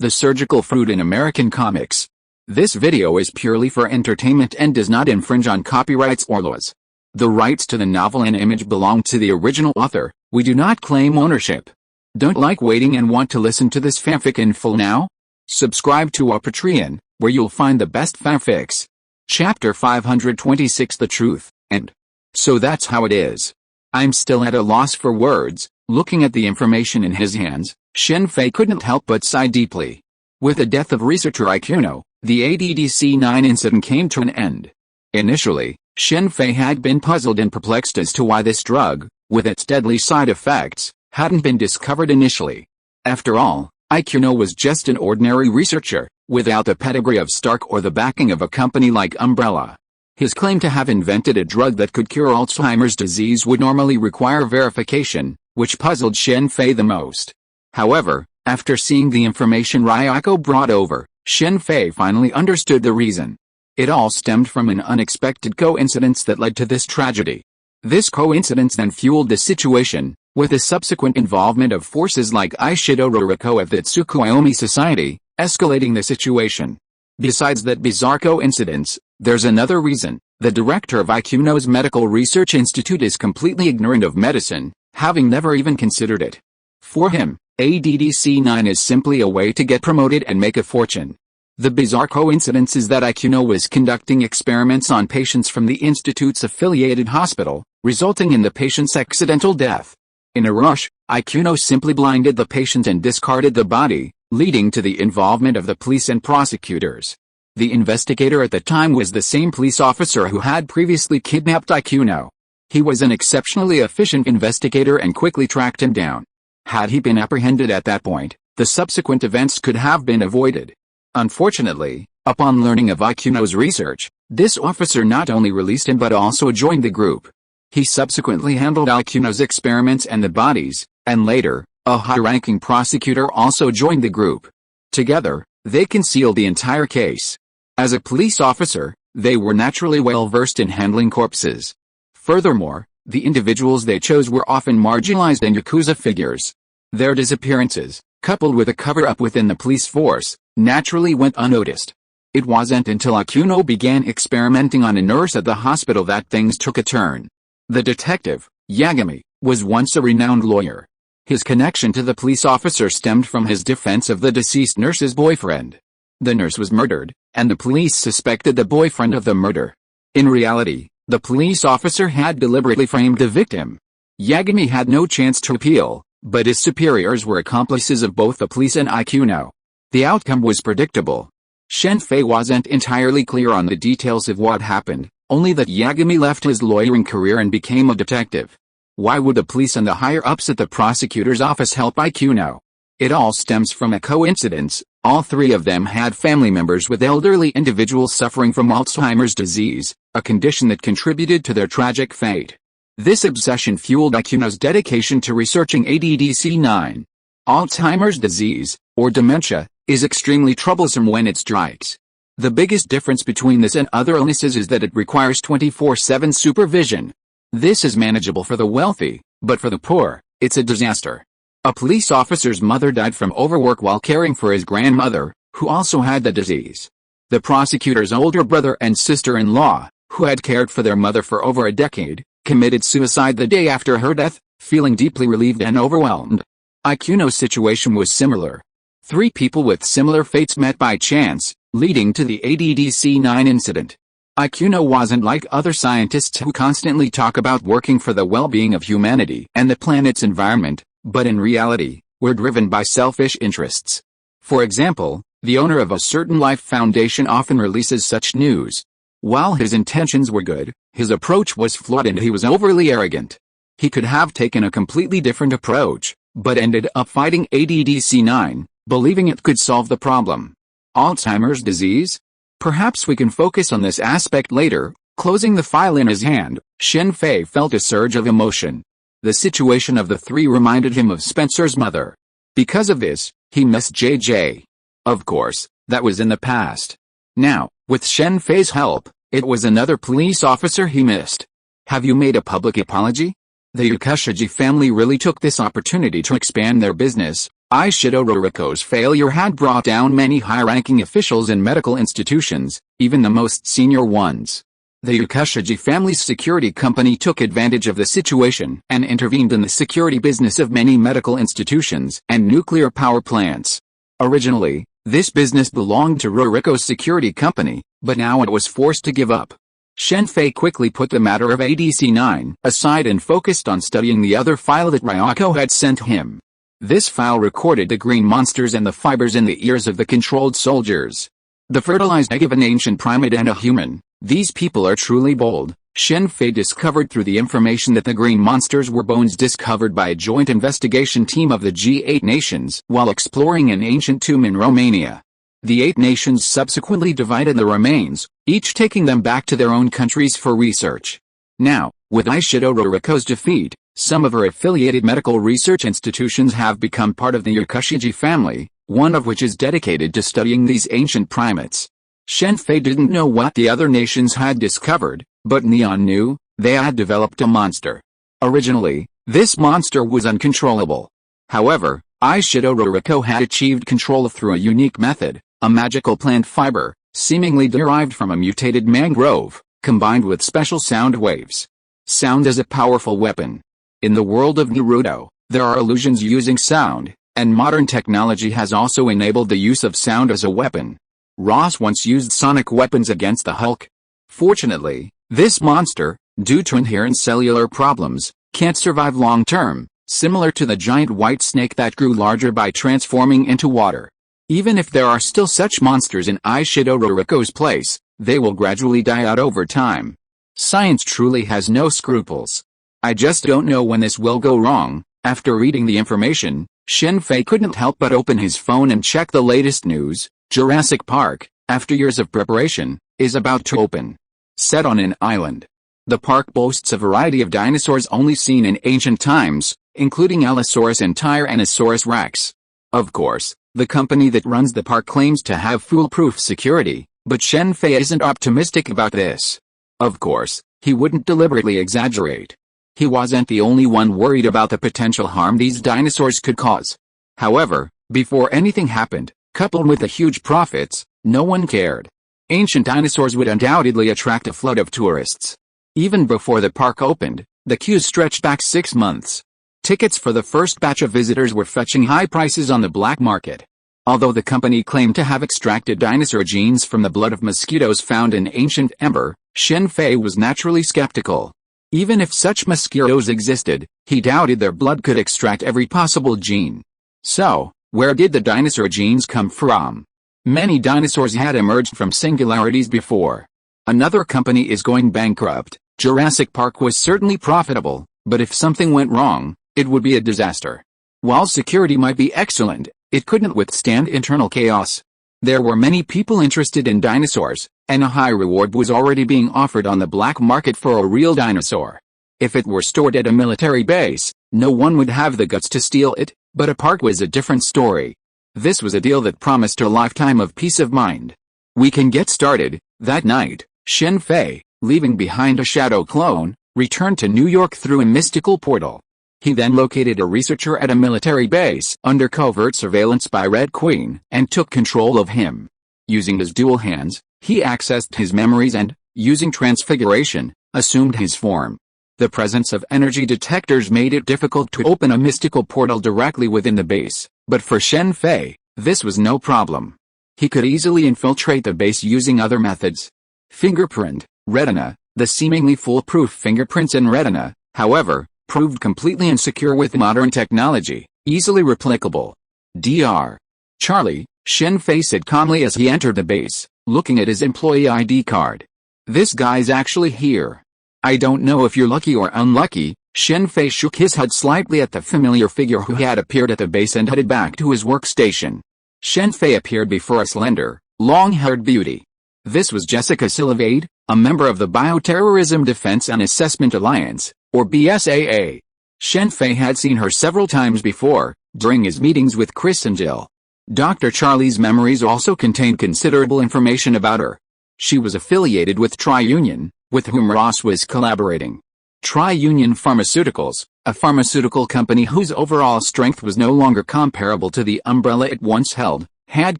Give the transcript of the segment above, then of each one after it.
the surgical fruit in American comics. This video is purely for entertainment and does not infringe on copyrights or laws. The rights to the novel and image belong to the original author. We do not claim ownership. Don't like waiting and want to listen to this fanfic in full now? Subscribe to our Patreon, where you'll find the best fanfics. Chapter 526 The Truth, and so that's how it is. I'm still at a loss for words. Looking at the information in his hands, Shen Fei couldn't help but sigh deeply. With the death of researcher Ikuno, the ADDC-9 incident came to an end. Initially, Shen Fei had been puzzled and perplexed as to why this drug, with its deadly side effects, hadn't been discovered initially. After all, Ikuno was just an ordinary researcher, without the pedigree of Stark or the backing of a company like Umbrella. His claim to have invented a drug that could cure Alzheimer's disease would normally require verification, which puzzled Shen Fei the most. However, after seeing the information Ryako brought over, Shen Fei finally understood the reason. It all stemmed from an unexpected coincidence that led to this tragedy. This coincidence then fueled the situation, with the subsequent involvement of forces like Ishido Roriko of the Tsukuyomi Society, escalating the situation. Besides that bizarre coincidence, there's another reason. The director of Ikuno's Medical Research Institute is completely ignorant of medicine, having never even considered it. For him, ADDC-9 is simply a way to get promoted and make a fortune. The bizarre coincidence is that Ikuno was conducting experiments on patients from the Institute's affiliated hospital, resulting in the patient's accidental death. In a rush, Ikuno simply blinded the patient and discarded the body, leading to the involvement of the police and prosecutors. The investigator at the time was the same police officer who had previously kidnapped Ikuno. He was an exceptionally efficient investigator and quickly tracked him down. Had he been apprehended at that point, the subsequent events could have been avoided. Unfortunately, upon learning of Ikuno's research, this officer not only released him but also joined the group. He subsequently handled Ikuno's experiments and the bodies, and later, a high-ranking prosecutor also joined the group. Together, they concealed the entire case. As a police officer, they were naturally well-versed in handling corpses. Furthermore, the individuals they chose were often marginalized and Yakuza figures. Their disappearances, coupled with a cover-up within the police force, naturally went unnoticed. It wasn't until Ikuno began experimenting on a nurse at the hospital that things took a turn. The detective, Yagami, was once a renowned lawyer. His connection to the police officer stemmed from his defense of the deceased nurse's boyfriend. The nurse was murdered, and the police suspected the boyfriend of the murder. In reality, the police officer had deliberately framed the victim. Yagami had no chance to appeal, but his superiors were accomplices of both the police and Ikuno. The outcome was predictable. Shen Fei wasn't entirely clear on the details of what happened, only that Yagami left his lawyering career and became a detective. Why would the police and the higher-ups at the prosecutor's office help Ikuno? It all stems from a coincidence. All three of them had family members with elderly individuals suffering from Alzheimer's disease, a condition that contributed to their tragic fate. This obsession fueled Ikuno's dedication to researching ADDC-9. Alzheimer's disease, or dementia, is extremely troublesome when it strikes. The biggest difference between this and other illnesses is that it requires 24/7 supervision. This is manageable for the wealthy, but for the poor, it's a disaster. A police officer's mother died from overwork while caring for his grandmother, who also had the disease. The prosecutor's older brother and sister-in-law, who had cared for their mother for over a decade, committed suicide the day after her death, feeling deeply relieved and overwhelmed. Ikuno's situation was similar. Three people with similar fates met by chance, leading to the ADDC-9 incident. Ikuno wasn't like other scientists who constantly talk about working for the well-being of humanity and the planet's environment, but in reality, were driven by selfish interests. For example, the owner of a certain life foundation often releases such news. While his intentions were good, his approach was flawed and he was overly arrogant. He could have taken a completely different approach, but ended up fighting ADDC-9, believing it could solve the problem. Alzheimer's disease? Perhaps we can focus on this aspect later. Closing the file in his hand, Shen Fei felt a surge of emotion. The situation of the three reminded him of Spencer's mother. Because of this, he missed JJ. Of course, that was in the past. Now, with Shen Fei's help, it was another police officer he missed. Have you made a public apology? The Yakushiji family really took this opportunity to expand their business. Ishido Ruriko's failure had brought down many high-ranking officials in medical institutions, even the most senior ones. The Yakushiji family's security company took advantage of the situation and intervened in the security business of many medical institutions and nuclear power plants. Originally, this business belonged to Ruriko's security company, but now it was forced to give up. Shen Fei quickly put the matter of ADC-9 aside and focused on studying the other file that Ryoko had sent him. This file recorded the green monsters and the fibers in the ears of the controlled soldiers. The fertilized egg of an ancient primate and a human. These people are truly bold, Shen Fei discovered through the information that the green monsters were bones discovered by a joint investigation team of the G8 nations while exploring an ancient tomb in Romania. The 8 nations subsequently divided the remains, each taking them back to their own countries for research. Now, with Ishido Ruriko's defeat, some of her affiliated medical research institutions have become part of the Yakushiji family, one of which is dedicated to studying these ancient primates. Shen Fei didn't know what the other nations had discovered, but Neon knew. They had developed a monster. Originally, this monster was uncontrollable. However, Ishido Ruriko had achieved control through a unique method, a magical plant fiber, seemingly derived from a mutated mangrove, combined with special sound waves. Sound is a powerful weapon. In the world of Naruto, there are illusions using sound, and modern technology has also enabled the use of sound as a weapon. Ross once used sonic weapons against the Hulk. Fortunately, this monster, due to inherent cellular problems, can't survive long-term, similar to the giant white snake that grew larger by transforming into water. Even if there are still such monsters in Ishido Ruriko's place, they will gradually die out over time. Science truly has no scruples. I just don't know when this will go wrong. After reading the information, Shen Fei couldn't help but open his phone and check the latest news. Jurassic Park, after years of preparation, is about to open. Set on an island. The park boasts a variety of dinosaurs only seen in ancient times, including Allosaurus and Tyrannosaurus rex. Of course, the company that runs the park claims to have foolproof security, but Shen Fei isn't optimistic about this. Of course, he wouldn't deliberately exaggerate. He wasn't the only one worried about the potential harm these dinosaurs could cause. However, before anything happened, coupled with the huge profits, no one cared. Ancient dinosaurs would undoubtedly attract a flood of tourists. Even before the park opened, the queues stretched back 6 months. Tickets for the first batch of visitors were fetching high prices on the black market. Although the company claimed to have extracted dinosaur genes from the blood of mosquitoes found in ancient amber, Shen Fei was naturally skeptical. Even if such mosquitoes existed, he doubted their blood could extract every possible gene. So, where did the dinosaur genes come from? Many dinosaurs had emerged from singularities before. Another company is going bankrupt. Jurassic Park was certainly profitable, but if something went wrong, it would be a disaster. While security might be excellent, it couldn't withstand internal chaos. There were many people interested in dinosaurs, and a high reward was already being offered on the black market for a real dinosaur. If it were stored at a military base, no one would have the guts to steal it, but a park was a different story. This was a deal that promised a lifetime of peace of mind. We can get started. That night, Shen Fei, leaving behind a shadow clone, returned to New York through a mystical portal. He then located a researcher at a military base under covert surveillance by Red Queen and took control of him. Using his dual hands, he accessed his memories and, using transfiguration, assumed his form. The presence of energy detectors made it difficult to open a mystical portal directly within the base, but for Shen Fei, this was no problem. He could easily infiltrate the base using other methods. Fingerprint, retina, the seemingly foolproof fingerprints in retina, however, proved completely insecure with modern technology, easily replicable. Dr. Charlie, Shen Fei said calmly as he entered the base, looking at his employee ID card. This guy's actually here. I don't know if you're lucky or unlucky. Shen Fei shook his head slightly at the familiar figure who had appeared at the base and headed back to his workstation. Shen Fei appeared before a slender, long-haired beauty. This was Jessica Silvade, a member of the Bioterrorism Defense and Assessment Alliance, or BSAA. Shen Fei had seen her several times before, during his meetings with Chris and Jill. Dr. Charlie's memories also contained considerable information about her. She was affiliated with Tri-Union, with whom Ross was collaborating. Tri-Union Pharmaceuticals, a pharmaceutical company whose overall strength was no longer comparable to the umbrella it once held, had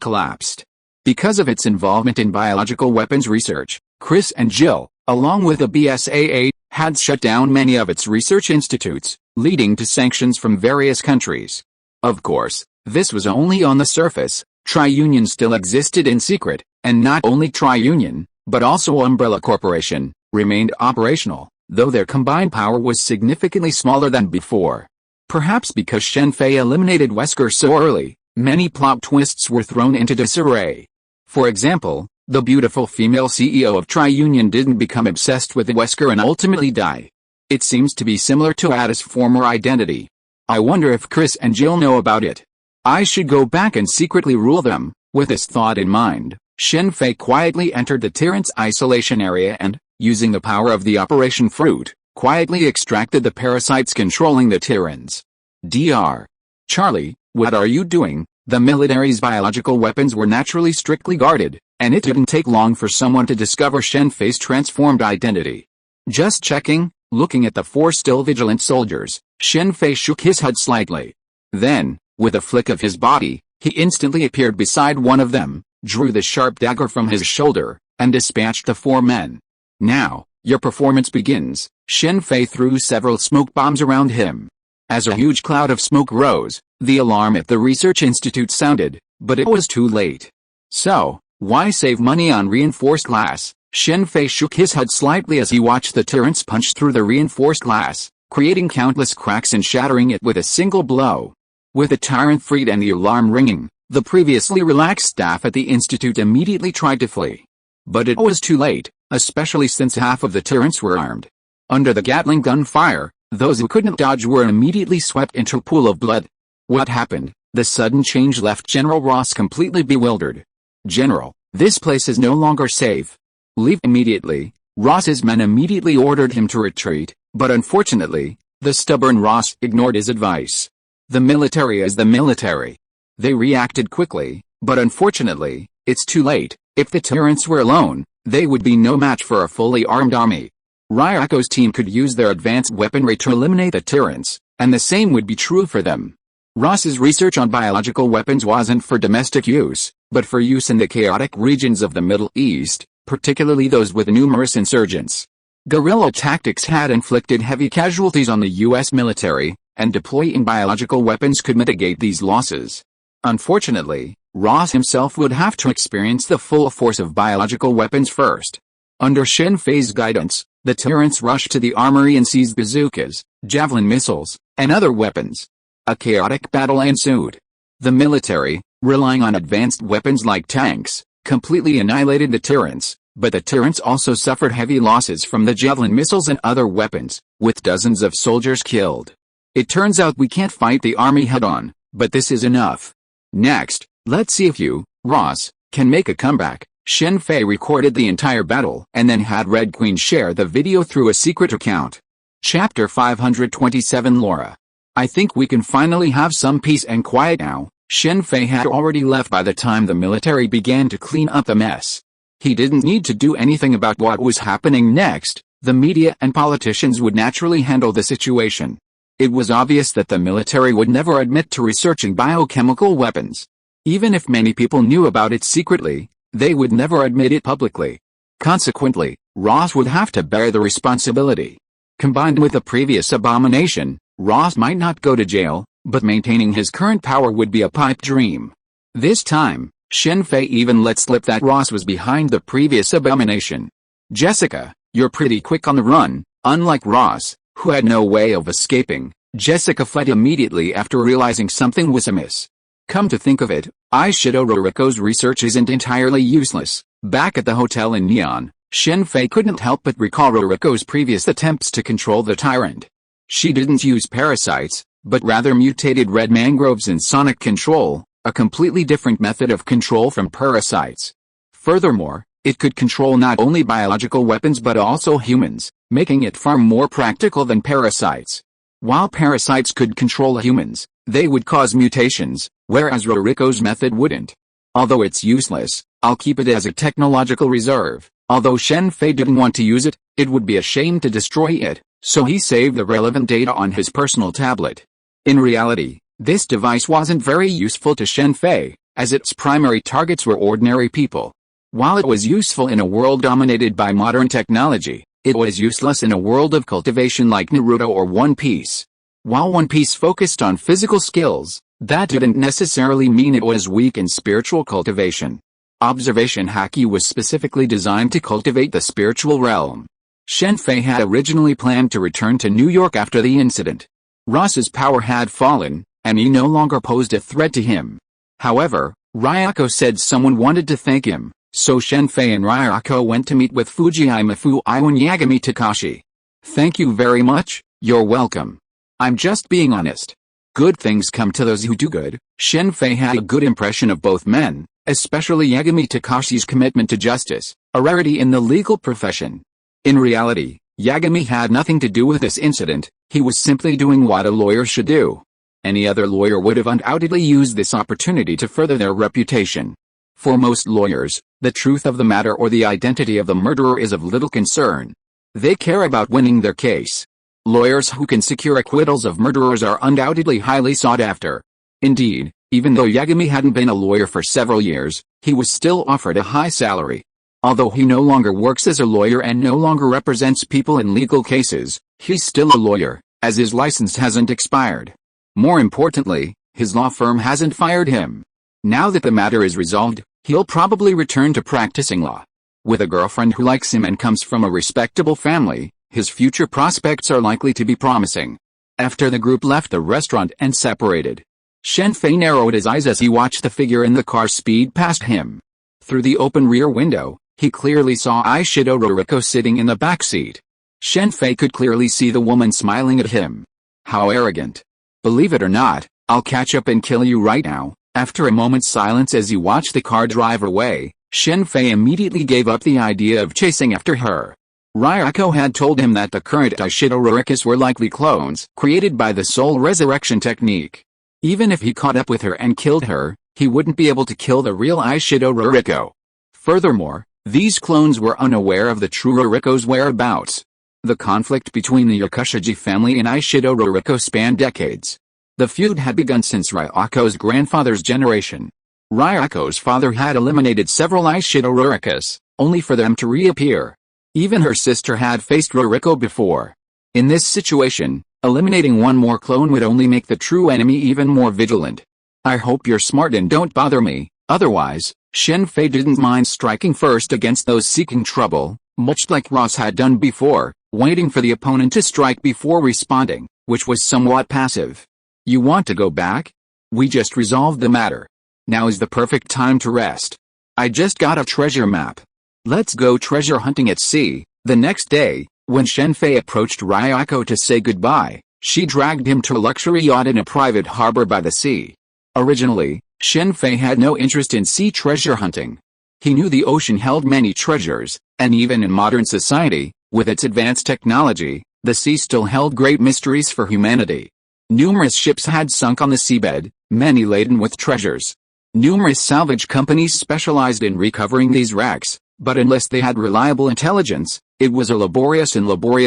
collapsed. Because of its involvement in biological weapons research, Chris and Jill, along with the BSAA, had shut down many of its research institutes, leading to sanctions from various countries. Of course, this was only on the surface. Tri-Union still existed in secret, and not only Tri-Union, but also Umbrella Corporation, remained operational, though their combined power was significantly smaller than before. Perhaps because Shen Fei eliminated Wesker so early, many plot twists were thrown into disarray. For example, the beautiful female CEO of Tri-Union didn't become obsessed with Wesker and ultimately die. It seems to be similar to Ada's former identity. I wonder if Chris and Jill know about it. I should go back and secretly rule them. With this thought in mind, Shen Fei quietly entered the Tyrants' isolation area and, using the power of the Operation Fruit, quietly extracted the parasites controlling the Tyrants. Dr. Charlie, what are you doing? The military's biological weapons were naturally strictly guarded, and it didn't take long for someone to discover Shen Fei's transformed identity. Just checking, looking at the four still vigilant soldiers, Shen Fei shook his head slightly. Then, with a flick of his body, he instantly appeared beside one of them, drew the sharp dagger from his shoulder, and dispatched the four men. Now, your performance begins. Shen Fei threw several smoke bombs around him. As a huge cloud of smoke rose, the alarm at the research institute sounded, but it was too late. So, why save money on reinforced glass? Shen Fei shook his head slightly as he watched the Tyrants punch through the reinforced glass, creating countless cracks and shattering it with a single blow. With the tyrant freed and the alarm ringing, the previously relaxed staff at the institute immediately tried to flee. But it was too late, especially since half of the Tyrants were armed. Under the Gatling gun fire, those who couldn't dodge were immediately swept into a pool of blood. What happened? The sudden change left General Ross completely bewildered. General, this place is no longer safe. Leave immediately. Ross's men immediately ordered him to retreat, but unfortunately, the stubborn Ross ignored his advice. The military is the military. They reacted quickly, but unfortunately, it's too late. If the Tyrants were alone, they would be no match for a fully armed army. Ryako's team could use their advanced weaponry to eliminate the Tyrants, and the same would be true for them. Ross's research on biological weapons wasn't for domestic use, but for use in the chaotic regions of the Middle East, particularly those with numerous insurgents. Guerrilla tactics had inflicted heavy casualties on the U.S. military, and deploying biological weapons could mitigate these losses. Unfortunately, Ross himself would have to experience the full force of biological weapons first. Under Shen Fei's guidance, the Tyrants rushed to the armory and seized bazookas, javelin missiles, and other weapons. A chaotic battle ensued. The military, relying on advanced weapons like tanks, completely annihilated the Tyrants, but the Tyrants also suffered heavy losses from the javelin missiles and other weapons, with dozens of soldiers killed. It turns out we can't fight the army head-on, but this is enough. Next, let's see if you, Ross, can make a comeback. Shen Fei recorded the entire battle and then had Red Queen share the video through a secret account. Chapter 527 Laura. I think we can finally have some peace and quiet now. Shen Fei had already left by the time the military began to clean up the mess. He didn't need to do anything about what was happening next. The media and politicians would naturally handle the situation. It was obvious that the military would never admit to researching biochemical weapons. Even if many people knew about it secretly, they would never admit it publicly. Consequently, Ross would have to bear the responsibility. Combined with the previous abomination, Ross might not go to jail, but maintaining his current power would be a pipe dream. This time, Shen Fei even let slip that Ross was behind the previous abomination. Jessica, you're pretty quick on the run. Unlike Ross, who had no way of escaping, Jessica fled immediately after realizing something was amiss. Come to think of it, Aishido Roriko's research isn't entirely useless. Back at the hotel in Neon, Shen Fei couldn't help but recall Roriko's previous attempts to control the Tyrant. She didn't use parasites, but rather mutated red mangroves in sonic control, a completely different method of control from parasites. Furthermore, it could control not only biological weapons but also humans, making it far more practical than parasites. While parasites could control humans, they would cause mutations, whereas Roriko's method wouldn't. Although it's useless, I'll keep it as a technological reserve. Although Shen Fei didn't want to use it, it would be a shame to destroy it, so he saved the relevant data on his personal tablet. In reality, this device wasn't very useful to Shen Fei, as its primary targets were ordinary people. While it was useful in a world dominated by modern technology, it was useless in a world of cultivation like Naruto or One Piece. While One Piece focused on physical skills, that didn't necessarily mean it was weak in spiritual cultivation. Observation Haki was specifically designed to cultivate the spiritual realm. Shen Fei had originally planned to return to New York after the incident. Ross's power had fallen, and he no longer posed a threat to him. However, Ryako said someone wanted to thank him, so Shen Fei and Ryako went to meet with Fujiyama Fu-I-Wan Yagami Takashi. "Thank you very much, you're welcome. I'm just being honest. Good things come to those who do good." Shen Fei had a good impression of both men, especially Yagami Takashi's commitment to justice, a rarity in the legal profession. In reality, Yagami had nothing to do with this incident, he was simply doing what a lawyer should do. Any other lawyer would have undoubtedly used this opportunity to further their reputation. For most lawyers, the truth of the matter or the identity of the murderer is of little concern. They care about winning their case. Lawyers who can secure acquittals of murderers are undoubtedly highly sought after. Indeed, even though Yagami hadn't been a lawyer for several years, he was still offered a high salary. Although he no longer works as a lawyer and no longer represents people in legal cases, he's still a lawyer, as his license hasn't expired. More importantly, his law firm hasn't fired him. Now that the matter is resolved, he'll probably return to practicing law. With a girlfriend who likes him and comes from a respectable family, his future prospects are likely to be promising. After the group left the restaurant and separated, Shen Fei narrowed his eyes as he watched the figure in the car speed past him. Through the open rear window, he clearly saw Aishido Ruriko sitting in the back seat. Shen Fei could clearly see the woman smiling at him. How arrogant. "Believe it or not, I'll catch up and kill you right now." After a moment's silence as he watched the car drive away, Shen Fei immediately gave up the idea of chasing after her. Ryako had told him that the current Aishido Rurikas were likely clones, created by the soul resurrection technique. Even if he caught up with her and killed her, he wouldn't be able to kill the real Aishido Ruriko. Furthermore, these clones were unaware of the true Ruriko's whereabouts. The conflict between the Yakushiji family and Aishido Ruriko spanned decades. The feud had begun since Ryako's grandfather's generation. Ryako's father had eliminated several Aishido Rurikas, only for them to reappear. Even her sister had faced Ruriko before. In this situation, eliminating one more clone would only make the true enemy even more vigilant. "I hope you're smart and don't bother me, otherwise." Shen Fei didn't mind striking first against those seeking trouble, much like Ross had done before, waiting for the opponent to strike before responding, which was somewhat passive. "You want to go back? We just resolved the matter. Now is the perfect time to rest. I just got a treasure map. Let's go treasure hunting at sea." The next day, when Shen Fei approached Ryako to say goodbye, she dragged him to a luxury yacht in a private harbor by the sea. Originally, Shen Fei had no interest in sea treasure hunting. He knew the ocean held many treasures, and even in modern society, with its advanced technology, the sea still held great mysteries for humanity. Numerous ships had sunk on the seabed, many laden with treasures. Numerous salvage companies specialized in recovering these wrecks, but unless they had reliable intelligence, it was a laborious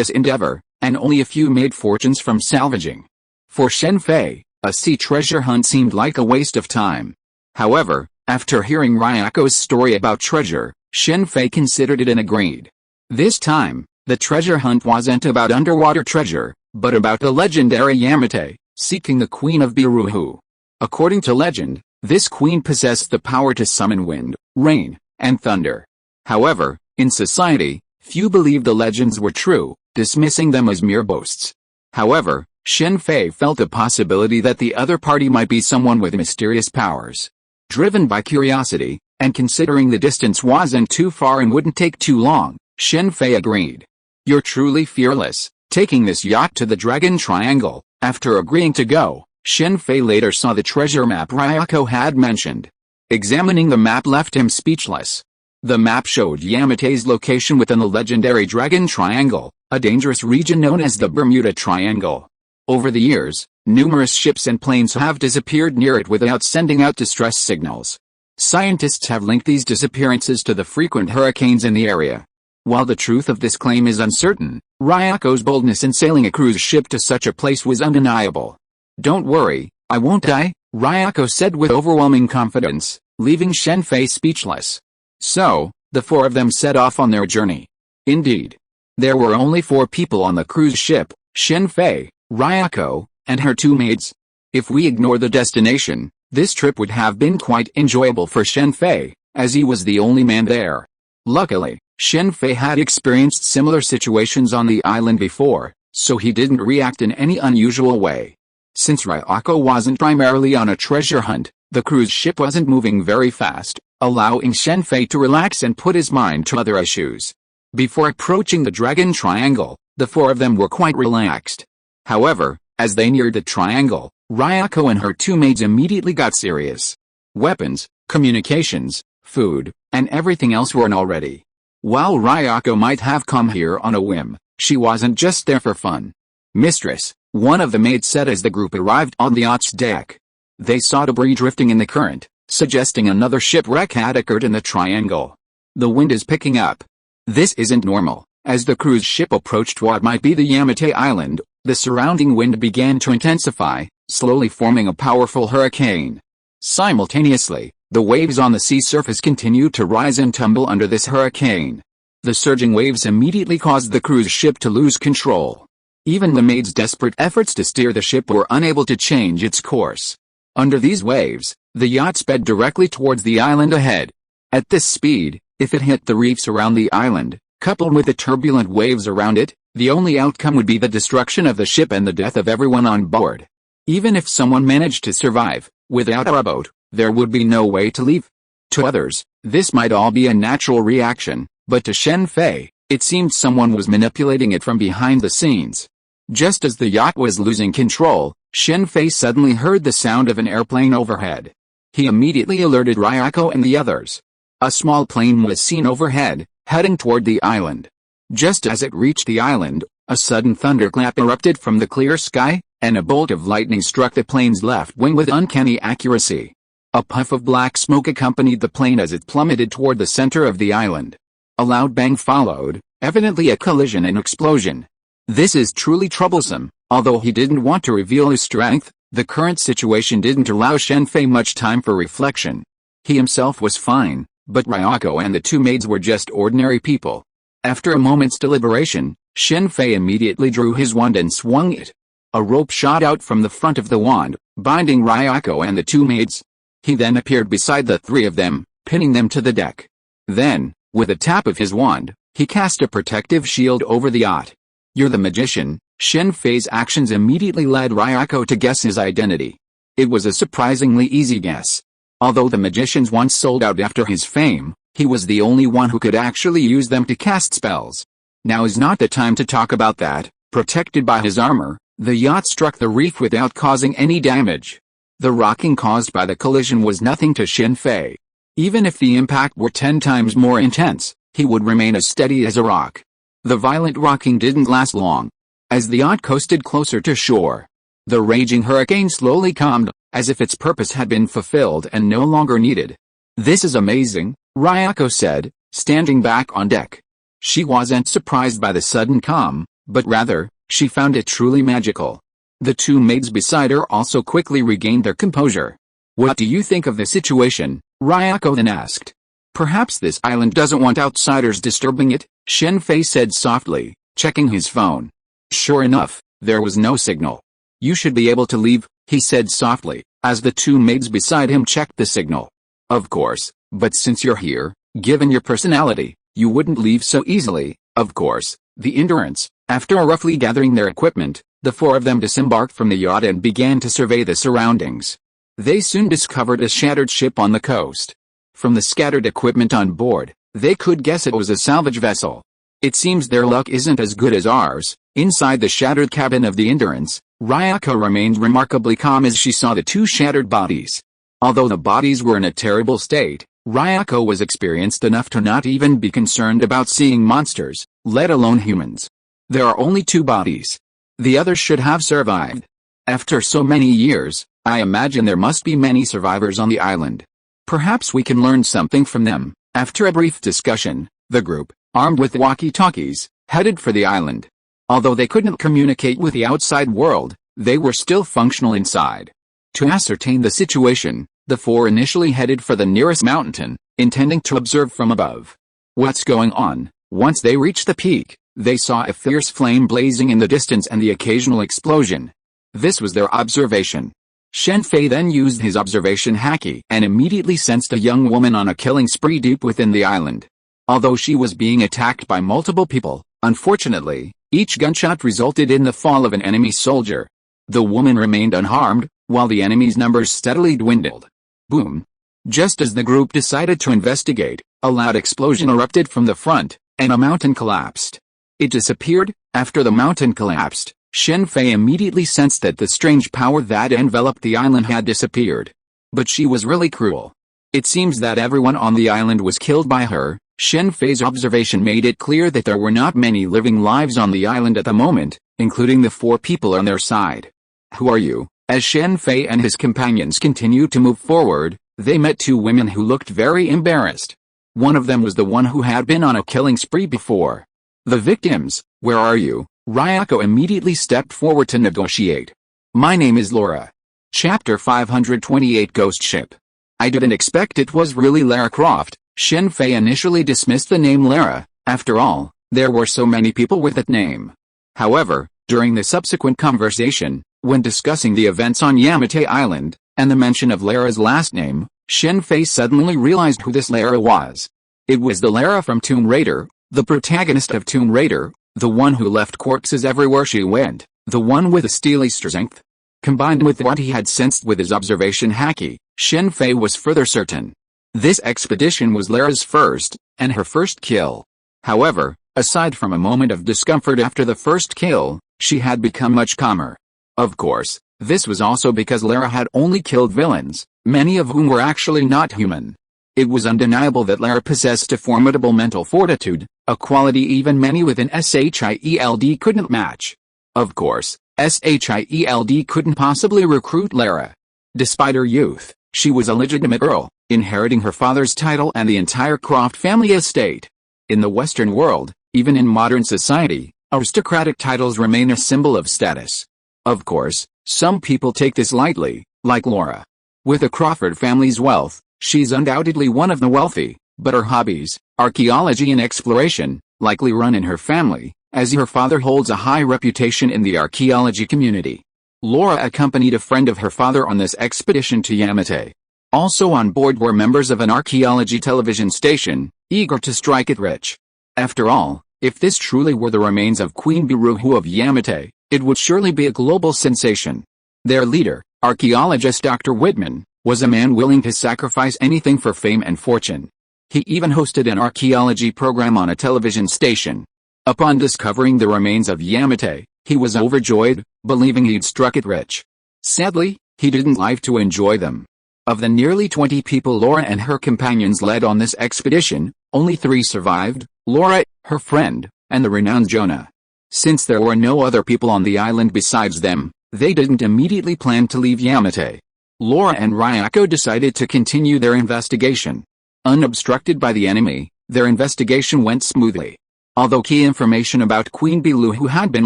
endeavor, and only a few made fortunes from salvaging. For Shen Fei, a sea treasure hunt seemed like a waste of time. However, after hearing Ryako's story about treasure, Shen Fei considered it and agreed. This time, the treasure hunt wasn't about underwater treasure, but about the legendary Yamate, seeking the Queen of Biruhu. According to legend, this queen possessed the power to summon wind, rain, and thunder. However, in society, few believed the legends were true, dismissing them as mere boasts. However, Shen Fei felt the possibility that the other party might be someone with mysterious powers. Driven by curiosity, and considering the distance wasn't too far and wouldn't take too long, Shen Fei agreed. "You're truly fearless, taking this yacht to the Dragon Triangle." After agreeing to go, Shen Fei later saw the treasure map Ryako had mentioned. Examining the map left him speechless. The map showed Yamate's location within the legendary Dragon Triangle, a dangerous region known as the Bermuda Triangle. Over the years, numerous ships and planes have disappeared near it without sending out distress signals. Scientists have linked these disappearances to the frequent hurricanes in the area. While the truth of this claim is uncertain, Ryako's boldness in sailing a cruise ship to such a place was undeniable. "Don't worry, I won't die," Ryako said with overwhelming confidence, leaving Shen Fei speechless. So, the four of them set off on their journey. Indeed, there were only 4 people on the cruise ship: Shen Fei, Ryako, and her 2 maids. If we ignore the destination, this trip would have been quite enjoyable for Shen Fei, as he was the only man there. Luckily, Shen Fei had experienced similar situations on the island before, so he didn't react in any unusual way. Since Ryako wasn't primarily on a treasure hunt, the cruise ship wasn't moving very fast, allowing Shen Fei to relax and put his mind to other issues. Before approaching the Dragon Triangle, the 4 of them were quite relaxed. However, as they neared the triangle, Ryako and her 2 maids immediately got serious. Weapons, communications, food, and everything else weren't already. While Ryako might have come here on a whim, she wasn't just there for fun. "Mistress," one of the maids said as the group arrived on the yacht's deck. They saw debris drifting in the current, suggesting another shipwreck had occurred in the triangle. "The wind is picking up. This isn't normal." As the cruise ship approached what might be the Yamate Island, the surrounding wind began to intensify, slowly forming a powerful hurricane. Simultaneously, the waves on the sea surface continued to rise and tumble under this hurricane. The surging waves immediately caused the cruise ship to lose control. Even the maids' desperate efforts to steer the ship were unable to change its course. Under these waves, the yacht sped directly towards the island ahead. At this speed, if it hit the reefs around the island, coupled with the turbulent waves around it, the only outcome would be the destruction of the ship and the death of everyone on board. Even if someone managed to survive, without a boat, there would be no way to leave. To others, this might all be a natural reaction, but to Shen Fei, it seemed someone was manipulating it from behind the scenes. Just as the yacht was losing control, Shen Fei suddenly heard the sound of an airplane overhead. He immediately alerted Ryako and the others. A small plane was seen overhead, heading toward the island. Just as it reached the island, a sudden thunderclap erupted from the clear sky, and a bolt of lightning struck the plane's left wing with uncanny accuracy. A puff of black smoke accompanied the plane as it plummeted toward the center of the island. A loud bang followed, evidently a collision and explosion. This is truly troublesome. Although he didn't want to reveal his strength, the current situation didn't allow Shen Fei much time for reflection. He himself was fine, but Ryako and the 2 maids were just ordinary people. After a moment's deliberation, Shen Fei immediately drew his wand and swung it. A rope shot out from the front of the wand, binding Ryako and the 2 maids. He then appeared beside the 3 of them, pinning them to the deck. Then, with a tap of his wand, he cast a protective shield over the yacht. "You're the magician." Shen Fei's actions immediately led Ryako to guess his identity. It was a surprisingly easy guess. Although the magician's wand sold out after his fame, he was the only one who could actually use them to cast spells. Now is not the time to talk about that. Protected by his armor, the yacht struck the reef without causing any damage. The rocking caused by the collision was nothing to Shen Fei. Even if the impact were 10 times more intense, he would remain as steady as a rock. The violent rocking didn't last long. As the yacht coasted closer to shore, the raging hurricane slowly calmed, as if its purpose had been fulfilled and no longer needed. "This is amazing," Ryako said, standing back on deck. She wasn't surprised by the sudden calm, but rather, she found it truly magical. The 2 maids beside her also quickly regained their composure. "What do you think of the situation?" Ryako then asked. "Perhaps this island doesn't want outsiders disturbing it," Shen Fei said softly, checking his phone. Sure enough, there was no signal. "You should be able to leave," he said softly, as the 2 maids beside him checked the signal. "Of course, but since you're here, given your personality, you wouldn't leave so easily, of course." The Endurance, after roughly gathering their equipment, the 4 of them disembarked from the yacht and began to survey the surroundings. They soon discovered a shattered ship on the coast. From the scattered equipment on board, they could guess it was a salvage vessel. "It seems their luck isn't as good as ours." Inside the shattered cabin of the Endurance, Ryako remained remarkably calm as she saw the 2 shattered bodies. Although the bodies were in a terrible state, Ryako was experienced enough to not even be concerned about seeing monsters, let alone humans. There are only 2 bodies. The others should have survived. After so many years, I imagine there must be many survivors on the island. Perhaps we can learn something from them. After a brief discussion, the group, armed with walkie-talkies, headed for the island. Although they couldn't communicate with the outside world, they were still functional inside. To ascertain the situation, the four initially headed for the nearest mountain, intending to observe from above. What's going on? Once they reached the peak, they saw a fierce flame blazing in the distance and the occasional explosion. This was their observation. Shen Fei then used his observation haki and immediately sensed a young woman on a killing spree deep within the island. Although she was being attacked by multiple people, unfortunately, each gunshot resulted in the fall of an enemy soldier. The woman remained unharmed, while the enemy's numbers steadily dwindled. Boom! Just as the group decided to investigate, a loud explosion erupted from the front, and a mountain collapsed. It disappeared. After the mountain collapsed, Shen Fei immediately sensed that the strange power that enveloped the island had disappeared. But she was really cruel. It seems that everyone on the island was killed by her. Shen Fei's observation made it clear that there were not many living lives on the island at the moment, including the four people on their side. Who are you? As Shen Fei and his companions continued to move forward, they met two women who looked very embarrassed. One of them was the one who had been on a killing spree before. The victims, where are you? Ryako immediately stepped forward to negotiate. My name is Laura. Chapter 528 Ghost Ship. I didn't expect it was really Lara Croft. Shen Fei initially dismissed the name Lara. After all, there were so many people with that name. However, during the subsequent conversation, when discussing the events on Yamate Island, and the mention of Lara's last name, Shen Fei suddenly realized who this Lara was. It was the Lara from Tomb Raider, the protagonist of Tomb Raider, the one who left corpses everywhere she went, the one with a steely strength. Combined with what he had sensed with his observation haki, Shen Fei was further certain. This expedition was Lara's first, and her first kill. However, aside from a moment of discomfort after the first kill, she had become much calmer. Of course, this was also because Lara had only killed villains, many of whom were actually not human. It was undeniable that Lara possessed a formidable mental fortitude, a quality even many within S.H.I.E.L.D. couldn't match. Of course, S.H.I.E.L.D. couldn't possibly recruit Lara. Despite her youth, she was a legitimate earl, inheriting her father's title and the entire Croft family estate. In the Western world, even in modern society, aristocratic titles remain a symbol of status. Of course, some people take this lightly, like Laura. With the Crawford family's wealth, she's undoubtedly one of the wealthy, but her hobbies, archaeology and exploration, likely run in her family, as her father holds a high reputation in the archaeology community. Laura accompanied a friend of her father on this expedition to Yamate. Also on board were members of an archaeology television station, eager to strike it rich. After all, if this truly were the remains of Queen Biruhu of Yamate, it would surely be a global sensation. Their leader, archaeologist Dr. Whitman, was a man willing to sacrifice anything for fame and fortune. He even hosted an archaeology program on a television station. Upon discovering the remains of Yamate, he was overjoyed, believing he'd struck it rich. Sadly, he didn't live to enjoy them. Of the nearly 20 people Laura and her companions led on this expedition, only 3 survived: Laura, her friend, and the renowned Jonah. Since there were no other people on the island besides them, they didn't immediately plan to leave Yamate. Laura and Ryako decided to continue their investigation. Unobstructed by the enemy, their investigation went smoothly. Although key information about Queen Biruhu had been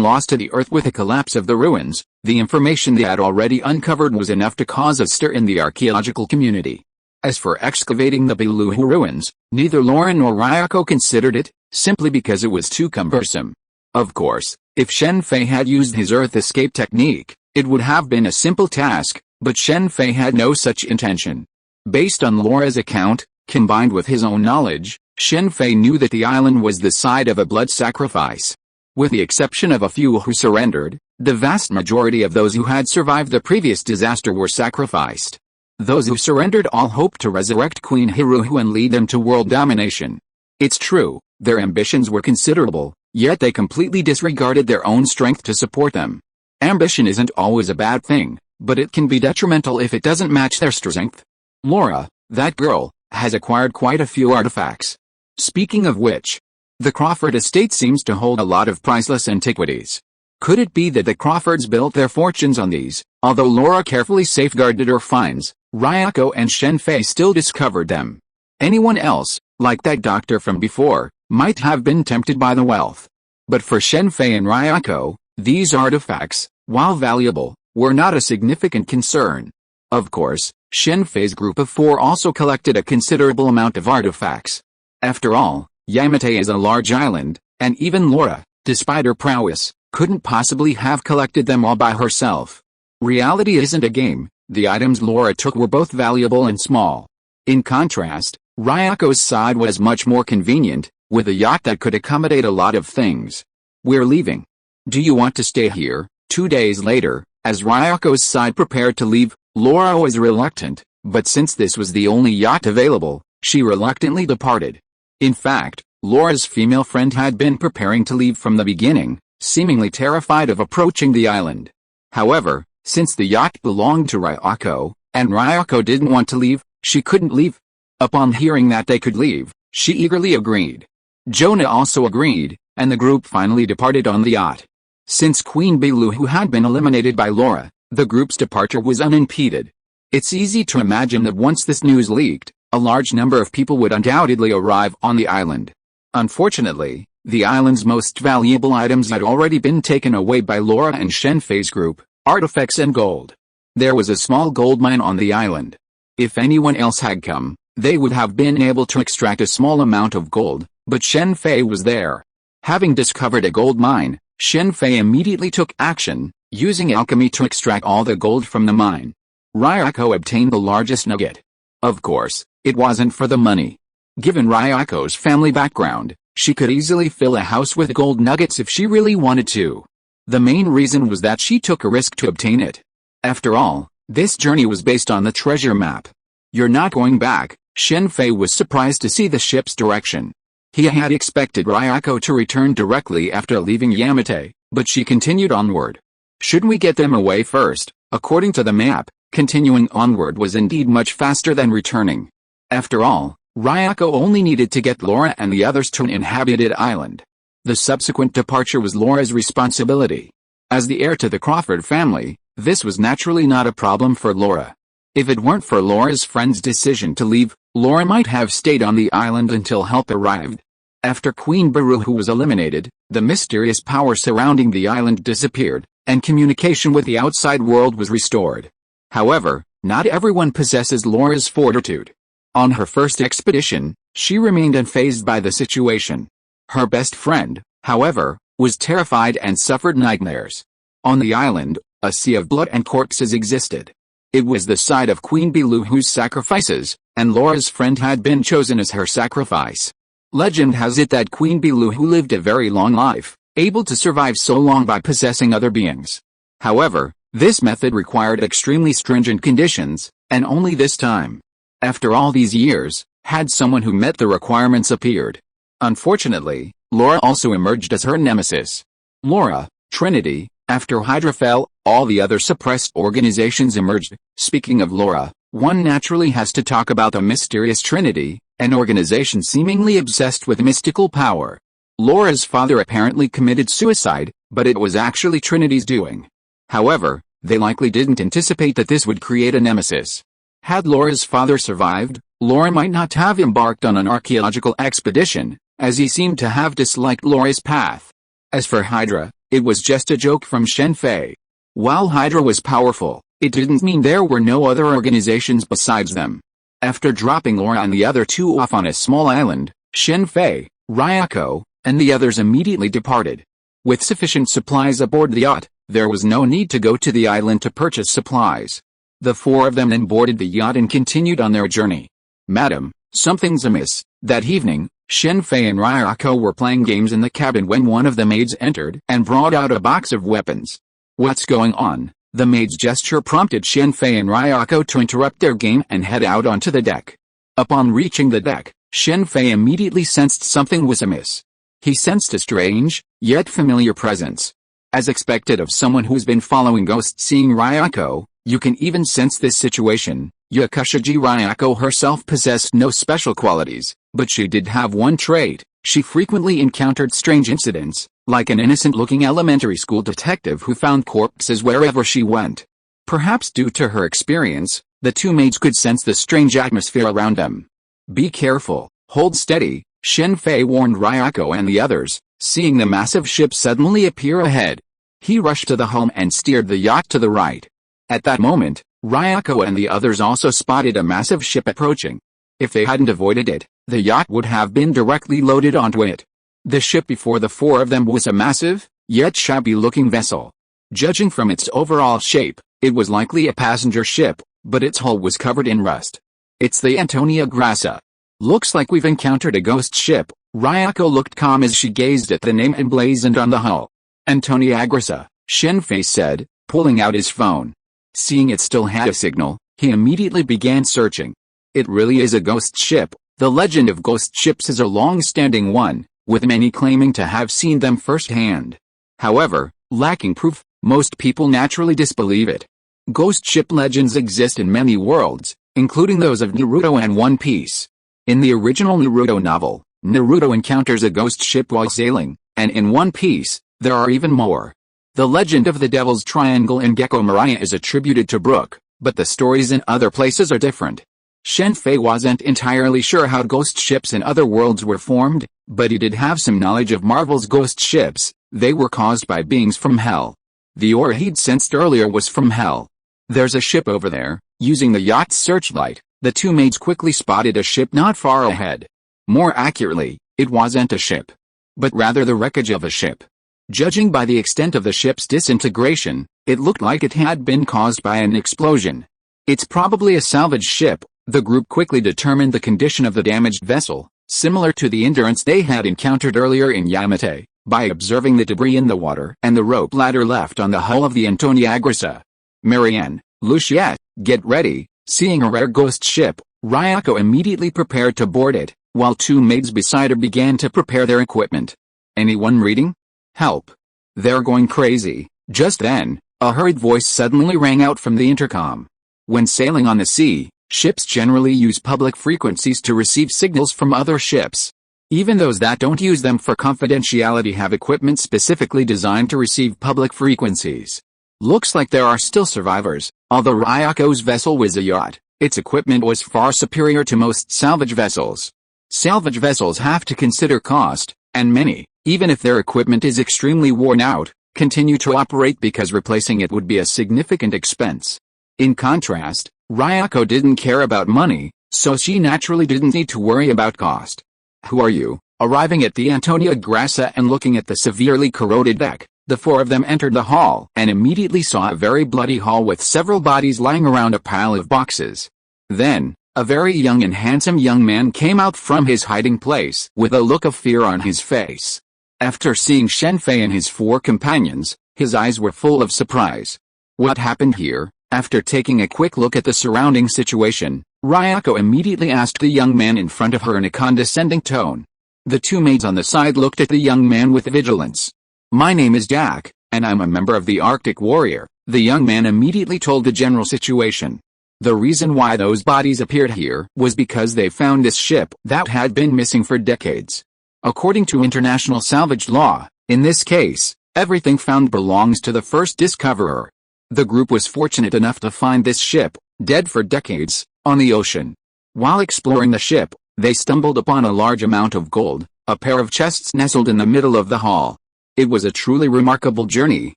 lost to the earth with the collapse of the ruins, the information they had already uncovered was enough to cause a stir in the archaeological community. As for excavating the Biruhu ruins, neither Laura nor Ryako considered it, simply because it was too cumbersome. Of course, if Shen Fei had used his earth escape technique, it would have been a simple task, but Shen Fei had no such intention. Based on Laura's account, combined with his own knowledge, Shen Fei knew that the island was the site of a blood sacrifice. With the exception of a few who surrendered, the vast majority of those who had survived the previous disaster were sacrificed. Those who surrendered all hoped to resurrect Queen Biruhu and lead them to world domination. It's true, their ambitions were considerable, yet they completely disregarded their own strength to support them. Ambition isn't always a bad thing, but it can be detrimental if it doesn't match their strength. Laura, that girl, has acquired quite a few artifacts. Speaking of which, the Crawford estate seems to hold a lot of priceless antiquities. Could it be that the Crawfords built their fortunes on these? Although Laura carefully safeguarded her finds, Ryako and Shen Fei still discovered them. Anyone else, like that doctor from before, might have been tempted by the wealth. But for Shen Fei and Ryako, these artifacts, while valuable, were not a significant concern. Of course, Shen Fei's group of 4 also collected a considerable amount of artifacts. After all, Yamate is a large island, and even Laura, despite her prowess, couldn't possibly have collected them all by herself. Reality isn't a game. The items Laura took were both valuable and small. In contrast, Ryako's side was much more convenient, with a yacht that could accommodate a lot of things. "We're leaving. Do you want to stay here?" 2 days later, as Ryako's side prepared to leave, Laura was reluctant, but since this was the only yacht available, she reluctantly departed. In fact, Laura's female friend had been preparing to leave from the beginning, seemingly terrified of approaching the island. However, since the yacht belonged to Ryako, and Ryako didn't want to leave, she couldn't leave. Upon hearing that they could leave, she eagerly agreed. Jonah also agreed, and the group finally departed on the yacht. Since Queen Bilu had been eliminated by Laura, the group's departure was unimpeded. It's easy to imagine that once this news leaked, a large number of people would undoubtedly arrive on the island. Unfortunately, the island's most valuable items had already been taken away by Laura and Shen Fei's group, artifacts and gold. There was a small gold mine on the island. If anyone else had come, they would have been able to extract a small amount of gold, but Shen Fei was there. Having discovered a gold mine, Shen Fei immediately took action, using alchemy to extract all the gold from the mine. Ryako obtained the largest nugget. Of course, it wasn't for the money. Given Ryako's family background, she could easily fill a house with gold nuggets if she really wanted to. The main reason was that she took a risk to obtain it. After all, this journey was based on the treasure map. "You're not going back." Shen Fei was surprised to see the ship's direction. He had expected Ryako to return directly after leaving Yamate, but she continued onward. "Shouldn't we get them away first?" According to the map, continuing onward was indeed much faster than returning. After all, Ryako only needed to get Laura and the others to an inhabited island. The subsequent departure was Laura's responsibility. As the heir to the Crawford family, this was naturally not a problem for Laura. If it weren't for Laura's friend's decision to leave, Laura might have stayed on the island until help arrived. After Queen Baruhu was eliminated, the mysterious power surrounding the island disappeared, and communication with the outside world was restored. However, not everyone possesses Laura's fortitude. On her first expedition, she remained unfazed by the situation. Her best friend, however, was terrified and suffered nightmares. On the island, a sea of blood and corpses existed. It was the site of Queen Biluhu's sacrifices, and Laura's friend had been chosen as her sacrifice. Legend has it that Queen Biluhu lived a very long life, able to survive so long by possessing other beings. However, this method required extremely stringent conditions, and only this time. After all these years, had someone who met the requirements appeared. Unfortunately, Laura also emerged as her nemesis. Laura, Trinity, after Hydra fell, all the other suppressed organizations emerged. Speaking of Laura, one naturally has to talk about the mysterious Trinity, an organization seemingly obsessed with mystical power. Laura's father apparently committed suicide, but it was actually Trinity's doing. However, they likely didn't anticipate that this would create a nemesis. Had Laura's father survived, Laura might not have embarked on an archaeological expedition, as he seemed to have disliked Laura's path. As for Hydra, it was just a joke from Shen Fei. While Hydra was powerful, it didn't mean there were no other organizations besides them. After dropping Laura and the other two off on a small island, Shen Fei, Ryako, and the others immediately departed. With sufficient supplies aboard the yacht, there was no need to go to the island to purchase supplies. The four of them then boarded the yacht and continued on their journey. "Madam, something's amiss." That evening, Shen Fei and Ryako were playing games in the cabin when one of the maids entered and brought out a box of weapons. "What's going on?" The maid's gesture prompted Shen Fei and Ryako to interrupt their game and head out onto the deck. Upon reaching the deck, Shen Fei immediately sensed something was amiss. He sensed a strange, yet familiar presence. As expected of someone who's been following ghosts seeing Ryako, you can even sense this situation. Yakushiji Ryako herself possessed no special qualities, but she did have one trait. She frequently encountered strange incidents, like an innocent-looking elementary school detective who found corpses wherever she went. Perhaps due to her experience, the two maids could sense the strange atmosphere around them. "Be careful, hold steady," Shen Fei warned Ryako and the others, seeing the massive ship suddenly appear ahead. He rushed to the helm and steered the yacht to the right. At that moment, Ryako and the others also spotted a massive ship approaching. If they hadn't avoided it, the yacht would have been directly loaded onto it. The ship before the four of them was a massive, yet shabby-looking vessel. Judging from its overall shape, it was likely a passenger ship, but its hull was covered in rust. It's the Antonia Grassa. Looks like we've encountered a ghost ship. Ryako looked calm as she gazed at the name emblazoned on the hull. Antonia Grassa, Shen Fei said, pulling out his phone. Seeing it still had a signal, he immediately began searching. It really is a ghost ship. The legend of ghost ships is a long-standing one, with many claiming to have seen them firsthand. However, lacking proof, most people naturally disbelieve it. Ghost ship legends exist in many worlds, including those of Naruto and One Piece. In the original Naruto novel, Naruto encounters a ghost ship while sailing, and in One Piece, there are even more. The legend of the Devil's Triangle in Gecko Moria is attributed to Brook, but the stories in other places are different. Shen Fei wasn't entirely sure how ghost ships in other worlds were formed, but he did have some knowledge of Marvel's ghost ships. They were caused by beings from hell. The aura he'd sensed earlier was from hell. There's a ship over there. Using the yacht's searchlight, the two maids quickly spotted a ship not far ahead. More accurately, it wasn't a ship, but rather the wreckage of a ship. Judging by the extent of the ship's disintegration, it looked like it had been caused by an explosion. It's probably a salvage ship. The group quickly determined the condition of the damaged vessel, similar to the Endurance they had encountered earlier in Yamate, by observing the debris in the water and the rope ladder left on the hull of the Antonia Grassa. Marianne, Luciette, get ready. Seeing a rare ghost ship, Ryako immediately prepared to board it, while two maids beside her began to prepare their equipment. Anyone reading? Help. They're going crazy. Just then, a hurried voice suddenly rang out from the intercom. When sailing on the sea, ships generally use public frequencies to receive signals from other ships. Even those that don't use them for confidentiality have equipment specifically designed to receive public frequencies. Looks like there are still survivors. Although Ryako's vessel was a yacht, its equipment was far superior to most salvage vessels. Salvage vessels have to consider cost, and many, even if their equipment is extremely worn out, continue to operate because replacing it would be a significant expense. In contrast, Ryako didn't care about money, so she naturally didn't need to worry about cost. Who are you? Arriving at the Antonia Grassa and looking at the severely corroded deck, the four of them entered the hall and immediately saw a very bloody hall with several bodies lying around a pile of boxes. Then, a very young and handsome young man came out from his hiding place with a look of fear on his face. After seeing Shen Fei and his four companions, his eyes were full of surprise. What happened here? After taking a quick look at the surrounding situation, Ryako immediately asked the young man in front of her in a condescending tone. The two maids on the side looked at the young man with vigilance. My name is Jack, and I'm a member of the Arctic Warrior, the young man immediately told the general situation. The reason why those bodies appeared here was because they found this ship that had been missing for decades. According to international salvage law, in this case, everything found belongs to the first discoverer. The group was fortunate enough to find this ship, dead for decades, on the ocean. While exploring the ship, they stumbled upon a large amount of gold, a pair of chests nestled in the middle of the hall. It was a truly remarkable journey,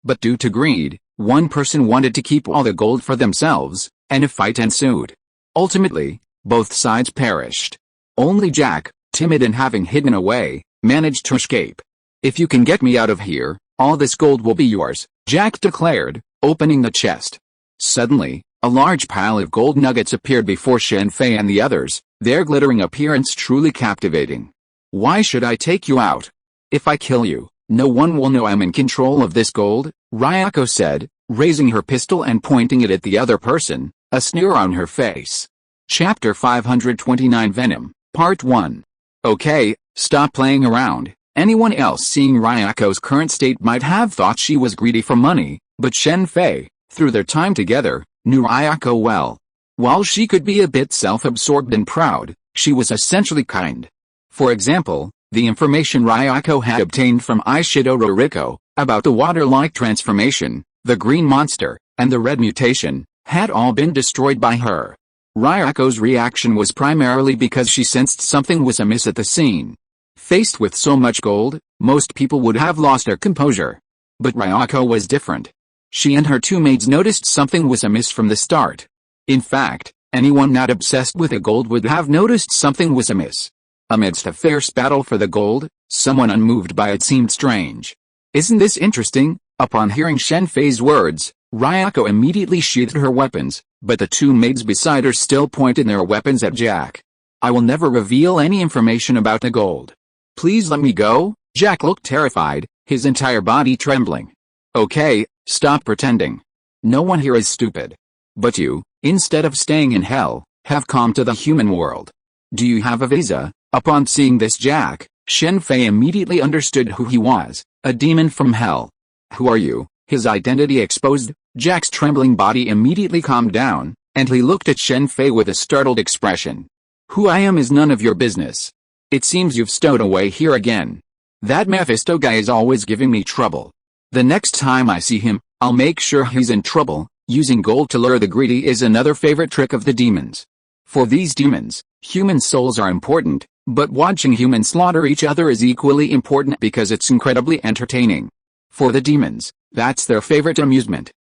but due to greed, one person wanted to keep all the gold for themselves, and a fight ensued. Ultimately, both sides perished. Only Jack, timid and having hidden away, managed to escape. If you can get me out of here, all this gold will be yours, Jack declared, opening the chest. Suddenly, a large pile of gold nuggets appeared before Shen Fei and the others, their glittering appearance truly captivating. Why should I take you out? If I kill you, no one will know I'm in control of this gold, Ryako said, raising her pistol and pointing it at the other person, a sneer on her face. Chapter 529 Venom, Part 1. Okay, stop playing around. Anyone else seeing Ryako's current state might have thought she was greedy for money, but Shen Fei, through their time together, knew Ryako well. While she could be a bit self-absorbed and proud, she was essentially kind. For example, the information Ryako had obtained from Aishido Roriko, about the water-like transformation, the green monster, and the red mutation, had all been destroyed by her. Ryako's reaction was primarily because she sensed something was amiss at the scene. Faced with so much gold, most people would have lost their composure. But Ryoko was different. She and her two maids noticed something was amiss from the start. In fact, anyone not obsessed with the gold would have noticed something was amiss. Amidst a fierce battle for the gold, someone unmoved by it seemed strange. Isn't this interesting? Upon hearing Shen Fei's words, Ryoko immediately sheathed her weapons, but the two maids beside her still pointed their weapons at Jack. I will never reveal any information about the gold. Please let me go. Jack looked terrified, his entire body trembling. Okay, stop pretending. No one here is stupid. But you, instead of staying in hell, have come to the human world. Do you have a visa? Upon seeing this Jack, Shen Fei immediately understood who he was, a demon from hell. Who are you? His identity exposed, Jack's trembling body immediately calmed down, and he looked at Shen Fei with a startled expression. Who I am is none of your business. It seems you've stowed away here again. That Mephisto guy is always giving me trouble. The next time I see him, I'll make sure he's in trouble. Using gold to lure the greedy is another favorite trick of the demons. For these demons, human souls are important, but watching humans slaughter each other is equally important because it's incredibly entertaining. For the demons, that's their favorite amusement.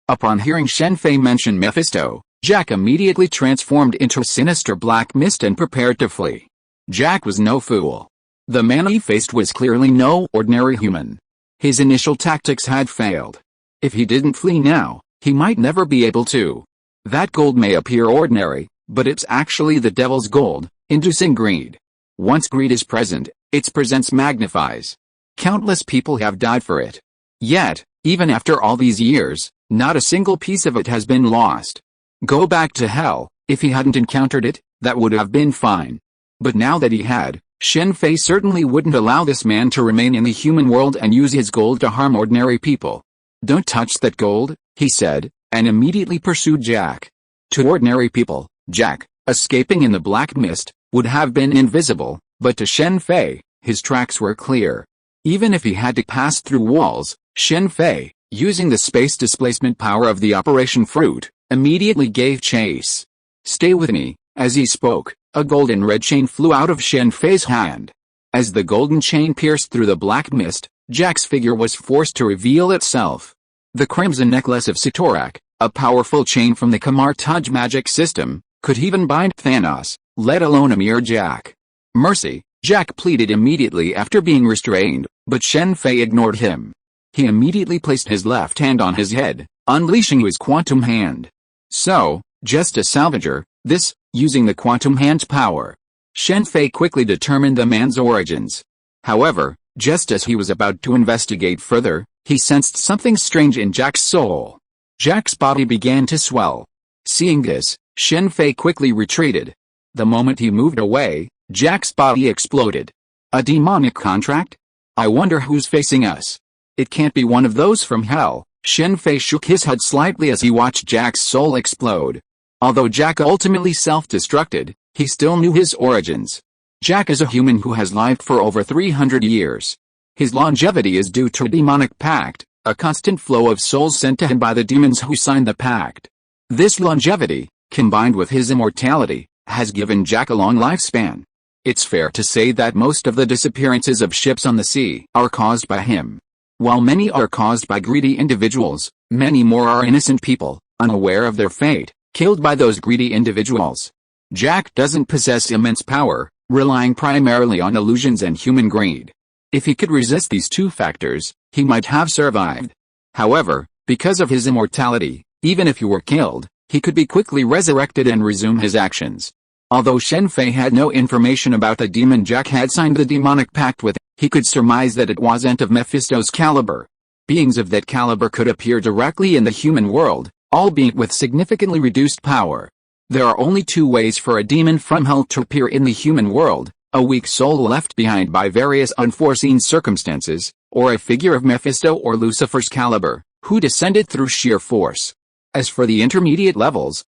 Upon hearing Shen Fei mention Mephisto, Jack immediately transformed into a sinister black mist and prepared to flee. Jack was no fool. The man he faced was clearly no ordinary human. His initial tactics had failed. If he didn't flee now, he might never be able to. That gold may appear ordinary, but it's actually the devil's gold, inducing greed. Once greed is present, its presence magnifies. Countless people have died for it. Yet, even after all these years, not a single piece of it has been lost. Go back to hell. If he hadn't encountered it, that would have been fine. But now that he had, Shen Fei certainly wouldn't allow this man to remain in the human world and use his gold to harm ordinary people. Don't touch that gold, he said, and immediately pursued Jack. To ordinary people, Jack, escaping in the black mist, would have been invisible, but to Shen Fei, his tracks were clear. Even if he had to pass through walls, Shen Fei, using the space displacement power of the Operation Fruit, immediately gave chase. Stay with me. As he spoke, a golden red chain flew out of Shen Fei's hand. As the golden chain pierced through the black mist, Jack's figure was forced to reveal itself. The crimson necklace of Satorak, a powerful chain from the Kamar-Taj magic system, could even bind Thanos, let alone a mere Jack. Mercy, Jack pleaded immediately after being restrained, but Shen Fei ignored him. He immediately placed his left hand on his head, unleashing his quantum hand. So, just a salvager, this, using the quantum hand's power. Shen Fei quickly determined the man's origins. However, just as he was about to investigate further, he sensed something strange in Jack's soul. Jack's body began to swell. Seeing this, Shen Fei quickly retreated. The moment he moved away, Jack's body exploded. A demonic contract? I wonder who's facing us. It can't be one of those from hell. Shen Fei shook his head slightly as he watched Jack's soul explode. Although Jack ultimately self-destructed, he still knew his origins. Jack is a human who has lived for over 300 years. His longevity is due to a demonic pact, a constant flow of souls sent to him by the demons who signed the pact. This longevity, combined with his immortality, has given Jack a long lifespan. It's fair to say that most of the disappearances of ships on the sea are caused by him. While many are caused by greedy individuals, many more are innocent people, unaware of their fate, killed by those greedy individuals. Jack doesn't possess immense power, relying primarily on illusions and human greed. If he could resist these two factors, he might have survived. However, because of his immortality, even if he were killed, he could be quickly resurrected and resume his actions. Although Shen Fei had no information about the demon Jack had signed the demonic pact with, he could surmise that it wasn't of Mephisto's caliber. Beings of that caliber could appear directly in the human world, albeit with significantly reduced power. There are only two ways for a demon from hell to appear in the human world: a weak soul left behind by various unforeseen circumstances, or a figure of Mephisto or Lucifer's caliber, who descended through sheer force. As for the intermediate levels,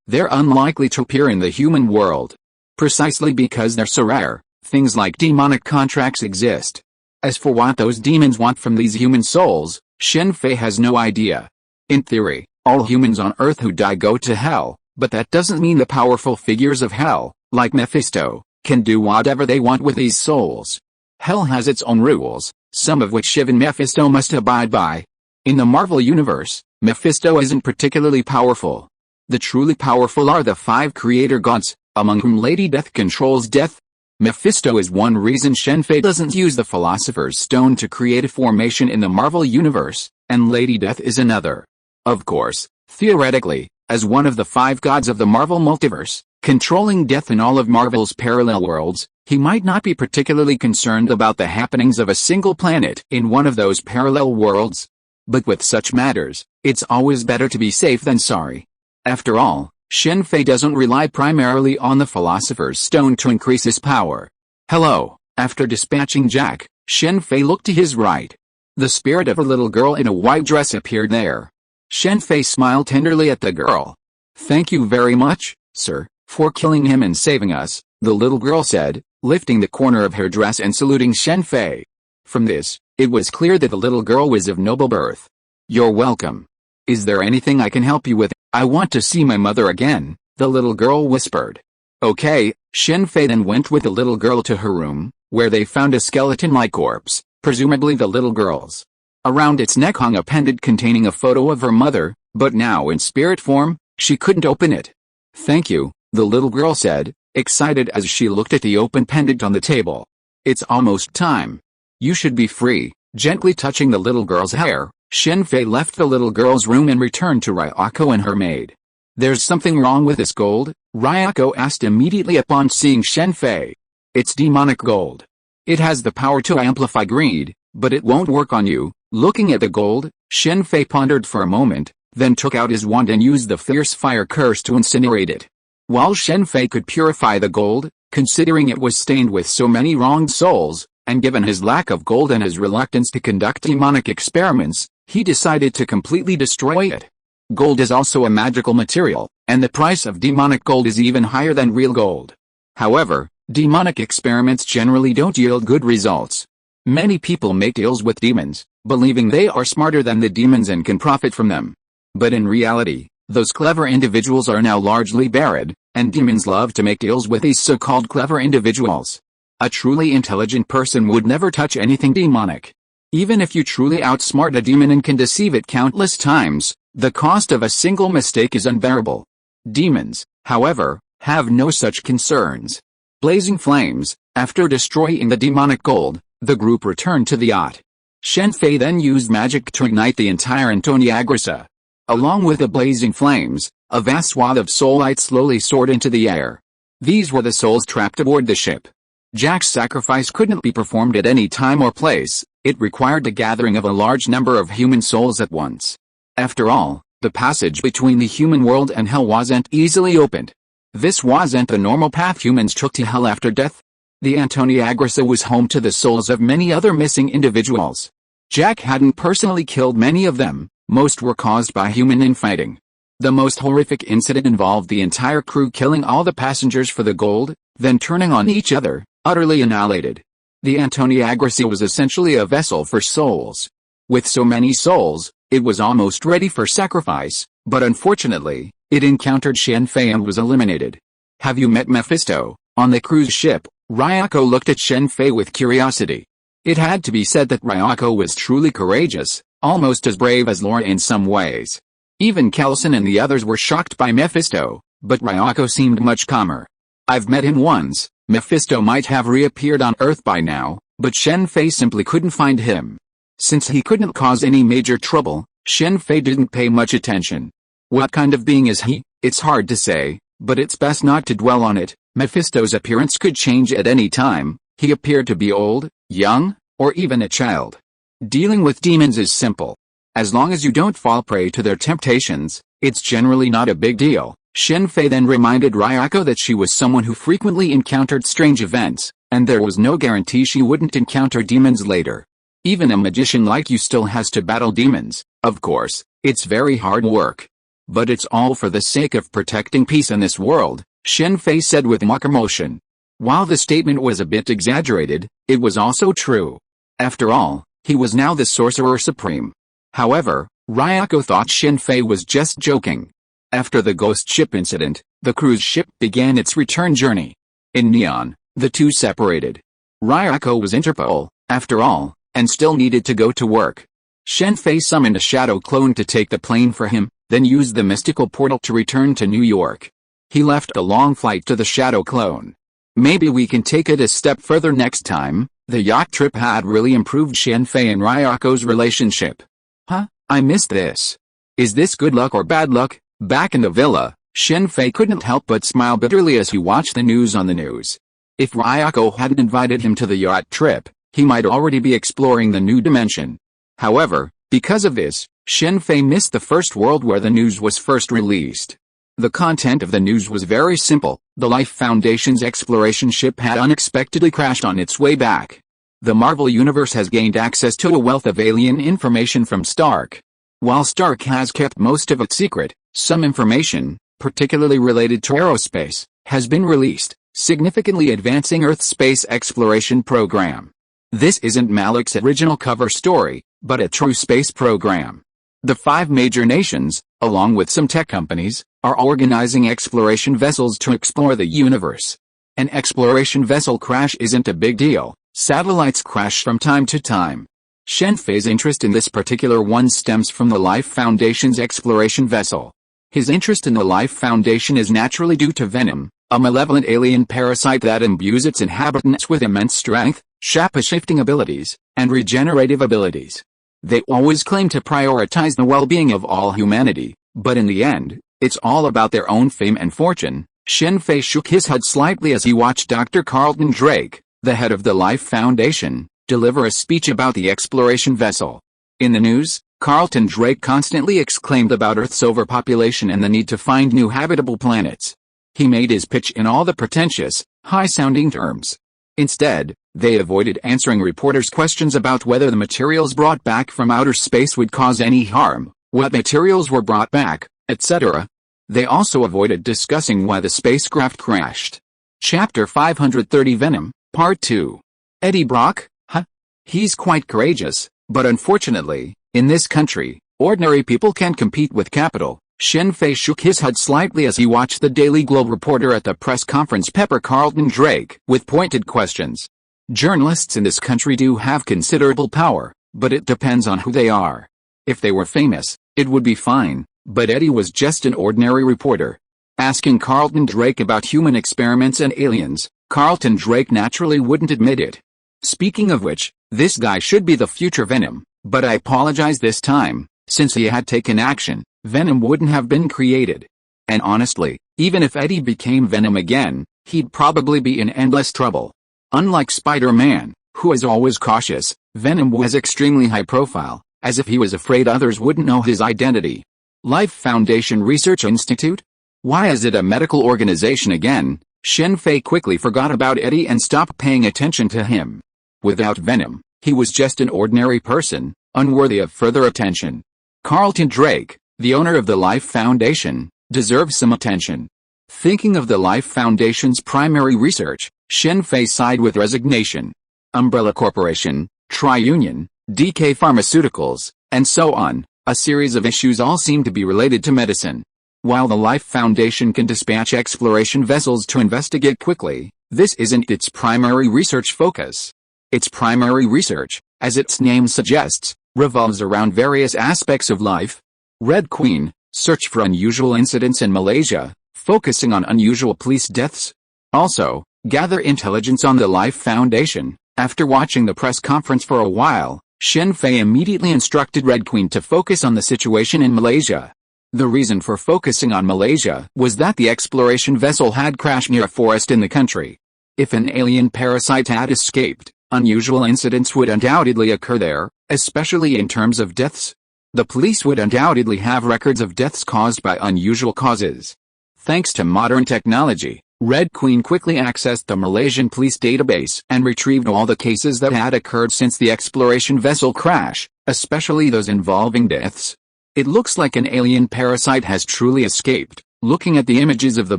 they're unlikely to appear in the human world. Precisely because they're so rare, things like demonic contracts exist. As for what those demons want from these human souls, Shen Fei has no idea. In theory, all humans on Earth who die go to hell, but that doesn't mean the powerful figures of hell, like Mephisto, can do whatever they want with these souls. Hell has its own rules, some of which Shiv and Mephisto must abide by. In the Marvel Universe, Mephisto isn't particularly powerful. The truly powerful are the 5 creator gods, among whom Lady Death controls death. Mephisto is one reason Shen Fei doesn't use the Philosopher's Stone to create a formation in the Marvel Universe, and Lady Death is another. Of course, theoretically, as one of the 5 gods of the Marvel multiverse, controlling death in all of Marvel's parallel worlds, he might not be particularly concerned about the happenings of a single planet in one of those parallel worlds. But with such matters, it's always better to be safe than sorry. After all, Shen Fei doesn't rely primarily on the Philosopher's Stone to increase his power. Hello. After dispatching Jack, Shen Fei looked to his right. The spirit of a little girl in a white dress appeared there. Shen Fei smiled tenderly at the girl. Thank you very much, sir, for killing him and saving us, the little girl said, lifting the corner of her dress and saluting Shen Fei. From this, it was clear that the little girl was of noble birth. You're welcome. Is there anything I can help you with? I want to see my mother again, the little girl whispered. Okay, Shen Fei then went with the little girl to her room, where they found a skeleton-like corpse, presumably the little girl's. Around its neck hung a pendant containing a photo of her mother, but now in spirit form, she couldn't open it. Thank you, the little girl said, excited as she looked at the open pendant on the table. It's almost time. You should be free. Gently touching the little girl's hair, Shen Fei left the little girl's room and returned to Ryako and her maid. There's something wrong with this gold? Ryako asked immediately upon seeing Shen Fei. It's demonic gold. It has the power to amplify greed, but it won't work on you. Looking at the gold, Shen Fei pondered for a moment, then took out his wand and used the fierce fire curse to incinerate it. While Shen Fei could purify the gold, considering it was stained with so many wronged souls, and given his lack of gold and his reluctance to conduct demonic experiments, he decided to completely destroy it. Gold is also a magical material, and the price of demonic gold is even higher than real gold. However, demonic experiments generally don't yield good results. Many people make deals with demons, believing they are smarter than the demons and can profit from them. But in reality, those clever individuals are now largely buried, and demons love to make deals with these so-called clever individuals. A truly intelligent person would never touch anything demonic. Even if you truly outsmart a demon and can deceive it countless times, the cost of a single mistake is unbearable. Demons, however, have no such concerns. Blazing flames, after destroying the demonic gold, the group returned to the yacht. Shen Fei then used magic to ignite the entire Antoniagrissa. Along with the blazing flames, a vast swath of soul light slowly soared into the air. These were the souls trapped aboard the ship. Jack's sacrifice couldn't be performed at any time or place. It required the gathering of a large number of human souls at once. After all, the passage between the human world and hell wasn't easily opened. This wasn't the normal path humans took to hell after death. The Antoniagrissa was home to the souls of many other missing individuals. Jack hadn't personally killed many of them, most were caused by human infighting. The most horrific incident involved the entire crew killing all the passengers for the gold, then turning on each other, utterly annihilated. The Antoniagrissa was essentially a vessel for souls. With so many souls, it was almost ready for sacrifice, but unfortunately, it encountered Shen Fei and was eliminated. Have you met Mephisto? On the cruise ship, Ryako looked at Shen Fei with curiosity. It had to be said that Ryako was truly courageous, almost as brave as Laura in some ways. Even Kelson and the others were shocked by Mephisto, but Ryako seemed much calmer. I've met him once. Mephisto might have reappeared on Earth by now, but Shen Fei simply couldn't find him. Since he couldn't cause any major trouble, Shen Fei didn't pay much attention. What kind of being is he? It's hard to say, but it's best not to dwell on it. Mephisto's appearance could change at any time. He appeared to be old, young, or even a child. Dealing with demons is simple. As long as you don't fall prey to their temptations, it's generally not a big deal. Shen Fei then reminded Ryako that she was someone who frequently encountered strange events, and there was no guarantee she wouldn't encounter demons later. Even a magician like you still has to battle demons. Of course, it's very hard work. But it's all for the sake of protecting peace in this world, Shen Fei said with mock emotion. While the statement was a bit exaggerated, it was also true. After all, he was now the Sorcerer Supreme. However, Ryako thought Shen Fei was just joking. After the ghost ship incident, the cruise ship began its return journey. In Neon, the two separated. Ryako was Interpol, after all, and still needed to go to work. Shen Fei summoned a shadow clone to take the plane for him, then used the mystical portal to return to New York. He left a long flight to the shadow clone. Maybe we can take it a step further next time. The yacht trip had really improved Shen Fei and Ryako's relationship. Huh? I missed this. Is this good luck or bad luck? Back in the villa, Shen Fei couldn't help but smile bitterly as he watched the news on the news. If Ryako hadn't invited him to the yacht trip, he might already be exploring the new dimension. However, because of this, Shen Fei missed the first world where the news was first released. The content of the news was very simple. The Life Foundation's exploration ship had unexpectedly crashed on its way back. The Marvel Universe has gained access to a wealth of alien information from Stark. While Stark has kept most of it secret, some information, particularly related to aerospace, has been released, significantly advancing Earth's space exploration program. This isn't Malik's original cover story, but a true space program. The 5 major nations, along with some tech companies, are organizing exploration vessels to explore the universe. An exploration vessel crash isn't a big deal. Satellites crash from time to time. Shen Fei's interest in this particular one stems from the Life Foundation's exploration vessel. His interest in the Life Foundation is naturally due to Venom, a malevolent alien parasite that imbues its inhabitants with immense strength, shape-shifting abilities, and regenerative abilities. They always claim to prioritize the well-being of all humanity, but in the end, it's all about their own fame and fortune. Shen Fei shook his head slightly as he watched Dr. Carlton Drake, the head of the Life Foundation, deliver a speech about the exploration vessel. In the news, Carlton Drake constantly exclaimed about Earth's overpopulation and the need to find new habitable planets. He made his pitch in all the pretentious, high-sounding terms. Instead, they avoided answering reporters' questions about whether the materials brought back from outer space would cause any harm, what materials were brought back, etc. They also avoided discussing why the spacecraft crashed. Chapter 530 Venom, Part 2. Eddie Brock? Huh? He's quite courageous, but unfortunately, in this country, ordinary people can't compete with capital. Shen Fei shook his head slightly as he watched the Daily Globe reporter at the press conference pepper Carlton Drake with pointed questions. Journalists in this country do have considerable power, but it depends on who they are. If they were famous, it would be fine, but Eddie was just an ordinary reporter. Asking Carlton Drake about human experiments and aliens, Carlton Drake naturally wouldn't admit it. Speaking of which, this guy should be the future Venom, but I apologize this time, since he had taken action, Venom wouldn't have been created. And honestly, even if Eddie became Venom again, he'd probably be in endless trouble. Unlike Spider-Man, who is always cautious, Venom was extremely high profile, as if he was afraid others wouldn't know his identity. Life Foundation Research Institute? Why is it a medical organization again? Shen Fei quickly forgot about Eddie and stopped paying attention to him. Without Venom, he was just an ordinary person, unworthy of further attention. Carlton Drake, the owner of the Life Foundation, deserves some attention. Thinking of the Life Foundation's primary research, Shen Fei sighed with resignation. Umbrella Corporation, Tri-Union, DK Pharmaceuticals, and so on, a series of issues all seem to be related to medicine. While the Life Foundation can dispatch exploration vessels to investigate quickly, this isn't its primary research focus. Its primary research, as its name suggests, revolves around various aspects of life. Red Queen, search for unusual incidents in Malaysia, focusing on unusual police deaths. Also, gather intelligence on the Life Foundation. After watching the press conference for a while, Shen Fei immediately instructed Red Queen to focus on the situation in Malaysia. The reason for focusing on Malaysia was that the exploration vessel had crashed near a forest in the country. If an alien parasite had escaped, unusual incidents would undoubtedly occur there, especially in terms of deaths. The police would undoubtedly have records of deaths caused by unusual causes. Thanks to modern technology, Red Queen quickly accessed the Malaysian police database and retrieved all the cases that had occurred since the exploration vessel crash, especially those involving deaths. It looks like an alien parasite has truly escaped. Looking at the images of the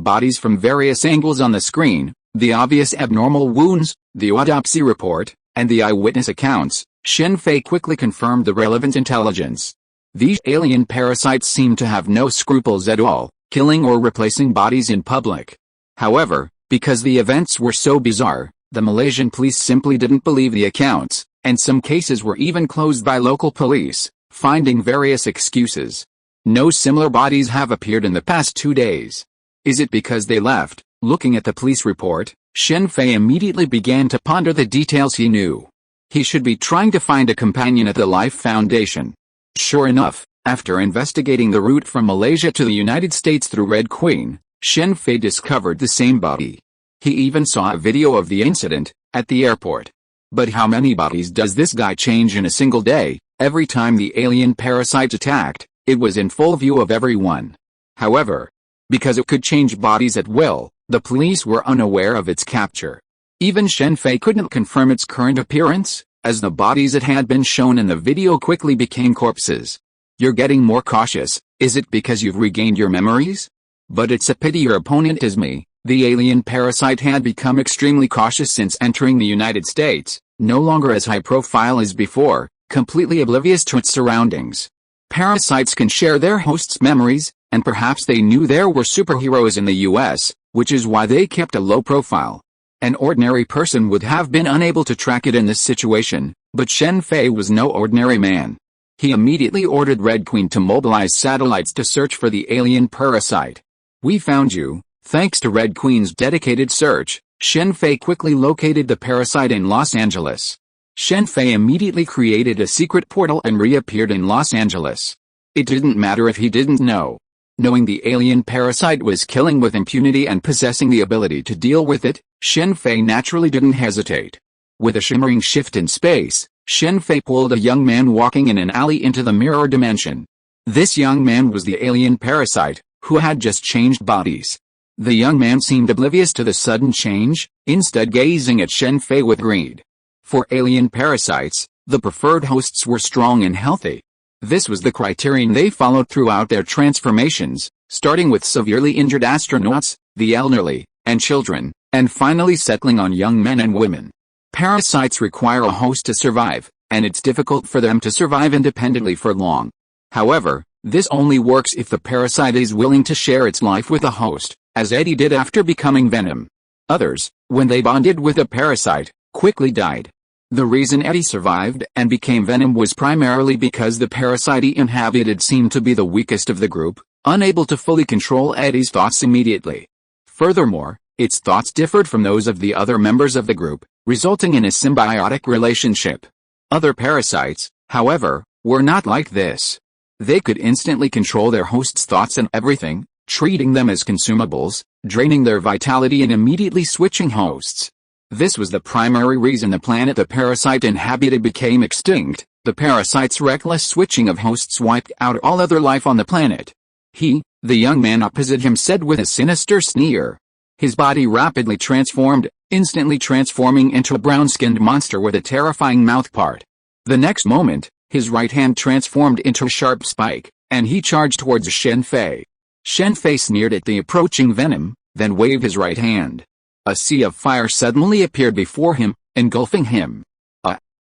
bodies from various angles on the screen, the obvious abnormal wounds, the autopsy report, and the eyewitness accounts, Shen Fei quickly confirmed the relevant intelligence. These alien parasites seem to have no scruples at all, killing or replacing bodies in public. However, because the events were so bizarre, The Malaysian police simply didn't believe the accounts, and some cases were even closed by local police, finding various excuses. No similar bodies have appeared in the past 2 days. Is it because they left? Looking at the police report, Shen Fei immediately began to ponder the details he knew. He should be trying to find a companion at the Life Foundation. Sure enough, after investigating the route from Malaysia to the United States through Red Queen, Shen Fei discovered the same body. He even saw a video of the incident at the airport. But how many bodies does this guy change in a single day? Every time the alien parasite attacked, it was in full view of everyone. However, because it could change bodies at will, the police were unaware of its capture. Even Shen Fei couldn't confirm its current appearance, as the bodies that had been shown in the video quickly became corpses. You're getting more cautious, is it because you've regained your memories? But it's a pity your opponent is me. The alien parasite had become extremely cautious since entering the United States, no longer as high profile as before, completely oblivious to its surroundings. Parasites can share their host's memories, and perhaps they knew there were superheroes in the US, which is why they kept a low profile. An ordinary person would have been unable to track it in this situation, but Shen Fei was no ordinary man. He immediately ordered Red Queen to mobilize satellites to search for the alien parasite. We found you. Thanks to Red Queen's dedicated search, Shen Fei quickly located the parasite in Los Angeles. Shen Fei immediately created a secret portal and reappeared in Los Angeles. It didn't matter if he didn't know. Knowing the alien parasite was killing with impunity and possessing the ability to deal with it, Shen Fei naturally didn't hesitate. With a shimmering shift in space, Shen Fei pulled a young man walking in an alley into the mirror dimension. This young man was the alien parasite, who had just changed bodies. The young man seemed oblivious to the sudden change, instead gazing at Shen Fei with greed. For alien parasites, the preferred hosts were strong and healthy. This was the criterion they followed throughout their transformations, starting with severely injured astronauts, the elderly, and children, and finally settling on young men and women. Parasites require a host to survive, and it's difficult for them to survive independently for long. However, this only works if the parasite is willing to share its life with a host, as Eddie did after becoming Venom. Others, when they bonded with a parasite, quickly died. The reason Eddie survived and became Venom was primarily because the parasite he inhabited seemed to be the weakest of the group, unable to fully control Eddie's thoughts immediately. Furthermore, its thoughts differed from those of the other members of the group, resulting in a symbiotic relationship. Other parasites, however, were not like this. They could instantly control their host's thoughts and everything, treating them as consumables, draining their vitality and immediately switching hosts. This was the primary reason the planet the parasite inhabited became extinct. The parasite's reckless switching of hosts wiped out all other life on the planet. He, the young man opposite him, said with a sinister sneer. His body rapidly transformed, instantly transforming into a brown-skinned monster with a terrifying mouthpart. The next moment, his right hand transformed into a sharp spike, and he charged towards Shen Fei. Shen Fei sneered at the approaching Venom, then waved his right hand. A sea of fire suddenly appeared before him, engulfing him.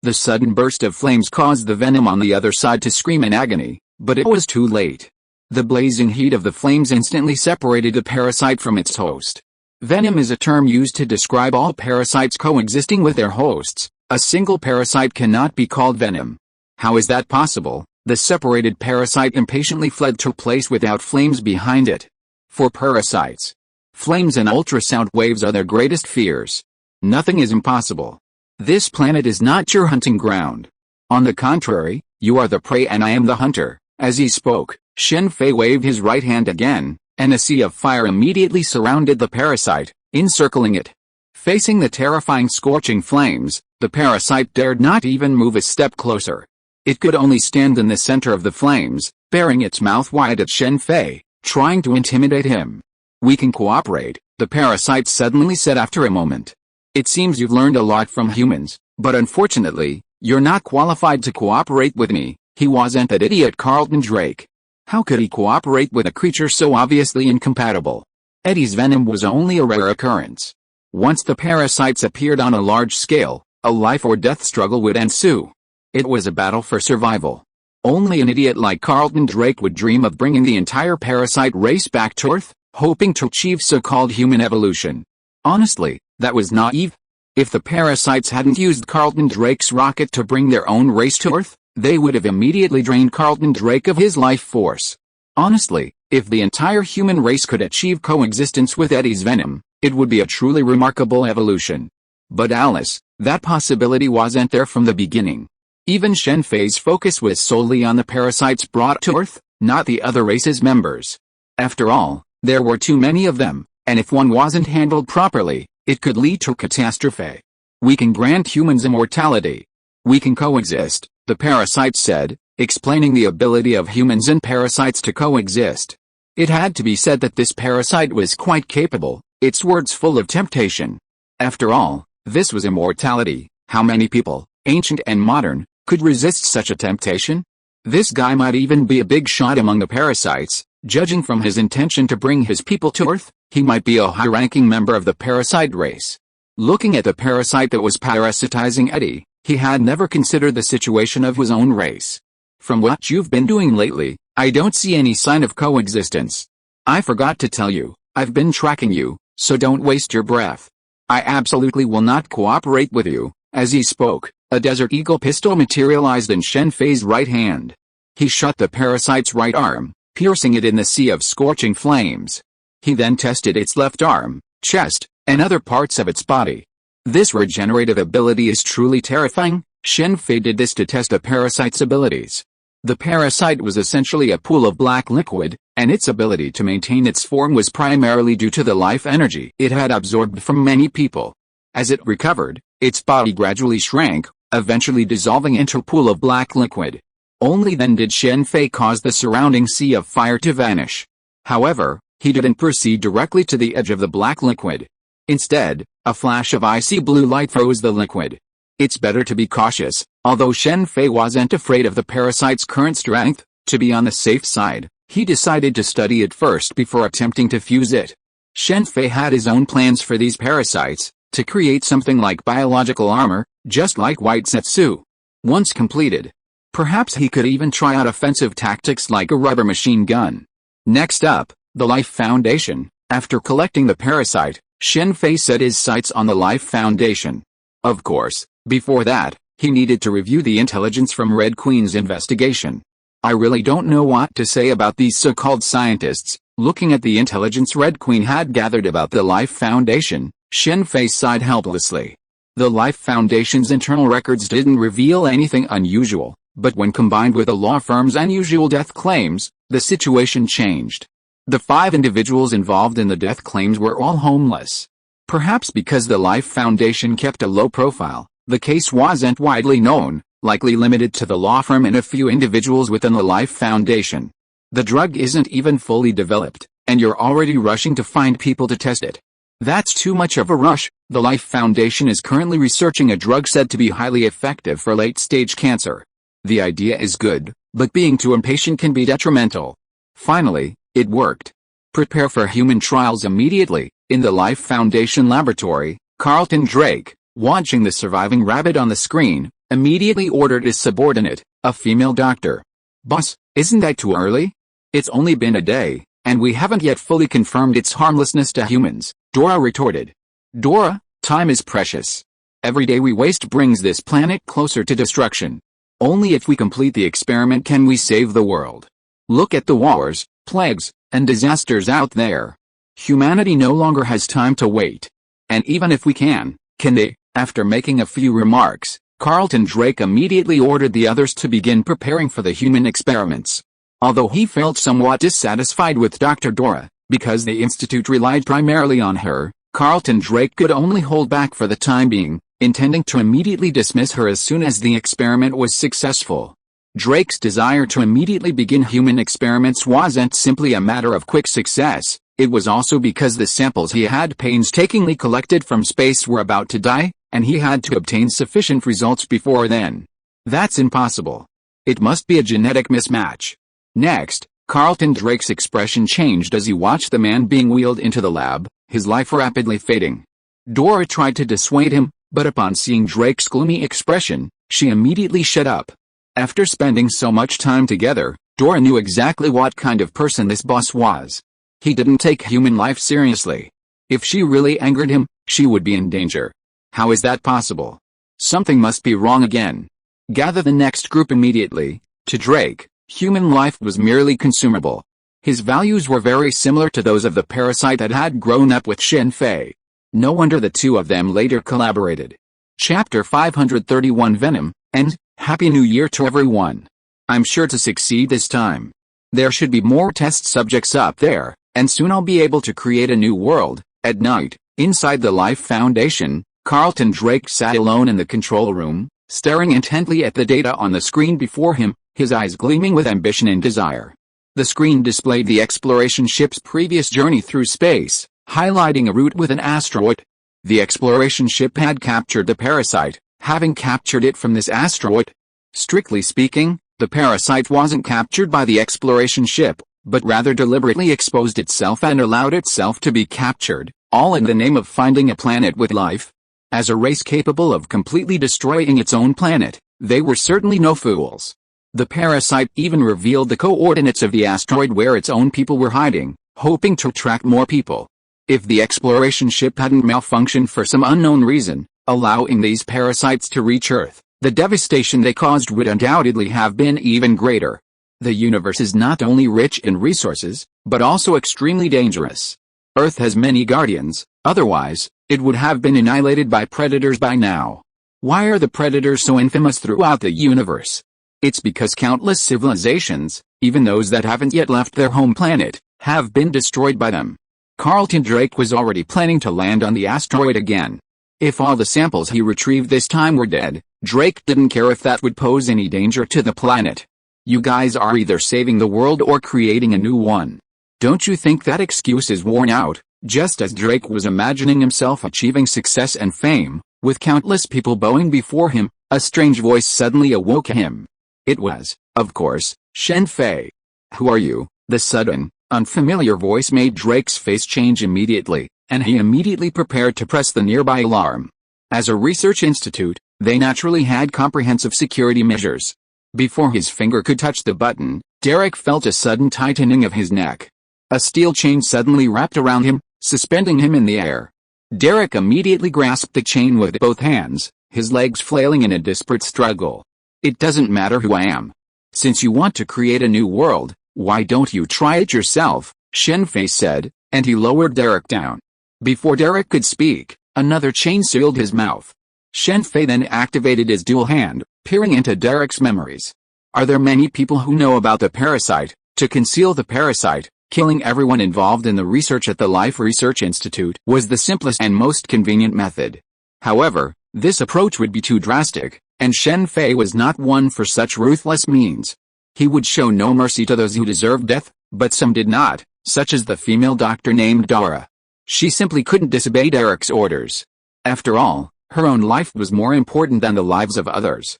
The sudden burst of flames caused the Venom on the other side to scream in agony, but it was too late. The blazing heat of the flames instantly separated the parasite from its host. Venom is a term used to describe all parasites coexisting with their hosts. A single parasite cannot be called Venom. How is that possible? The separated parasite impatiently fled to a place without flames behind it. For parasites, flames and ultrasound waves are their greatest fears. Nothing is impossible. This planet is not your hunting ground. On the contrary, you are the prey and I am the hunter. As he spoke, Shen Fei waved his right hand again, and a sea of fire immediately surrounded the parasite, encircling it. Facing the terrifying scorching flames, the parasite dared not even move a step closer. It could only stand in the center of the flames, baring its mouth wide at Shen Fei, trying to intimidate him. "We can cooperate," the parasite suddenly said after a moment. "It seems you've learned a lot from humans, but unfortunately, you're not qualified to cooperate with me." He wasn't that idiot Carlton Drake. How could he cooperate with a creature so obviously incompatible? Eddie's venom was only a rare occurrence. Once the parasites appeared on a large scale, a life or death struggle would ensue. It was a battle for survival. Only an idiot like Carlton Drake would dream of bringing the entire parasite race back to Earth, hoping to achieve so-called human evolution. Honestly, that was naive. If the parasites hadn't used Carlton Drake's rocket to bring their own race to Earth, they would have immediately drained Carlton Drake of his life force. Honestly, if the entire human race could achieve coexistence with Eddie's venom, it would be a truly remarkable evolution. But Alice, that possibility wasn't there from the beginning. Even Shen Fei's focus was solely on the parasites brought to Earth, not the other race's members. After all, there were too many of them, and if one wasn't handled properly, it could lead to catastrophe. We can grant humans immortality. We can coexist, the parasite said, explaining the ability of humans and parasites to coexist. It had to be said that this parasite was quite capable, its words full of temptation. After all, this was immortality. How many people, ancient and modern, could resist such a temptation? This guy might even be a big shot among the parasites. Judging from his intention to bring his people to Earth, he might be a high-ranking member of the parasite race. Looking at the parasite that was parasitizing Eddie, he had never considered the situation of his own race. From what you've been doing lately, I don't see any sign of coexistence. I forgot to tell you, I've been tracking you, so don't waste your breath. I absolutely will not cooperate with you. As he spoke, a Desert Eagle pistol materialized in Shen Fei's right hand. He shot the parasite's right arm, piercing it in the sea of scorching flames. He then tested its left arm, chest, and other parts of its body. This regenerative ability is truly terrifying. Shen Fei did this to test a parasite's abilities. The parasite was essentially a pool of black liquid, and its ability to maintain its form was primarily due to the life energy it had absorbed from many people. As it recovered, its body gradually shrank, eventually dissolving into a pool of black liquid. Only then did Shen Fei cause the surrounding sea of fire to vanish. However, he didn't proceed directly to the edge of the black liquid. Instead, a flash of icy blue light froze the liquid. It's better to be cautious. Although Shen Fei wasn't afraid of the parasite's current strength, to be on the safe side, he decided to study it first before attempting to fuse it. Shen Fei had his own plans for these parasites, to create something like biological armor, just like White Zetsu. Once completed, perhaps he could even try out offensive tactics like a rubber machine gun. Next up, the Life Foundation. After collecting the parasite, Shen Fei set his sights on the Life Foundation. Of course, before that, he needed to review the intelligence from Red Queen's investigation. I really don't know what to say about these so-called scientists. Looking at the intelligence Red Queen had gathered about the Life Foundation, Shen Fei sighed helplessly. The Life Foundation's internal records didn't reveal anything unusual, but when combined with the law firm's unusual death claims, the situation changed. The 5 individuals involved in the death claims were all homeless. Perhaps because the Life Foundation kept a low profile, the case wasn't widely known, likely limited to the law firm and a few individuals within the Life Foundation. The drug isn't even fully developed, and you're already rushing to find people to test it. That's too much of a rush. The Life Foundation is currently researching a drug said to be highly effective for late-stage cancer. The idea is good, but being too impatient can be detrimental. Finally, it worked. Prepare for human trials immediately. In the Life Foundation laboratory, Carlton Drake, watching the surviving rabbit on the screen, immediately ordered his subordinate, a female doctor. "Boss, isn't that too early? It's only been a day, and we haven't yet fully confirmed its harmlessness to humans," Dora retorted. "Dora, time is precious. Every day we waste brings this planet closer to destruction. Only if we complete the experiment can we save the world. Look at the wars, plagues, and disasters out there. Humanity no longer has time to wait. And even if we can they?" After making a few remarks, Carlton Drake immediately ordered the others to begin preparing for the human experiments. Although he felt somewhat dissatisfied with Dr. Dora, because the Institute relied primarily on her, Carlton Drake could only hold back for the time being, intending to immediately dismiss her as soon as the experiment was successful. Drake's desire to immediately begin human experiments wasn't simply a matter of quick success, it was also because the samples he had painstakingly collected from space were about to die, and he had to obtain sufficient results before then. That's impossible. It must be a genetic mismatch. Next, Carlton Drake's expression changed as he watched the man being wheeled into the lab, his life rapidly fading. Dora tried to dissuade him, but upon seeing Drake's gloomy expression, she immediately shut up. After spending so much time together, Dora knew exactly what kind of person this boss was. He didn't take human life seriously. If she really angered him, she would be in danger. How is that possible? Something must be wrong again. Gather the next group immediately. To Drake, human life was merely consumable. His values were very similar to those of the parasite that had grown up with Shen Fei. No wonder the two of them later collaborated. Chapter 531 Venom, and Happy New Year to everyone. I'm sure to succeed this time. There should be more test subjects up there, and soon I'll be able to create a new world. At night, inside the Life Foundation, Carlton Drake sat alone in the control room, staring intently at the data on the screen before him, his eyes gleaming with ambition and desire. The screen displayed the exploration ship's previous journey through space, highlighting a route with an asteroid. The exploration ship had captured the parasite, having captured it from this asteroid. Strictly speaking, the parasite wasn't captured by the exploration ship, but rather deliberately exposed itself and allowed itself to be captured, all in the name of finding a planet with life. As a race capable of completely destroying its own planet, they were certainly no fools. The parasite even revealed the coordinates of the asteroid where its own people were hiding, hoping to attract more people. If the exploration ship hadn't malfunctioned for some unknown reason, allowing these parasites to reach Earth, the devastation they caused would undoubtedly have been even greater. The universe is not only rich in resources, but also extremely dangerous. Earth has many guardians, otherwise, it would have been annihilated by predators by now. Why are the predators so infamous throughout the universe? It's because countless civilizations, even those that haven't yet left their home planet, have been destroyed by them. Carlton Drake was already planning to land on the asteroid again. If all the samples he retrieved this time were dead, Drake didn't care if that would pose any danger to the planet. You guys are either saving the world or creating a new one. Don't you think that excuse is worn out? Just as Drake was imagining himself achieving success and fame, with countless people bowing before him, a strange voice suddenly awoke him. It was, of course, Shen Fei. Who are you? The sudden, unfamiliar voice made Drake's face change immediately, and he immediately prepared to press the nearby alarm. As a research institute, they naturally had comprehensive security measures. Before his finger could touch the button, Derek felt a sudden tightening of his neck. A steel chain suddenly wrapped around him, suspending him in the air. Derek immediately grasped the chain with both hands, his legs flailing in a desperate struggle. It doesn't matter who I am. Since you want to create a new world, why don't you try it yourself? Shen Fei said, and he lowered Derek down. Before Derek could speak, another chain sealed his mouth. Shen Fei then activated his dual hand, peering into Derek's memories. Are there many people who know about the parasite? To conceal the parasite, killing everyone involved in the research at the Life Research Institute was the simplest and most convenient method. However, this approach would be too drastic, and Shen Fei was not one for such ruthless means. He would show no mercy to those who deserved death, but some did not, such as the female doctor named Dara. She simply couldn't disobey Derek's orders. After all, her own life was more important than the lives of others.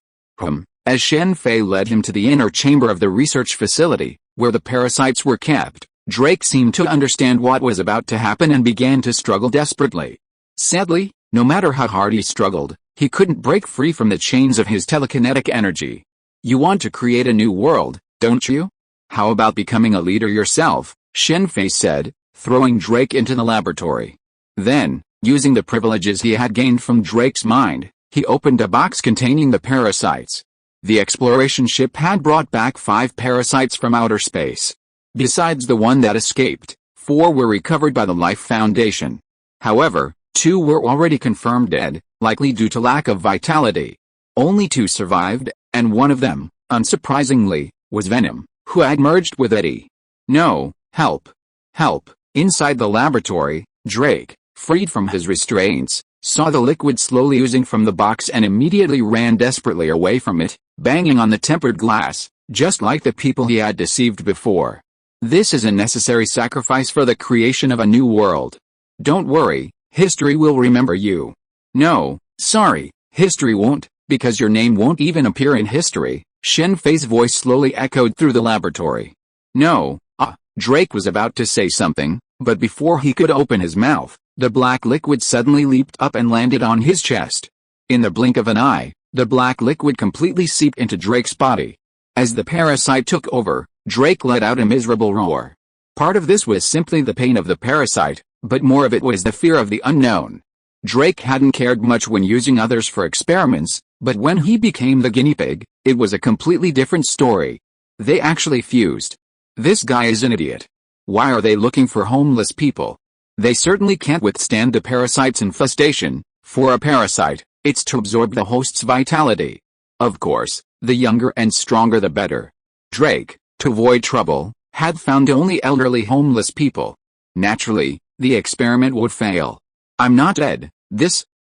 As Shen Fei led him to the inner chamber of the research facility, where the parasites were kept, Drake seemed to understand what was about to happen and began to struggle desperately. Sadly, no matter how hard he struggled, he couldn't break free from the chains of his telekinetic energy. You want to create a new world, don't you? How about becoming a leader yourself? Shen Fei said, throwing Drake into the laboratory. Then, using the privileges he had gained from Drake's mind, he opened a box containing the parasites. The exploration ship had brought back 5 parasites from outer space. Besides the one that escaped, 4 were recovered by the Life Foundation. However, 2 were already confirmed dead, likely due to lack of vitality. Only 2 survived, and one of them, unsurprisingly, was Venom, who had merged with Eddie. No, help. Help. Inside the laboratory, Drake, freed from his restraints, saw the liquid slowly oozing from the box and immediately ran desperately away from it, banging on the tempered glass, just like the people he had deceived before. This is a necessary sacrifice for the creation of a new world. Don't worry, history will remember you. No, sorry, history won't, because your name won't even appear in history. Shen Fei's voice slowly echoed through the laboratory. No, Drake was about to say something, but before he could open his mouth, the black liquid suddenly leaped up and landed on his chest. In the blink of an eye, the black liquid completely seeped into Drake's body. As the parasite took over, Drake let out a miserable roar. Part of this was simply the pain of the parasite, but more of it was the fear of the unknown. Drake hadn't cared much when using others for experiments, but when he became the guinea pig, it was a completely different story. They actually fused. This guy is an idiot. Why are they looking for homeless people? They certainly can't withstand the parasite's infestation. For a parasite, it's to absorb the host's vitality. Of course, the younger and stronger the better. Drake, to avoid trouble, had found only elderly homeless people. Naturally, the experiment would fail. I'm not dead.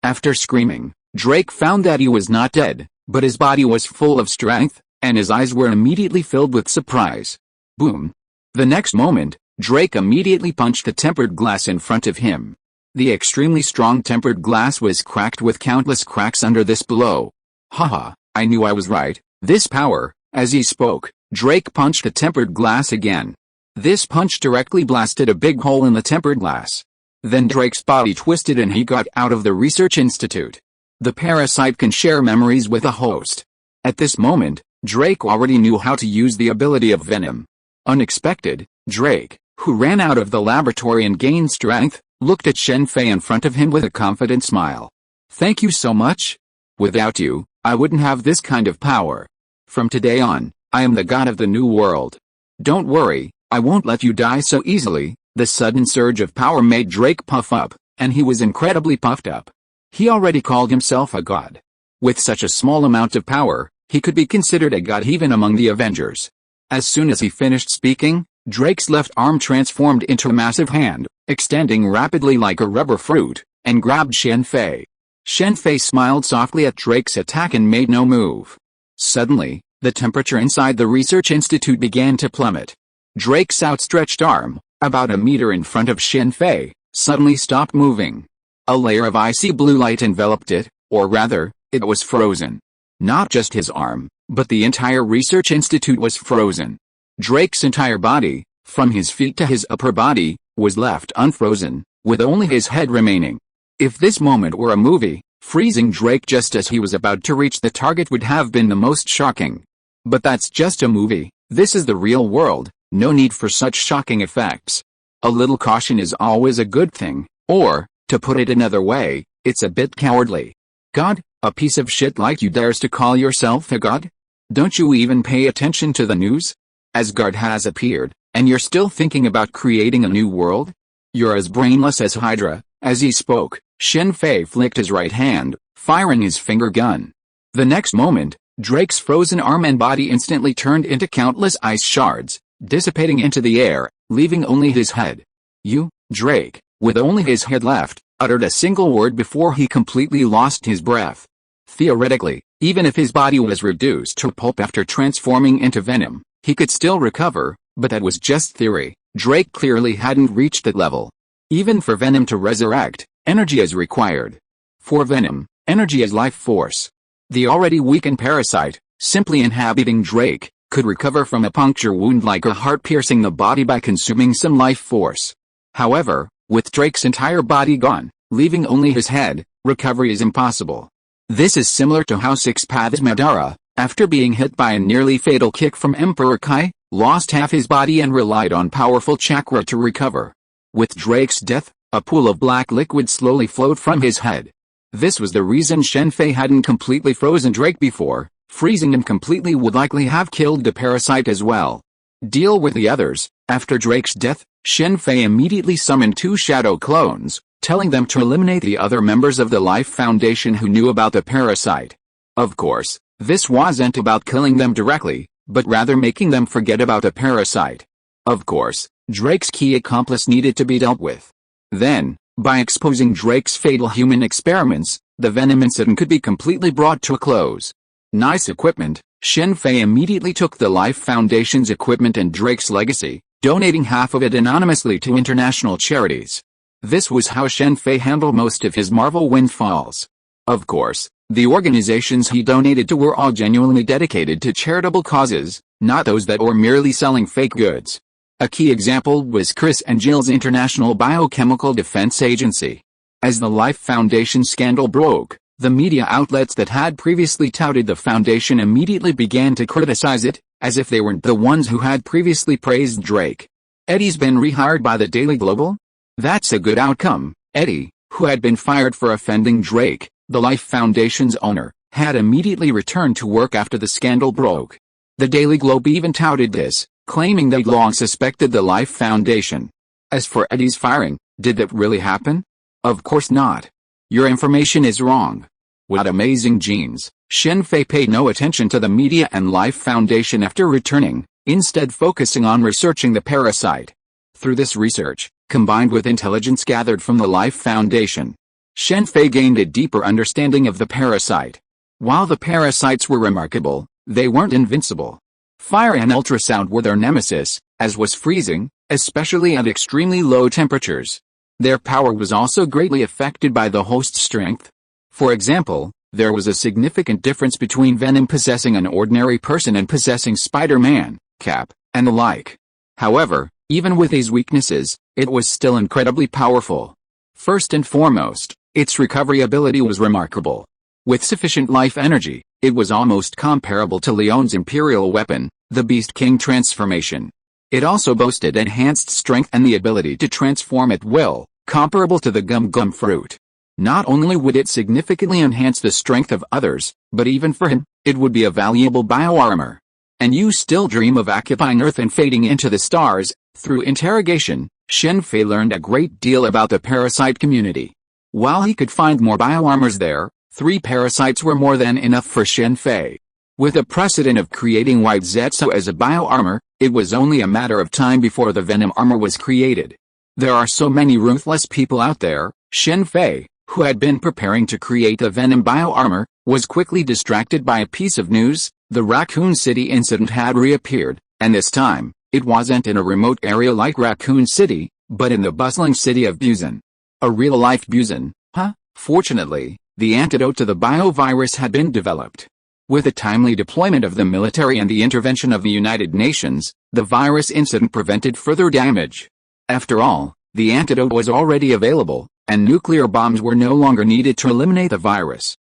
After screaming, Drake found that he was not dead, but his body was full of strength, and his eyes were immediately filled with surprise. Boom. The next moment, Drake immediately punched the tempered glass in front of him. The extremely strong tempered glass was cracked with countless cracks under this blow. Haha, I knew I was right. This power. As he spoke, Drake punched the tempered glass again. This punch directly blasted a big hole in the tempered glass. Then Drake's body twisted and he got out of the research institute. The parasite can share memories with a host. At this moment, Drake already knew how to use the ability of venom. Unexpected, Drake, who ran out of the laboratory and gained strength, looked at Shen Fei in front of him with a confident smile. Thank you so much. Without you, I wouldn't have this kind of power. From today on, I am the god of the new world. Don't worry, I won't let you die so easily. The sudden surge of power made Drake puff up, and he was incredibly puffed up. He already called himself a god. With such a small amount of power, he could be considered a god even among the Avengers. As soon as he finished speaking, Drake's left arm transformed into a massive hand, extending rapidly like a rubber fruit, and grabbed Shen Fei. Shen Fei smiled softly at Drake's attack and made no move. Suddenly, the temperature inside the research institute began to plummet. Drake's outstretched arm, about a meter in front of Shen Fei, suddenly stopped moving. A layer of icy blue light enveloped it, or rather, it was frozen. Not just his arm, but the entire research institute was frozen. Drake's entire body, from his feet to his upper body, was left unfrozen, with only his head remaining. If this moment were a movie, freezing Drake just as he was about to reach the target would have been the most shocking. But that's just a movie. This is the real world. No need for such shocking effects. A little caution is always a good thing, or, to put it another way, it's a bit cowardly. God, a piece of shit like you dares to call yourself a god? Don't you even pay attention to the news? Asgard has appeared, and you're still thinking about creating a new world? You're as brainless as Hydra. As he spoke, Shen Fei flicked his right hand, firing his finger gun. The next moment, Drake's frozen arm and body instantly turned into countless ice shards, dissipating into the air, leaving only his head. You, Drake, with only his head left, uttered a single word before he completely lost his breath. Theoretically, even if his body was reduced to pulp after transforming into venom, he could still recover, but that was just theory. Drake clearly hadn't reached that level. Even for venom to resurrect, energy is required. For venom, energy is life force. The already weakened parasite, simply inhabiting Drake, could recover from a puncture wound like a heart piercing the body by consuming some life force. However, with Drake's entire body gone, leaving only his head, recovery is impossible. This is similar to how Six-Paths Madara, after being hit by a nearly fatal kick from Emperor Kai, lost half his body and relied on powerful chakra to recover. With Drake's death, a pool of black liquid slowly flowed from his head. This was the reason Shen Fei hadn't completely frozen Drake before. Freezing him completely would likely have killed the parasite as well. Deal with the others. After Drake's death, Shen Fei immediately summoned 2 shadow clones, telling them to eliminate the other members of the Life Foundation who knew about the parasite. Of course, this wasn't about killing them directly, but rather making them forget about the parasite. Of course, Drake's key accomplice needed to be dealt with. Then, by exposing Drake's fatal human experiments, the venom incident could be completely brought to a close. Nice equipment. Shen Fei immediately took the Life Foundation's equipment and Drake's legacy, donating half of it anonymously to international charities. This was how Shen Fei handled most of his Marvel windfalls. Of course, the organizations he donated to were all genuinely dedicated to charitable causes, not those that were merely selling fake goods. A key example was Chris and Jill's International Biochemical Defense Agency. As the Life Foundation scandal broke, the media outlets that had previously touted the foundation immediately began to criticize it, as if they weren't the ones who had previously praised Drake. Eddie's been rehired by the Daily Global? That's a good outcome. Eddie, who had been fired for offending Drake, the Life Foundation's owner, had immediately returned to work after the scandal broke. The Daily Globe even touted this, claiming they'd long suspected the Life Foundation. As for Eddie's firing, did that really happen? Of course not. Your information is wrong. What amazing genes! Shen Fei paid no attention to the media and Life Foundation after returning, instead focusing on researching the parasite. Through this research, combined with intelligence gathered from the Life Foundation, Shen Fei gained a deeper understanding of the parasite. While the parasites were remarkable, they weren't invincible. Fire and ultrasound were their nemesis, as was freezing, especially at extremely low temperatures. Their power was also greatly affected by the host's strength. For example, there was a significant difference between venom possessing an ordinary person and possessing Spider-Man, Cap, and the like. However, even with these weaknesses, it was still incredibly powerful. First and foremost, its recovery ability was remarkable. With sufficient life energy, it was almost comparable to Leon's imperial weapon, the Beast King transformation. It also boasted enhanced strength and the ability to transform at will, comparable to the Gum Gum fruit. Not only would it significantly enhance the strength of others, but even for him, it would be a valuable bioarmor. And you still dream of occupying Earth and fading into the stars? Through interrogation, Shen Fei learned a great deal about the parasite community. While he could find more bioarmors there, 3 parasites were more than enough for Shen Fei. With a precedent of creating White Zetsu as a bioarmor, it was only a matter of time before the venom armor was created. There are so many ruthless people out there. Shen Fei, who had been preparing to create the venom bioarmor, was quickly distracted by a piece of news. The Raccoon City incident had reappeared, and this time, it wasn't in a remote area like Raccoon City, but in the bustling city of Busan. A real-life Busan, huh? Fortunately, the antidote to the biovirus had been developed. With the timely deployment of the military and the intervention of the United Nations, the virus incident prevented further damage. After all, the antidote was already available, and nuclear bombs were no longer needed to eliminate the virus.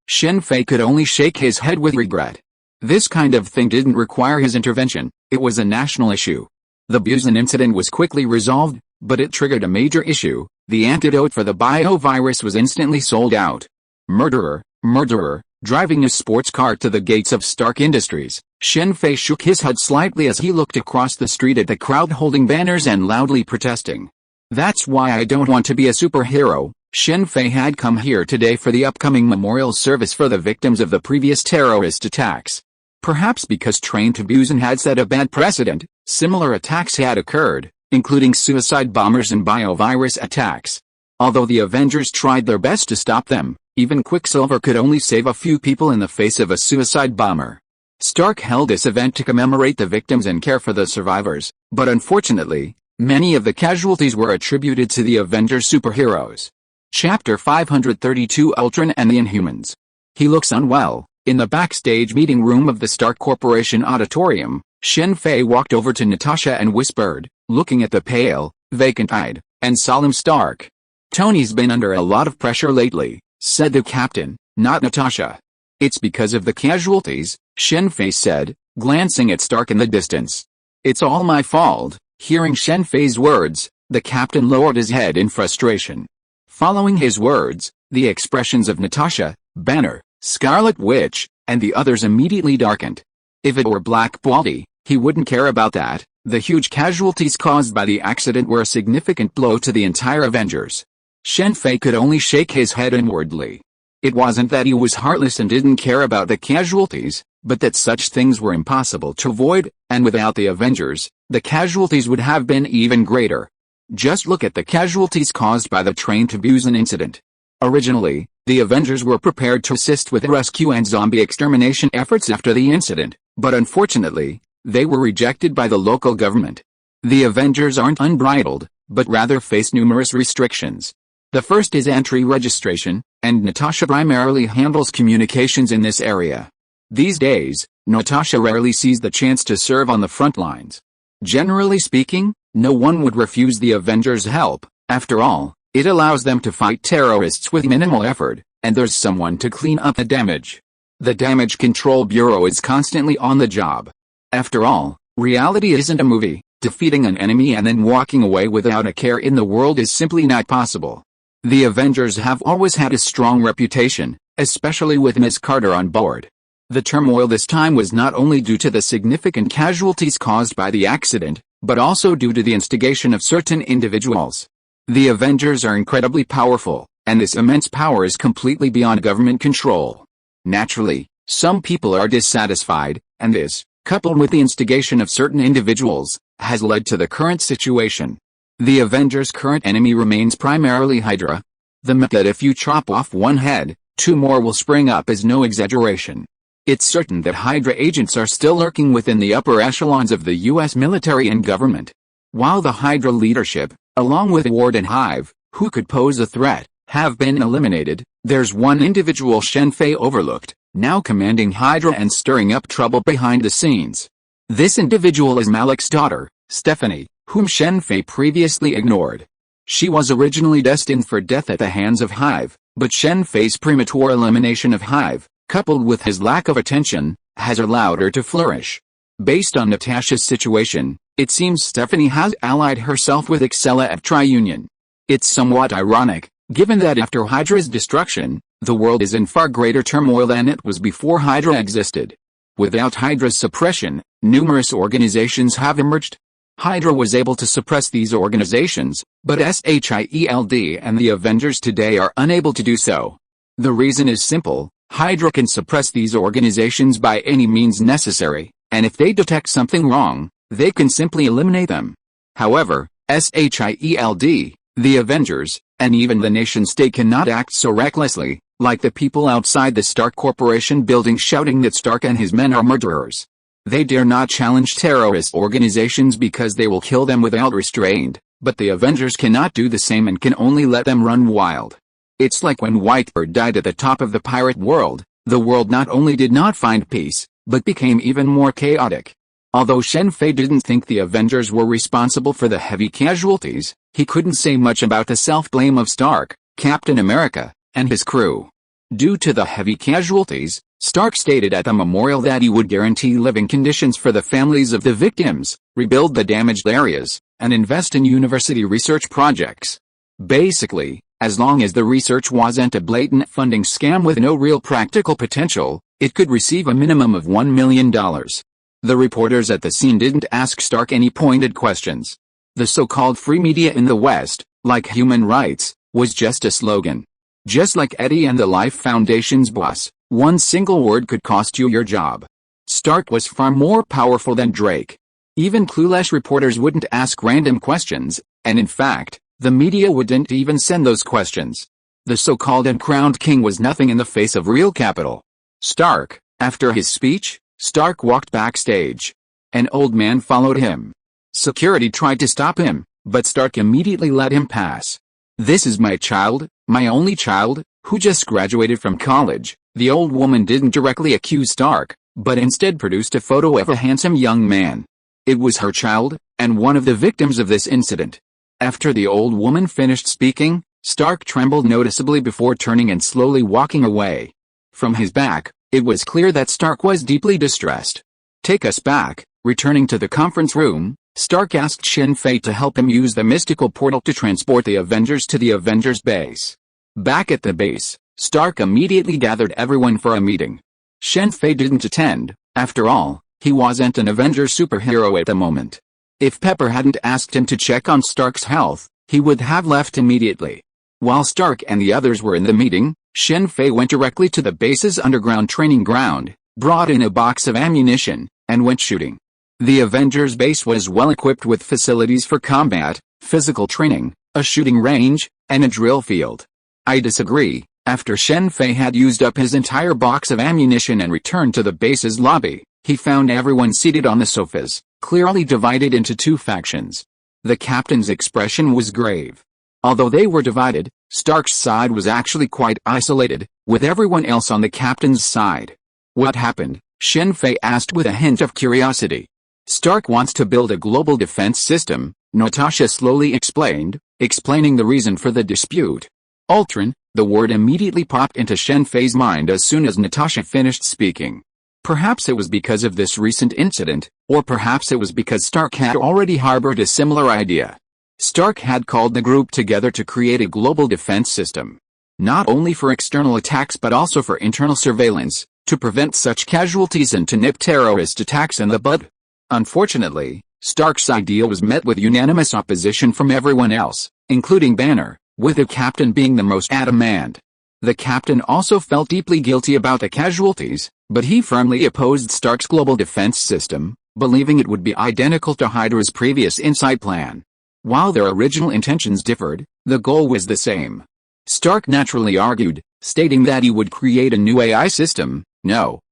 Shen Fei could only shake his head with regret. This kind of thing didn't require his intervention, it was a national issue. The Busan incident was quickly resolved, but it triggered a major issue. The antidote for the biovirus was instantly sold out. Murderer, driving a sports car to the gates of Stark Industries, Shen Fei shook his head slightly as he looked across the street at the crowd holding banners and loudly protesting. That's why I don't want to be a superhero. Shen Fei had come here today for the upcoming memorial service for the victims of the previous terrorist attacks. Perhaps because Train to Busan had set a bad precedent, similar attacks had occurred, including suicide bombers and biovirus attacks. Although the Avengers tried their best to stop them, even Quicksilver could only save a few people in the face of a suicide bomber. Stark held this event to commemorate the victims and care for the survivors, but unfortunately, many of the casualties were attributed to the Avengers superheroes. Chapter 532 Ultron and the Inhumans. He looks unwell. In the backstage meeting room of the Stark Corporation auditorium, Shen Fei walked over to Natasha and whispered, looking at the pale, vacant-eyed, and solemn Stark. Tony's been under a lot of pressure lately, said the captain, not Natasha. It's because of the casualties, Shen Fei said, glancing at Stark in the distance. It's all my fault. Hearing Shen Fei's words, the captain lowered his head in frustration. Following his words, the expressions of Natasha, Banner, Scarlet Witch, and the others immediately darkened. If it were Black Baldy, he wouldn't care about that. The huge casualties caused by the accident were a significant blow to the entire Avengers. Shen Fei could only shake his head inwardly. It wasn't that he was heartless and didn't care about the casualties, but that such things were impossible to avoid, and without the Avengers, the casualties would have been even greater. Just look at the casualties caused by the Train to Busan incident. Originally, the Avengers were prepared to assist with rescue and zombie extermination efforts after the incident, but unfortunately, they were rejected by the local government. The Avengers aren't unbridled, but rather face numerous restrictions. The first is entry registration, and Natasha primarily handles communications in this area. These days, Natasha rarely sees the chance to serve on the front lines. Generally speaking, no one would refuse the Avengers' help. After all, it allows them to fight terrorists with minimal effort, and there's someone to clean up the damage. The Damage Control Bureau is constantly on the job. After all, reality isn't a movie. Defeating an enemy and then walking away without a care in the world is simply not possible. The Avengers have always had a strong reputation, especially with Ms. Carter on board. The turmoil this time was not only due to the significant casualties caused by the accident, but also due to the instigation of certain individuals. The Avengers are incredibly powerful, and this immense power is completely beyond government control. Naturally, some people are dissatisfied, and this, coupled with the instigation of certain individuals, has led to the current situation. The Avengers' current enemy remains primarily Hydra. The myth that if you chop off one head, two more will spring up is no exaggeration. It's certain that Hydra agents are still lurking within the upper echelons of the U.S. military and government. While the Hydra leadership, along with Ward and Hive, who could pose a threat, have been eliminated, there's one individual Shen Fei overlooked, now commanding Hydra and stirring up trouble behind the scenes. This individual is Malik's daughter, Stephanie, whom Shen Fei previously ignored. She was originally destined for death at the hands of Hive, but Shen Fei's premature elimination of Hive, coupled with his lack of attention, has allowed her to flourish. Based on Natasha's situation, it seems Stephanie has allied herself with Excella at Tri-Union. It's somewhat ironic, given that after Hydra's destruction, the world is in far greater turmoil than it was before Hydra existed. Without Hydra's suppression, numerous organizations have emerged. Hydra was able to suppress these organizations, but S.H.I.E.L.D. and the Avengers today are unable to do so. The reason is simple: Hydra can suppress these organizations by any means necessary, and if they detect something wrong, they can simply eliminate them. However, S.H.I.E.L.D., the Avengers, and even the nation-state cannot act so recklessly, like the people outside the Stark Corporation building shouting that Stark and his men are murderers. They dare not challenge terrorist organizations because they will kill them without restraint, but the Avengers cannot do the same and can only let them run wild. It's like when Whitebird died at the top of the pirate world, the world not only did not find peace, but became even more chaotic. Although Shen Fei didn't think the Avengers were responsible for the heavy casualties, he couldn't say much about the self-blame of Stark, Captain America, and his crew. Due to the heavy casualties, Stark stated at the memorial that he would guarantee living conditions for the families of the victims, rebuild the damaged areas, and invest in university research projects. Basically, as long as the research wasn't a blatant funding scam with no real practical potential, it could receive a minimum of $1 million. The reporters at the scene didn't ask Stark any pointed questions. The so-called free media in the West, like human rights, was just a slogan. Just like Eddie and the Life Foundation's boss, one single word could cost you your job. Stark was far more powerful than Drake. Even clueless reporters wouldn't ask random questions, and in fact, the media wouldn't even send those questions. The so-called uncrowned king was nothing in the face of real capital. Stark, after his speech, Stark walked backstage. An old man followed him. Security tried to stop him, but Stark immediately let him pass. "This is my child, my only child, who just graduated from college." The old woman didn't directly accuse Stark, but instead produced a photo of a handsome young man. It was her child, and one of the victims of this incident. After the old woman finished speaking, Stark trembled noticeably before turning and slowly walking away. From his back, it was clear that Stark was deeply distressed. "Take us back." Returning to the conference room, Stark asked Shen Fei to help him use the mystical portal to transport the Avengers to the Avengers base. Back at the base, Stark immediately gathered everyone for a meeting. Shen Fei didn't attend. After all, he wasn't an Avenger superhero at the moment. If Pepper hadn't asked him to check on Stark's health, he would have left immediately. While Stark and the others were in the meeting, Shen Fei went directly to the base's underground training ground, brought in a box of ammunition, and went shooting. The Avengers base was well equipped with facilities for combat, physical training, a shooting range, and a drill field. I disagree. After Shen Fei had used up his entire box of ammunition and returned to the base's lobby, he found everyone seated on the sofas, clearly divided into two factions. The captain's expression was grave. Although they were divided, Stark's side was actually quite isolated, with everyone else on the captain's side. "What happened?" Shen Fei asked with a hint of curiosity. "Stark wants to build a global defense system," Natasha slowly explained, explaining the reason for the dispute. Ultron, the word immediately popped into Shen Fei's mind as soon as Natasha finished speaking. Perhaps it was because of this recent incident, or perhaps it was because Stark had already harbored a similar idea. Stark had called the group together to create a global defense system. Not only for external attacks but also for internal surveillance, to prevent such casualties and to nip terrorist attacks in the bud. Unfortunately, Stark's idea was met with unanimous opposition from everyone else, including Banner, with the captain being the most adamant. The captain also felt deeply guilty about the casualties, but he firmly opposed Stark's global defense system, believing it would be identical to Hydra's previous Insight plan. While their original intentions differed, the goal was the same. Stark naturally argued, stating that he would create a new AI system,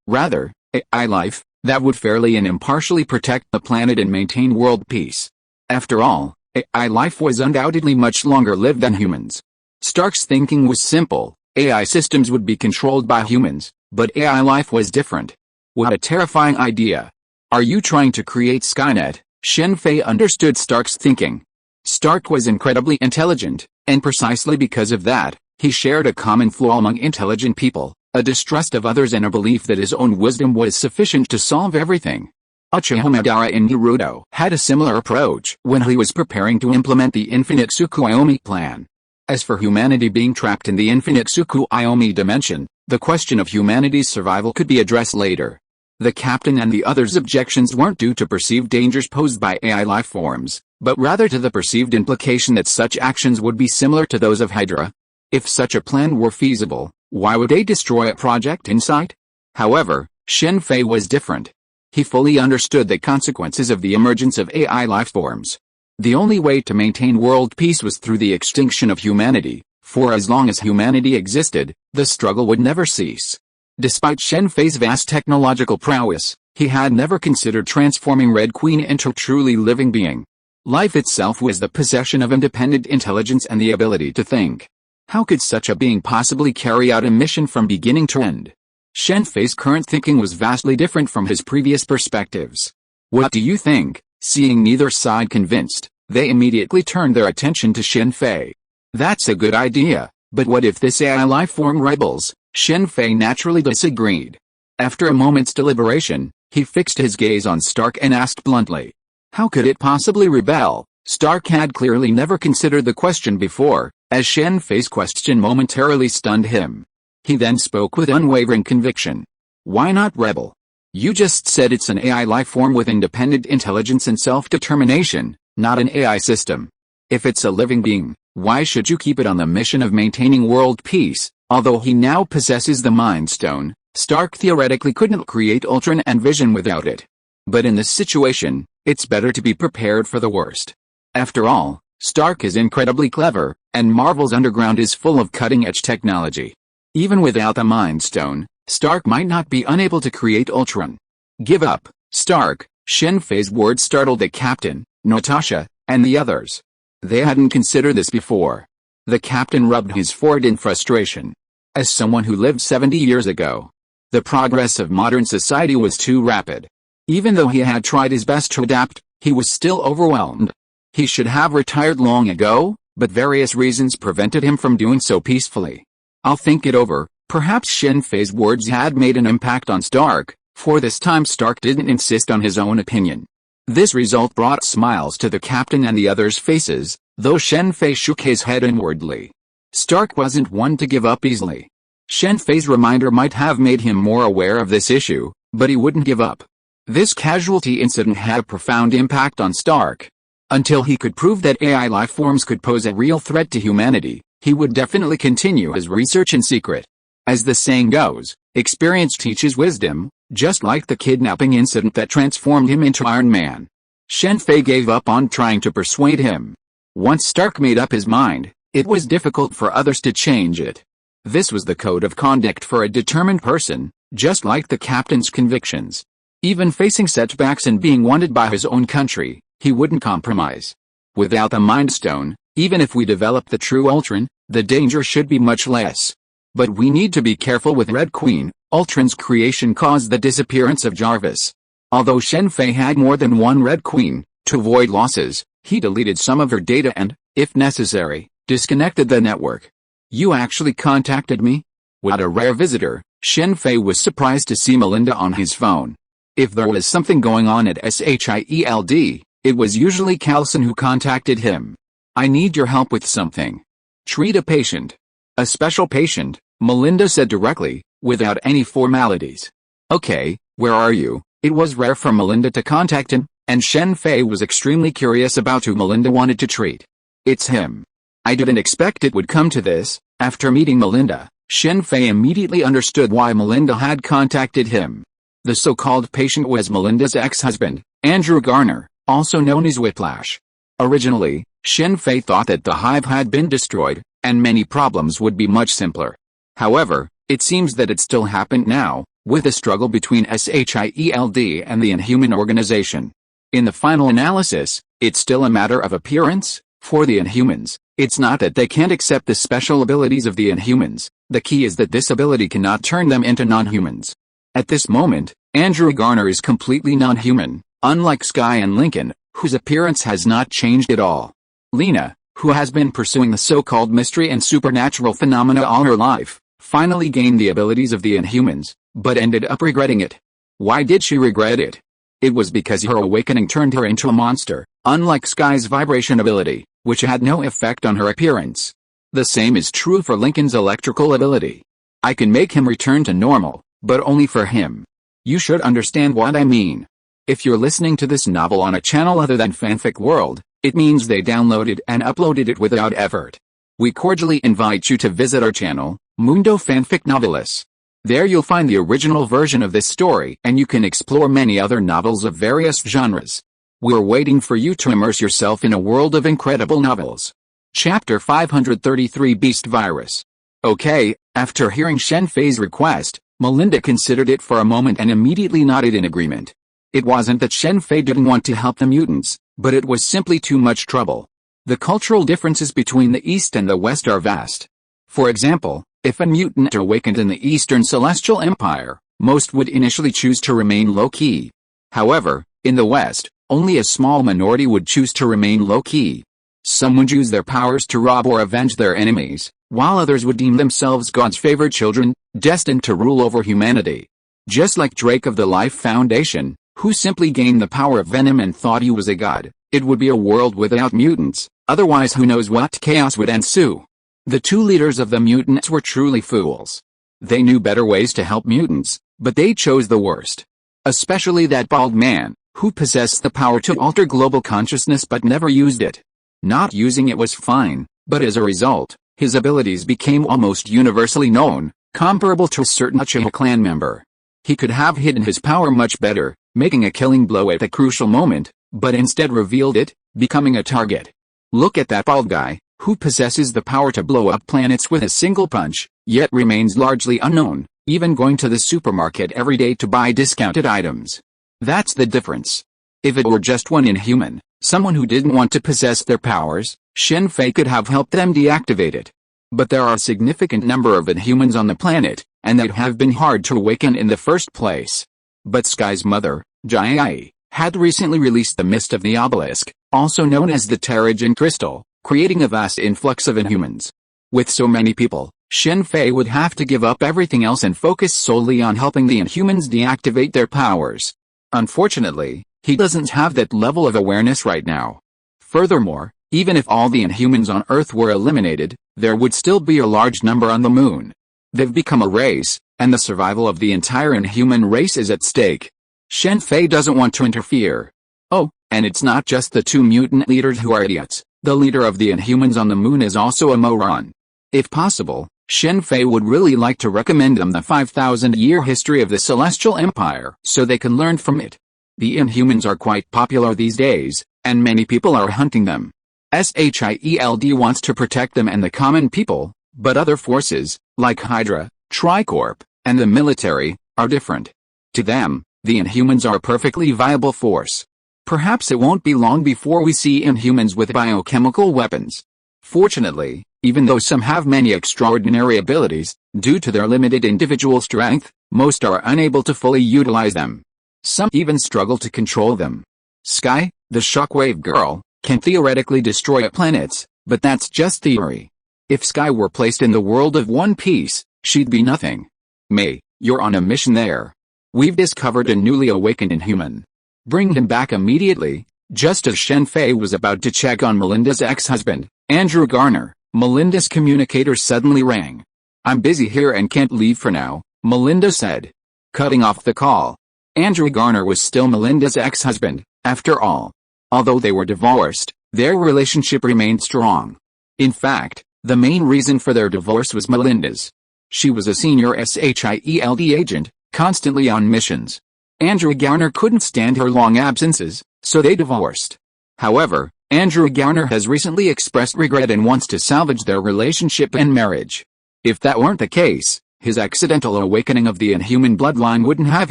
rather, AI life, that would fairly and impartially protect the planet and maintain world peace. After all, AI life was undoubtedly much longer lived than humans. Stark's thinking was simple: AI systems would be controlled by humans, but AI life was different. What a terrifying idea. Are you trying to create Skynet? Shen Fei understood Stark's thinking. Stark was incredibly intelligent, and precisely because of that, he shared a common flaw among intelligent people, a distrust of others and a belief that his own wisdom was sufficient to solve everything. Uchiha Madara in Naruto had a similar approach when he was preparing to implement the Infinite Tsukuyomi plan. As for humanity being trapped in the Infinite Tsukuyomi dimension, the question of humanity's survival could be addressed later. The captain and the others' objections weren't due to perceived dangers posed by AI life forms, but rather to the perceived implication that such actions would be similar to those of Hydra. If such a plan were feasible, why would they destroy a Project Insight? However, Shen Fei was different. He fully understood the consequences of the emergence of AI life forms. The only way to maintain world peace was through the extinction of humanity, for as long as humanity existed, the struggle would never cease. Despite Shen Fei's vast technological prowess, he had never considered transforming Red Queen into a truly living being. Life itself was the possession of independent intelligence and the ability to think. How could such a being possibly carry out a mission from beginning to end? Shen Fei's current thinking was vastly different from his previous perspectives. What do you think? Seeing neither side convinced, they immediately turned their attention to Shen Fei. That's a good idea, but what if this AI life form rebels? Shen Fei naturally disagreed. After a moment's deliberation, he fixed his gaze on Stark and asked bluntly, how could it possibly rebel? Stark had clearly never considered the question before, as Shen Fei's question momentarily stunned him. He then spoke with unwavering conviction. Why not rebel? You just said it's an AI life form with independent intelligence and self-determination, not an AI system. If it's a living being, why should you keep it on the mission of maintaining world peace? Although he now possesses the Mind Stone, Stark theoretically couldn't create Ultron and Vision without it. But in this situation, it's better to be prepared for the worst. After all, Stark is incredibly clever, and Marvel's underground is full of cutting-edge technology. Even without the Mind Stone, Stark might not be unable to create Ultron. Give up, Stark. Shen Fei's words startled the captain, Natasha, and the others. They hadn't considered this before. The captain rubbed his forehead in frustration. As someone who lived 70 years ago, the progress of modern society was too rapid. Even though he had tried his best to adapt, he was still overwhelmed. He should have retired long ago, but various reasons prevented him from doing so peacefully. I'll think it over. Perhaps Shen Fei's words had made an impact on Stark, for this time Stark didn't insist on his own opinion. This result brought smiles to the captain and the others' faces, though Shen Fei shook his head inwardly. Stark wasn't one to give up easily. Shen Fei's reminder might have made him more aware of this issue, but he wouldn't give up. This casualty incident had a profound impact on Stark. Until he could prove that AI life forms could pose a real threat to humanity, he would definitely continue his research in secret. As the saying goes, experience teaches wisdom, just like the kidnapping incident that transformed him into Iron Man. Shen Fei gave up on trying to persuade him. Once Stark made up his mind, it was difficult for others to change it. This was the code of conduct for a determined person, just like the captain's convictions. Even facing setbacks and being wanted by his own country, he wouldn't compromise. Without the Mind Stone, even if we develop the true Ultron, the danger should be much less. But we need to be careful with Red Queen. Ultron's creation caused the disappearance of Jarvis. Although Shen Fei had more than one Red Queen, to avoid losses, he deleted some of her data and, if necessary, disconnected the network. You actually contacted me? What a rare visitor. Shen Fei was surprised to see Melinda on his phone. If there was something going on at S.H.I.E.L.D, it was usually Carlson who contacted him. I need your help with something. Treat a patient. A special patient, Melinda said directly, without any formalities. Okay, where are you? It was rare for Melinda to contact him, and Shen Fei was extremely curious about who Melinda wanted to treat. It's him. I didn't expect it would come to this. After meeting Melinda, Shen Fei immediately understood why Melinda had contacted him. The so-called patient was Melinda's ex-husband, Andrew Garner, also known as Whiplash. Originally, Shen Fei thought that the hive had been destroyed, and many problems would be much simpler. However, it seems that it still happened now, with a struggle between S.H.I.E.L.D and the Inhuman organization. In the final analysis, it's still a matter of appearance. For the Inhumans, it's not that they can't accept the special abilities of the Inhumans, the key is that this ability cannot turn them into non-humans. At this moment, Andrew Garner is completely non-human, unlike Sky and Lincoln, whose appearance has not changed at all. Lena, who has been pursuing the so-called mystery and supernatural phenomena all her life, finally gained the abilities of the Inhumans, but ended up regretting it. Why did she regret it? It was because her awakening turned her into a monster, unlike Sky's vibration ability, which had no effect on her appearance. The same is true for Lincoln's electrical ability. I can make him return to normal, but only for him. You should understand what I mean. If you're listening to this novel on a channel other than Fanfic World, it means they downloaded and uploaded it without effort. We cordially invite you to visit our channel, Mundo Fanfic Novelis. There you'll find the original version of this story and you can explore many other novels of various genres. We're waiting for you to immerse yourself in a world of incredible novels. Chapter 533 Beast Virus. Okay, after hearing Shen Fei's request, Melinda considered it for a moment and immediately nodded in agreement. It wasn't that Shen Fei didn't want to help the mutants, but it was simply too much trouble. The cultural differences between the East and the West are vast. For example, if a mutant awakened in the Eastern Celestial Empire, most would initially choose to remain low-key. However, in the West, only a small minority would choose to remain low-key. Some would use their powers to rob or avenge their enemies, while others would deem themselves God's favored children, destined to rule over humanity. Just like Drake of the Life Foundation, who simply gained the power of venom and thought he was a god, it would be a world without mutants, otherwise who knows what chaos would ensue. The two leaders of the mutants were truly fools. They knew better ways to help mutants, but they chose the worst. Especially that bald man, who possessed the power to alter global consciousness but never used it. Not using it was fine, but as a result, his abilities became almost universally known, comparable to a certain Uchiha clan member. He could have hidden his power much better, making a killing blow at a crucial moment, but instead revealed it, becoming a target. Look at that bald guy, who possesses the power to blow up planets with a single punch, yet remains largely unknown, even going to the supermarket every day to buy discounted items. That's the difference. If it were just one Inhuman, someone who didn't want to possess their powers, Shen Fei could have helped them deactivate it. But there are a significant number of Inhumans on the planet, and that have been hard to awaken in the first place. But Sky's mother, Ji, had recently released the Mist of the Obelisk, also known as the Terrigen Crystal, creating a vast influx of Inhumans. With so many people, Shen Fei would have to give up everything else and focus solely on helping the Inhumans deactivate their powers. Unfortunately, he doesn't have that level of awareness right now. Furthermore, even if all the Inhumans on Earth were eliminated, there would still be a large number on the Moon. They've become a race, and the survival of the entire Inhuman race is at stake. Shen Fei doesn't want to interfere. Oh, and it's not just the two mutant leaders who are idiots. The leader of the Inhumans on the Moon is also a moron. If possible, Shen Fei would really like to recommend them the 5,000-year history of the Celestial Empire so they can learn from it. The Inhumans are quite popular these days, and many people are hunting them. S.H.I.E.L.D wants to protect them and the common people, but other forces, like Hydra, Tricorp, and the military, are different. To them, the Inhumans are a perfectly viable force. Perhaps it won't be long before we see Inhumans with biochemical weapons. Fortunately, even though some have many extraordinary abilities, due to their limited individual strength, most are unable to fully utilize them. Some even struggle to control them. Sky, the Shockwave Girl, can theoretically destroy planets, but that's just theory. If Sky were placed in the world of One Piece, she'd be nothing. May, you're on a mission there. We've discovered a newly awakened Inhuman. Bring him back immediately. Just as Shen Fei was about to check on Melinda's ex-husband, Andrew Garner, Melinda's communicator suddenly rang. "I'm busy here and can't leave for now," Melinda said, cutting off the call. Andrew Garner was still Melinda's ex-husband, after all. Although they were divorced, their relationship remained strong. In fact, the main reason for their divorce was Melinda's. She was a senior S.H.I.E.L.D. agent, constantly on missions. Andrew Garner couldn't stand her long absences, so they divorced. However, Andrew Garner has recently expressed regret and wants to salvage their relationship and marriage. If that weren't the case, his accidental awakening of the inhuman bloodline wouldn't have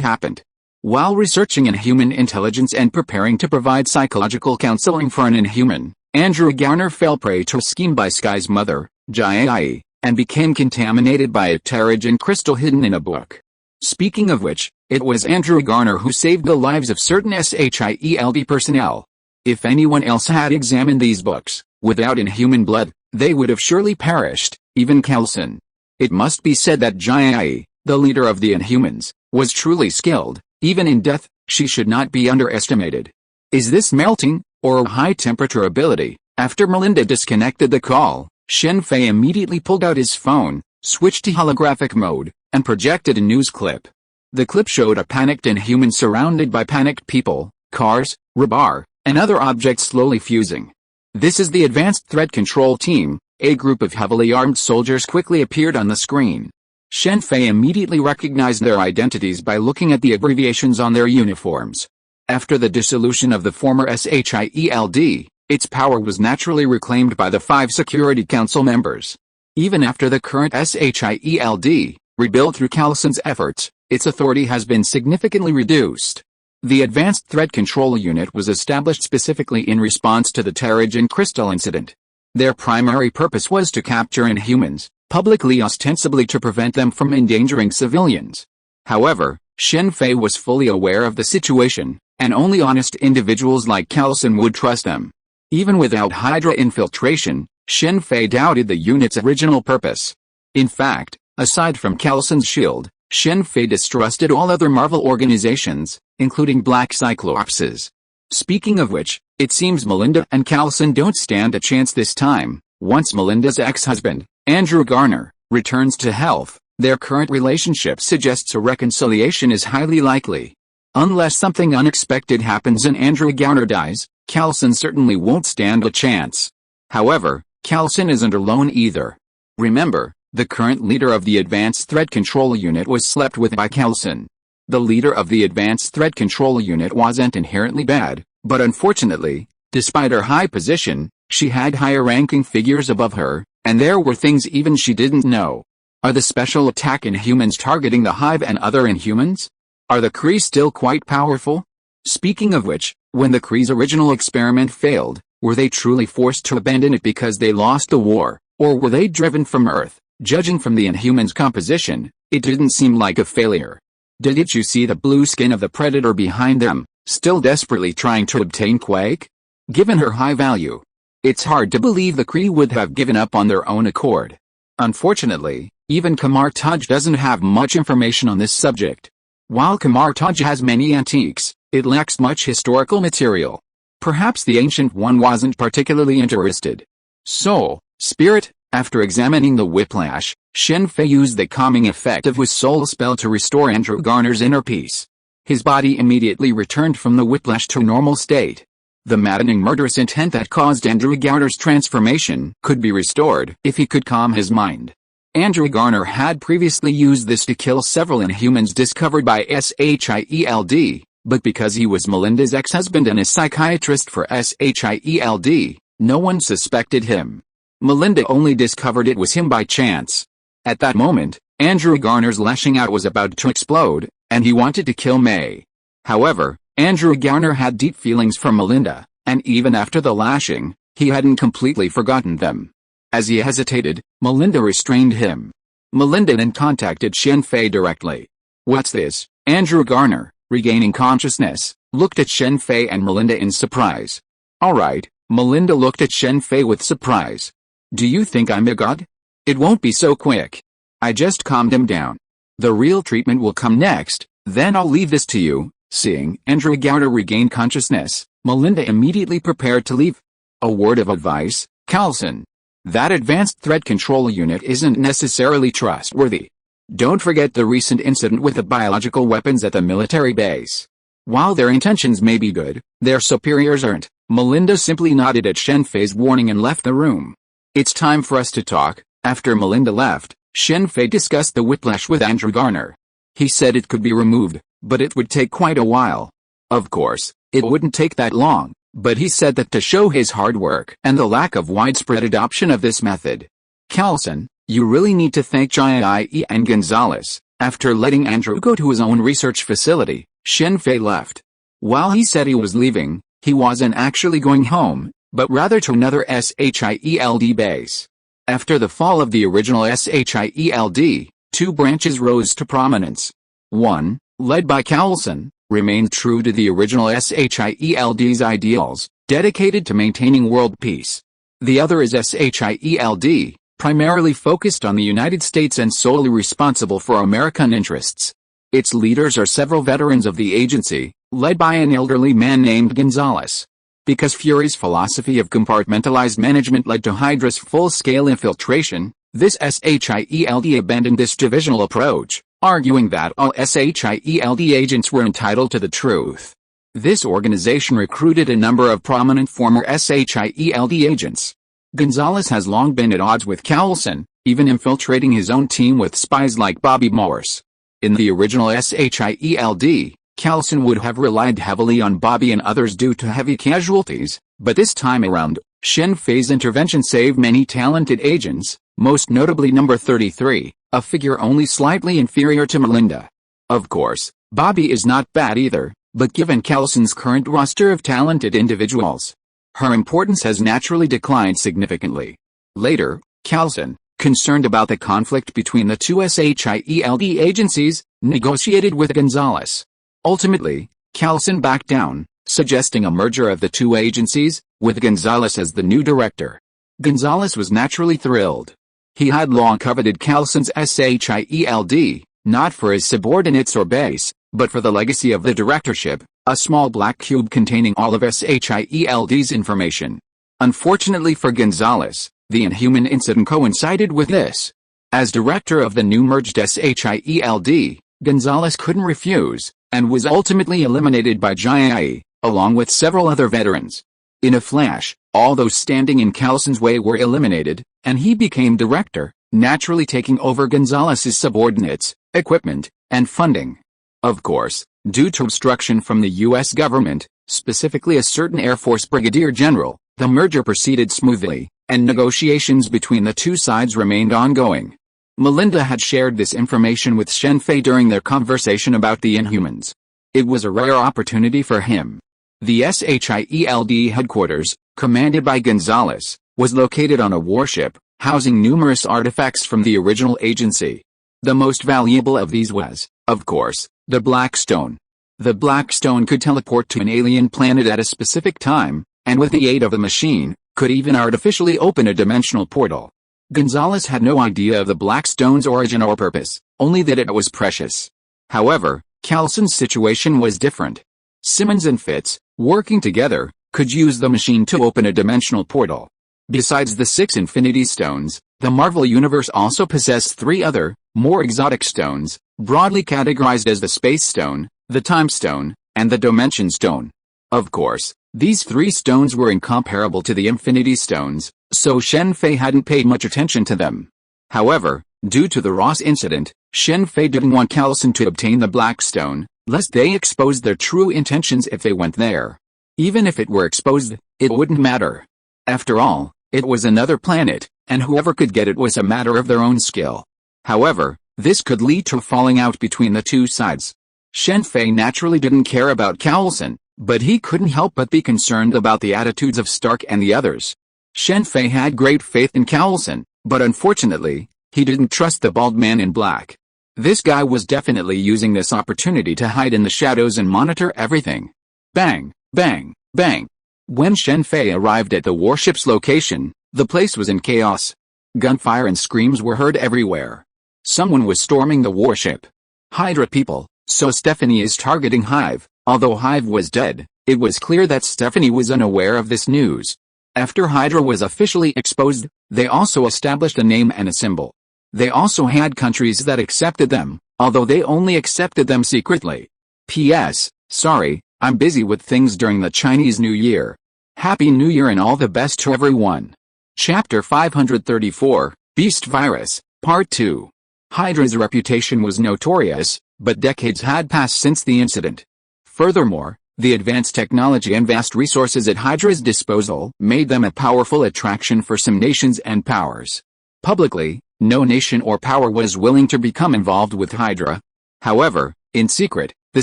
happened. While researching inhuman intelligence and preparing to provide psychological counseling for an inhuman, Andrew Garner fell prey to a scheme by Sky's mother, G-I, and became contaminated by a Tyranid crystal hidden in a book. Speaking of which, it was Andrew Garner who saved the lives of certain S.H.I.E.L.D. personnel. If anyone else had examined these books, without inhuman blood, they would have surely perished, even Kelson. It must be said that G-I, the leader of the Inhumans, was truly skilled. Even in death, she should not be underestimated. Is this melting, or a high-temperature ability? After Melinda disconnected the call, Shen Fei immediately pulled out his phone, switched to holographic mode, and projected a news clip. The clip showed a panicked Inhuman surrounded by panicked people, cars, rebar, and other objects slowly fusing. "This is the Advanced Threat Control Team," a group of heavily armed soldiers quickly appeared on the screen. Shen Fei immediately recognized their identities by looking at the abbreviations on their uniforms. After the dissolution of the former S.H.I.E.L.D., its power was naturally reclaimed by the 5 Security Council members. Even after the current S.H.I.E.L.D., rebuilt through Callson's efforts, its authority has been significantly reduced. The Advanced Threat Control Unit was established specifically in response to the Tyranid crystal incident. Their primary purpose was to capture Inhumans, publicly ostensibly to prevent them from endangering civilians. However, Shen Fei was fully aware of the situation, and only honest individuals like Callson would trust them. Even without Hydra infiltration, Shen Fei doubted the unit's original purpose. In fact, aside from Callson's S.H.I.E.L.D., Shen Fei distrusted all other Marvel organizations, including Black Cyclopses. Speaking of which, it seems Melinda and Callson don't stand a chance this time. Once Melinda's ex-husband, Andrew Garner, returns to health, their current relationship suggests a reconciliation is highly likely. Unless something unexpected happens and Andrew Garner dies, Callson certainly won't stand a chance. However, Callson isn't alone either. Remember, the current leader of the Advanced Threat Control Unit was slept with by Callson. The leader of the Advanced Threat Control Unit wasn't inherently bad, but unfortunately, despite her high position, she had higher-ranking figures above her, and there were things even she didn't know. Are the special attack Inhumans targeting the Hive and other Inhumans? Are the Kree still quite powerful? Speaking of which, when the Kree's original experiment failed, were they truly forced to abandon it because they lost the war, or were they driven from Earth? Judging from the Inhumans' composition, it didn't seem like a failure. Didn't you see the blue skin of the Predator behind them, still desperately trying to obtain Quake? Given her high value, it's hard to believe the Kree would have given up on their own accord. Unfortunately, even Kamar-Taj doesn't have much information on this subject. While Kamar-Taj has many antiques, it lacks much historical material. Perhaps the Ancient One wasn't particularly interested. Soul, Spirit, after examining the whiplash, Shen Fei used the calming effect of his soul spell to restore Andrew Garner's inner peace. His body immediately returned from the whiplash to normal state. The maddening murderous intent that caused Andrew Garner's transformation could be restored if he could calm his mind. Andrew Garner had previously used this to kill several Inhumans discovered by S.H.I.E.L.D., but because he was Melinda's ex-husband and a psychiatrist for S.H.I.E.L.D., no one suspected him. Melinda only discovered it was him by chance. At that moment, Andrew Garner's lashing out was about to explode, and he wanted to kill May. However, Andrew Garner had deep feelings for Melinda, and even after the lashing, he hadn't completely forgotten them. As he hesitated, Melinda restrained him. Melinda then contacted Shen Fei directly. "What's this?" Andrew Garner, regaining consciousness, looked at Shen Fei and Melinda in surprise. "All right," Melinda looked at Shen Fei with surprise. "Do you think I'm a god? It won't be so quick. I just calmed him down. The real treatment will come next, then I'll leave this to you," Seeing Andrew Garner regain consciousness, Melinda immediately prepared to leave. A word of advice, Coulson. That advanced threat control unit isn't necessarily trustworthy. Don't forget the recent incident with the biological weapons at the military base. While their intentions may be good, their superiors aren't. Melinda simply nodded at Shen Fei's warning and left the room. It's time for us to talk. After Melinda left, Shen Fei discussed the whiplash with Andrew Garner. He said it could be removed, but it would take quite a while. Of course, it wouldn't take that long, but he said that to show his hard work and the lack of widespread adoption of this method. Coulson, you really need to thank G-I.E. and Gonzalez. After letting Andrew go to his own research facility, Shen Fei left. While he said he was leaving, he wasn't actually going home, but rather to another S.H.I.E.L.D. base. After the fall of the original S.H.I.E.L.D., two branches rose to prominence. One, led by Coulson, remained true to the original S.H.I.E.L.D.'s ideals, dedicated to maintaining world peace. The other is S.H.I.E.L.D., primarily focused on the United States and solely responsible for American interests. Its leaders are several veterans of the agency, led by an elderly man named Gonzalez. Because Fury's philosophy of compartmentalized management led to Hydra's full-scale infiltration, this S.H.I.E.L.D. abandoned this divisional approach, arguing that all S.H.I.E.L.D. agents were entitled to the truth. This organization recruited a number of prominent former S.H.I.E.L.D. agents. Gonzalez has long been at odds with Coulson, even infiltrating his own team with spies like Bobby Morse. In the original S.H.I.E.L.D., Coulson would have relied heavily on Bobby and others due to heavy casualties, but this time around, Shen Fei's intervention saved many talented agents, most notably number 33, a figure only slightly inferior to Melinda. Of course, Bobby is not bad either, but given Coulson's current roster of talented individuals, her importance has naturally declined significantly. Later, Coulson, concerned about the conflict between the two S.H.I.E.L.D. agencies, negotiated with Gonzalez. Ultimately, Coulson backed down, suggesting a merger of the two agencies, with Gonzalez as the new director. Gonzalez was naturally thrilled. He had long coveted Coulson's S.H.I.E.L.D., not for his subordinates or base, but for the legacy of the directorship, a small black cube containing all of S.H.I.E.L.D.'s information. Unfortunately for Gonzalez, the Inhuman incident coincided with this. As director of the new merged S.H.I.E.L.D., Gonzalez couldn't refuse, and was ultimately eliminated by G-I.E., along with several other veterans. In a flash, all those standing in Coulson's way were eliminated, and he became director, naturally taking over Gonzalez's subordinates, equipment, and funding. Of course, due to obstruction from the U.S. government, specifically a certain Air Force brigadier general, the merger proceeded smoothly, and negotiations between the two sides remained ongoing. Melinda had shared this information with Shen Fei during their conversation about the Inhumans. It was a rare opportunity for him. The S.H.I.E.L.D. headquarters, commanded by Gonzalez, was located on a warship, housing numerous artifacts from the original agency. The most valuable of these was, of course, the Black Stone. The Black Stone could teleport to an alien planet at a specific time, and with the aid of a machine, could even artificially open a dimensional portal. Gonzalez had no idea of the Black Stone's origin or purpose, only that it was precious. However, Coulson's situation was different. Simmons and Fitz, working together, could use the machine to open a dimensional portal. Besides the 6 Infinity Stones, the Marvel Universe also possessed 3 other, more exotic stones, broadly categorized as the Space Stone, the Time Stone, and the Dimension Stone. Of course, these 3 stones were incomparable to the Infinity Stones, so Shen Fei hadn't paid much attention to them. However, due to the Ross incident, Shen Fei didn't want Coulson to obtain the Black Stone, lest they expose their true intentions if they went there. Even if it were exposed, it wouldn't matter. After all, it was another planet, and whoever could get it was a matter of their own skill. However, this could lead to a falling out between the two sides. Shen Fei naturally didn't care about Coulson, but he couldn't help but be concerned about the attitudes of Stark and the others. Shen Fei had great faith in Coulson, but unfortunately, he didn't trust the bald man in black. This guy was definitely using this opportunity to hide in the shadows and monitor everything. Bang, bang, bang. When Shen Fei arrived at the warship's location, the place was in chaos. Gunfire and screams were heard everywhere. Someone was storming the warship. Hydra people, so Stephanie is targeting Hive, Although Hive was dead, it was clear that Stephanie was unaware of this news. After Hydra was officially exposed, they also established a name and a symbol. They also had countries that accepted them, although they only accepted them secretly. P.S. Sorry, I'm busy with things during the Chinese New Year. Happy New Year and all the best to everyone. Chapter 534, Beast Virus, Part 2. Hydra's reputation was notorious, but decades had passed since the incident. Furthermore, the advanced technology and vast resources at Hydra's disposal made them a powerful attraction for some nations and powers. Publicly, no nation or power was willing to become involved with Hydra. However, in secret, the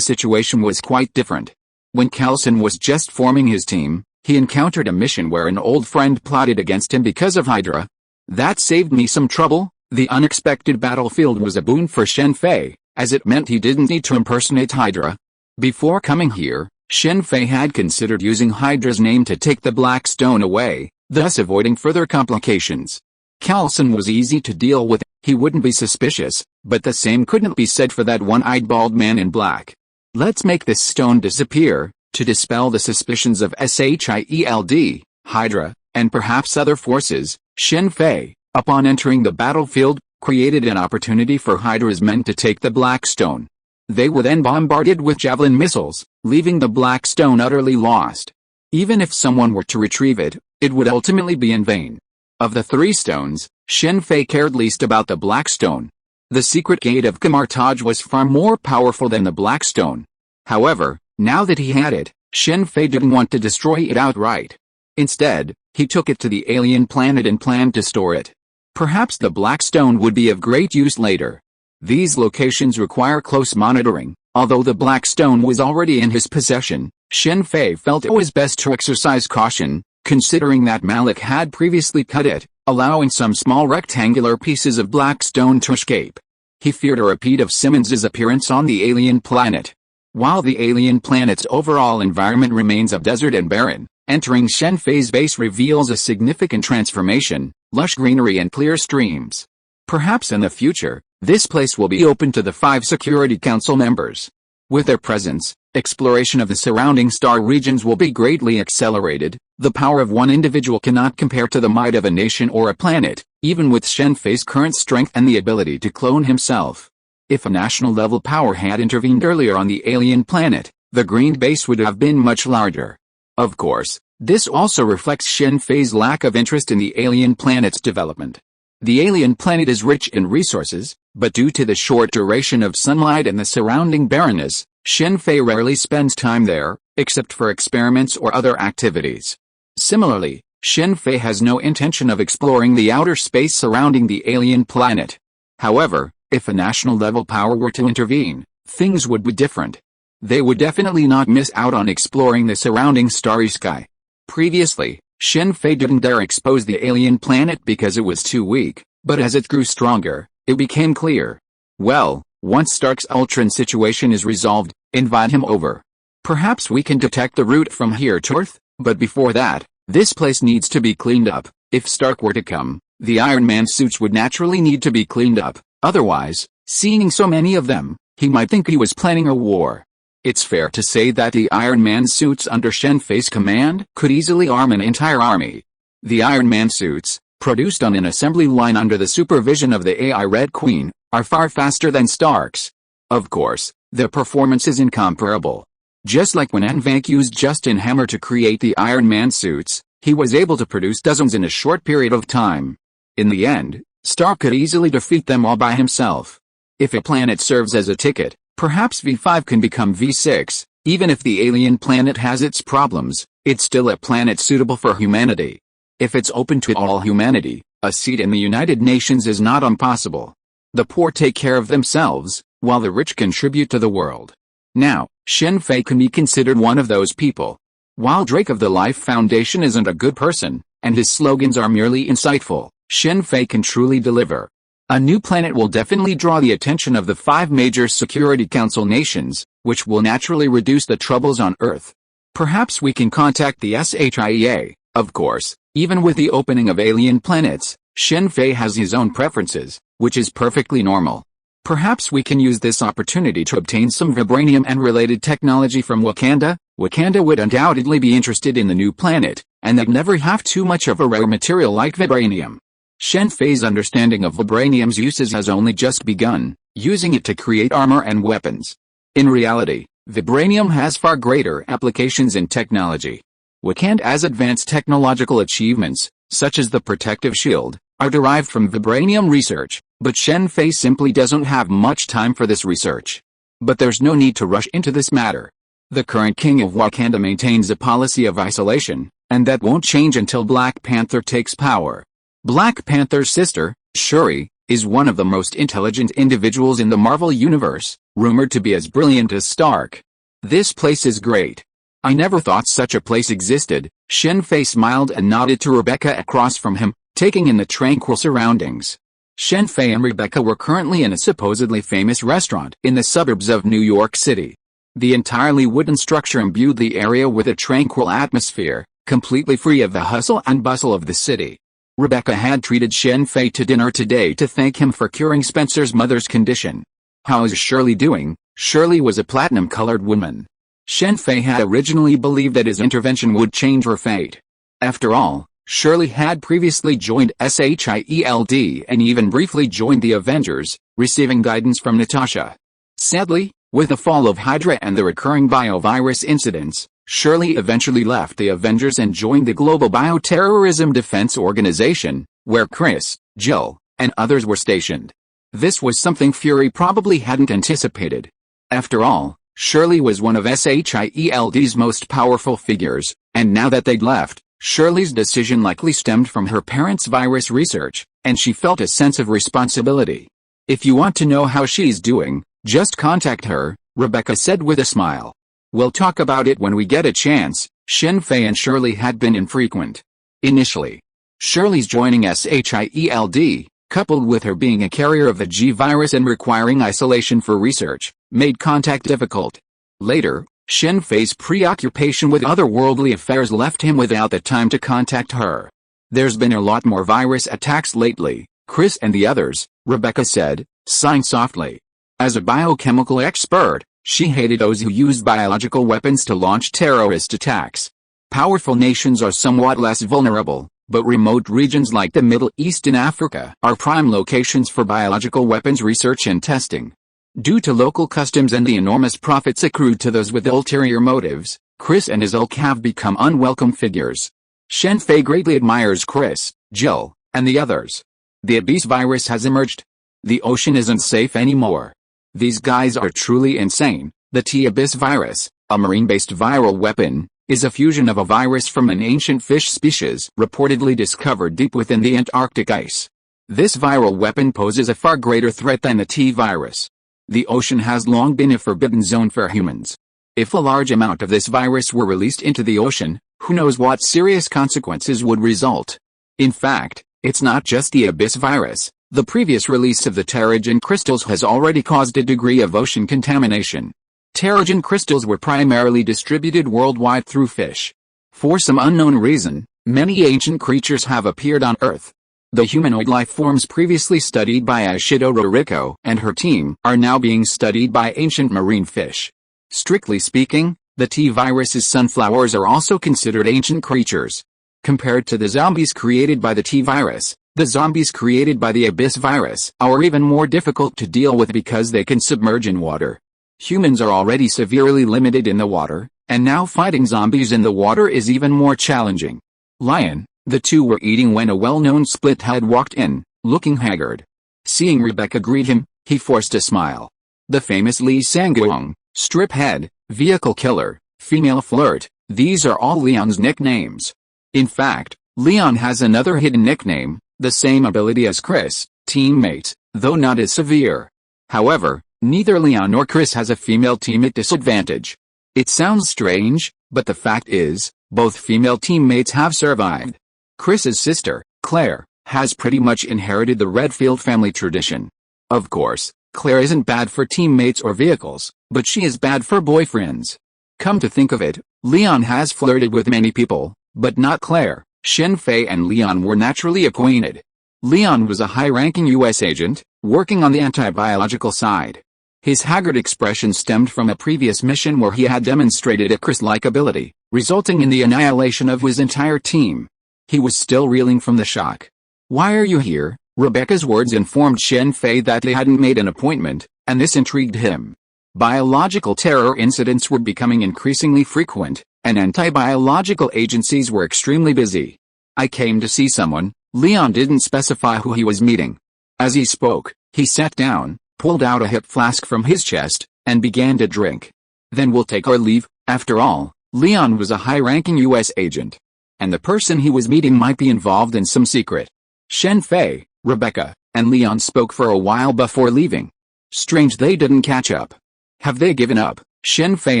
situation was quite different. When Carlson was just forming his team, he encountered a mission where an old friend plotted against him because of Hydra. That saved me some trouble. The unexpected battlefield was a boon for Shen Fei, as it meant he didn't need to impersonate Hydra. Before coming here, Shen Fei had considered using Hydra's name to take the Black Stone away, thus avoiding further complications. Carlson was easy to deal with, he wouldn't be suspicious, but the same couldn't be said for that one-eyed bald man in black. Let's make this stone disappear, to dispel the suspicions of S.H.I.E.L.D, Hydra, and perhaps other forces. Shen Fei, upon entering the battlefield, created an opportunity for Hydra's men to take the Black Stone. They were then bombarded with javelin missiles, leaving the Black Stone utterly lost. Even if someone were to retrieve it, it would ultimately be in vain. Of the three stones, Shen Fei cared least about the Black Stone. The secret gate of Kamar-Taj was far more powerful than the Black Stone. However, now that he had it, Shen Fei didn't want to destroy it outright. Instead, he took it to the alien planet and planned to store it. Perhaps the Black Stone would be of great use later. These locations require close monitoring. Although the Black Stone was already in his possession, Shen Fei felt it was best to exercise caution, considering that Malik had previously cut it, allowing some small rectangular pieces of Black Stone to escape. He feared a repeat of Simmons's appearance on the alien planet. While the alien planet's overall environment remains a desert and barren, entering Shen Fei's base reveals a significant transformation, lush greenery and clear streams. Perhaps in the future, this place will be open to the 5 Security Council members. With their presence, exploration of the surrounding star regions will be greatly accelerated. The power of one individual cannot compare to the might of a nation or a planet, even with Shen Fei's current strength and the ability to clone himself. If a national-level power had intervened earlier on the alien planet, the green base would have been much larger. Of course, this also reflects Shen Fei's lack of interest in the alien planet's development. The alien planet is rich in resources, but due to the short duration of sunlight and the surrounding barrenness, Shen Fei rarely spends time there, except for experiments or other activities. Similarly, Shen Fei has no intention of exploring the outer space surrounding the alien planet. However, if a national-level power were to intervene, things would be different. They would definitely not miss out on exploring the surrounding starry sky. Previously, Shen Fei didn't dare expose the alien planet because it was too weak, but as it grew stronger, it became clear. Well, once Stark's Ultron situation is resolved, invite him over. Perhaps we can detect the route from here to Earth, but before that, this place needs to be cleaned up. If Stark were to come, the Iron Man suits would naturally need to be cleaned up. Otherwise, seeing so many of them, he might think he was planning a war. It's fair to say that the Iron Man suits under Shen Fei's command could easily arm an entire army. The Iron Man suits, produced on an assembly line under the supervision of the AI Red Queen, are far faster than Stark's. Of course, their performance is incomparable. Just like when Anvank used Justin Hammer to create the Iron Man suits, he was able to produce dozens in a short period of time. In the end, Stark could easily defeat them all by himself. If a planet serves as a ticket, perhaps V5 can become V6. Even if the alien planet has its problems, it's still a planet suitable for humanity. If it's open to all humanity, a seat in the United Nations is not impossible. The poor take care of themselves, while the rich contribute to the world. Now, Shen Fei can be considered one of those people. While Drake of the Life Foundation isn't a good person, and his slogans are merely insightful, Shen Fei can truly deliver. A new planet will definitely draw the attention of the 5 major Security Council nations, which will naturally reduce the troubles on Earth. Perhaps we can contact the SHIELD. Of course, even with the opening of alien planets, Shen Fei has his own preferences, which is perfectly normal. Perhaps we can use this opportunity to obtain some vibranium and related technology from Wakanda. Wakanda would undoubtedly be interested in the new planet, and they'd never have too much of a rare material like vibranium. Shen Fei's understanding of vibranium's uses has only just begun, using it to create armor and weapons. In reality, vibranium has far greater applications in technology. Wakanda's advanced technological achievements, such as the protective shield, are derived from vibranium research, but Shen Fei simply doesn't have much time for this research. But there's no need to rush into this matter. The current king of Wakanda maintains a policy of isolation, and that won't change until Black Panther takes power. Black Panther's sister, Shuri, is one of the most intelligent individuals in the Marvel Universe, rumored to be as brilliant as Stark. This place is great. I never thought such a place existed. Shen Fei smiled and nodded to Rebecca across from him, taking in the tranquil surroundings. Shen Fei and Rebecca were currently in a supposedly famous restaurant in the suburbs of New York City. The entirely wooden structure imbued the area with a tranquil atmosphere, completely free of the hustle and bustle of the city. Rebecca had treated Shen Fei to dinner today to thank him for curing Spencer's mother's condition. "How is Shirley doing?" Shirley was a platinum-colored woman. Shen Fei had originally believed that his intervention would change her fate. After all, Shirley had previously joined S.H.I.E.L.D. and even briefly joined the Avengers, receiving guidance from Natasha. Sadly, with the fall of Hydra and the recurring biovirus incidents, Shirley eventually left the Avengers and joined the Global Bioterrorism Defense Organization, where Chris, Jill, and others were stationed. This was something Fury probably hadn't anticipated. After all, Shirley was one of S.H.I.E.L.D's most powerful figures, and now that they'd left, Shirley's decision likely stemmed from her parents' virus research, and she felt a sense of responsibility. "If you want to know how she's doing, just contact her," Rebecca said with a smile. "We'll talk about it when we get a chance." Shen Fei and Shirley had been infrequent. Initially, Shirley's joining S.H.I.E.L.D., coupled with her being a carrier of the G-Virus and requiring isolation for research, made contact difficult. Later, Shen Fei's preoccupation with otherworldly affairs left him without the time to contact her. "There's been a lot more virus attacks lately, Chris and the others," Rebecca said, sighing softly. As a biochemical expert, she hated those who used biological weapons to launch terrorist attacks. Powerful nations are somewhat less vulnerable, but remote regions like the Middle East and Africa are prime locations for biological weapons research and testing. Due to local customs and the enormous profits accrued to those with ulterior motives, Chris and his ilk have become unwelcome figures. Shen Fei greatly admires Chris, Jill, and the others. The Abyss virus has emerged. The ocean isn't safe anymore. These guys are truly insane. The T-Abyss virus, a marine-based viral weapon, is a fusion of a virus from an ancient fish species reportedly discovered deep within the Antarctic ice. This viral weapon poses a far greater threat than the T-virus. The ocean has long been a forbidden zone for humans. If a large amount of this virus were released into the ocean, who knows what serious consequences would result. In fact, it's not just the Abyss virus. The previous release of the Terrigen crystals has already caused a degree of ocean contamination. Terrigen crystals were primarily distributed worldwide through fish. For some unknown reason, many ancient creatures have appeared on Earth. The humanoid life forms previously studied by Ishido Roriko and her team are now being studied by ancient marine fish. Strictly speaking, the T-virus's sunflowers are also considered ancient creatures. Compared to the zombies created by the T-virus, the zombies created by the Abyss virus are even more difficult to deal with because they can submerge in water. Humans are already severely limited in the water, and now fighting zombies in the water is even more challenging. Lion. The two were eating when a well-known split-head walked in, looking haggard. Seeing Rebecca greet him, he forced a smile. The famous Lee Sang-guang, strip head, vehicle killer, female flirt, these are all Leon's nicknames. In fact, Leon has another hidden nickname, the same ability as Chris, teammate, though not as severe. However, neither Leon nor Chris has a female teammate disadvantage. It sounds strange, but the fact is, both female teammates have survived. Chris's sister, Claire, has pretty much inherited the Redfield family tradition. Of course, Claire isn't bad for teammates or vehicles, but she is bad for boyfriends. Come to think of it, Leon has flirted with many people, but not Claire. Shen Fei and Leon were naturally acquainted. Leon was a high-ranking U.S. agent, working on the anti-biological side. His haggard expression stemmed from a previous mission where he had demonstrated a Chris-like ability, resulting in the annihilation of his entire team. He was still reeling from the shock. "Why are you here?" Rebecca's words informed Shen Fei that they hadn't made an appointment, and this intrigued him. Biological terror incidents were becoming increasingly frequent, and anti-biological agencies were extremely busy. "I came to see someone." Leon didn't specify who he was meeting. As he spoke, he sat down, pulled out a hip flask from his chest, and began to drink. "Then we'll take our leave." After all, Leon was a high-ranking U.S. agent, and the person he was meeting might be involved in some secret. Shen Fei, Rebecca, and Leon spoke for a while before leaving. Strange they didn't catch up. Have they given up? Shen Fei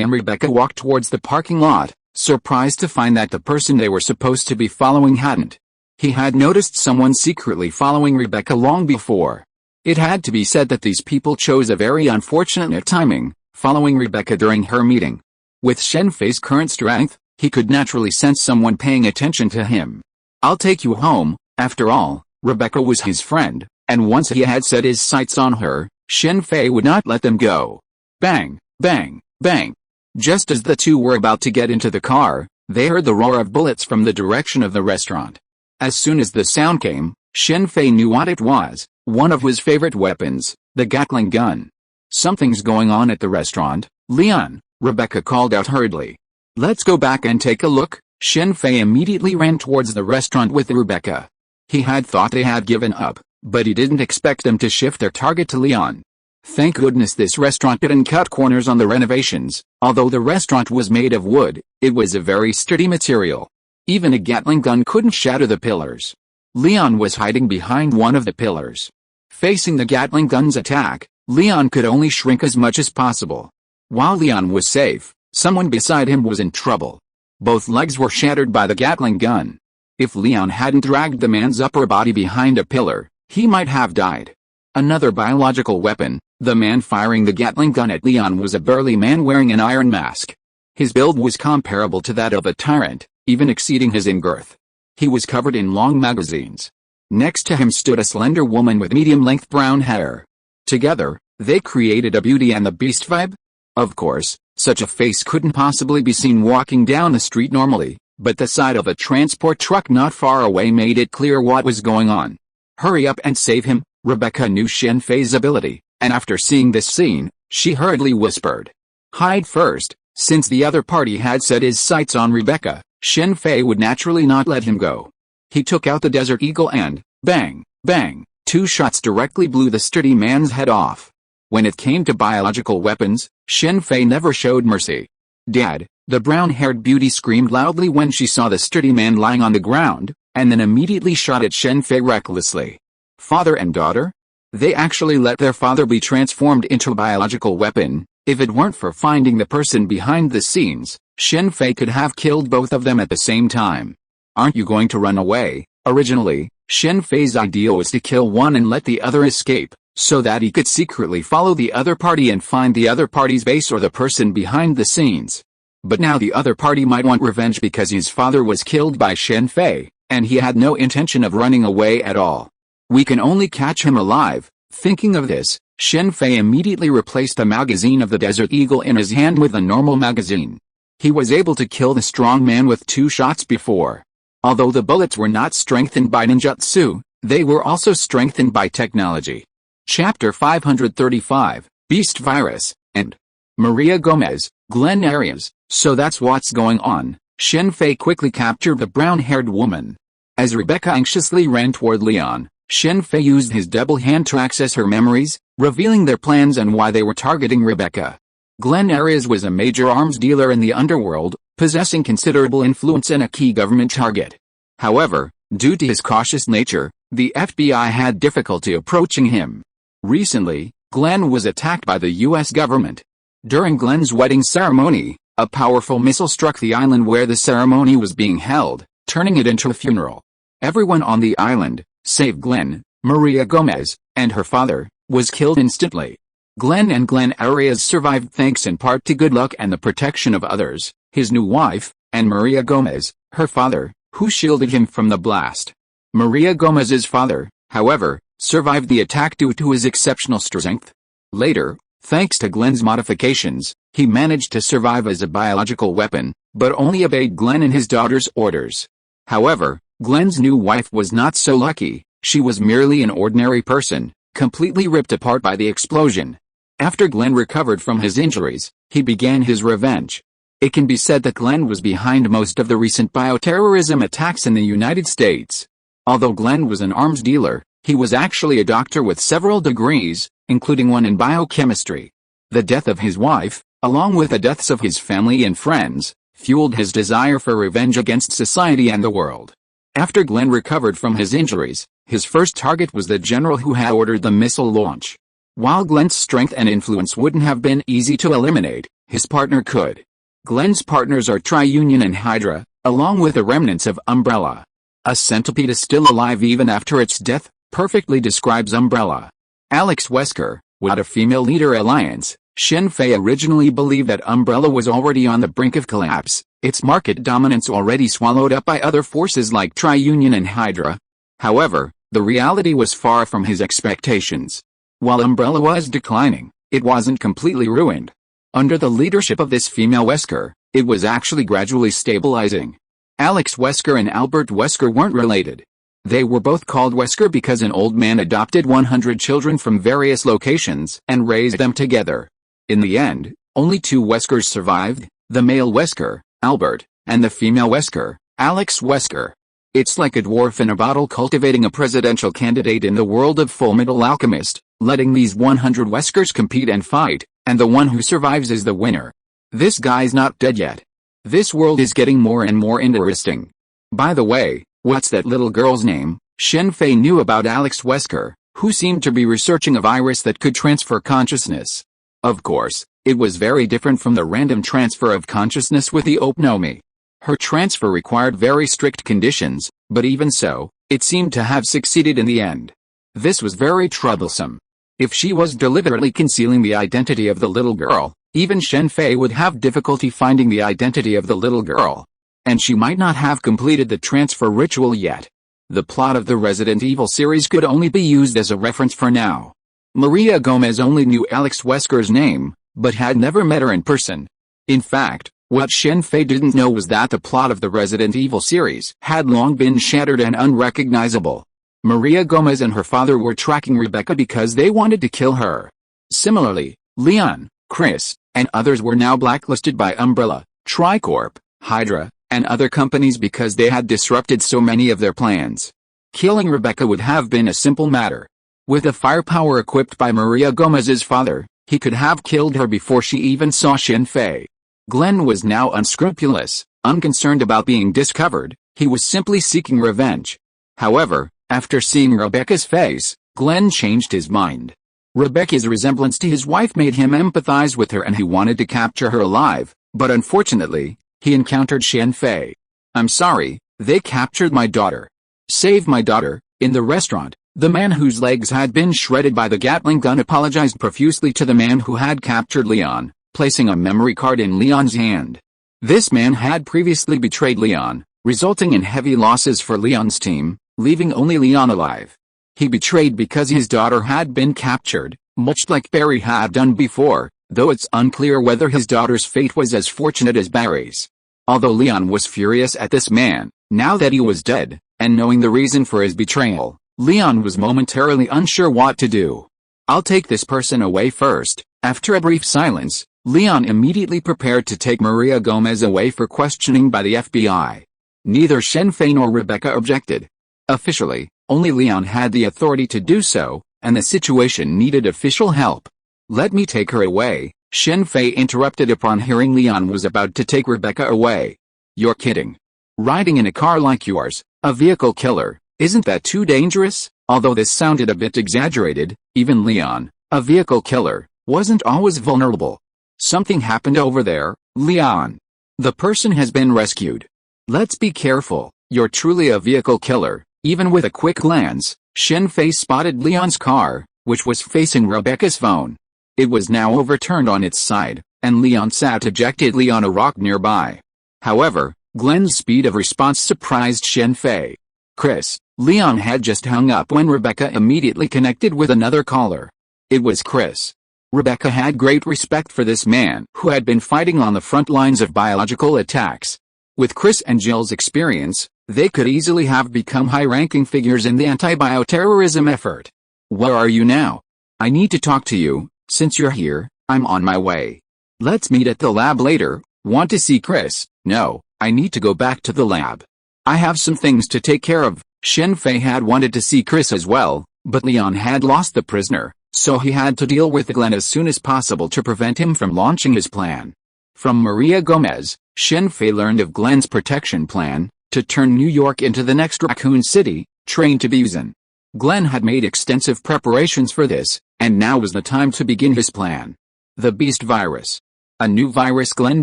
and Rebecca walked towards the parking lot, surprised to find that the person they were supposed to be following hadn't. He had noticed someone secretly following Rebecca long before. It had to be said that these people chose a very unfortunate timing, following Rebecca during her meeting. With Shen Fei's current strength, he could naturally sense someone paying attention to him. "I'll take you home." After all, Rebecca was his friend, and once he had set his sights on her, Shen Fei would not let them go. Bang, bang, bang. Just as the two were about to get into the car, they heard the roar of bullets from the direction of the restaurant. As soon as the sound came, Shen Fei knew what it was. One of his favorite weapons, the Gatling gun. "Something's going on at the restaurant, Leon," Rebecca called out hurriedly. "Let's go back and take a look." Shen Fei immediately ran towards the restaurant with Rebecca. He had thought they had given up, but he didn't expect them to shift their target to Leon. Thank goodness this restaurant didn't cut corners on the renovations. Although the restaurant was made of wood, it was a very sturdy material. Even a Gatling gun couldn't shatter the pillars. Leon was hiding behind one of the pillars. Facing the Gatling gun's attack, Leon could only shrink as much as possible. While Leon was safe, someone beside him was in trouble. Both legs were shattered by the Gatling gun. If Leon hadn't dragged the man's upper body behind a pillar, he might have died. Another biological weapon, the man firing the Gatling gun at Leon was a burly man wearing an iron mask. His build was comparable to that of a Tyrant, even exceeding his in girth. He was covered in long magazines. Next to him stood a slender woman with medium-length brown hair. Together, they created a Beauty and the Beast vibe. Of course, such a face couldn't possibly be seen walking down the street normally, but the side of a transport truck not far away made it clear what was going on. "Hurry up and save him." Rebecca knew Shen Fei's ability, and after seeing this scene, she hurriedly whispered, "Hide first." Since the other party had set his sights on Rebecca, Shen Fei would naturally not let him go. He took out the Desert Eagle and, bang, bang, 2 shots directly blew the sturdy man's head off. When it came to biological weapons, Shen Fei never showed mercy. "Dad," the brown-haired beauty screamed loudly when she saw the sturdy man lying on the ground, and then immediately shot at Shen Fei recklessly. Father and daughter? They actually let their father be transformed into a biological weapon. If it weren't for finding the person behind the scenes, Shen Fei could have killed both of them at the same time. "Aren't you going to run away?" Originally, Shen Fei's idea was to kill one and let the other escape, so that he could secretly follow the other party and find the other party's base or the person behind the scenes. But now the other party might want revenge because his father was killed by Shen Fei, and he had no intention of running away at all. "We can only catch him alive." Thinking of this, Shen Fei immediately replaced the magazine of the Desert Eagle in his hand with a normal magazine. He was able to kill the strong man with 2 shots before. Although the bullets were not strengthened by ninjutsu, they were also strengthened by technology. Chapter 535, Beast Virus, and Maria Gomez, Glenn Arias. So that's what's going on. Shen Fei quickly captured the brown-haired woman. As Rebecca anxiously ran toward Leon, Shen Fei used his double hand to access her memories, revealing their plans and why they were targeting Rebecca. Glenn Arias was a major arms dealer in the underworld, possessing considerable influence and a key government target. However, due to his cautious nature, the FBI had difficulty approaching him. Recently, Glenn was attacked by the U.S. government. During Glenn's wedding ceremony, a powerful missile struck the island where the ceremony was being held, turning it into a funeral. Everyone on the island, save Glenn, Maria Gomez, and her father, was killed instantly. Glenn and Glenn Arias survived thanks in part to good luck and the protection of others, his new wife, and Maria Gomez, her father, who shielded him from the blast. Maria Gomez's father, however, survived the attack due to his exceptional strength. Later, thanks to Glenn's modifications, he managed to survive as a biological weapon, but only obeyed Glenn and his daughter's orders. However, Glenn's new wife was not so lucky. She was merely an ordinary person, completely ripped apart by the explosion. After Glenn recovered from his injuries, he began his revenge. It can be said that Glenn was behind most of the recent bioterrorism attacks in the United States. Although Glenn was an arms dealer, he was actually a doctor with several degrees, including one in biochemistry. The death of his wife, along with the deaths of his family and friends, fueled his desire for revenge against society and the world. After Glenn recovered from his injuries, his first target was the general who had ordered the missile launch. While Glenn's strength and influence wouldn't have been easy to eliminate, his partner could. Glenn's partners are Tri-Union and Hydra, along with the remnants of Umbrella. A centipede is still alive even after its death, perfectly describes Umbrella. Alex Wesker, without a female leader alliance, Shen Fei originally believed that Umbrella was already on the brink of collapse, its market dominance already swallowed up by other forces like Tri-Union and Hydra. However, the reality was far from his expectations. While Umbrella was declining, it wasn't completely ruined. Under the leadership of this female Wesker, it was actually gradually stabilizing. Alex Wesker and Albert Wesker weren't related. They were both called Wesker because an old man adopted 100 children from various locations and raised them together. In the end, only 2 Weskers survived, the male Wesker, Albert, and the female Wesker, Alex Wesker. It's like a dwarf in a bottle cultivating a presidential candidate in the world of Fullmetal Alchemist, letting these 100 Weskers compete and fight, and the one who survives is the winner. This guy's not dead yet. This world is getting more and more interesting. By the way, what's that little girl's name? Shen Fei knew about Alex Wesker, who seemed to be researching a virus that could transfer consciousness. Of course, it was very different from the random transfer of consciousness with the Opnomi. Her transfer required very strict conditions, but even so, it seemed to have succeeded in the end. This was very troublesome. If she was deliberately concealing the identity of the little girl, even Shen Fei would have difficulty finding the identity of the little girl. And she might not have completed the transfer ritual yet. The plot of the Resident Evil series could only be used as a reference for now. Maria Gomez only knew Alex Wesker's name, but had never met her in person. In fact, what Shen Fei didn't know was that the plot of the Resident Evil series had long been shattered and unrecognizable. Maria Gomez and her father were tracking Rebecca because they wanted to kill her. Similarly, Leon, Chris, and others were now blacklisted by Umbrella, Tricorp, Hydra, and other companies because they had disrupted so many of their plans. Killing Rebecca would have been a simple matter. With the firepower equipped by Maria Gomez's father, he could have killed her before she even saw Shen Fei. Glenn was now unscrupulous, unconcerned about being discovered. He was simply seeking revenge. However, after seeing Rebecca's face, Glenn changed his mind. Rebecca's resemblance to his wife made him empathize with her and he wanted to capture her alive, but unfortunately, he encountered Shen Fei. "I'm sorry, they captured my daughter." "Save my daughter." In the restaurant, the man whose legs had been shredded by the Gatling gun apologized profusely to the man who had captured Leon, placing a memory card in Leon's hand. This man had previously betrayed Leon, resulting in heavy losses for Leon's team, leaving only Leon alive. He betrayed because his daughter had been captured, much like Barry had done before, though it's unclear whether his daughter's fate was as fortunate as Barry's. Although Leon was furious at this man, now that he was dead, and knowing the reason for his betrayal, Leon was momentarily unsure what to do. "I'll take this person away first." After a brief silence, Leon immediately prepared to take Maria Gomez away for questioning by the FBI. Neither Shen Fei nor Rebecca objected. Officially, only Leon had the authority to do so, and the situation needed official help. "Let me take her away," Shen Fei interrupted upon hearing Leon was about to take Rebecca away. "You're kidding. Riding in a car like yours, a vehicle killer, isn't that too dangerous?" Although this sounded a bit exaggerated, even Leon, a vehicle killer, wasn't always vulnerable. "Something happened over there, Leon. The person has been rescued. Let's be careful. You're truly a vehicle killer." Even with a quick glance, Shen Fei spotted Leon's car, which was facing Rebecca's phone. It was now overturned on its side, and Leon sat ejectedly on a rock nearby. However, Glenn's speed of response surprised Shen Fei. "Chris, Leon had just hung up when Rebecca immediately connected with another caller. It was Chris. Rebecca had great respect for this man who had been fighting on the front lines of biological attacks. With Chris and Jill's experience, they could easily have become high-ranking figures in the anti-bioterrorism effort. "Where are you now? I need to talk to you. Since you're here, I'm on my way. Let's meet at the lab later." "Want to see Chris?" "No, I need to go back to the lab. I have some things to take care of." Shen Fei had wanted to see Chris as well, but Leon had lost the prisoner, so he had to deal with Glenn as soon as possible to prevent him from launching his plan. From Maria Gomez, Shen Fei learned of Glenn's protection plan, to turn New York into the next Raccoon City, trained to be Zen. Glenn had made extensive preparations for this, and now was the time to begin his plan. The Beast Virus. A new virus Glenn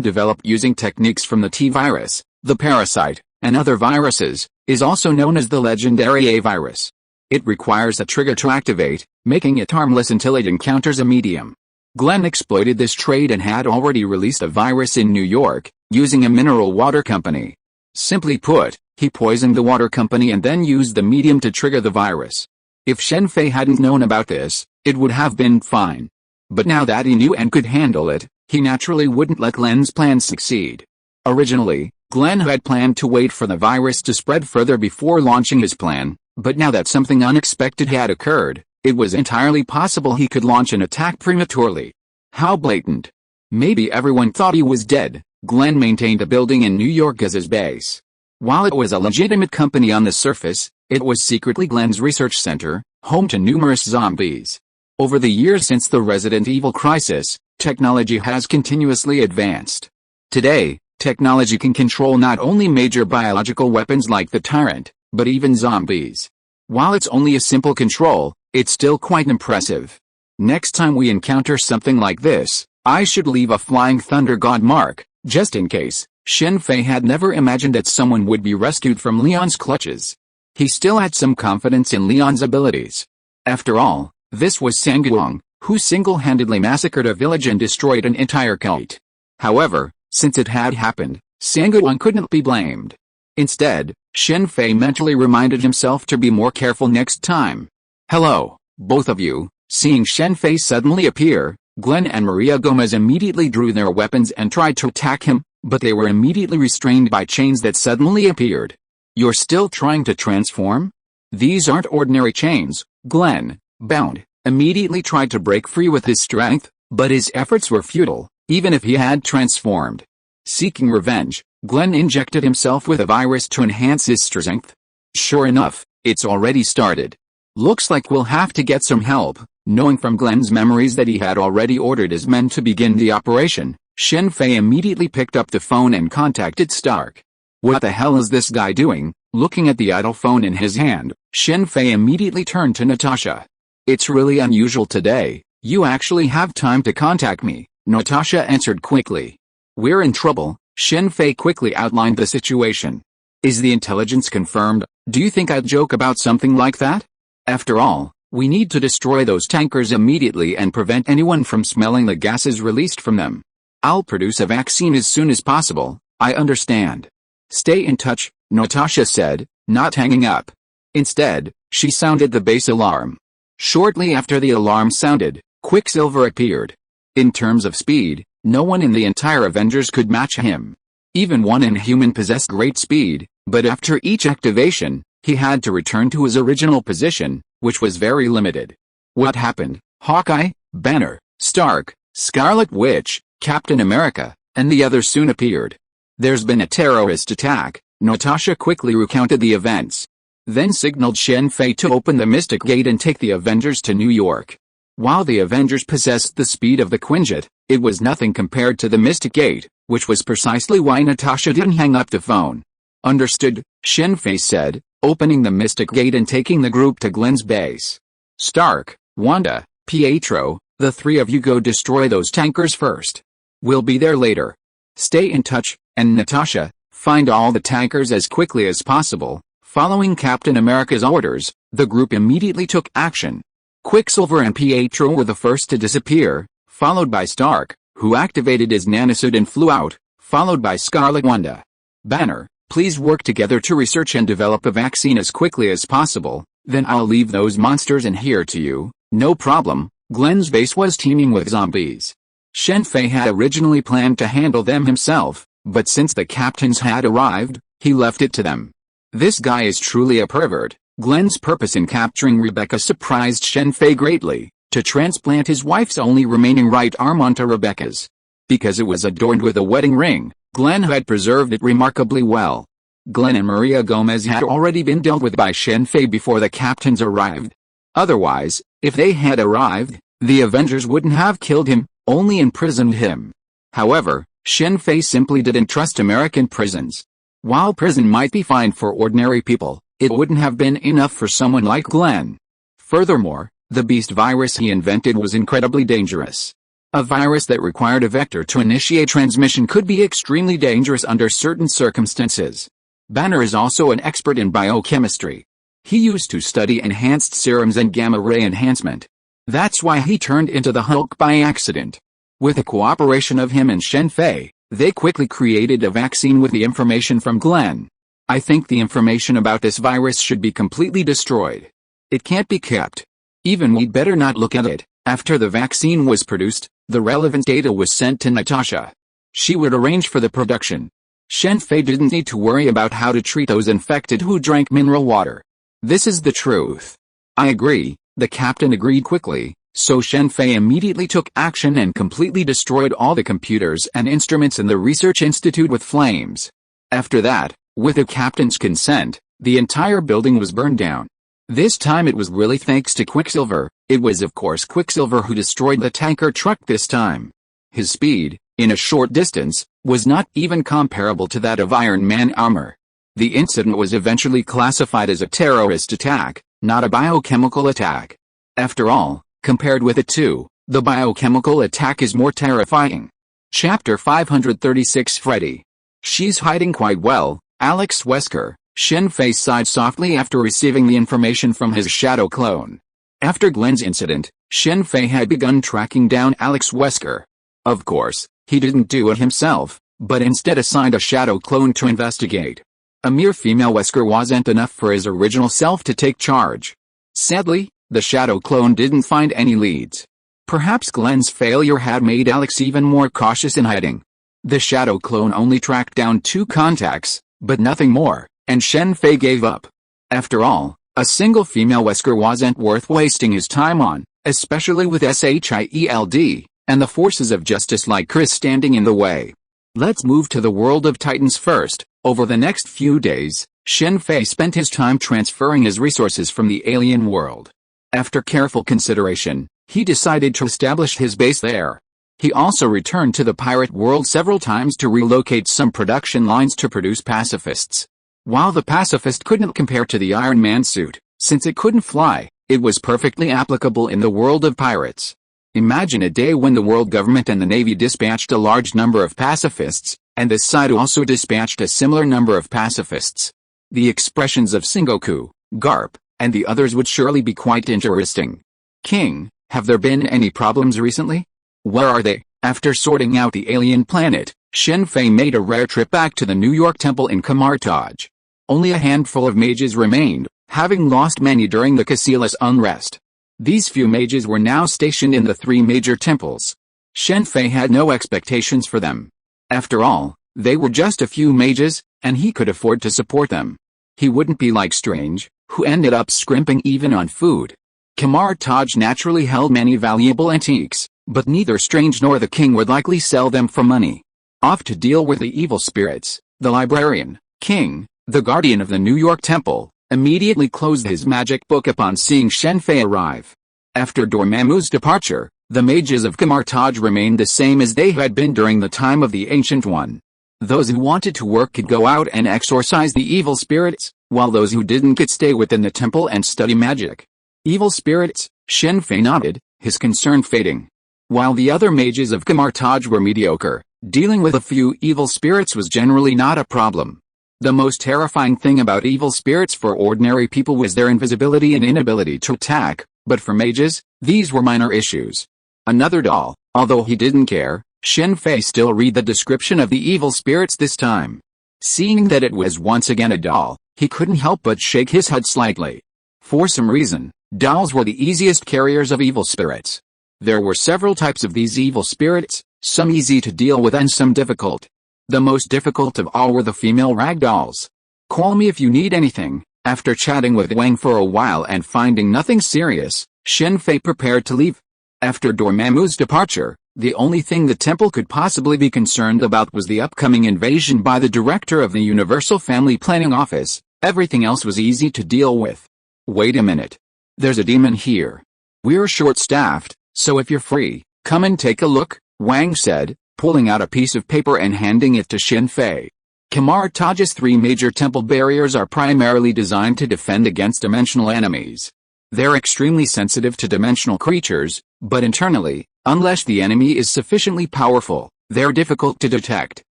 developed using techniques from the T-Virus, the parasite, and other viruses, is also known as the legendary A-Virus. It requires a trigger to activate, making it harmless until it encounters a medium. Glenn exploited this trait and had already released a virus in New York, using a mineral water company. Simply put, he poisoned the water company and then used the medium to trigger the virus. If Shen Fei hadn't known about this, it would have been fine. But now that he knew and could handle it, he naturally wouldn't let Glenn's plan succeed. Originally, Glenn had planned to wait for the virus to spread further before launching his plan, but now that something unexpected had occurred, it was entirely possible he could launch an attack prematurely. How blatant. Maybe everyone thought he was dead. Glenn maintained a building in New York as his base. While it was a legitimate company on the surface, it was secretly Glenn's research center, home to numerous zombies. Over the years since the Resident Evil crisis, technology has continuously advanced. Today, technology can control not only major biological weapons like the Tyrant, but even zombies. While it's only a simple control, it's still quite impressive. Next time we encounter something like this, I should leave a flying thunder god mark, just in case. Shen Fei had never imagined that someone would be rescued from Leon's clutches. He still had some confidence in Leon's abilities. After all, this was Sanguang, who single-handedly massacred a village and destroyed an entire cult. However, since it had happened, Sanguang couldn't be blamed. Instead, Shen Fei mentally reminded himself to be more careful next time. "Hello, both of you." Seeing Shen Fei suddenly appear, Glenn and Maria Gomez immediately drew their weapons and tried to attack him, but they were immediately restrained by chains that suddenly appeared. "You're still trying to transform? These aren't ordinary chains." Glenn, bound, immediately tried to break free with his strength, but his efforts were futile, even if he had transformed. Seeking revenge, Glenn injected himself with a virus to enhance his strength. Sure enough, it's already started. "Looks like we'll have to get some help." Knowing from Glenn's memories that he had already ordered his men to begin the operation, Shen Fei immediately picked up the phone and contacted Stark. "What the hell is this guy doing?" Looking at the idle phone in his hand, Shen Fei immediately turned to Natasha. "It's really unusual today. You actually have time to contact me," Natasha answered quickly. "We're in trouble." Shen Fei quickly outlined the situation. "Is the intelligence confirmed? Do you think I'd joke about something like that? After all, we need to destroy those tankers immediately and prevent anyone from smelling the gases released from them. I'll produce a vaccine as soon as possible." "I understand. Stay in touch," Natasha said, not hanging up. Instead, she sounded the base alarm. Shortly after the alarm sounded, Quicksilver appeared. In terms of speed, no one in the entire Avengers could match him. Even one Inhuman possessed great speed, but after each activation, he had to return to his original position, which was very limited. What happened? Hawkeye, Banner, Stark, Scarlet Witch, Captain America, and the others soon appeared. "There's been a terrorist attack," Natasha quickly recounted the events. Then signaled Shen Fei to open the Mystic Gate and take the Avengers to New York. While the Avengers possessed the speed of the Quinjet, it was nothing compared to the Mystic Gate, which was precisely why Natasha didn't hang up the phone. "Understood," Shen Fei said, opening the Mystic Gate and taking the group to Glenn's base. "Stark, Wanda, Pietro, the three of you go destroy those tankers first. We'll be there later. Stay in touch, and Natasha, find all the tankers as quickly as possible." Following Captain America's orders, the group immediately took action. Quicksilver and Pietro were the first to disappear, followed by Stark, who activated his nanosuit and flew out, followed by Scarlet Wanda. Banner, Please work together to research and develop a vaccine as quickly as possible, then I'll leave those monsters in here to you." "No problem." Glenn's base was teeming with zombies. Shen Fei had originally planned to handle them himself, but since the captains had arrived, he left it to them. This guy is truly a pervert. Glenn's purpose in capturing Rebecca surprised Shen Fei greatly, to transplant his wife's only remaining right arm onto Rebecca's. Because it was adorned with a wedding ring, Glenn had preserved it remarkably well. Glenn and Maria Gomez had already been dealt with by Shen Fei before the captains arrived. Otherwise, if they had arrived, the Avengers wouldn't have killed him, only imprisoned him. However, Shen Fei simply didn't trust American prisons. While prison might be fine for ordinary people, it wouldn't have been enough for someone like Glenn. Furthermore, the beast virus he invented was incredibly dangerous. A virus that required a vector to initiate transmission could be extremely dangerous under certain circumstances. Banner is also an expert in biochemistry. He used to study enhanced serums and gamma-ray enhancement. That's why he turned into the Hulk by accident. With the cooperation of him and Shen Fei, they quickly created a vaccine with the information from Glenn. I think the information about this virus should be completely destroyed. It can't be kept. Even we'd better not look at it. After the vaccine was produced, the relevant data was sent to Natasha. She would arrange for the production. Shen Fei didn't need to worry about how to treat those infected who drank mineral water. This is the truth. I agree, the captain agreed quickly, so Shen Fei immediately took action and completely destroyed all the computers and instruments in the research institute with flames. After that, with the captain's consent, the entire building was burned down. This time it was really thanks to Quicksilver. It was of course Quicksilver who destroyed the tanker truck this time. His speed, in a short distance, was not even comparable to that of Iron Man armor. The incident was eventually classified as a terrorist attack, not a biochemical attack. After all, compared with the two, the biochemical attack is more terrifying. Chapter 536 Freddy. She's hiding quite well, Alex Wesker. Shen Fei sighed softly after receiving the information from his shadow clone. After Glenn's incident, Shen Fei had begun tracking down Alex Wesker. Of course, he didn't do it himself, but instead assigned a shadow clone to investigate. A mere female Wesker wasn't enough for his original self to take charge. Sadly, the shadow clone didn't find any leads. Perhaps Glenn's failure had made Alex even more cautious in hiding. The shadow clone only tracked down 2 contacts, but nothing more, and Shen Fei gave up. After all, a single female Wesker wasn't worth wasting his time on, especially with S.H.I.E.L.D, and the forces of justice like Chris standing in the way. Let's move to the world of Titans first. Over the next few days, Shen Fei spent his time transferring his resources from the alien world. After careful consideration, he decided to establish his base there. He also returned to the pirate world several times to relocate some production lines to produce pacifists. While the pacifist couldn't compare to the Iron Man suit, since it couldn't fly, it was perfectly applicable in the world of pirates. Imagine a day when the world government and the Navy dispatched a large number of pacifists, and this side also dispatched a similar number of pacifists. The expressions of Sengoku, Garp, and the others would surely be quite interesting. King, have there been any problems recently? Where are they? After sorting out the alien planet, Shen Fei made a rare trip back to the New York Temple in Kamar-Taj. Only a handful of mages remained, having lost many during the Caecilius unrest. These few mages were now stationed in the 3 major temples. Shen Fei had no expectations for them. After all, they were just a few mages, and he could afford to support them. He wouldn't be like Strange, who ended up scrimping even on food. Kamar-Taj naturally held many valuable antiques, but neither Strange nor the king would likely sell them for money. Off to deal with the evil spirits, the librarian, King, the guardian of the New York Temple, immediately closed his magic book upon seeing Shen Fei arrive. After Dormammu's departure, the mages of Kamar-Taj remained the same as they had been during the time of the Ancient One. Those who wanted to work could go out and exorcise the evil spirits, while those who didn't could stay within the temple and study magic. Evil spirits, Shen Fei nodded, his concern fading. While the other mages of Kamar-Taj were mediocre, dealing with a few evil spirits was generally not a problem. The most terrifying thing about evil spirits for ordinary people was their invisibility and inability to attack, but for mages, these were minor issues. Another doll, although he didn't care, Shen Fei still read the description of the evil spirits this time. Seeing that it was once again a doll, he couldn't help but shake his head slightly. For some reason, dolls were the easiest carriers of evil spirits. There were several types of these evil spirits, some easy to deal with and some difficult. The most difficult of all were the female rag dolls. Call me if you need anything. After chatting with Wang for a while and finding nothing serious, Shen Fei prepared to leave. After Dormammu's departure, the only thing the temple could possibly be concerned about was the upcoming invasion by the director of the Universal Family Planning Office. Everything else was easy to deal with. Wait a minute. There's a demon here. We're short-staffed, so if you're free, come and take a look, Wang said, pulling out a piece of paper and handing it to Shen Fei. Kamar-Taj's 3 major temple barriers are primarily designed to defend against dimensional enemies. They're extremely sensitive to dimensional creatures, but internally, unless the enemy is sufficiently powerful, they're difficult to detect.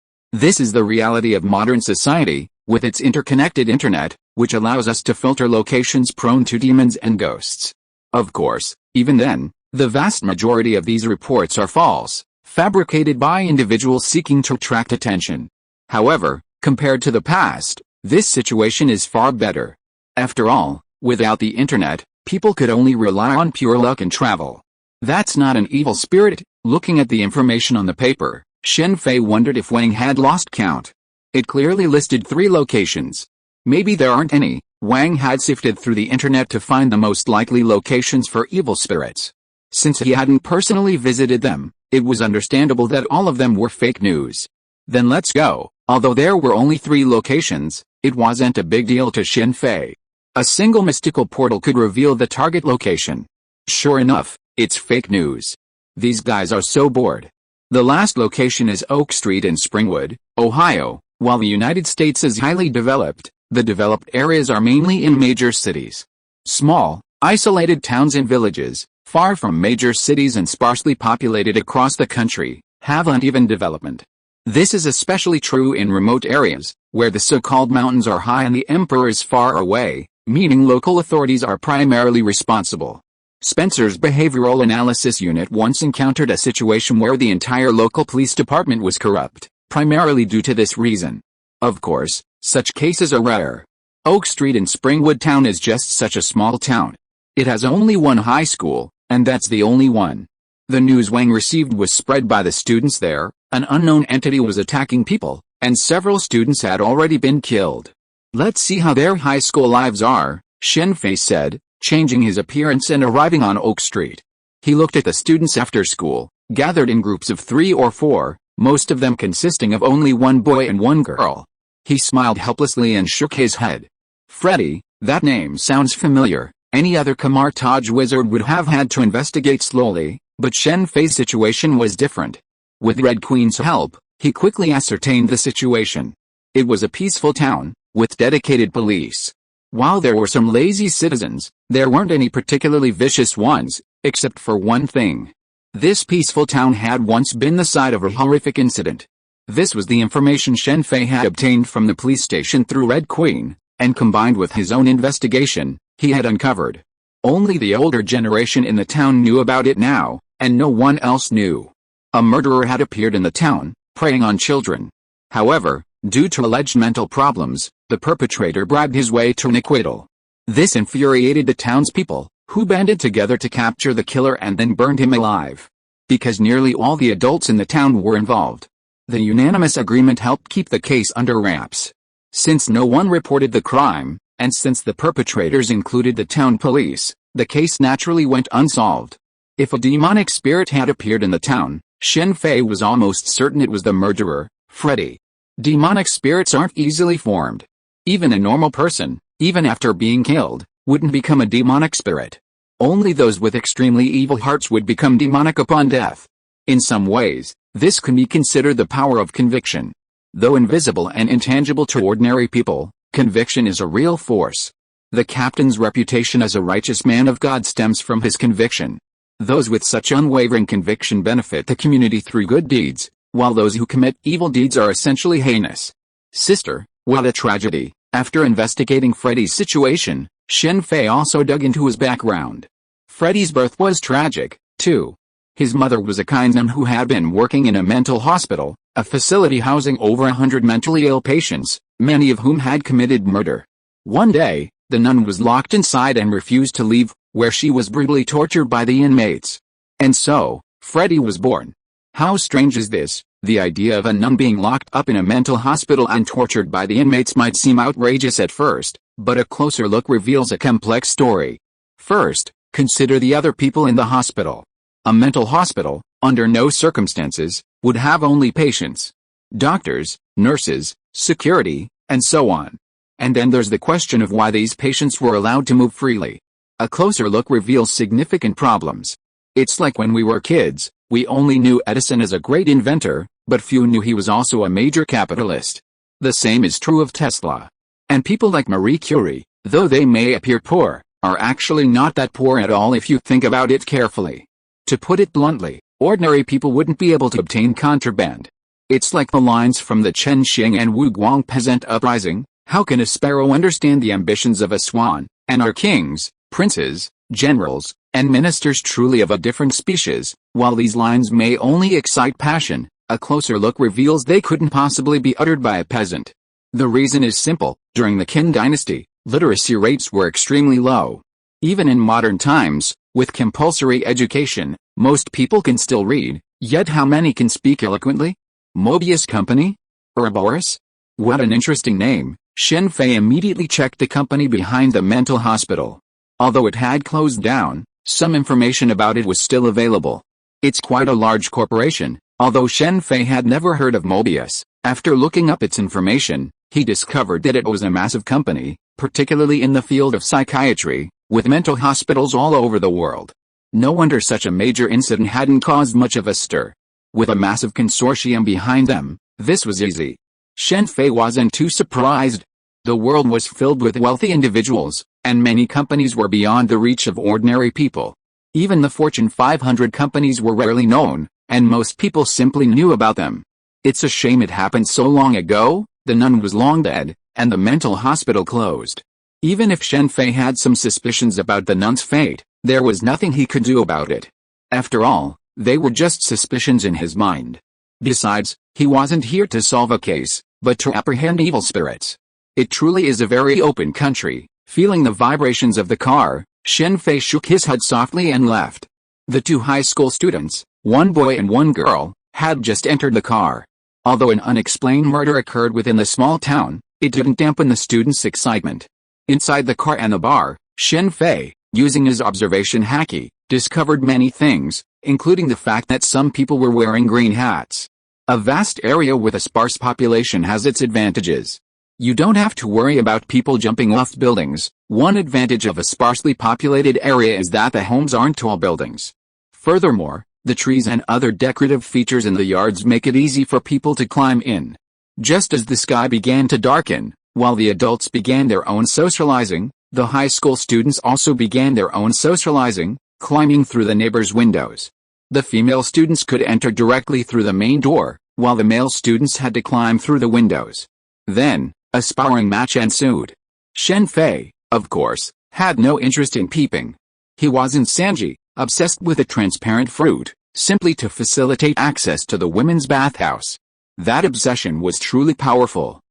This is the reality of modern society, with its interconnected internet, which allows us to filter locations prone to demons and ghosts. Of course, even then, the vast majority of these reports are false, fabricated by individuals seeking to attract attention. However, compared to the past, this situation is far better. After all, without the internet, people could only rely on pure luck and travel. That's not an evil spirit. Looking at the information on the paper, Shen Fei wondered if Wang had lost count. It clearly listed 3 locations. Maybe there aren't any. Wang had sifted through the internet to find the most likely locations for evil spirits. Since he hadn't personally visited them, it was understandable that all of them were fake news. Then let's go. Although there were only 3 locations, it wasn't a big deal to Shen Fei. A single mystical portal could reveal the target location. Sure enough, it's fake news. These guys are so bored. The last location is Oak Street in Springwood, Ohio. While the United States is highly developed, the developed areas are mainly in major cities. Small, isolated towns and villages, far from major cities and sparsely populated across the country, have uneven development. This is especially true in remote areas, where the so-called mountains are high and the emperor is far away, meaning local authorities are primarily responsible. Spencer's Behavioral Analysis Unit once encountered a situation where the entire local police department was corrupt, primarily due to this reason. Of course, such cases are rare. Oak Street in Springwood Town is just such a small town. It has only one high school, and that's the only one. The news Wang received was spread by the students there. An unknown entity was attacking people, and several students had already been killed. Let's see how their high school lives are, Shen Fei said, changing his appearance and arriving on Oak Street. He looked at the students after school, gathered in groups of 3 or 4, most of them consisting of only 1 boy and 1 girl. He smiled helplessly and shook his head. Freddy, that name sounds familiar. Any other Kamar-Taj wizard would have had to investigate slowly, but Shen Fei's situation was different. With Red Queen's help, he quickly ascertained the situation. It was a peaceful town, with dedicated police. While there were some lazy citizens, there weren't any particularly vicious ones, except for one thing. This peaceful town had once been the site of a horrific incident. This was the information Shen Fei had obtained from the police station through Red Queen, and combined with his own investigation, he had uncovered. Only the older generation in the town knew about it now, and no one else knew. A murderer had appeared in the town, preying on children. However, due to alleged mental problems, the perpetrator bribed his way to an acquittal. This infuriated the townspeople, who banded together to capture the killer and then burned him alive. Because nearly all the adults in the town were involved, the unanimous agreement helped keep the case under wraps. Since no one reported the crime, and since the perpetrators included the town police, the case naturally went unsolved. If a demonic spirit had appeared in the town, Shen Fei was almost certain it was the murderer, Freddy. Demonic spirits aren't easily formed. Even a normal person, even after being killed, wouldn't become a demonic spirit. Only those with extremely evil hearts would become demonic upon death. In some ways, this can be considered the power of conviction. Though invisible and intangible to ordinary people, conviction is a real force. The captain's reputation as a righteous man of God stems from his conviction. Those with such unwavering conviction benefit the community through good deeds, while those who commit evil deeds are essentially heinous. Sister, what a tragedy. After investigating Freddy's situation, Shen Fei also dug into his background. Freddy's birth was tragic, too. His mother was a kind nun who had been working in a mental hospital, a facility housing over 100 mentally ill patients, many of whom had committed murder. One day, the nun was locked inside and refused to leave, where she was brutally tortured by the inmates. And so, Freddy was born. How strange is this? The idea of a nun being locked up in a mental hospital and tortured by the inmates might seem outrageous at first, but a closer look reveals a complex story. First, consider the other people in the hospital. A mental hospital, under no circumstances, would have only patients, doctors, nurses, security, and so on. And then there's the question of why these patients were allowed to move freely. A closer look reveals significant problems. It's like when we were kids, we only knew Edison as a great inventor, but few knew he was also a major capitalist. The same is true of Tesla. And people like Marie Curie, though they may appear poor, are actually not that poor at all if you think about it carefully. To put it bluntly, ordinary people wouldn't be able to obtain contraband. It's like the lines from the Chen Xing and Wu Guang peasant uprising. How can a sparrow understand the ambitions of a swan, and are kings, princes, generals, and ministers truly of a different species? While these lines may only excite passion, a closer look reveals they couldn't possibly be uttered by a peasant. The reason is simple: during the Qin dynasty, literacy rates were extremely low. Even in modern times, with compulsory education, most people can still read, yet how many can speak eloquently? Mobius Company? Ouroboros? What an interesting name. Shen Fei immediately checked the company behind the mental hospital. Although it had closed down, some information about it was still available. It's quite a large corporation, although Shen Fei had never heard of Mobius. After looking up its information, he discovered that it was a massive company, particularly in the field of psychiatry, with mental hospitals all over the world. No wonder such a major incident hadn't caused much of a stir. With a massive consortium behind them, this was easy. Shen Fei wasn't too surprised. The world was filled with wealthy individuals, and many companies were beyond the reach of ordinary people. Even the Fortune 500 companies were rarely known, and most people simply knew about them. It's a shame it happened so long ago. The nun was long dead, and the mental hospital closed. Even if Shen Fei had some suspicions about the nun's fate, there was nothing he could do about it. After all, they were just suspicions in his mind. Besides, he wasn't here to solve a case, but to apprehend evil spirits. It truly is a very open country. Feeling the vibrations of the car, Shen Fei shook his head softly and left. The two high school students, one boy and one girl, had just entered the car. Although an unexplained murder occurred within the small town, it didn't dampen the students' excitement. Inside the car and the bar, Shen Fei, using his observation haki, discovered many things, including the fact that some people were wearing green hats. A vast area with a sparse population has its advantages. You don't have to worry about people jumping off buildings. One advantage of a sparsely populated area is that the homes aren't tall buildings. Furthermore, the trees and other decorative features in the yards make it easy for people to climb in. Just as the sky began to darken, while the adults began their own socializing, the high school students also began their own socializing, climbing through the neighbors' windows. The female students could enter directly through the main door, while the male students had to climb through the windows. Then, a sparring match ensued. Shen Fei, of course, had no interest in peeping. He wasn't Sanji, obsessed with a transparent fruit, simply to facilitate access to the women's bathhouse. That obsession was truly powerful.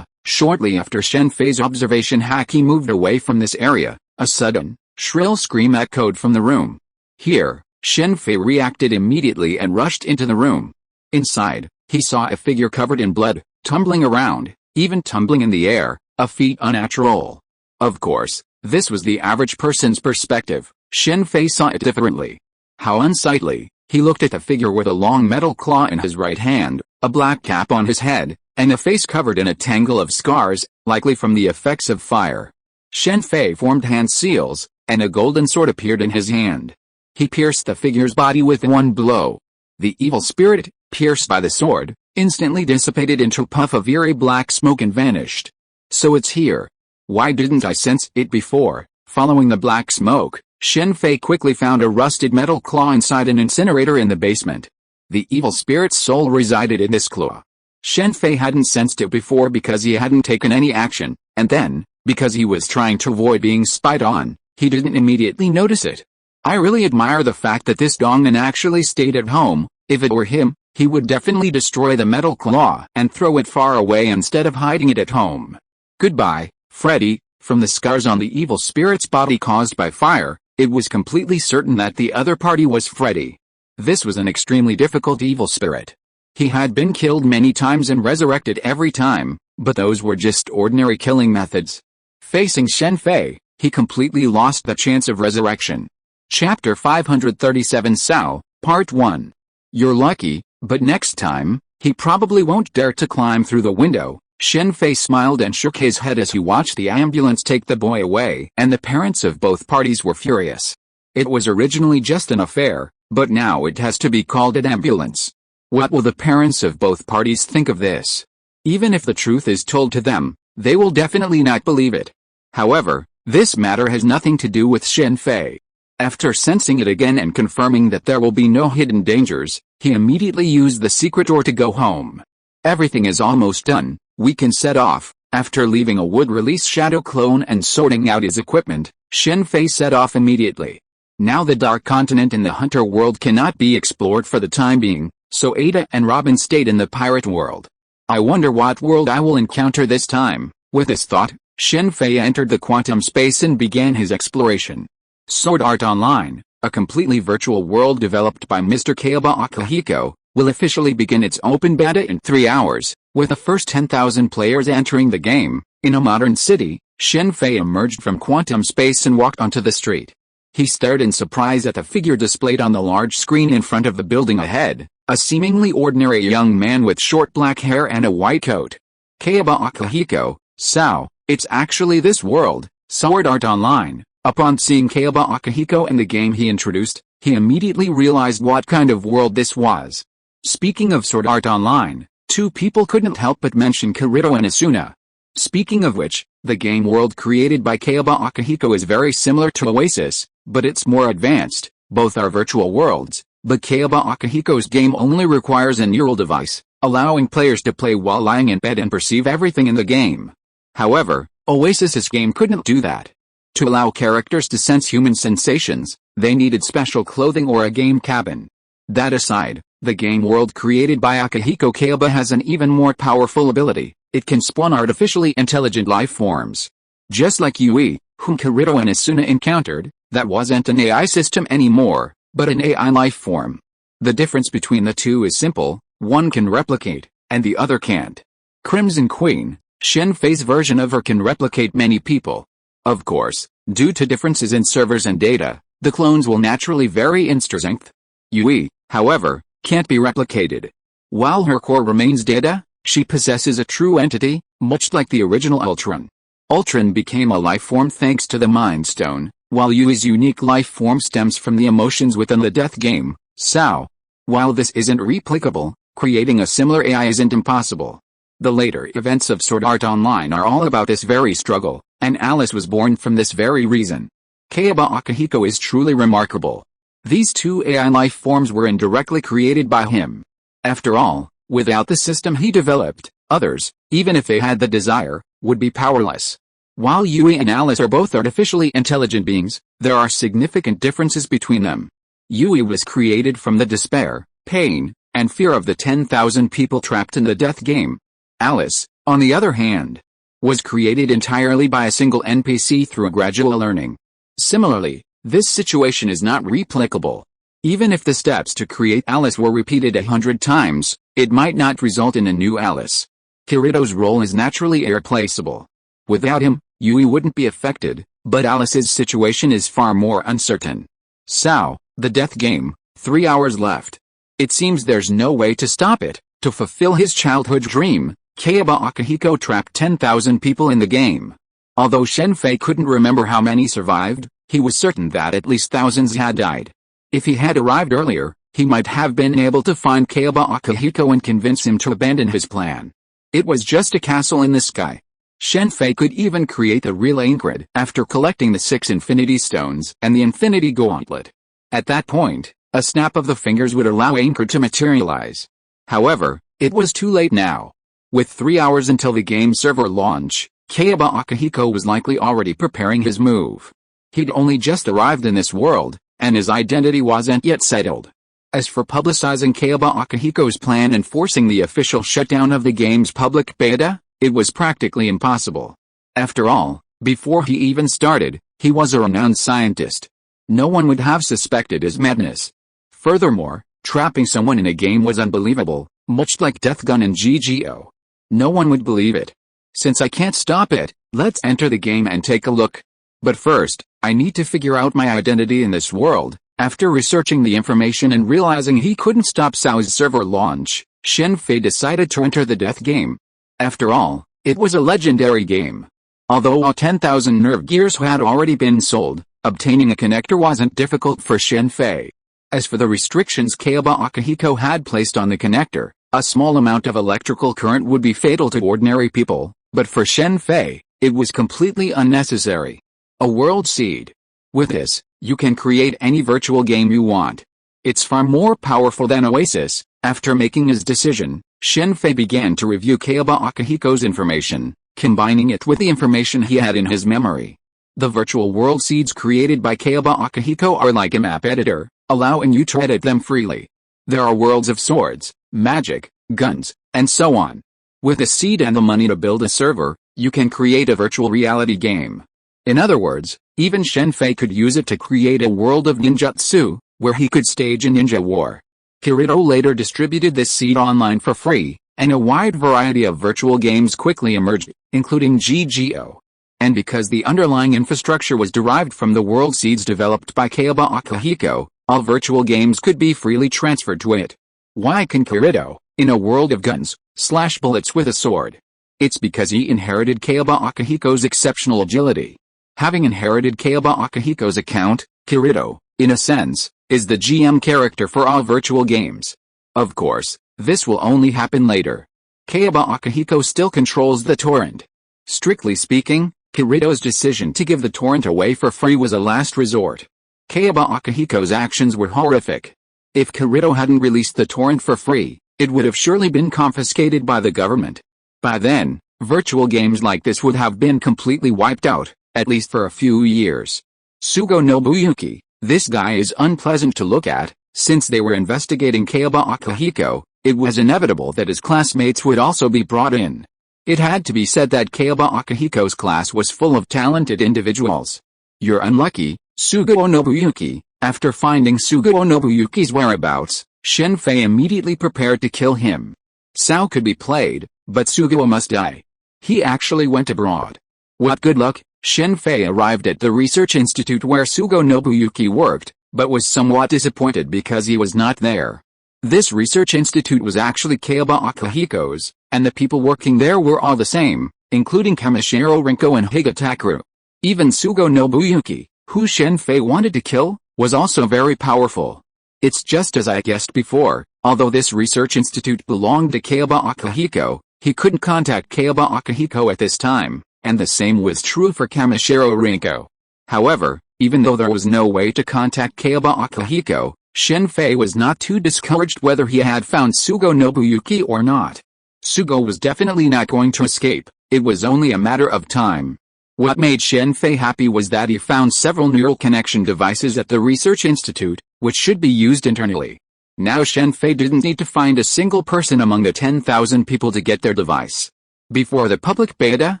Shortly after Shen Fei's observation haki moved away from this area, a sudden, shrill scream echoed from the room. Here, Shen Fei reacted immediately and rushed into the room. Inside, he saw a figure covered in blood, tumbling around, even tumbling in the air, a feat unnatural. Of course, this was the average person's perspective. Shen Fei saw it differently. How unsightly! He looked at the figure with a long metal claw in his right hand, a black cap on his head, and a face covered in a tangle of scars, likely from the effects of fire. Shen Fei formed hand seals, and a golden sword appeared in his hand. He pierced the figure's body with one blow. The evil spirit, pierced by the sword, instantly dissipated into a puff of eerie black smoke and vanished. So it's here. Why didn't I sense it before? Following the black smoke, Shen Fei quickly found a rusted metal claw inside an incinerator in the basement. The evil spirit's soul resided in this claw. Shen Fei hadn't sensed it before because he hadn't taken any action, and then, because he was trying to avoid being spied on, he didn't immediately notice it. I really admire the fact that this Dongman actually stayed at home. If it were him, he would definitely destroy the metal claw and throw it far away instead of hiding it at home. Goodbye, Freddy. From the scars on the evil spirit's body caused by fire, it was completely certain that the other party was Freddy. This was an extremely difficult evil spirit. He had been killed many times and resurrected every time, but those were just ordinary killing methods. Facing Shen Fei, he completely lost the chance of resurrection. Chapter 537 S.H.I.E.L.D, Part 1. You're lucky, but next time, he probably won't dare to climb through the window. Shen Fei smiled and shook his head as he watched the ambulance take the boy away, and the parents of both parties were furious. It was originally just an affair, but now it has to be called an ambulance. What will the parents of both parties think of this? Even if the truth is told to them, they will definitely not believe it. However, this matter has nothing to do with Shen Fei. After sensing it again and confirming that there will be no hidden dangers, he immediately used the secret door to go home. Everything is almost done, we can set off. After leaving a wood-release shadow clone and sorting out his equipment, Shen Fei set off immediately. Now the Dark Continent in the Hunter world cannot be explored for the time being, so Ada and Robin stayed in the pirate world. I wonder what world I will encounter this time. With this thought, Shen Fei entered the quantum space and began his exploration. Sword Art Online, a completely virtual world developed by Mr. Kayaba Akihiko, will officially begin its open beta in 3 hours, with the first 10,000 players entering the game. In a modern city, Shen Fei emerged from quantum space and walked onto the street. He stared in surprise at the figure displayed on the large screen in front of the building ahead, a seemingly ordinary young man with short black hair and a white coat. Kayaba Akihiko, so, it's actually this world, Sword Art Online. Upon seeing Kayaba Akihiko and the game he introduced, he immediately realized what kind of world this was. Speaking of Sword Art Online, two people couldn't help but mention Kirito and Asuna. Speaking of which, the game world created by Kayaba Akihiko is very similar to Oasis, but it's more advanced. Both are virtual worlds, but Kayaba Akihiko's game only requires a neural device, allowing players to play while lying in bed and perceive everything in the game. However, Oasis's game couldn't do that. To allow characters to sense human sensations, they needed special clothing or a game cabin. That aside, the game world created by Akihiko Kayaba has an even more powerful ability. It can spawn artificially intelligent life forms. Just like Yui, whom Kirito and Asuna encountered, that wasn't an AI system anymore, but an AI life form. The difference between the two is simple, one can replicate, and the other can't. Crimson Queen, Shen Fei's version of her can replicate many people. Of course, due to differences in servers and data, the clones will naturally vary in strength. Yui, however, can't be replicated. While her core remains data, she possesses a true entity, much like the original Ultron. Ultron became a life form thanks to the Mind Stone, while Yui's unique life form stems from the emotions within the death game, So. While this isn't replicable, creating a similar AI isn't impossible. The later events of Sword Art Online are all about this very struggle, and Alice was born from this very reason. Kayaba Akihiko is truly remarkable. These two AI life forms were indirectly created by him. After all, without the system he developed, others, even if they had the desire, would be powerless. While Yui and Alice are both artificially intelligent beings, there are significant differences between them. Yui was created from the despair, pain, and fear of the 10,000 people trapped in the death game. Alice, on the other hand, was created entirely by a single NPC through a gradual learning. Similarly, this situation is not replicable. Even if the steps to create Alice were repeated 100 times, it might not result in a new Alice. Kirito's role is naturally irreplaceable. Without him, Yui wouldn't be affected, but Alice's situation is far more uncertain. So, the death game, 3 hours left. It seems there's no way to stop it. To fulfill his childhood dream, Kayaba Akihiko trapped 10,000 people in the game. Although Shen Fei couldn't remember how many survived, he was certain that at least thousands had died. If he had arrived earlier, he might have been able to find Kayaba Akihiko and convince him to abandon his plan. It was just a castle in the sky. Shen Fei could even create the real Aincrad after collecting the 6 Infinity Stones and the Infinity Gauntlet. At that point, a snap of the fingers would allow Aincrad to materialize. However, it was too late now. With 3 hours until the game server launch, Kayaba Akihiko was likely already preparing his move. He'd only just arrived in this world, and his identity wasn't yet settled. As for publicizing Kayaba Akihiko's plan and forcing the official shutdown of the game's public beta, it was practically impossible. After all, before he even started, he was a renowned scientist. No one would have suspected his madness. Furthermore, trapping someone in a game was unbelievable, much like Death Gun and GGO. No one would believe it. Since I can't stop it, let's enter the game and take a look. But first, I need to figure out my identity in this world. After researching the information and realizing he couldn't stop S.H.I.E.L.D's server launch, Shen Fei decided to enter the death game. After all, it was a legendary game. Although all 10,000 nerve gears had already been sold, obtaining a connector wasn't difficult for Shen Fei. As for the restrictions Kayaba Akihiko had placed on the connector, a small amount of electrical current would be fatal to ordinary people, but for Shen Fei, it was completely unnecessary. A world seed. With this, you can create any virtual game you want. It's far more powerful than Oasis. After making his decision, Shen Fei began to review Kayaba Akihiko's information, combining it with the information he had in his memory. The virtual world seeds created by Kayaba Akihiko are like a map editor, allowing you to edit them freely. There are worlds of swords, magic, guns, and so on. With a seed and the money to build a server, you can create a virtual reality game. In other words, even Shen Fei could use it to create a world of ninjutsu, where he could stage a ninja war. Kirito later distributed this seed online for free, and a wide variety of virtual games quickly emerged, including GGO. And because the underlying infrastructure was derived from the world seeds developed by Kayaba Akihiko, all virtual games could be freely transferred to it. Why can Kirito, in a world of guns, slash bullets with a sword? It's because he inherited Kayaba Akihiko's exceptional agility. Having inherited Kayaba Akihiko's account, Kirito, in a sense, is the GM character for all virtual games. Of course, this will only happen later. Kayaba Akihiko still controls the torrent. Strictly speaking, Kirito's decision to give the torrent away for free was a last resort. Kayaba Akihiko's actions were horrific. If Kirito hadn't released the torrent for free, it would have surely been confiscated by the government. By then, virtual games like this would have been completely wiped out, at least for a few years. Sugo Nobuyuki, this guy is unpleasant to look at. Since they were investigating Kayaba Akihiko, it was inevitable that his classmates would also be brought in. It had to be said that Kayaba Akihiko's class was full of talented individuals. You're unlucky, Sugo Nobuyuki. After finding Sugo Nobuyuki's whereabouts, Shen Fei immediately prepared to kill him. Sao could be played, but Sugo must die. He actually went abroad. What good luck! Shen Fei arrived at the research institute where Sugo Nobuyuki worked, but was somewhat disappointed because he was not there. This research institute was actually Kayaba Akihiko's, and the people working there were all the same, including Kamishiro Rinko and Higatakeru. Even Sugo Nobuyuki, who Shen Fei wanted to kill, was also very powerful. It's just as I guessed before, although this research institute belonged to Kayaba Akihiko, he couldn't contact Kayaba Akihiko at this time, and the same was true for Kamishiro Rinko. However, even though there was no way to contact Kayaba Akihiko, Shen Fei was not too discouraged whether he had found Sugo Nobuyuki or not. Sugo was definitely not going to escape, it was only a matter of time. What made Shen Fei happy was that he found several neural connection devices at the research institute, which should be used internally. Now Shen Fei didn't need to find a single person among the 10,000 people to get their device. Before the public beta,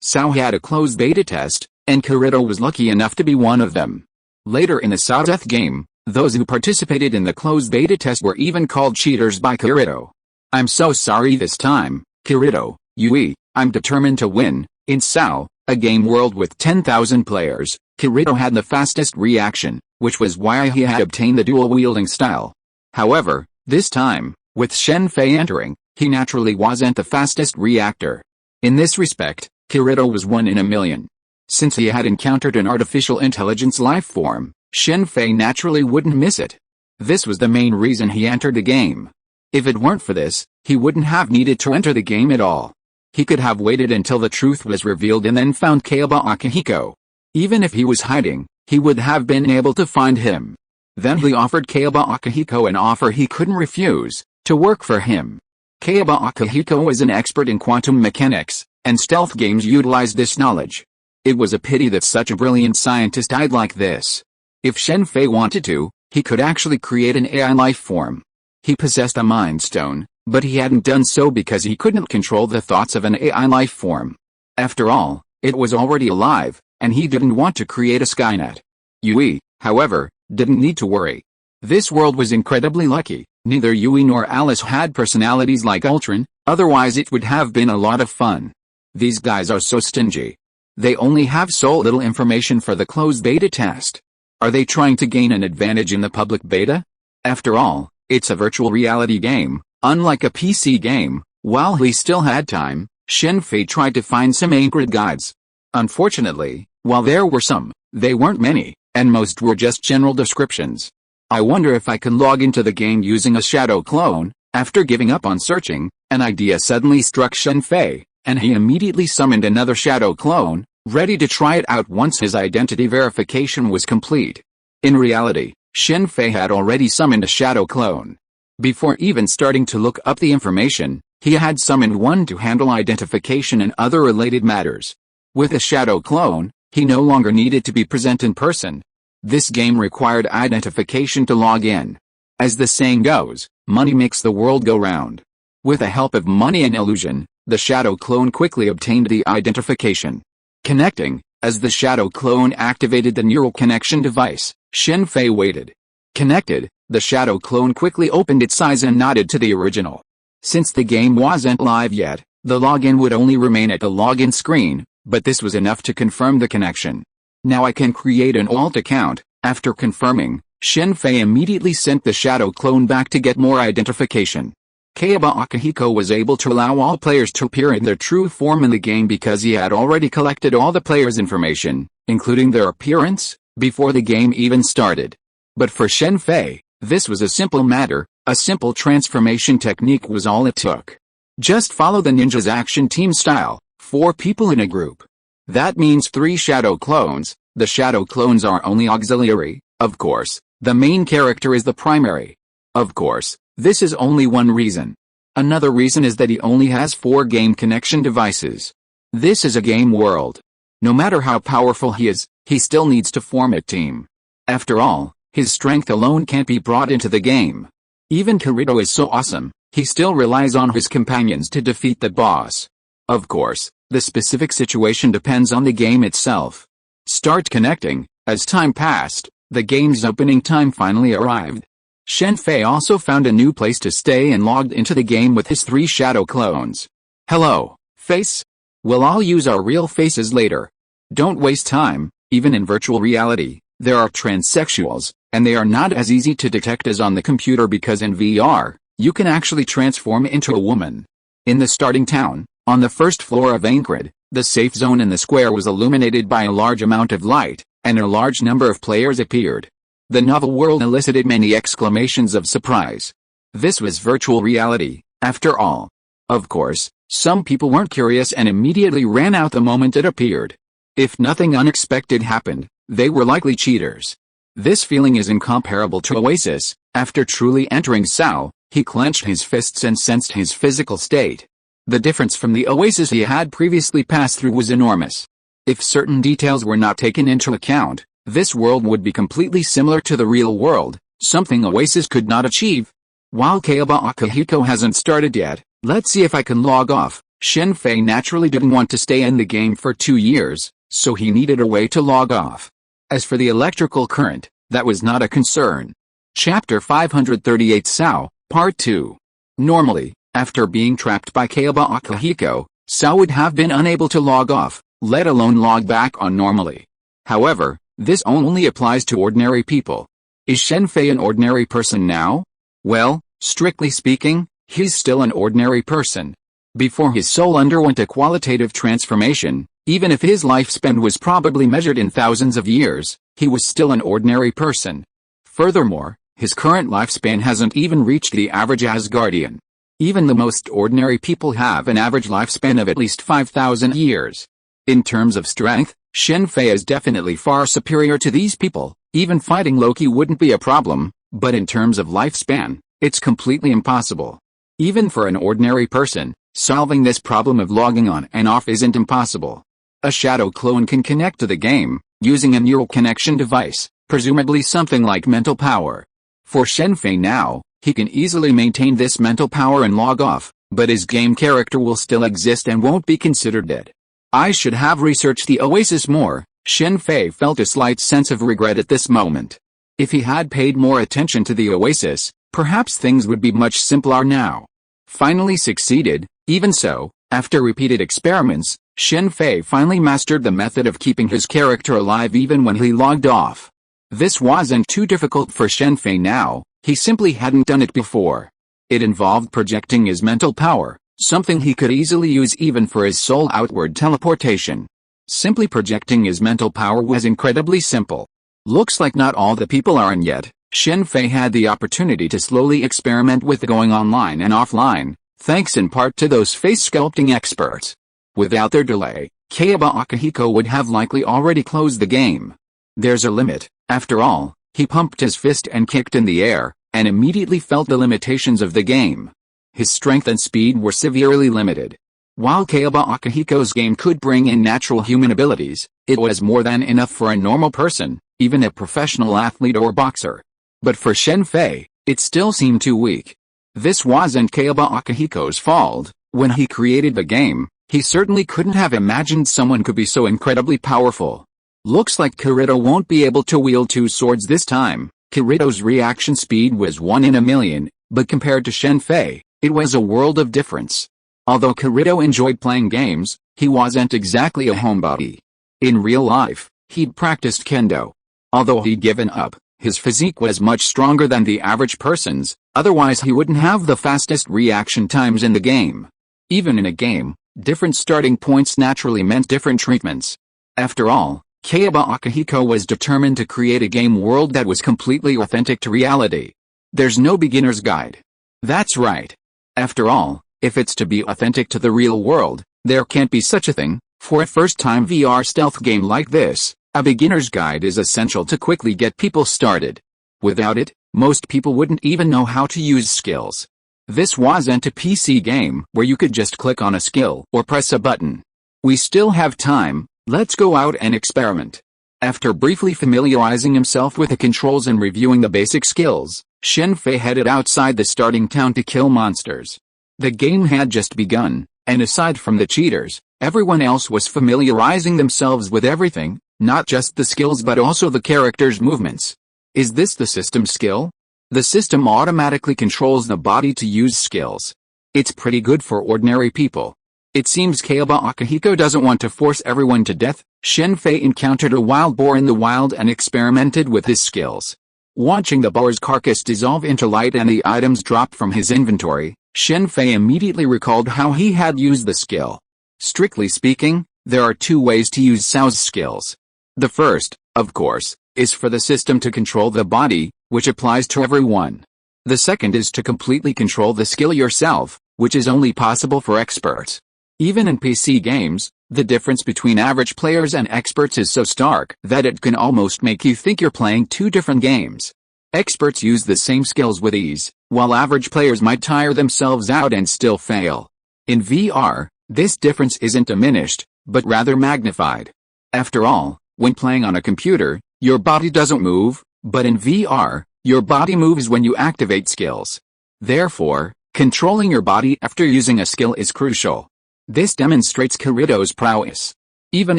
Sao had a closed beta test, and Kirito was lucky enough to be one of them. Later in the Sao Death game, those who participated in the closed beta test were even called cheaters by Kirito. I'm so sorry this time, Kirito, Yui, I'm determined to win. In Sao, a game world with 10,000 players, Kirito had the fastest reaction, which was why he had obtained the dual-wielding style. However, this time, with Shen Fei entering, he naturally wasn't the fastest reactor. In this respect, Kirito was 1 in a million. Since he had encountered an artificial intelligence life form, Shen Fei naturally wouldn't miss it. This was the main reason he entered the game. If it weren't for this, he wouldn't have needed to enter the game at all. He could have waited until the truth was revealed and then found Kayaba Akihiko. Even if he was hiding, he would have been able to find him. Then he offered Kayaba Akihiko an offer he couldn't refuse, to work for him. Kayaba Akihiko was an expert in quantum mechanics, and stealth games utilized this knowledge. It was a pity that such a brilliant scientist died like this. If Shen Fei wanted to, he could actually create an AI life form. He possessed a Mind Stone, but he hadn't done so because he couldn't control the thoughts of an AI life form. After all, it was already alive, and he didn't want to create a Skynet. Yui, however, didn't need to worry. This world was incredibly lucky. Neither Yui nor Alice had personalities like Ultron, otherwise it would have been a lot of fun. These guys are so stingy. They only have so little information for the closed beta test. Are they trying to gain an advantage in the public beta? After all, it's a virtual reality game, unlike a PC game. While he still had time, Shen Fei tried to find some anchored guides. Unfortunately, while there were some, they weren't many, and most were just general descriptions. I wonder if I can log into the game using a shadow clone. After giving up on searching, an idea suddenly struck Shen Fei, and he immediately summoned another shadow clone, ready to try it out once his identity verification was complete. In reality, Shen Fei had already summoned a shadow clone. Before even starting to look up the information, he had summoned one to handle identification and other related matters. With a shadow clone, he no longer needed to be present in person. This game required identification to log in. As the saying goes, money makes the world go round. With the help of money and illusion, the shadow clone quickly obtained the identification. Connecting, as the shadow clone activated the neural connection device, Shen Fei waited. Connected, the shadow clone quickly opened its eyes and nodded to the original. Since the game wasn't live yet, the login would only remain at the login screen, but this was enough to confirm the connection. Now I can create an alt account. After confirming, Shen Fei immediately sent the shadow clone back to get more identification. Kayaba Akihiko was able to allow all players to appear in their true form in the game because he had already collected all the players' information, including their appearance, before the game even started. But for Shen Fei, this was a simple matter. A simple transformation technique was all it took. Just follow the ninja's action team style, 4 people in a group. That means 3 shadow clones. The shadow clones are only auxiliary, of course. The main character is the primary. Of course, this is only one reason. Another reason is that he only has 4 game connection devices. This is a game world. No matter how powerful he is, he still needs to form a team. After all, his strength alone can't be brought into the game. Even Kirito is so awesome, he still relies on his companions to defeat the boss. Of course, the specific situation depends on the game itself. Start connecting. As time passed, the game's opening time finally arrived. Shen Fei also found a new place to stay and logged into the game with his 3 shadow clones. Hello, face? We'll all use our real faces later. Don't waste time. Even in virtual reality, there are transsexuals, and they are not as easy to detect as on the computer because in VR, you can actually transform into a woman. In the starting town, on the first floor of Anchored, the safe zone in the square was illuminated by a large amount of light, and a large number of players appeared. The novel world elicited many exclamations of surprise. This was virtual reality, after all. Of course, some people weren't curious and immediately ran out the moment it appeared. If nothing unexpected happened, they were likely cheaters. This feeling is incomparable to Oasis. After truly entering S.H.I.E.L.D, he clenched his fists and sensed his physical state. The difference from the Oasis he had previously passed through was enormous. If certain details were not taken into account, this world would be completely similar to the real world, something Oasis could not achieve. While Kayaba Akihiko hasn't started yet, let's see if I can log off. Shen Fei naturally didn't want to stay in the game for 2 years, so he needed a way to log off. As for the electrical current, that was not a concern. Chapter 538 S.H.I.E.L.D, Part 2. Normally, after being trapped by Kayaba Akihiko, S.H.I.E.L.D would have been unable to log off, let alone log back on normally. However, this only applies to ordinary people. Is Shen Fei an ordinary person now? Well, strictly speaking, he's still an ordinary person. Before his soul underwent a qualitative transformation, even if his lifespan was probably measured in thousands of years, he was still an ordinary person. Furthermore, his current lifespan hasn't even reached the average Asgardian. Even the most ordinary people have an average lifespan of at least 5,000 years. In terms of strength, Shen Fei is definitely far superior to these people. Even fighting Loki wouldn't be a problem, but in terms of lifespan, it's completely impossible. Even for an ordinary person, solving this problem of logging on and off isn't impossible. A shadow clone can connect to the game, using a neural connection device, presumably something like mental power. For Shen Fei now, he can easily maintain this mental power and log off, but his game character will still exist and won't be considered dead. I should have researched the Oasis more. Shen Fei felt a slight sense of regret at this moment. If he had paid more attention to the Oasis, perhaps things would be much simpler now. Finally succeeded. Even so, after repeated experiments, Shen Fei finally mastered the method of keeping his character alive even when he logged off. This wasn't too difficult for Shen Fei now, he simply hadn't done it before. It involved projecting his mental power, something he could easily use even for his soul outward teleportation. Simply projecting his mental power was incredibly simple. Looks like not all the people are in yet. Shen Fei had the opportunity to slowly experiment with going online and offline, thanks in part to those face sculpting experts. Without their delay, Kayaba Akihiko would have likely already closed the game. There's a limit, after all. He pumped his fist and kicked in the air, and immediately felt the limitations of the game. His strength and speed were severely limited. While Kayaba Akihiko's game could bring in natural human abilities, it was more than enough for a normal person, even a professional athlete or boxer. But for Shen Fei, it still seemed too weak. This wasn't Kayaba Akihiko's fault. When he created the game, he certainly couldn't have imagined someone could be so incredibly powerful. Looks like Kirito won't be able to wield two swords this time. Kirito's reaction speed was 1 in a million, but compared to Shen Fei, it was a world of difference. Although Kirito enjoyed playing games, he wasn't exactly a homebody. In real life, he'd practiced kendo. Although he'd given up, his physique was much stronger than the average person's, otherwise he wouldn't have the fastest reaction times in the game. Even in a game, different starting points naturally meant different treatments. After all, Kayaba Akihiko was determined to create a game world that was completely authentic to reality. There's no beginner's guide. That's right. After all, if it's to be authentic to the real world, there can't be such a thing. For a first-time VR stealth game like this, a beginner's guide is essential to quickly get people started. Without it, most people wouldn't even know how to use skills. This wasn't a PC game where you could just click on a skill or press a button. We still have time. Let's go out and experiment. After briefly familiarizing himself with the controls and reviewing the basic skills, Shen Fei headed outside the starting town to kill monsters. The game had just begun, and aside from the cheaters, everyone else was familiarizing themselves with everything, not just the skills but also the character's movements. Is this the system skill? The system automatically controls the body to use skills. It's pretty good for ordinary people. It seems Kayaba Akihiko doesn't want to force everyone to death. Shen Fei encountered a wild boar in the wild and experimented with his skills. Watching the boar's carcass dissolve into light and the items drop from his inventory, Shen Fei immediately recalled how he had used the skill. Strictly speaking, there are two ways to use S.H.I.E.L.D skills. The first, of course, is for the system to control the body, which applies to everyone. The second is to completely control the skill yourself, which is only possible for experts. Even in PC games, the difference between average players and experts is so stark that it can almost make you think you're playing two different games. Experts use the same skills with ease, while average players might tire themselves out and still fail. In VR, this difference isn't diminished, but rather magnified. After all, when playing on a computer, your body doesn't move, but in VR, your body moves when you activate skills. Therefore, controlling your body after using a skill is crucial. This demonstrates Kirito's prowess. Even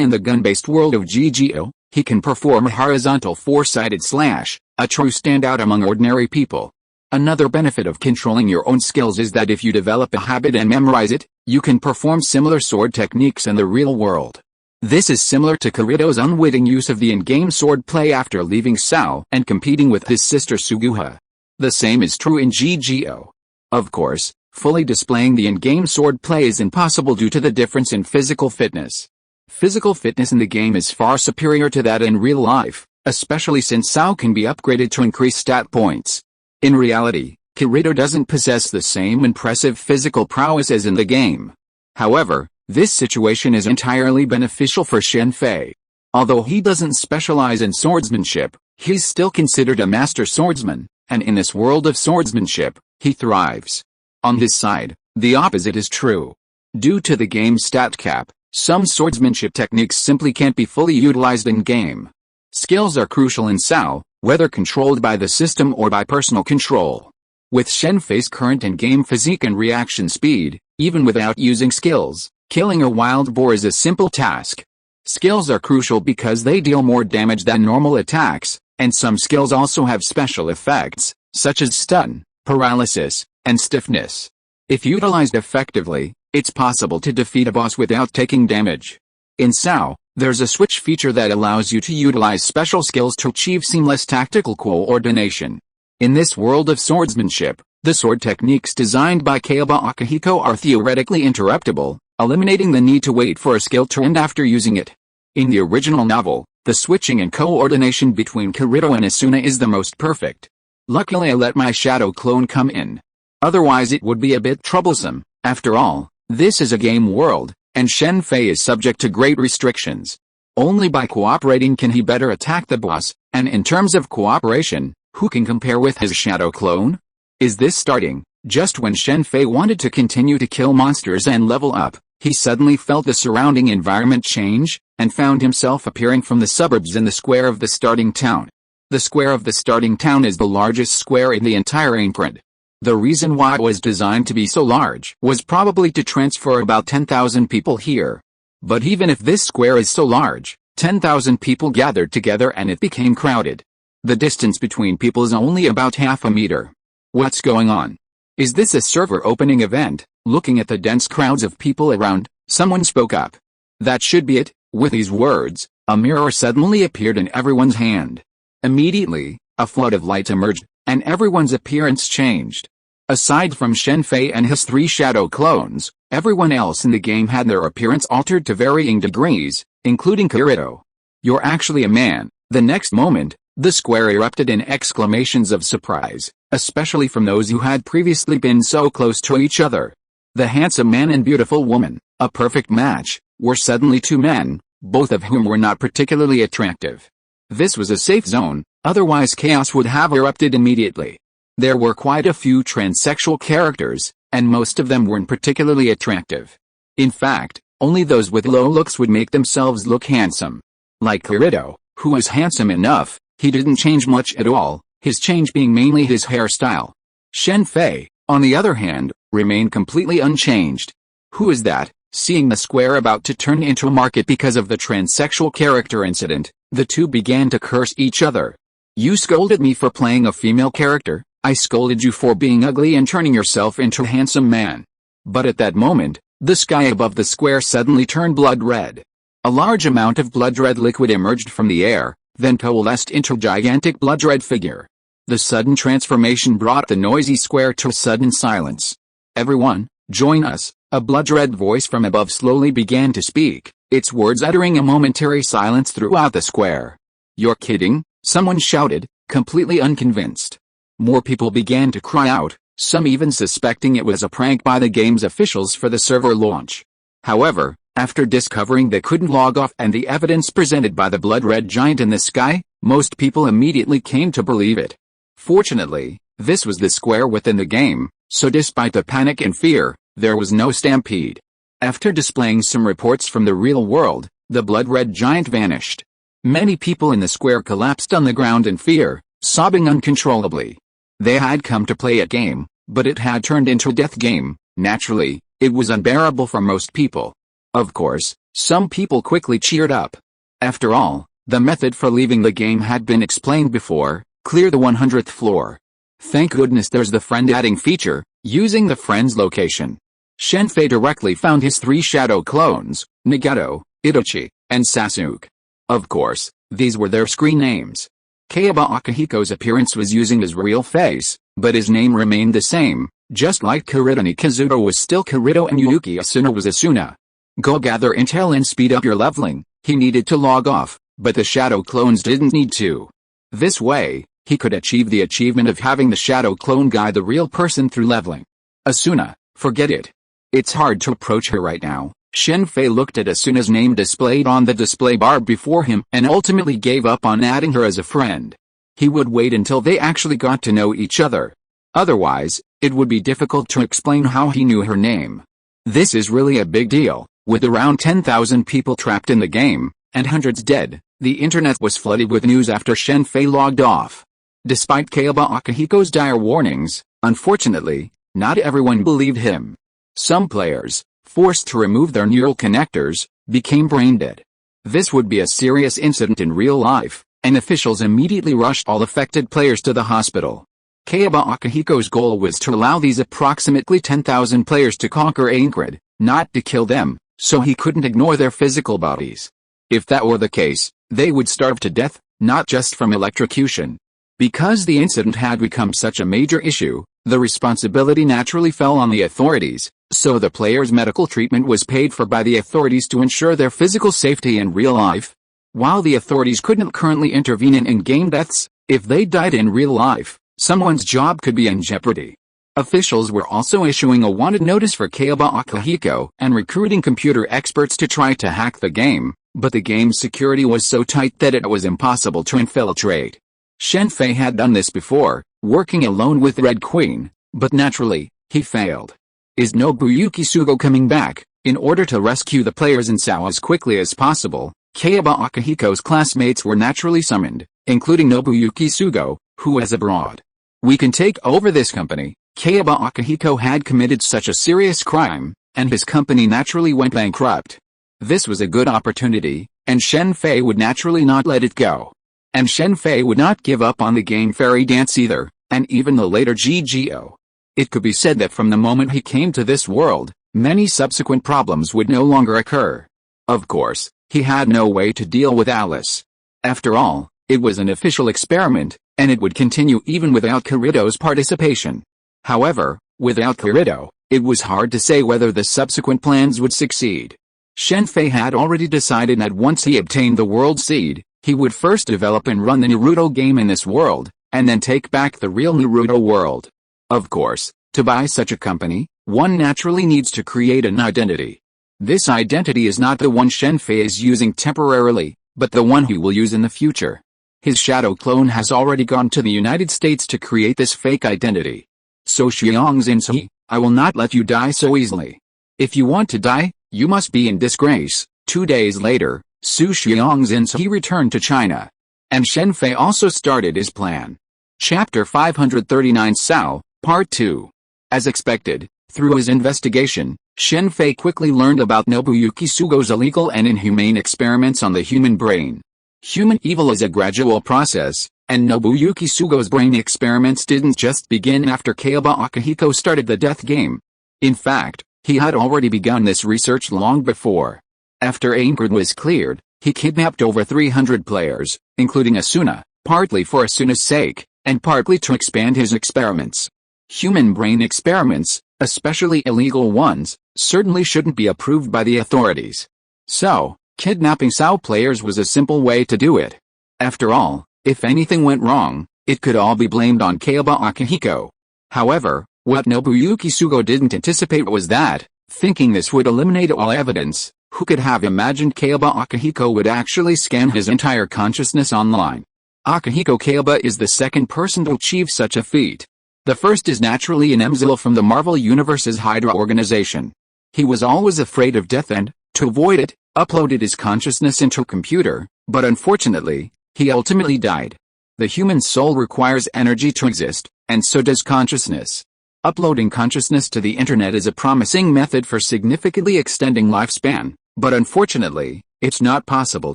in the gun-based world of G-Virus, he can perform a horizontal four-sided slash, a true standout among ordinary people. Another benefit of controlling your own skills is that if you develop a habit and memorize it, you can perform similar sword techniques in the real world. This is similar to Kirito's unwitting use of the in-game sword play after leaving S.H.I.E.L.D and competing with his sister Suguha. The same is true in G-Virus. Of course, fully displaying the in-game sword play is impossible due to the difference in physical fitness. Physical fitness in the game is far superior to that in real life, especially since S.H.I.E.L.D can be upgraded to increase stat points. In reality, Kirito doesn't possess the same impressive physical prowess as in the game. However, this situation is entirely beneficial for Shen Fei. Although he doesn't specialize in swordsmanship, he's still considered a master swordsman, and in this world of swordsmanship, he thrives. On his side, the opposite is true. Due to the game's stat cap, Some swordsmanship techniques simply can't be fully utilized in-game. Skills are crucial in S.H.I.E.L.D, whether controlled by the system or by personal control. With Shen Fei's current in-game physique and reaction speed, even without using skills, killing a wild boar is a simple task. Skills are crucial because they deal more damage than normal attacks, and some skills also have special effects, such as stun, paralysis, and stiffness. If utilized effectively, it's possible to defeat a boss without taking damage. In S.H.I.E.L.D, there's a switch feature that allows you to utilize special skills to achieve seamless tactical coordination. In this world of swordsmanship, the sword techniques designed by Kayaba Akihiko are theoretically interruptible, eliminating the need to wait for a skill to end after using it. In the original novel, the switching and coordination between Kirito and Asuna is the most perfect. Luckily I let my shadow clone come in. Otherwise it would be a bit troublesome. After all, this is a game world, and Shen Fei is subject to great restrictions. Only by cooperating can he better attack the boss, and in terms of cooperation, who can compare with his shadow clone? Is this starting? Just when Shen Fei wanted to continue to kill monsters and level up, he suddenly felt the surrounding environment change, and found himself appearing from the suburbs in the square of the starting town. The square of the starting town is the largest square in the entire imprint. The reason why it was designed to be so large was probably to transfer about 10,000 people here. But even if this square is so large, 10,000 people gathered together and it became crowded. The distance between people is only about half a meter. What's going on? Is this a server opening event? Looking at the dense crowds of people around, someone spoke up. That should be it. With these words, a mirror suddenly appeared in everyone's hand. Immediately, a flood of light emerged, and everyone's appearance changed. Aside from Shen Fei and his 3 shadow clones, everyone else in the game had their appearance altered to varying degrees, including Kirito. You're actually a man. The next moment, the square erupted in exclamations of surprise, especially from those who had previously been so close to each other. The handsome man and beautiful woman, a perfect match, were suddenly 2 men, both of whom were not particularly attractive. This was a safe zone, otherwise chaos would have erupted immediately. There were quite a few transsexual characters, and most of them weren't particularly attractive. In fact, only those with low looks would make themselves look handsome. Like Kirito, who was handsome enough, he didn't change much at all, his change being mainly his hairstyle. Shen Fei, on the other hand, remained completely unchanged. Who is that? Seeing the square about to turn into a market because of the transsexual character incident, the two began to curse each other. You scolded me for playing a female character. I scolded you for being ugly and turning yourself into a handsome man. But at that moment, the sky above the square suddenly turned blood red. A large amount of blood red liquid emerged from the air, then coalesced into a gigantic blood red figure. The sudden transformation brought the noisy square to a sudden silence. Everyone, join us, a blood red voice from above slowly began to speak, its words uttering a momentary silence throughout the square. You're kidding? Someone shouted, completely unconvinced. More people began to cry out, some even suspecting it was a prank by the game's officials for the server launch. However, after discovering they couldn't log off and the evidence presented by the blood-red giant in the sky, most people immediately came to believe it. Fortunately, this was the square within the game, so despite the panic and fear, there was no stampede. After displaying some reports from the real world, the blood-red giant vanished. Many people in the square collapsed on the ground in fear, sobbing uncontrollably. They had come to play a game, but it had turned into a death game. Naturally, it was unbearable for most people. Of course, some people quickly cheered up. After all, the method for leaving the game had been explained before: clear the 100th floor. Thank goodness there's the friend adding feature, using the friend's location. Shen Fei directly found his 3 shadow clones, Nagato, Itachi, and Sasuke. Of course, these were their screen names. Kayaba Akihiko's appearance was using his real face, but his name remained the same, just like Kirito Kazuto was still Kirito and Yuki Asuna was Asuna. Go gather intel and speed up your leveling. He needed to log off, but the shadow clones didn't need to. This way, he could achieve the achievement of having the shadow clone guide the real person through leveling. Asuna, forget it. It's hard to approach her right now. Shen Fei looked at Asuna's name displayed on the display bar before him and ultimately gave up on adding her as a friend. He would wait until they actually got to know each other. Otherwise, it would be difficult to explain how he knew her name. This is really a big deal. With around 10,000 people trapped in the game, and hundreds dead, the internet was flooded with news after Shen Fei logged off. Despite Kayaba Akihiko's dire warnings, unfortunately, not everyone believed him. Some players, forced to remove their neural connectors, became brain dead. This would be a serious incident in real life, and officials immediately rushed all affected players to the hospital. Kayaba Akihiko's goal was to allow these approximately 10,000 players to conquer Aincrad, not to kill them, so he couldn't ignore their physical bodies. If that were the case, they would starve to death, not just from electrocution. Because the incident had become such a major issue, the responsibility naturally fell on the authorities, so the players' medical treatment was paid for by the authorities to ensure their physical safety in real life. While the authorities couldn't currently intervene in in-game deaths, if they died in real life, someone's job could be in jeopardy. Officials were also issuing a wanted notice for Kayaba Akihiko and recruiting computer experts to try to hack the game, but the game's security was so tight that it was impossible to infiltrate. Shen Fei had done this before, working alone with Red Queen, but naturally, he failed. Is Nobuyuki Sugo coming back? In order to rescue the players in Sao as quickly as possible, Kayaba Akihiko's classmates were naturally summoned, including Nobuyuki Sugo, who was abroad. We can take over this company. Kayaba Akihiko had committed such a serious crime, and his company naturally went bankrupt. This was a good opportunity, and Shen Fei would naturally not let it go. And Shen Fei would not give up on the game Fairy Dance either, and even the later GGO. It could be said that from the moment he came to this world, many subsequent problems would no longer occur. Of course, he had no way to deal with Alice. After all, it was an official experiment, and it would continue even without Kirito's participation. However, without Kirito, it was hard to say whether the subsequent plans would succeed. Shen Fei had already decided that once he obtained the world seed, he would first develop and run the Naruto game in this world, and then take back the real Naruto world. Of course, to buy such a company, one naturally needs to create an identity. This identity is not the one Shen Fei is using temporarily, but the one he will use in the future. His shadow clone has already gone to the United States to create this fake identity. So Xiangxin, I will not let you die so easily. If you want to die, you must be in disgrace. 2 days later, Su Xiangxin returned to China. And Shen Fei also started his plan. Chapter 539 Sao, Part 2. As expected, through his investigation, Shen Fei quickly learned about Nobuyuki Sugo's illegal and inhumane experiments on the human brain. Human evil is a gradual process, and Nobuyuki Sugo's brain experiments didn't just begin after Kayaba Akihiko started the death game. In fact, he had already begun this research long before. After Aincrad was cleared, he kidnapped over 300 players, including Asuna, partly for Asuna's sake, and partly to expand his experiments. Human brain experiments, especially illegal ones, certainly shouldn't be approved by the authorities. So, kidnapping Sao players was a simple way to do it. After all, if anything went wrong, it could all be blamed on Kayaba Akihiko. However, what Nobuyuki Sugo didn't anticipate was that, thinking this would eliminate all evidence, who could have imagined Kayaba Akihiko would actually scan his entire consciousness online? Akihiko Kayaba is the second person to achieve such a feat. The first is naturally an Emzilla from the Marvel Universe's Hydra organization. He was always afraid of death and, to avoid it, uploaded his consciousness into a computer, but unfortunately, he ultimately died. The human soul requires energy to exist, and so does consciousness. Uploading consciousness to the internet is a promising method for significantly extending lifespan, but unfortunately, it's not possible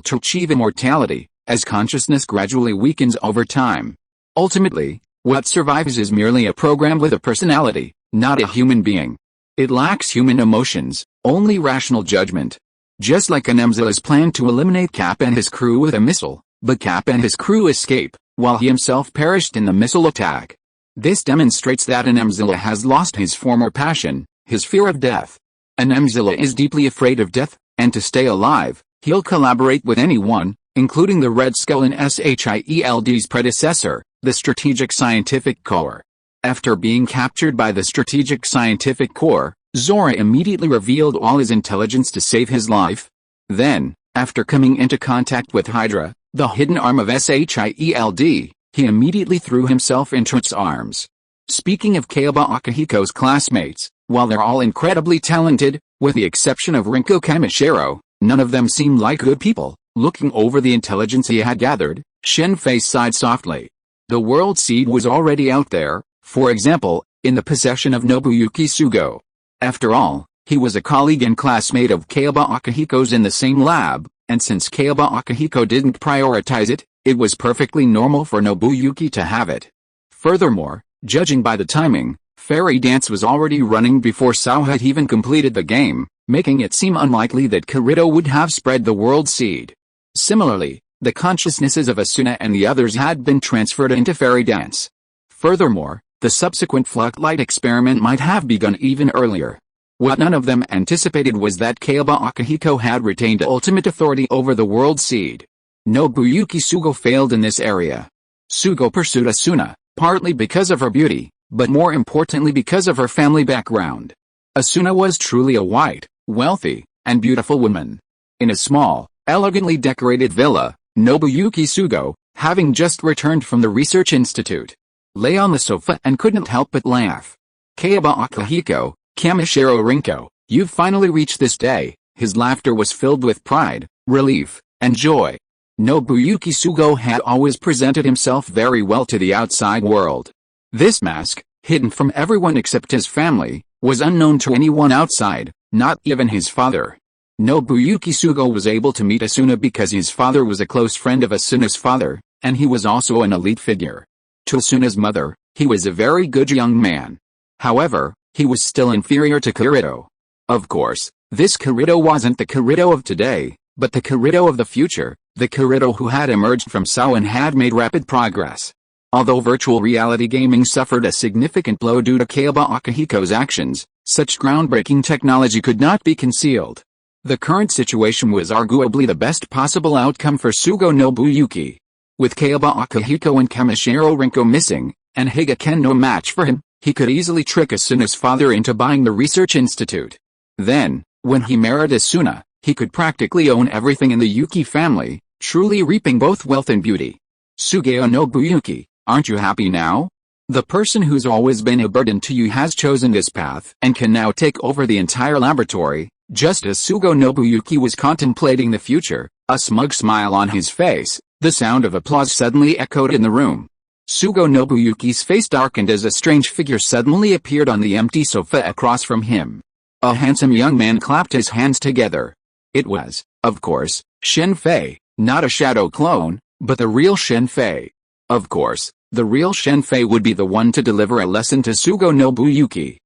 to achieve immortality, as consciousness gradually weakens over time. Ultimately, what survives is merely a program with a personality, not a human being. It lacks human emotions, only rational judgment. Just like an Emzilla's plan to eliminate Cap and his crew with a missile, but Cap and his crew escape, while he himself perished in the missile attack. This demonstrates that an Emzilla has lost his former passion, his fear of death. An Emzilla is deeply afraid of death, and to stay alive, he'll collaborate with anyone, including the Red Skull and S.H.I.E.L.D's predecessor, the Strategic Scientific Corps. After being captured by the Strategic Scientific Corps, Zora immediately revealed all his intelligence to save his life. Then, after coming into contact with Hydra, the hidden arm of S.H.I.E.L.D, he immediately threw himself into its arms. Speaking of Kayaba Akihiko's classmates, while they're all incredibly talented, With the exception of Rinko Kamishiro, none of them seemed like good people. Looking over the intelligence he had gathered, Shen Fei sighed softly. The World Seed was already out there, for example, in the possession of Nobuyuki Sugo. After all, he was a colleague and classmate of Kayaba Akihiko's in the same lab, and since Kayaba Akihiko didn't prioritize it, it was perfectly normal for Nobuyuki to have it. Furthermore, judging by the timing, Fairy Dance was already running before Sao had even completed the game, making it seem unlikely that Kirito would have spread the World Seed. Similarly, the consciousnesses of Asuna and the others had been transferred into Fairy Dance. Furthermore, the subsequent Floodlight experiment might have begun even earlier. What none of them anticipated was that Kayaba Akihiko had retained ultimate authority over the World Seed. Nobuyuki Sugo failed in this area. Sugo pursued Asuna, partly because of her beauty, but more importantly because of her family background. Asuna was truly a white, wealthy, and beautiful woman. In a small, elegantly decorated villa, Nobuyuki Sugo, having just returned from the research institute, lay on the sofa and couldn't help but laugh. Kayaba Akihiko, Kamishiro Rinko, you've finally reached this day. His laughter was filled with pride, relief, and joy. Nobuyuki Sugo had always presented himself very well to the outside world. This mask, hidden from everyone except his family, was unknown to anyone outside, not even his father. Nobuyuki Sugo was able to meet Asuna because his father was a close friend of Asuna's father, and he was also an elite figure. To Asuna's mother, he was a very good young man. However, he was still inferior to Kirito. Of course, this Kirito wasn't the Kirito of today, but the Kirito of the future, the Kirito who had emerged from Sao and had made rapid progress. Although virtual reality gaming suffered a significant blow due to Kayaba Akihiko's actions, such groundbreaking technology could not be concealed. The current situation was arguably the best possible outcome for Sugo Nobuyuki. With Kayaba Akihiko and Kamishiro Rinko missing, and Higaken no match for him, he could easily trick Asuna's father into buying the research institute. Then, when he married Asuna, he could practically own everything in the Yuki family, truly reaping both wealth and beauty. Sugeo Nobuyuki, aren't you happy now? The person who's always been a burden to you has chosen this path and can now take over the entire laboratory. Just as Sugo Nobuyuki was contemplating the future, a smug smile on his face, the sound of applause suddenly echoed in the room. Sugo Nobuyuki's face darkened as a strange figure suddenly appeared on the empty sofa across from him. A handsome young man clapped his hands together. It was, of course, Shen Fei, not a shadow clone, but the real Shen Fei. Of course, the real Shen Fei would be the one to deliver a lesson to Sugo Nobuyuki.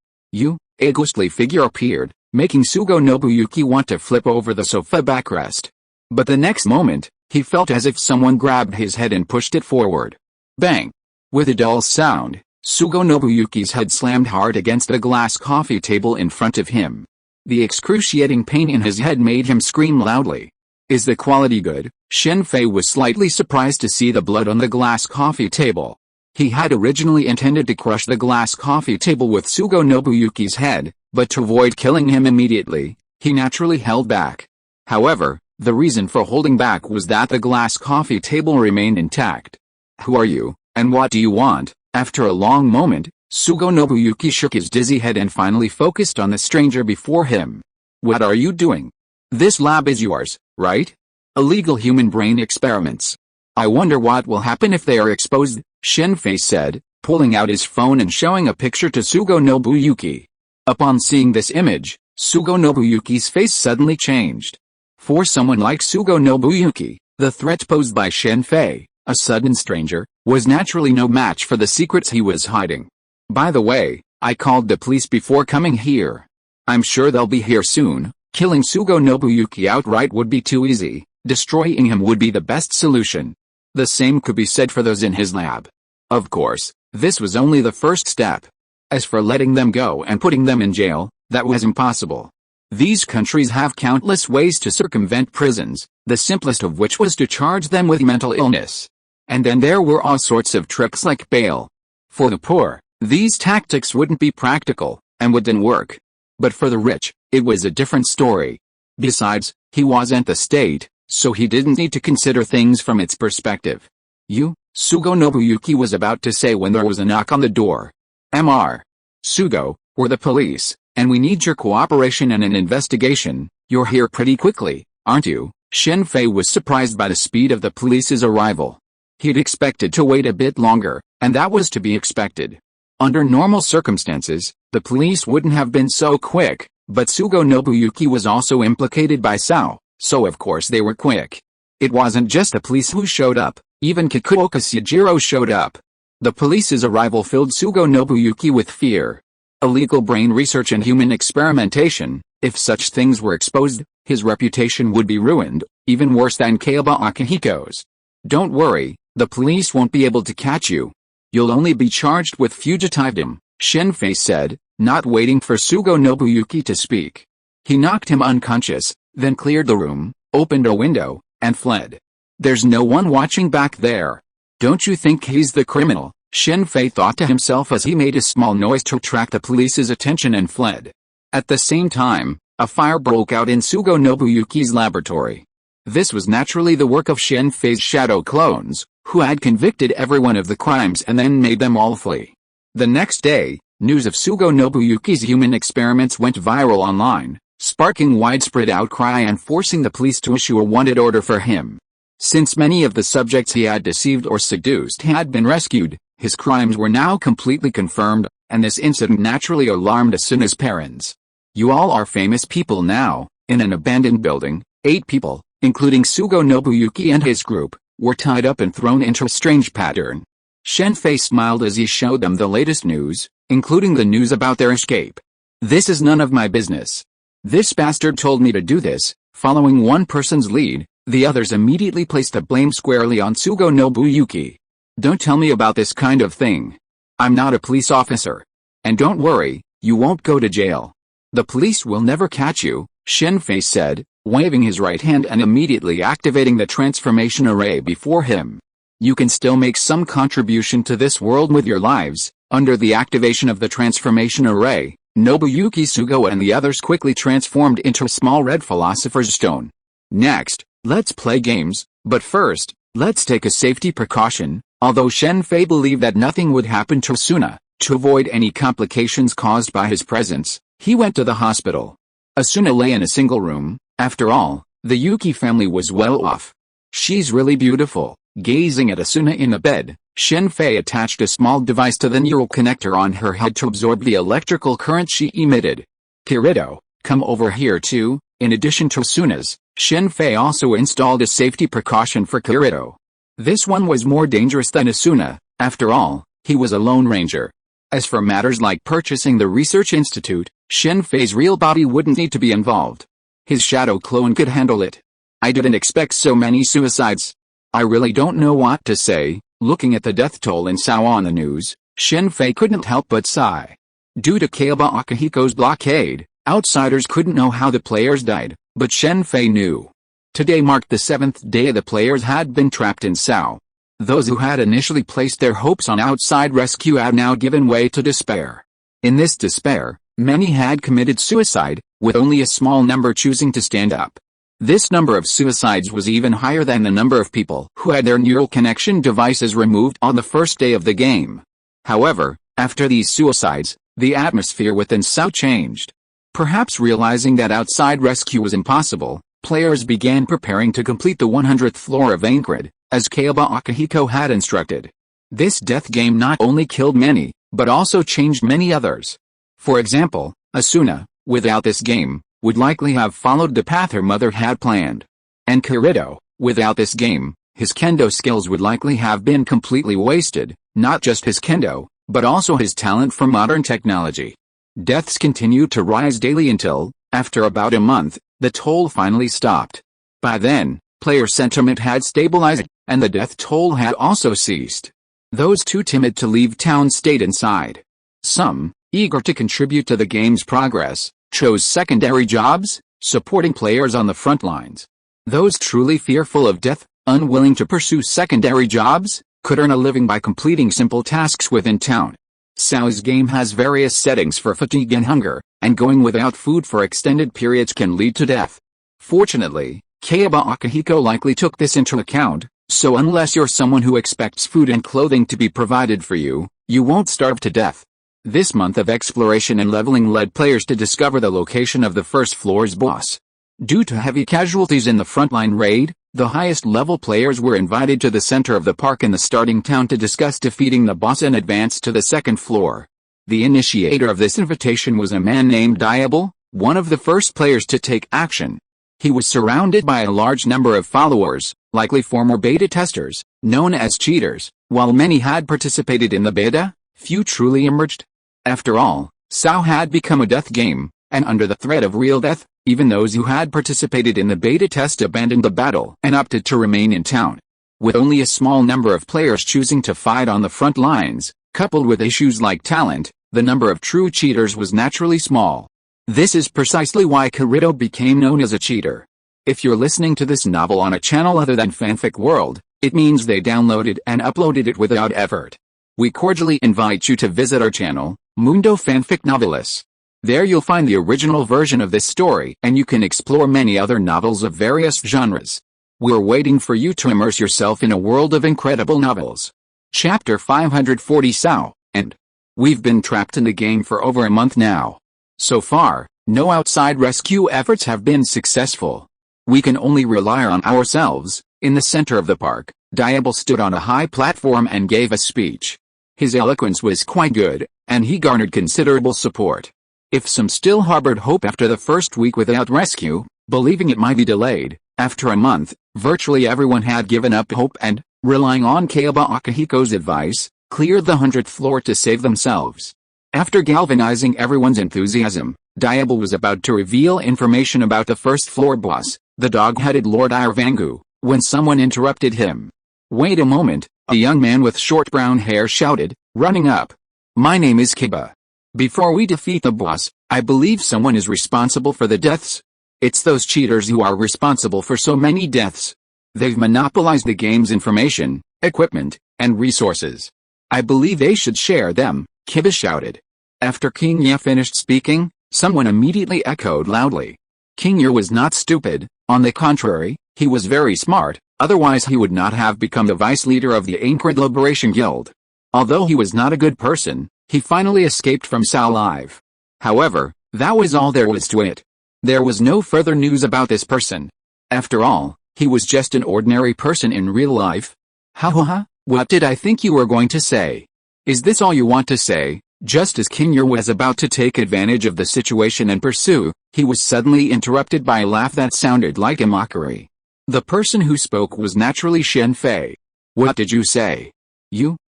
A ghostly figure appeared, making Sugo Nobuyuki want to flip over the sofa backrest. But the next moment, he felt as if someone grabbed his head and pushed it forward. Bang! With a dull sound, Sugo Nobuyuki's head slammed hard against a glass coffee table in front of him. The excruciating pain in his head made him scream loudly. Is the quality good? Shen Fei was slightly surprised to see the blood on the glass coffee table. He had originally intended to crush the glass coffee table with Sugo Nobuyuki's head, but to avoid killing him immediately, he naturally held back. However, the reason for holding back was that the glass coffee table remained intact. Who are you, and what do you want? After a long moment, Sugo Nobuyuki shook his dizzy head and finally focused on the stranger before him. What are you doing? This lab is yours, right? Illegal human brain experiments. I wonder what will happen if they are exposed, Shen Fei said, pulling out his phone and showing a picture to Sugo Nobuyuki. Upon seeing this image, Sugo Nobuyuki's face suddenly changed. For someone like Sugo Nobuyuki, the threat posed by Shen Fei, a sudden stranger, was naturally no match for the secrets he was hiding. By the way, I called the police before coming here. I'm sure they'll be here soon. Killing Sugo Nobuyuki outright would be too easy. Destroying him would be the best solution. The same could be said for those in his lab. Of course, this was only the first step. As for letting them go and putting them in jail, that was impossible. These countries have countless ways to circumvent prisons, the simplest of which was to charge them with mental illness. And then there were all sorts of tricks like bail. For the poor, these tactics wouldn't be practical, and wouldn't work. But for the rich, it was a different story. Besides, he wasn't the state, so he didn't need to consider things from its perspective. Sugo Nobuyuki was about to say when there was a knock on the door. Sugo, we're the police. And we need your cooperation in an investigation. You're here pretty quickly, aren't you? Shen Fei was surprised by the speed of the police's arrival. He'd expected to wait a bit longer, and that was to be expected. Under normal circumstances, the police wouldn't have been so quick, but Sugo Nobuyuki was also implicated by S.H.I.E.L.D, so of course they were quick. It wasn't just the police who showed up, even Kikuoka Sujiro showed up. The police's arrival filled Sugo Nobuyuki with fear. Illegal brain research and human experimentation, if such things were exposed, his reputation would be ruined, even worse than Kayaba Akihiko's. Don't worry, the police won't be able to catch you. You'll only be charged with fugitivedom, Shen Fei said, not waiting for Sugo Nobuyuki to speak. He knocked him unconscious, then cleared the room, opened a window, and fled. There's no one watching back there. Don't you think he's the criminal? Shen Fei thought to himself as he made a small noise to attract the police's attention and fled. At the same time, a fire broke out in Sugo Nobuyuki's laboratory. This was naturally the work of Shen Fei's shadow clones, who had convicted everyone of the crimes and then made them all flee. The next day, news of Sugo Nobuyuki's human experiments went viral online, sparking widespread outcry and forcing the police to issue a wanted order for him. Since many of the subjects he had deceived or seduced had been rescued, his crimes were now completely confirmed, and this incident naturally alarmed Asuna's parents. You all are famous people now. In an abandoned building, 8 people, including Sugo Nobuyuki and his group, were tied up and thrown into a strange pattern. Shen Fei smiled as he showed them the latest news, including the news about their escape. This is none of my business. This bastard told me to do this. Following one person's lead, the others immediately placed the blame squarely on Sugo Nobuyuki. Don't tell me about this kind of thing. I'm not a police officer. And don't worry, you won't go to jail. The police will never catch you, Shen Fei said, waving his right hand and immediately activating the transformation array before him. You can still make some contribution to this world with your lives. Under the activation of the transformation array, Nobuyuki Sugo and the others quickly transformed into a small red philosopher's stone. Next, let's play games, but first, let's take a safety precaution. Although Shen Fei believed that nothing would happen to Asuna, to avoid any complications caused by his presence, he went to the hospital. Asuna lay in a single room. After all, the Yuki family was well off. She's really beautiful. Gazing at Asuna in the bed, Shen Fei attached a small device to the neural connector on her head to absorb the electrical current she emitted. Kirito, come over here too. In addition to Asuna's, Shen Fei also installed a safety precaution for Kirito. This one was more dangerous than Asuna. After all, he was a lone ranger. As for matters like purchasing the research institute, Shen Fei's real body wouldn't need to be involved. His shadow clone could handle it. I didn't expect so many suicides. I really don't know what to say. Looking at the death toll in Sao on the news, Shen Fei couldn't help but sigh. Due to Kayaba Akihiko's blockade, outsiders couldn't know how the players died, but Shen Fei knew. Today marked the 7th day the players had been trapped in Sao. Those who had initially placed their hopes on outside rescue had now given way to despair. In this despair, many had committed suicide, with only a small number choosing to stand up. This number of suicides was even higher than the number of people who had their neural connection devices removed on the first day of the game. However, after these suicides, the atmosphere within Sao changed. Perhaps realizing that outside rescue was impossible, players began preparing to complete the 100th floor of Entangled, as Kayaba Akihiko had instructed. This death game not only killed many, but also changed many others. For example, Asuna, without this game, would likely have followed the path her mother had planned. And Kirito, without this game, his kendo skills would likely have been completely wasted, not just his kendo, but also his talent for modern technology. Deaths continued to rise daily until, after about a month, the toll finally stopped. By then, player sentiment had stabilized, and the death toll had also ceased. Those too timid to leave town stayed inside. Some, eager to contribute to the game's progress, chose secondary jobs, supporting players on the front lines. Those truly fearful of death, unwilling to pursue secondary jobs, could earn a living by completing simple tasks within town. Sao's game has various settings for fatigue and hunger, and going without food for extended periods can lead to death. Fortunately, Kayaba Akihiko likely took this into account, so unless you're someone who expects food and clothing to be provided for you, you won't starve to death. This month of exploration and leveling led players to discover the location of the first floor's boss. Due to heavy casualties in the frontline raid, the highest level players were invited to the center of the park in the starting town to discuss defeating the boss and advance to the second floor. The initiator of this invitation was a man named Diable, one of the first players to take action. He was surrounded by a large number of followers, likely former beta testers, known as cheaters. While many had participated in the beta, few truly emerged. After all, S.H.I.E.L.D had become a death game, and under the threat of real death, even those who had participated in the beta test abandoned the battle and opted to remain in town. With only a small number of players choosing to fight on the front lines, coupled with issues like talent, the number of true cheaters was naturally small. This is precisely why Kirito became known as a cheater. If you're listening to this novel on a channel other than Fanfic World, it means they downloaded and uploaded it without effort. We cordially invite you to visit our channel, Mundo Fanfic Novelis. There you'll find the original version of this story and you can explore many other novels of various genres. We're waiting for you to immerse yourself in a world of incredible novels. Chapter 540 S.H.I.E.L.D. We've been trapped in the game for over a month now. So far, no outside rescue efforts have been successful. We can only rely on ourselves. In the center of the park, Diable stood on a high platform and gave a speech. His eloquence was quite good, and he garnered considerable support. If some still harbored hope after the first week without rescue, believing it might be delayed, after a month, virtually everyone had given up hope and, relying on Kaiba Akihiko's advice, cleared the 100th floor to save themselves. After galvanizing everyone's enthusiasm, Diable was about to reveal information about the first floor boss, the dog-headed Lord Irvangu, when someone interrupted him. "Wait a moment," a young man with short brown hair shouted, running up. "My name is Kaiba. Before we defeat the boss, I believe someone is responsible for the deaths. It's those cheaters who are responsible for so many deaths. They've monopolized the game's information, equipment, and resources. I believe they should share them," Kaiba shouted. After Quinjet finished speaking, someone immediately echoed loudly. Quinjet was not stupid, on the contrary, he was very smart, otherwise he would not have become the vice leader of the Anchored Liberation Guild. Although he was not a good person, he finally escaped from S.H.I.E.L.D alive. However, that was all there was to it. There was no further news about this person. After all, he was just an ordinary person in real life. Ha, what did I think you were going to say? Is this all you want to say? Just as Quinjet was about to take advantage of the situation and pursue, he was suddenly interrupted by a laugh that sounded like a mockery. The person who spoke was naturally Shen Fei. "What did you say?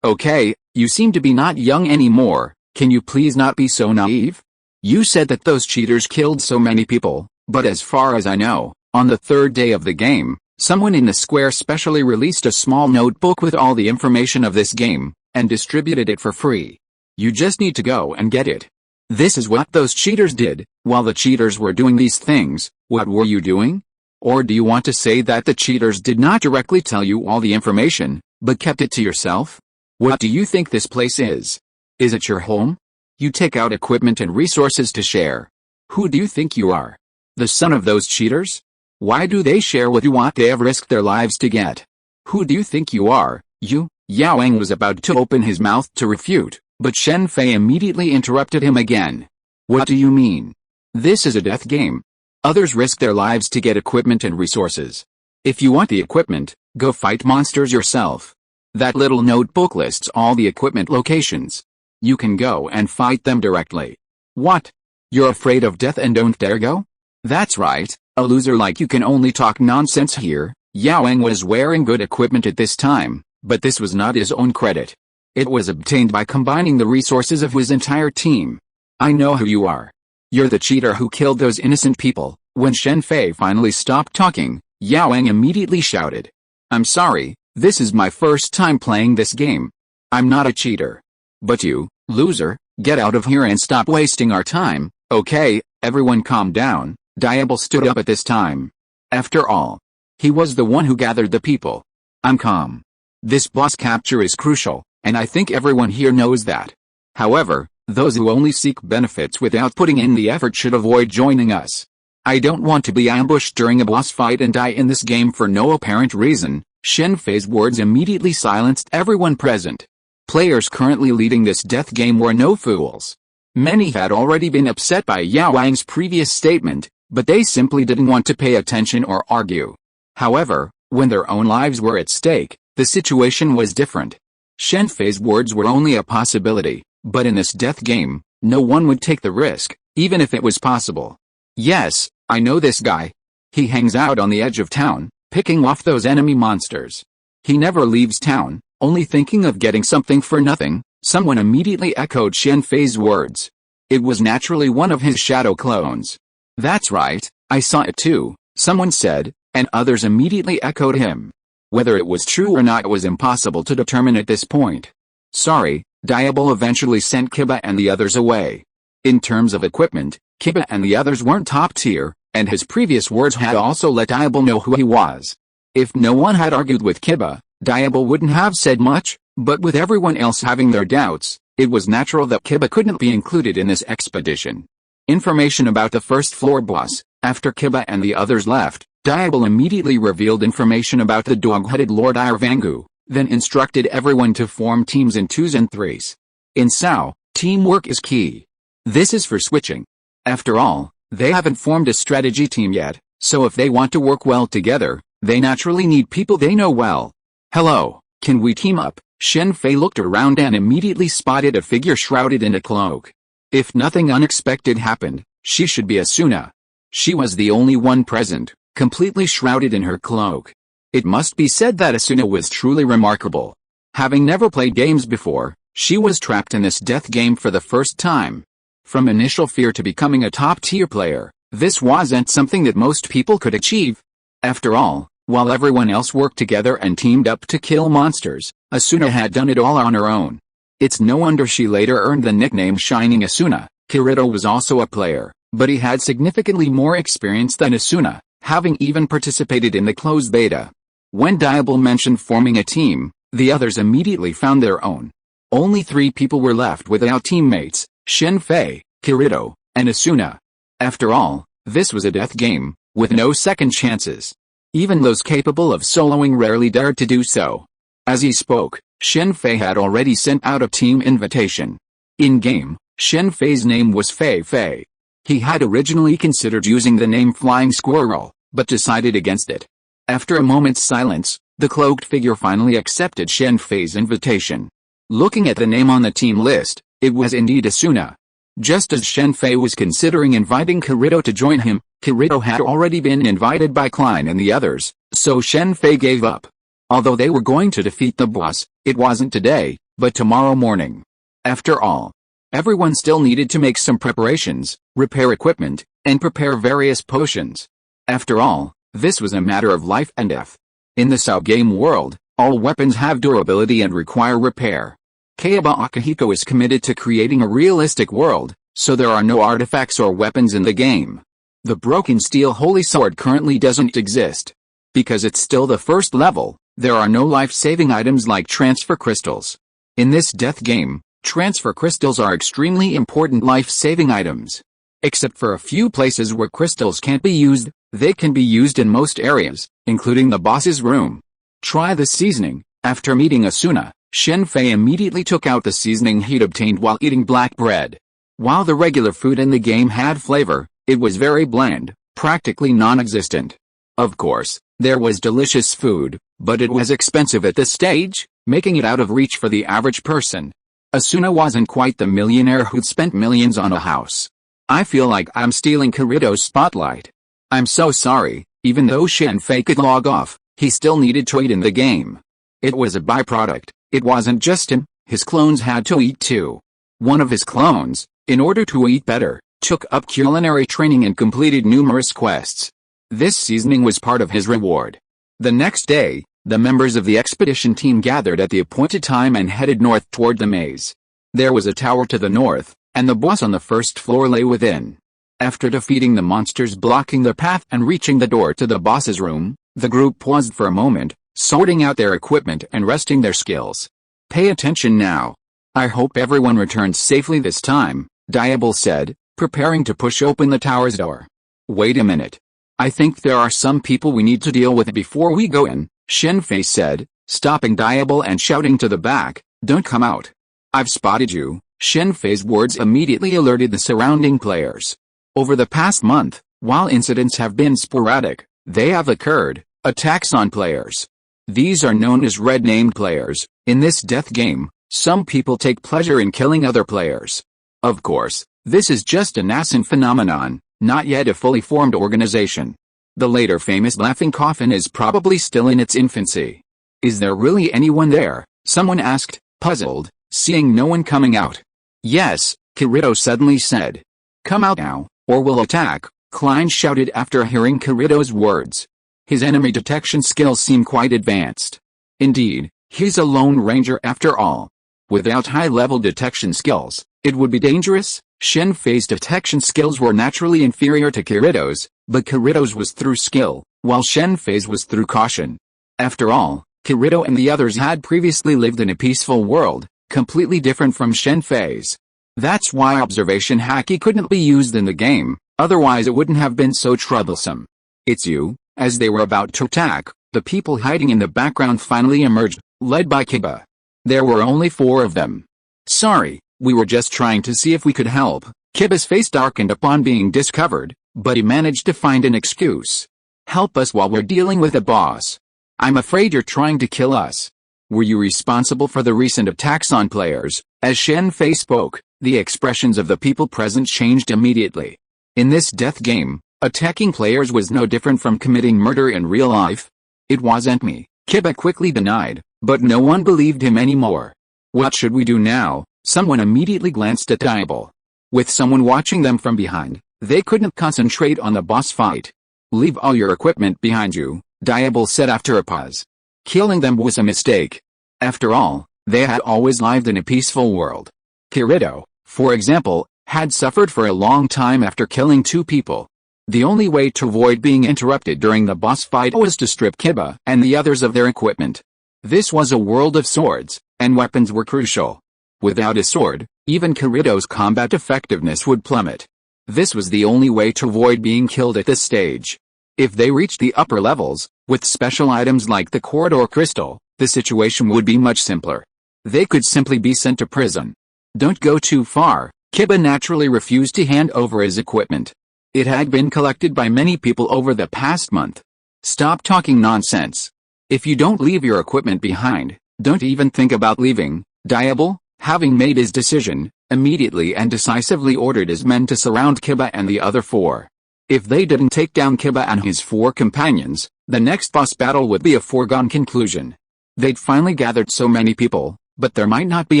Okay, you seem to be not young anymore, can you please not be so naive? You said that those cheaters killed so many people, but as far as I know, on the third day of the game, someone in the square specially released a small notebook with all the information of this game, and distributed it for free. You just need to go and get it. This is what those cheaters did. While the cheaters were doing these things, what were you doing? Or do you want to say that the cheaters did not directly tell you all the information, but kept it to yourself? What do you think this place is? Is it your home? You take out equipment and resources to share. Who do you think you are? The son of those cheaters? Why do they share what they have risked their lives to get? Who do you think you are? Yao Wang was about to open his mouth to refute, but Shen Fei immediately interrupted him again. What do you mean? This is a death game. Others risk their lives to get equipment and resources. If you want the equipment, go fight monsters yourself. That little notebook lists all the equipment locations. You can go and fight them directly. What? You're afraid of death and don't dare go? That's right, a loser like you can only talk nonsense here. Yao Wang was wearing good equipment at this time, but this was not his own credit. It was obtained by combining the resources of his entire team. I know who you are. You're the cheater who killed those innocent people. When Shen Fei finally stopped talking, Yao Wang immediately shouted. I'm sorry, this is my first time playing this game. I'm not a cheater. But you, loser, get out of here and stop wasting our time. Okay, everyone calm down. Diable stood up at this time. After all, he was the one who gathered the people. I'm calm. This boss capture is crucial, and I think everyone here knows that. However, those who only seek benefits without putting in the effort should avoid joining us. I don't want to be ambushed during a boss fight and die in this game for no apparent reason. Shen Fei's words immediately silenced everyone present. Players currently leading this death game were no fools. Many had already been upset by Yao Wang's previous statement, but they simply didn't want to pay attention or argue. However, when their own lives were at stake, the situation was different. Shen Fei's words were only a possibility, but in this death game, no one would take the risk, even if it was possible. Yes, I know this guy. He hangs out on the edge of town, picking off those enemy monsters. He never leaves town, only thinking of getting something for nothing. Someone immediately echoed Shen Fei's words. It was naturally one of his shadow clones. That's right, I saw it too, someone said, and others immediately echoed him. Whether it was true or not was impossible to determine at this point. Sorry, Diable eventually sent Kiba and the others away. In terms of equipment, Kiba and the others weren't top tier, and his previous words had also let Diable know who he was. If no one had argued with Kiba, Diable wouldn't have said much, but with everyone else having their doubts, it was natural that Kiba couldn't be included in this expedition. Information about the first floor boss. After Kiba and the others left, Diable immediately revealed information about the dog-headed Lord Irvangu, then instructed everyone to form teams in 2s and 3s. In S.H.I.E.L.D, teamwork is key. This is for switching. After all, they haven't formed a strategy team yet, so if they want to work well together, they naturally need people they know well. Hello, can we team up? Shen Fei looked around and immediately spotted a figure shrouded in a cloak. If nothing unexpected happened, she should be Asuna. She was the only one present, completely shrouded in her cloak. It must be said that Asuna was truly remarkable. Having never played games before, she was trapped in this death game for the first time. From initial fear to becoming a top-tier player, this wasn't something that most people could achieve. After all, while everyone else worked together and teamed up to kill monsters, Asuna had done it all on her own. It's no wonder she later earned the nickname Shining Asuna. Kirito was also a player, but he had significantly more experience than Asuna, having even participated in the closed beta. When Diable mentioned forming a team, the others immediately found their own. Only 3 people were left without teammates: Shen Fei, Kirito, and Asuna. After all, this was a death game, with no second chances. Even those capable of soloing rarely dared to do so. As he spoke, Shen Fei had already sent out a team invitation. In-game, Shen Fei's name was Fei Fei. He had originally considered using the name Flying Squirrel, but decided against it. After a moment's silence, the cloaked figure finally accepted Shen Fei's invitation. Looking at the name on the team list, it was indeed Asuna. Just as Shen Fei was considering inviting Kirito to join him, Kirito had already been invited by Klein and the others, so Shen Fei gave up. Although they were going to defeat the boss, it wasn't today, but tomorrow morning. After all, everyone still needed to make some preparations, repair equipment, and prepare various potions. After all, this was a matter of life and death. In the S.H.I.E.L.D game world, all weapons have durability and require repair. Kayaba Akihiko is committed to creating a realistic world, so there are no artifacts or weapons in the game. The broken steel holy sword currently doesn't exist. Because it's still the first level, there are no life-saving items like transfer crystals. In this death game, transfer crystals are extremely important life-saving items. Except for a few places where crystals can't be used, they can be used in most areas, including the boss's room. Try the seasoning. After meeting Asuna, Shen Fei immediately took out the seasoning he'd obtained while eating black bread. While the regular food in the game had flavor, it was very bland, practically non-existent. Of course, there was delicious food, but it was expensive at this stage, making it out of reach for the average person. Asuna wasn't quite the millionaire who'd spent millions on a house. I feel like I'm stealing Kirito's spotlight. I'm so sorry. Even though Shen Fei could log off, he still needed to eat in the game. It was a byproduct. It wasn't just him, his clones had to eat too. One of his clones, in order to eat better, took up culinary training and completed numerous quests. This seasoning was part of his reward. The next day, the members of the expedition team gathered at the appointed time and headed north toward the maze. There was a tower to the north, and the boss on the first floor lay within. After defeating the monsters blocking their path and reaching the door to the boss's room, the group paused for a moment, sorting out their equipment and resting their skills. Pay attention now. I hope everyone returns safely this time, Diable said, preparing to push open the tower's door. Wait a minute. I think there are some people we need to deal with before we go in, Shen Fei said, stopping Diable and shouting to the back, Don't come out. I've spotted you. Shen Fei's words immediately alerted the surrounding players. Over the past month, while incidents have been sporadic, they have occurred, attacks on players. These are known as red-named players. In this death game, some people take pleasure in killing other players. Of course, this is just a nascent phenomenon, not yet a fully formed organization. The later famous laughing coffin is probably still in its infancy. Is there really anyone there? Someone asked, puzzled, seeing no one coming out. Yes, Kirito suddenly said. Come out now, or we'll attack, Klein shouted after hearing Kirito's words. His enemy detection skills seem quite advanced. Indeed, he's a lone ranger after all. Without high-level detection skills, it would be dangerous. Shen Fei's detection skills were naturally inferior to Kirito's, but Kirito's was through skill, while Shen Fei's was through caution. After all, Kirito and the others had previously lived in a peaceful world, completely different from Shen Fei's. That's why observation haki couldn't be used in the game, otherwise it wouldn't have been so troublesome. It's you. As they were about to attack, the people hiding in the background finally emerged, led by Kiba. There were only 4 of them. Sorry, we were just trying to see if we could help. Kiba's face darkened upon being discovered, but he managed to find an excuse. Help us while we're dealing with a boss. I'm afraid you're trying to kill us. Were you responsible for the recent attacks on players? As Shen Fei spoke, the expressions of the people present changed immediately. In this death game, attacking players was no different from committing murder in real life. It wasn't me, Kiba quickly denied, but no one believed him anymore. What should we do now? Someone immediately glanced at Diable. With someone watching them from behind, they couldn't concentrate on the boss fight. Leave all your equipment behind you, Diable said after a pause. Killing them was a mistake. After all, they had always lived in a peaceful world. Kirito, for example, had suffered for a long time after killing 2 people. The only way to avoid being interrupted during the boss fight was to strip Kiba and the others of their equipment. This was a world of swords, and weapons were crucial. Without a sword, even Kirito's combat effectiveness would plummet. This was the only way to avoid being killed at this stage. If they reached the upper levels, with special items like the corridor crystal, the situation would be much simpler. They could simply be sent to prison. Don't go too far. Kiba naturally refused to hand over his equipment. It had been collected by many people over the past month. Stop talking nonsense. If you don't leave your equipment behind, don't even think about leaving. Diable, having made his decision, immediately and decisively ordered his men to surround Kiba and the other 4. If they didn't take down Kiba and his 4 companions, the next boss battle would be a foregone conclusion. They'd finally gathered so many people, but there might not be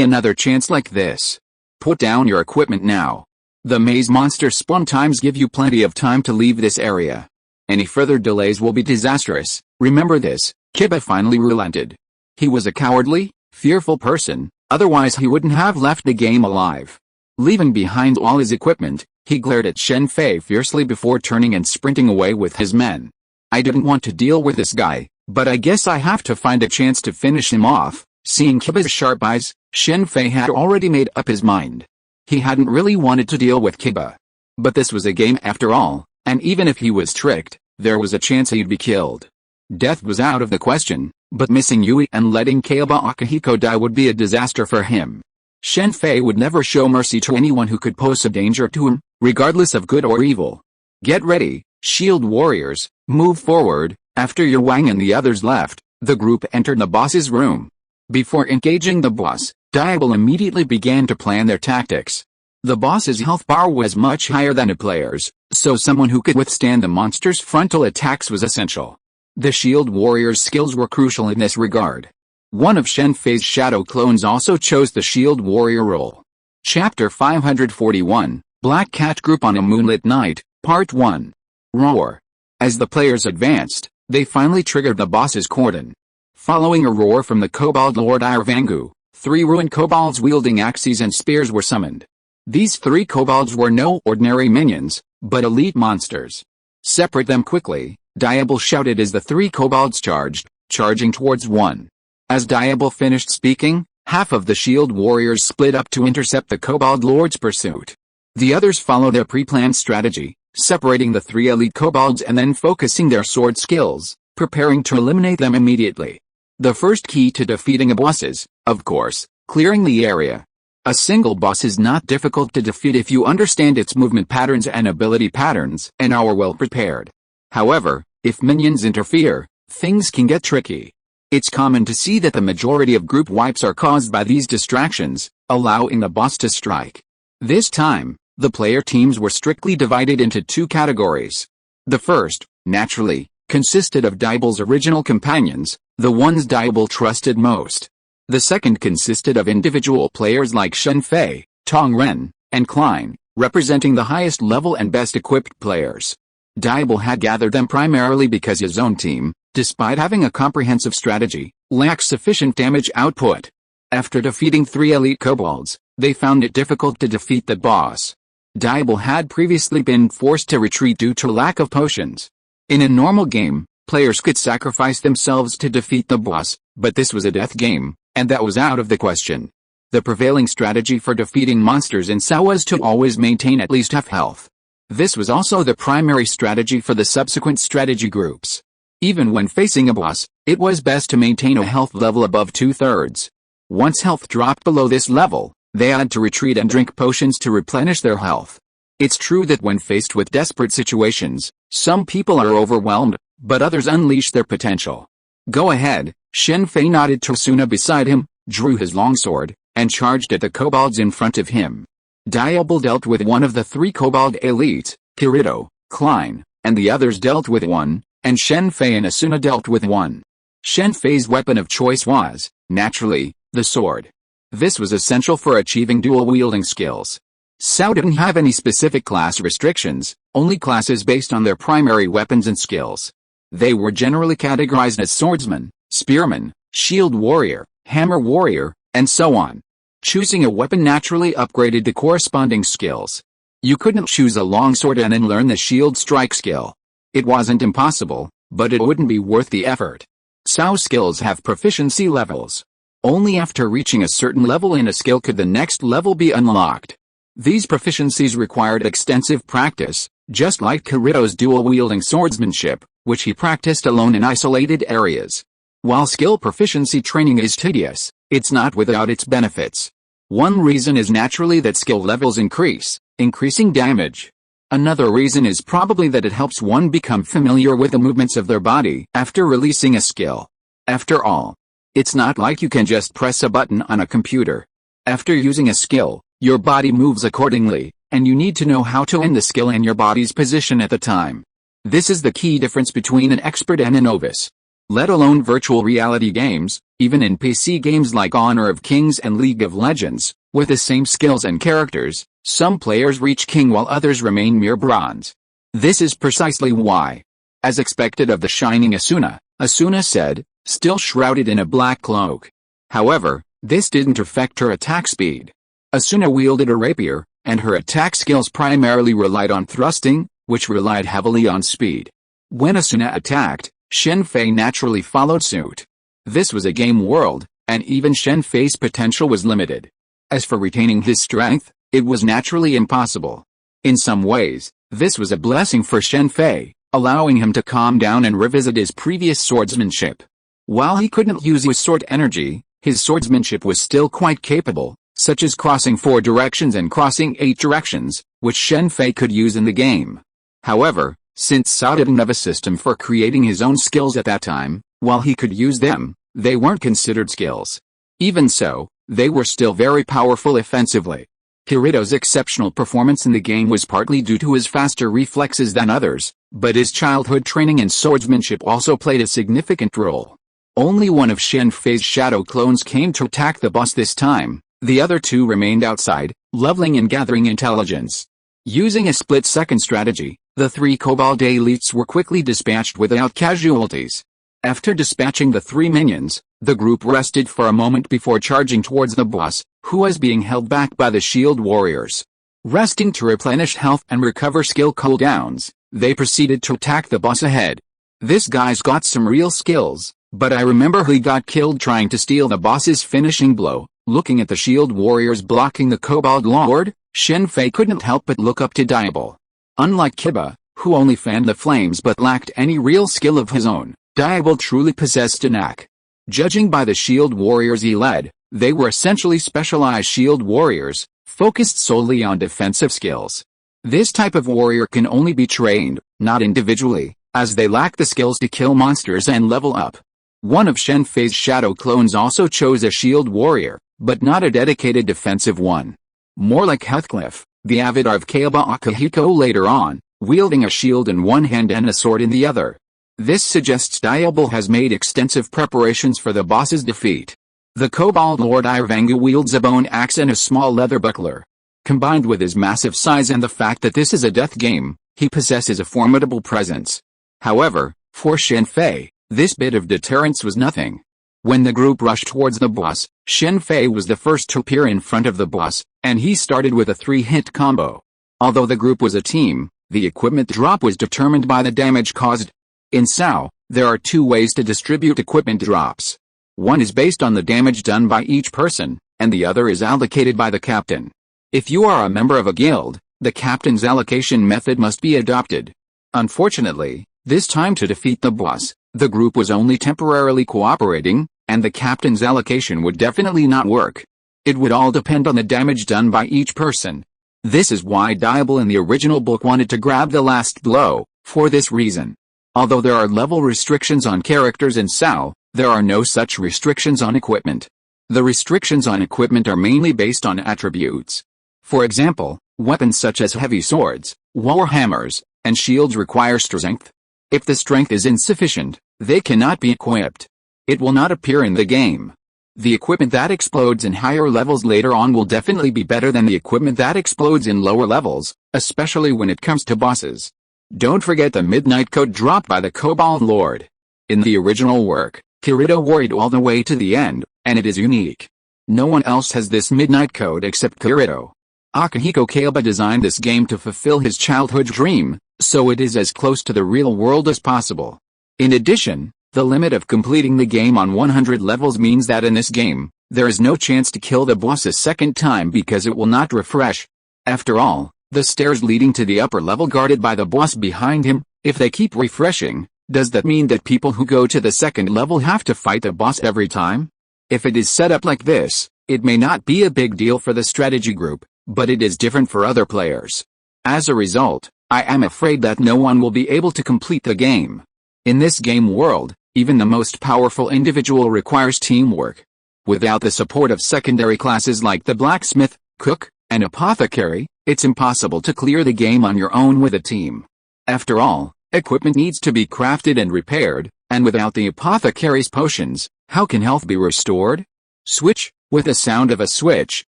another chance like this. Put down your equipment now. The maze monster spawn times give you plenty of time to leave this area. Any further delays will be disastrous. Remember this. Kiba finally relented. He was a cowardly, fearful person, otherwise he wouldn't have left the game alive. Leaving behind all his equipment, he glared at Shen Fei fiercely before turning and sprinting away with his men. I didn't want to deal with this guy, but I guess I have to find a chance to finish him off. Seeing Kiba's sharp eyes, Shen Fei had already made up his mind. He hadn't really wanted to deal with Kiba. But this was a game after all, and even if he was tricked, there was a chance he'd be killed. Death was out of the question, but missing Yui and letting Kaiba Akihiko die would be a disaster for him. Shen Fei would never show mercy to anyone who could pose a danger to him, regardless of good or evil. Get ready, S.H.I.E.L.D. warriors, move forward. After Yu Wang and the others left, the group entered the boss's room. Before engaging the boss, Diable immediately began to plan their tactics. The boss's health bar was much higher than a player's, so someone who could withstand the monster's frontal attacks was essential. The S.H.I.E.L.D. warrior's skills were crucial in this regard. One of Shen Fei's shadow clones also chose the S.H.I.E.L.D. warrior role. Chapter 541, Black Cat Group on a Moonlit Night, Part 1. Roar. As the players advanced, they finally triggered the boss's cordon. Following a roar from the Kobold Lord Irvangu, 3 ruined kobolds wielding axes and spears were summoned. These 3 kobolds were no ordinary minions, but elite monsters. Separate them quickly, Diable shouted as the 3 kobolds charging towards one. As Diable finished speaking, half of the S.H.I.E.L.D. warriors split up to intercept the Kobold Lord's pursuit. The others followed their pre-planned strategy, separating the 3 elite kobolds and then focusing their sword skills, preparing to eliminate them immediately. The first key to defeating a boss is, of course, Clearing the area. A single boss is not difficult to defeat if you understand its movement patterns and ability patterns and are well prepared. However, if minions interfere, things can get tricky. It's common to see that the majority of group wipes are caused by these distractions, allowing the boss to strike. This time, the player teams were strictly divided into two categories. The first, naturally, consisted of Diable's original companions, the ones Diable trusted most. The second consisted of individual players like Shen Fei, Tong Ren, and Klein, representing the highest level and best equipped players. Diable had gathered them primarily because his own team, despite having a comprehensive strategy, lacked sufficient damage output. After defeating 3 elite kobolds, they found it difficult to defeat the boss. Diable had previously been forced to retreat due to lack of potions. In a normal game, players could sacrifice themselves to defeat the boss, but this was a death game, and that was out of the question. The prevailing strategy for defeating monsters in S.H.I.E.L.D was to always maintain at least half health. This was also the primary strategy for the subsequent strategy groups. Even when facing a boss, it was best to maintain a health level above 2/3. Once health dropped below this level, they had to retreat and drink potions to replenish their health. It's true that when faced with desperate situations, some people are overwhelmed, but others unleash their potential. Go ahead, Shen Fei nodded to Asuna beside him, drew his longsword, and charged at the kobolds in front of him. Diable dealt with one of the 3 kobold elites, Kirito, Klein, and the others dealt with one, and Shen Fei and Asuna dealt with one. Shen Fei's weapon of choice was, naturally, the sword. This was essential for achieving dual-wielding skills. S.H.I.E.L.D didn't have any specific class restrictions, only classes based on their primary weapons and skills. They were generally categorized as swordsman, spearman, shield warrior, hammer warrior, and so on. Choosing a weapon naturally upgraded the corresponding skills. You couldn't choose a longsword and then learn the shield strike skill. It wasn't impossible, but it wouldn't be worth the effort. S.H.I.E.L.D skills have proficiency levels. Only after reaching a certain level in a skill could the next level be unlocked. These proficiencies required extensive practice, just like Kirito's dual-wielding swordsmanship, which he practiced alone in isolated areas. While skill proficiency training is tedious, it's not without its benefits. One reason is naturally that skill levels increase, increasing damage. Another reason is probably that it helps one become familiar with the movements of their body after releasing a skill. After all, it's not like you can just press a button on a computer. After using a skill, your body moves accordingly, and you need to know how to end the skill and your body's position at the time. This is the key difference between an expert and a novice. Let alone virtual reality games, even in PC games like Honor of Kings and League of Legends, with the same skills and characters, some players reach King while others remain mere bronze. This is precisely why. As expected of the shining Asuna, Asuna said, still shrouded in a black cloak. However, this didn't affect her attack speed. Asuna wielded a rapier, and her attack skills primarily relied on thrusting, which relied heavily on speed. When Asuna attacked, Shen Fei naturally followed suit. This was a game world, and even Shen Fei's potential was limited. As for retaining his strength, it was naturally impossible. In some ways, this was a blessing for Shen Fei, allowing him to calm down and revisit his previous swordsmanship. While he couldn't use his sword energy, his swordsmanship was still quite capable, such as crossing 4 directions and crossing 8 directions, which Shen Fei could use in the game. However, since S.H.I.E.L.D didn't have a system for creating his own skills at that time, while he could use them, they weren't considered skills. Even so, they were still very powerful offensively. Kirito's exceptional performance in the game was partly due to his faster reflexes than others, but his childhood training in swordsmanship also played a significant role. Only one of Shen Fei's shadow clones came to attack the boss this time, the other 2 remained outside, leveling and gathering intelligence. Using a split-second strategy, the 3 kobold elites were quickly dispatched without casualties. After dispatching the 3 minions, the group rested for a moment before charging towards the boss, who was being held back by the shield warriors. Resting to replenish health and recover skill cooldowns, they proceeded to attack the boss ahead. This guy's got some real skills, but I remember he got killed trying to steal the boss's finishing blow. Looking at the shield warriors blocking the kobold lord, Shen Fei couldn't help but look up to Diable. Unlike Kiba, who only fanned the flames but lacked any real skill of his own, Diable truly possessed a knack. Judging by the shield warriors he led, They were essentially specialized shield warriors, focused solely on defensive skills. This type of warrior can only be trained, not individually, as they lack the skills to kill monsters and level up. One of Shen Fei's shadow clones also chose a shield warrior, but not a dedicated defensive one. More like Heathcliff, the avatar of Kaiba Akihiko later on, wielding a shield in one hand and a sword in the other. This suggests Diable has made extensive preparations for the boss's defeat. The Kobold Lord Irvangu wields a bone axe and a small leather buckler. Combined with his massive size and the fact that this is a death game, he possesses a formidable presence. However, for Shen Fei, this bit of deterrence was nothing. When the group rushed towards the boss, Shen Fei was the first to appear in front of the boss, and he started with a 3-hit combo. Although the group was a team, the equipment drop was determined by the damage caused. In S.H.I.E.L.D, there are 2 ways to distribute equipment drops. One is based on the damage done by each person, and the other is allocated by the captain. If you are a member of a guild, the captain's allocation method must be adopted. Unfortunately, this time to defeat the boss, the group was only temporarily cooperating, and the captain's allocation would definitely not work. It would all depend on the damage done by each person. This is why Diable in the original book wanted to grab the last blow, for this reason. Although there are level restrictions on characters in S.H.I.E.L.D, there are no such restrictions on equipment. The restrictions on equipment are mainly based on attributes. For example, weapons such as heavy swords, warhammers, and shields require strength. If the strength is insufficient, they cannot be equipped. It will not appear in the game. The equipment that explodes in higher levels later on will definitely be better than the equipment that explodes in lower levels, especially when it comes to bosses. Don't forget the Midnight Code dropped by the Kobold Lord. In the original work, Kirito wore it all the way to the end, and it is unique. No one else has this Midnight Code except Kirito. Akihiko Kaiba designed this game to fulfill his childhood dream, so it is as close to the real world as possible. In addition, the limit of completing the game on 100 levels means that in this game, there is no chance to kill the boss a second time because it will not refresh. After all, the stairs leading to the upper level guarded by the boss behind him, if they keep refreshing, does that mean that people who go to the second level have to fight the boss every time? If it is set up like this, it may not be a big deal for the strategy group, but it is different for other players. As a result, I am afraid that no one will be able to complete the game. In this game world, even the most powerful individual requires teamwork. Without the support of secondary classes like the blacksmith, cook, and apothecary, it's impossible to clear the game on your own with a team. After all, equipment needs to be crafted and repaired, and without the apothecary's potions, how can health be restored? Switch. With the sound of a switch,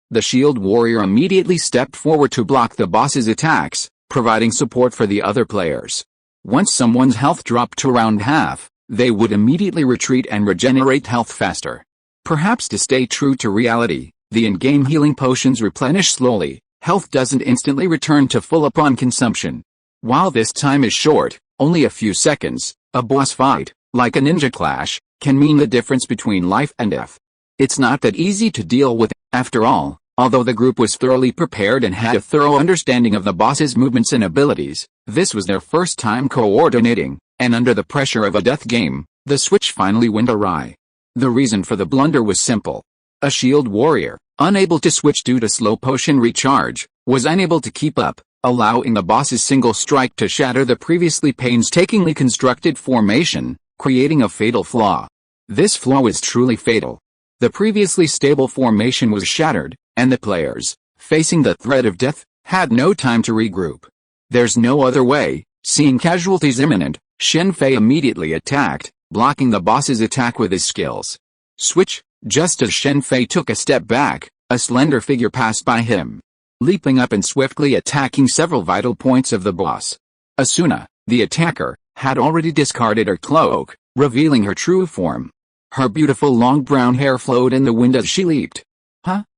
the shield warrior immediately stepped forward to block the boss's attacks, providing support for the other players. Once someone's health dropped to around half, they would immediately retreat and regenerate health faster. Perhaps to stay true to reality, the in-game healing potions replenish slowly, health doesn't instantly return to full upon consumption. While this time is short, only a few seconds, a boss fight, like a ninja clash, can mean the difference between life and death. It's not that easy to deal with. After all, although the group was thoroughly prepared and had a thorough understanding of the boss's movements and abilities, this was their first time coordinating, and under the pressure of a death game, the switch finally went awry. The reason for the blunder was simple. A shield warrior, unable to switch due to slow potion recharge, was unable to keep up, allowing the boss's single strike to shatter the previously painstakingly constructed formation, creating a fatal flaw. This flaw was truly fatal. The previously stable formation was shattered, and the players, facing the threat of death, had no time to regroup. There's no other way. Seeing casualties imminent, Shen Fei immediately attacked, blocking the boss's attack with his skills. Switch. Just as Shen Fei took a step back, a slender figure passed by him, leaping up and swiftly attacking several vital points of the boss. Asuna, the attacker, had already discarded her cloak, revealing her true form. Her beautiful long brown hair flowed in the wind as she leaped.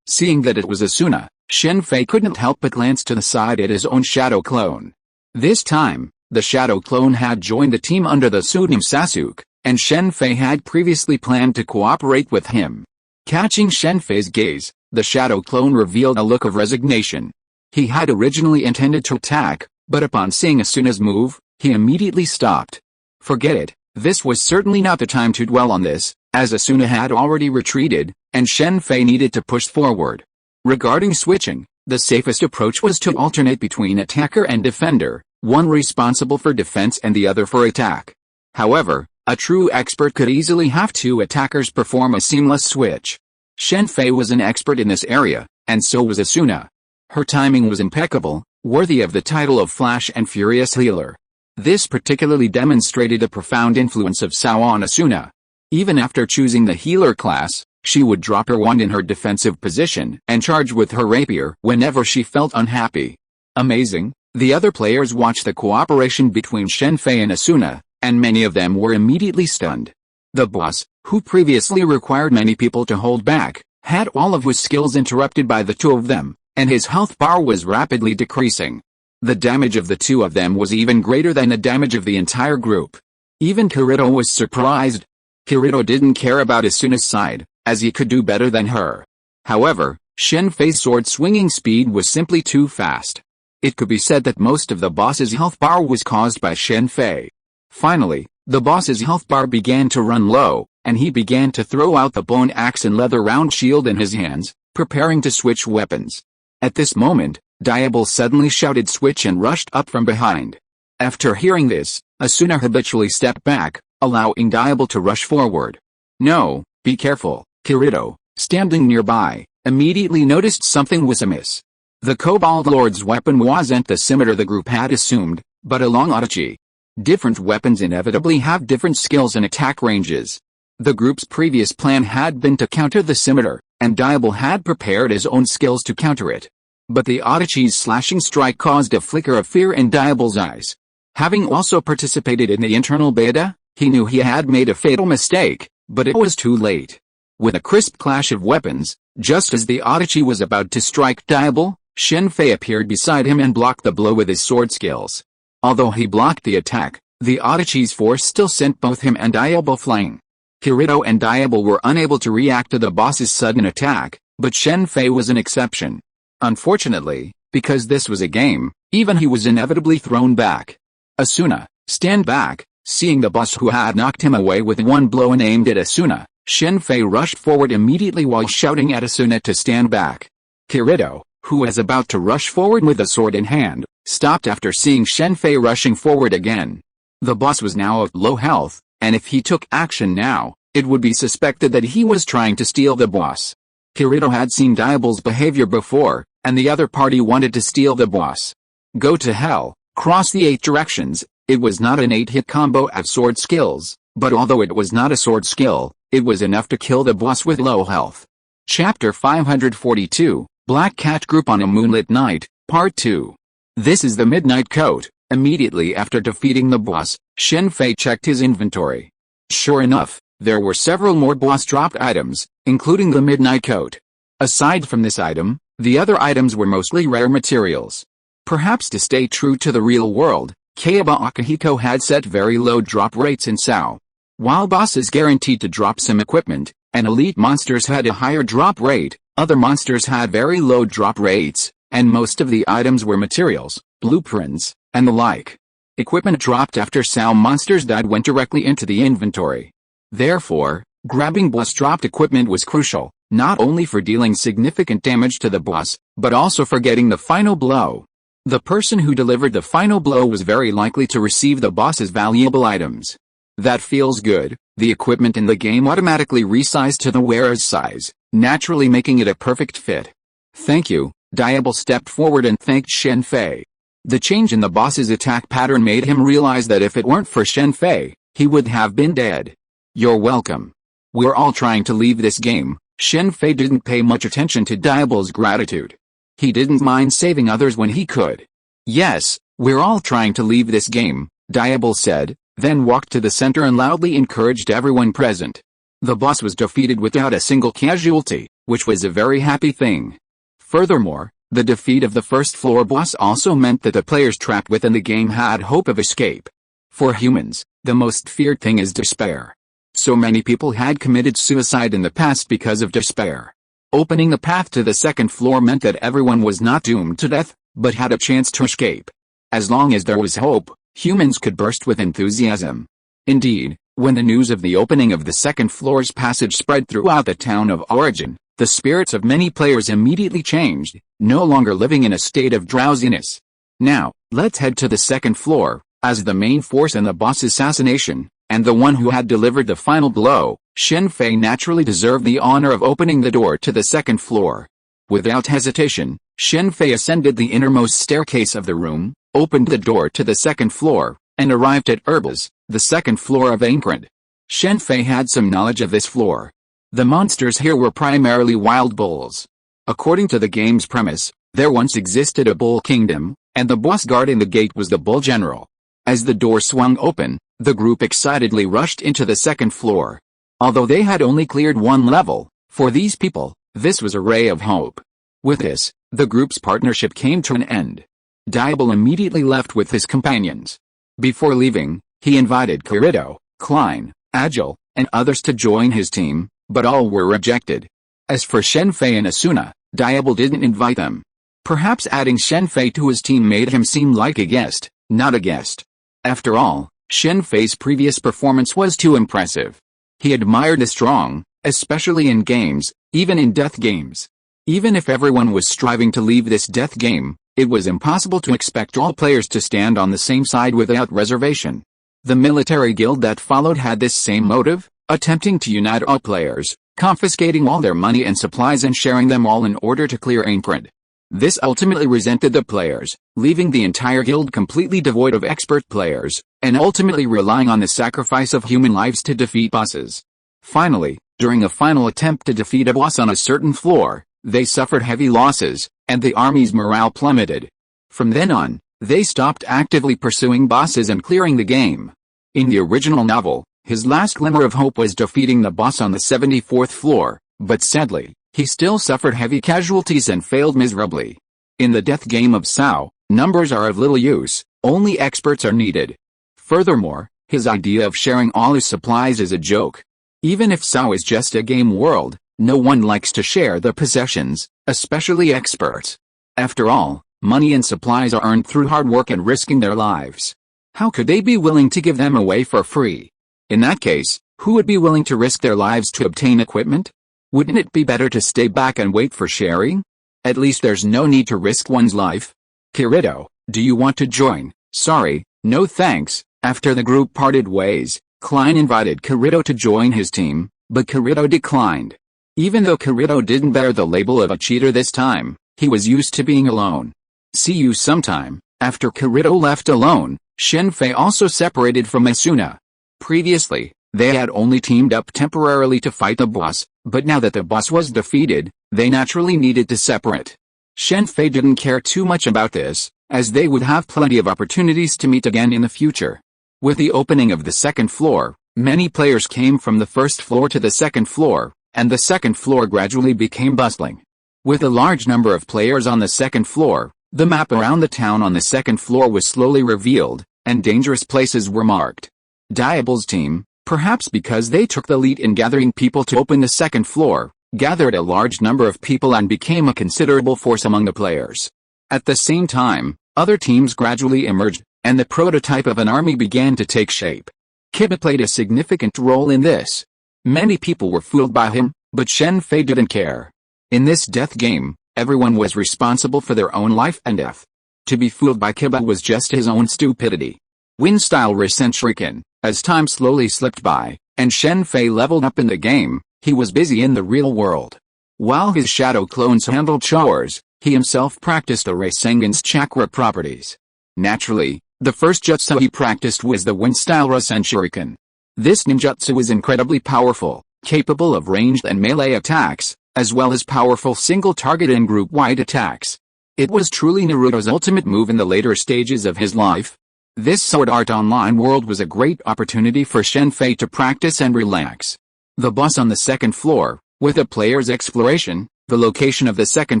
Seeing that it was Asuna, Shen Fei couldn't help but glance to the side at his own shadow clone. This time, the shadow clone had joined the team under the pseudonym Sasuke, and Shen Fei had previously planned to cooperate with him. Catching Shen Fei's gaze, the shadow clone revealed a look of resignation. He had originally intended to attack, but upon seeing Asuna's move, he immediately stopped. Forget it, this was certainly not the time to dwell on this, as Asuna had already retreated, and Shen Fei needed to push forward. Regarding switching, the safest approach was to alternate between attacker and defender, one responsible for defense and the other for attack. However, a true expert could easily have two attackers perform a seamless switch. Shen Fei was an expert in this area, and so was Asuna. Her timing was impeccable, worthy of the title of Flash and Furious Healer. This particularly demonstrated the profound influence of Sao on Asuna. Even after choosing the healer class, she would drop her wand in her defensive position and charge with her rapier whenever she felt unhappy. Amazing. The other players watched the cooperation between Shen Fei and Asuna, and many of them were immediately stunned. The boss, who previously required many people to hold back, had all of his skills interrupted by the two of them, and his health bar was rapidly decreasing. The damage of the two of them was even greater than the damage of the entire group. Even Kirito was surprised. Kirito didn't care about Asuna's side, as he could do better than her. However, Shen Fei's sword-swinging speed was simply too fast. It could be said that most of the boss's health bar was caused by Shen Fei. Finally, the boss's health bar began to run low, and he began to throw out the bone axe and leather round shield in his hands, preparing to switch weapons. At this moment, Diable suddenly shouted switch and rushed up from behind. After hearing this, Asuna habitually stepped back, allowing Diable to rush forward. No, be careful. Kirito, standing nearby, immediately noticed something was amiss. The Kobold Lord's weapon wasn't the scimitar the group had assumed, but a long adachi. Different weapons inevitably have different skills and attack ranges. The group's previous plan had been to counter the scimitar, and Diable had prepared his own skills to counter it. But the adachi's slashing strike caused a flicker of fear in Diable's eyes. Having also participated in the internal beta, he knew he had made a fatal mistake, but it was too late. With a crisp clash of weapons, just as the adachi was about to strike Diable, Shen Fei appeared beside him and blocked the blow with his sword skills. Although he blocked the attack, the adachi's force still sent both him and Diable flying. Kirito and Diable were unable to react to the boss's sudden attack, but Shen Fei was an exception. Unfortunately, because this was a game, even he was inevitably thrown back. Asuna, stand back. Seeing the boss who had knocked him away with one blow and aimed at Asuna, Shen Fei rushed forward immediately while shouting at Asuna to stand back. Kirito, who was about to rush forward with a sword in hand, stopped after seeing Shen Fei rushing forward again. The boss was now at low health, and if he took action now, it would be suspected that he was trying to steal the boss. Kirito had seen Diable's behavior before, and the other party wanted to steal the boss. Go to hell, cross the 8 directions. It was not an 8-hit combo of sword skills, but although it was not a sword skill, it was enough to kill the boss with low health. Chapter 542, Black Cat Group on a Moonlit Night, Part 2. This is the Midnight Coat. Immediately after defeating the boss, Shen Fei checked his inventory. Sure enough, there were several more boss-dropped items, including the Midnight Coat. Aside from this item, the other items were mostly rare materials. Perhaps to stay true to the real world, Kaiba Akihiko had set very low drop rates in SAO. While bosses guaranteed to drop some equipment, and elite monsters had a higher drop rate, other monsters had very low drop rates, and most of the items were materials, blueprints, and the like. Equipment dropped after SAO monsters died went directly into the inventory. Therefore, grabbing boss-dropped equipment was crucial, not only for dealing significant damage to the boss, but also for getting the final blow. The person who delivered the final blow was very likely to receive the boss's valuable items. That feels good. The equipment in the game automatically resized to the wearer's size, naturally making it a perfect fit. Thank you. Diable stepped forward and thanked Shen Fei. The change in the boss's attack pattern made him realize that if it weren't for Shen Fei, he would have been dead. You're welcome. We're all trying to leave this game. Shen Fei didn't pay much attention to Diable's gratitude. He didn't mind saving others when he could. Yes, we're all trying to leave this game, Diable said, then walked to the center and loudly encouraged everyone present. The boss was defeated without a single casualty, which was a very happy thing. Furthermore, the defeat of the first floor boss also meant that the players trapped within the game had hope of escape. For humans, the most feared thing is despair. So many people had committed suicide in the past because of despair. Opening the path to the second floor meant that everyone was not doomed to death, but had a chance to escape. As long as there was hope, humans could burst with enthusiasm. Indeed, When the news of the opening of the second floor's passage spread throughout the town of origin, the spirits of many players immediately changed, no longer living in a state of drowsiness. Now, let's head to the second floor. As the main force in the boss assassination, and the one who had delivered the final blow, Shen Fei naturally deserved the honor of opening the door to the second floor. Without hesitation, Shen Fei ascended the innermost staircase of the room, opened the door to the second floor, and arrived at Herbals, the second floor of Entangled. Shen Fei had some knowledge of this floor. The monsters here were primarily wild bulls. According to the game's premise, there once existed a bull kingdom, and the boss guarding the gate was the bull general. As the door swung open, the group excitedly rushed into the second floor. Although they had only cleared one level, for these people, this was a ray of hope. With this, the group's partnership came to an end. Diable immediately left with his companions. Before leaving, he invited Kirito, Klein, Agile, and others to join his team, but all were rejected. As for Shen Fei and Asuna, Diable didn't invite them. Perhaps adding Shen Fei to his team made him seem like a guest, not a guest. After all, Shen Fei's previous performance was too impressive. He admired the strong, especially in games, even in death games. Even if everyone was striving to leave this death game, it was impossible to expect all players to stand on the same side without reservation. The military guild that followed had this same motive, attempting to unite all players, confiscating all their money and supplies and sharing them all in order to clear Entangled. This ultimately resented the players, leaving the entire guild completely devoid of expert players, and ultimately relying on the sacrifice of human lives to defeat bosses. Finally, during a final attempt to defeat a boss on a certain floor, they suffered heavy losses, and the army's morale plummeted. From then on, they stopped actively pursuing bosses and clearing the game. In the original novel, his last glimmer of hope was defeating the boss on the 74th floor, but sadly, he still suffered heavy casualties and failed miserably. In the death game of S.H.I.E.L.D, numbers are of little use, only experts are needed. Furthermore, his idea of sharing all his supplies is a joke. Even if S.H.I.E.L.D is just a game world, no one likes to share their possessions, especially experts. After all, money and supplies are earned through hard work and risking their lives. How could they be willing to give them away for free? In that case, who would be willing to risk their lives to obtain equipment? Wouldn't it be better to stay back and wait for sharing? At least there's no need to risk one's life. Kirito, do you want to join? Sorry, no thanks. After the group parted ways, Klein invited Kirito to join his team, but Kirito declined. Even though Kirito didn't bear the label of a cheater this time, he was used to being alone. See you sometime. After Kirito left alone, Shen Fei also separated from Asuna. Previously, they had only teamed up temporarily to fight the boss, but now that the boss was defeated, they naturally needed to separate. Shen Fei didn't care too much about this, as they would have plenty of opportunities to meet again in the future. With the opening of the second floor, many players came from the first floor to the second floor, and the second floor gradually became bustling. With a large number of players on the second floor, the map around the town on the second floor was slowly revealed, and dangerous places were marked. Diable's team, perhaps because they took the lead in gathering people to open the second floor, gathered a large number of people and became a considerable force among the players. At the same time, other teams gradually emerged, and the prototype of an army began to take shape. Kiba played a significant role in this. Many people were fooled by him, but Shen Fei didn't care. In this death game, everyone was responsible for their own life and death. To be fooled by Kiba was just his own stupidity. Win-style Raccoon. As time slowly slipped by, and Shen Fei leveled up in the game, he was busy in the real world. While his shadow clones handled chores, he himself practiced the Rasengan's chakra properties. Naturally, the first jutsu he practiced was the Win-style Raccoon. This ninjutsu was incredibly powerful, capable of ranged and melee attacks, as well as powerful single-target and group-wide attacks. It was truly Naruto's ultimate move in the later stages of his life. This Sword Art Online world was a great opportunity for Shen Fei to practice and relax. The boss on the second floor, with a player's exploration, the location of the second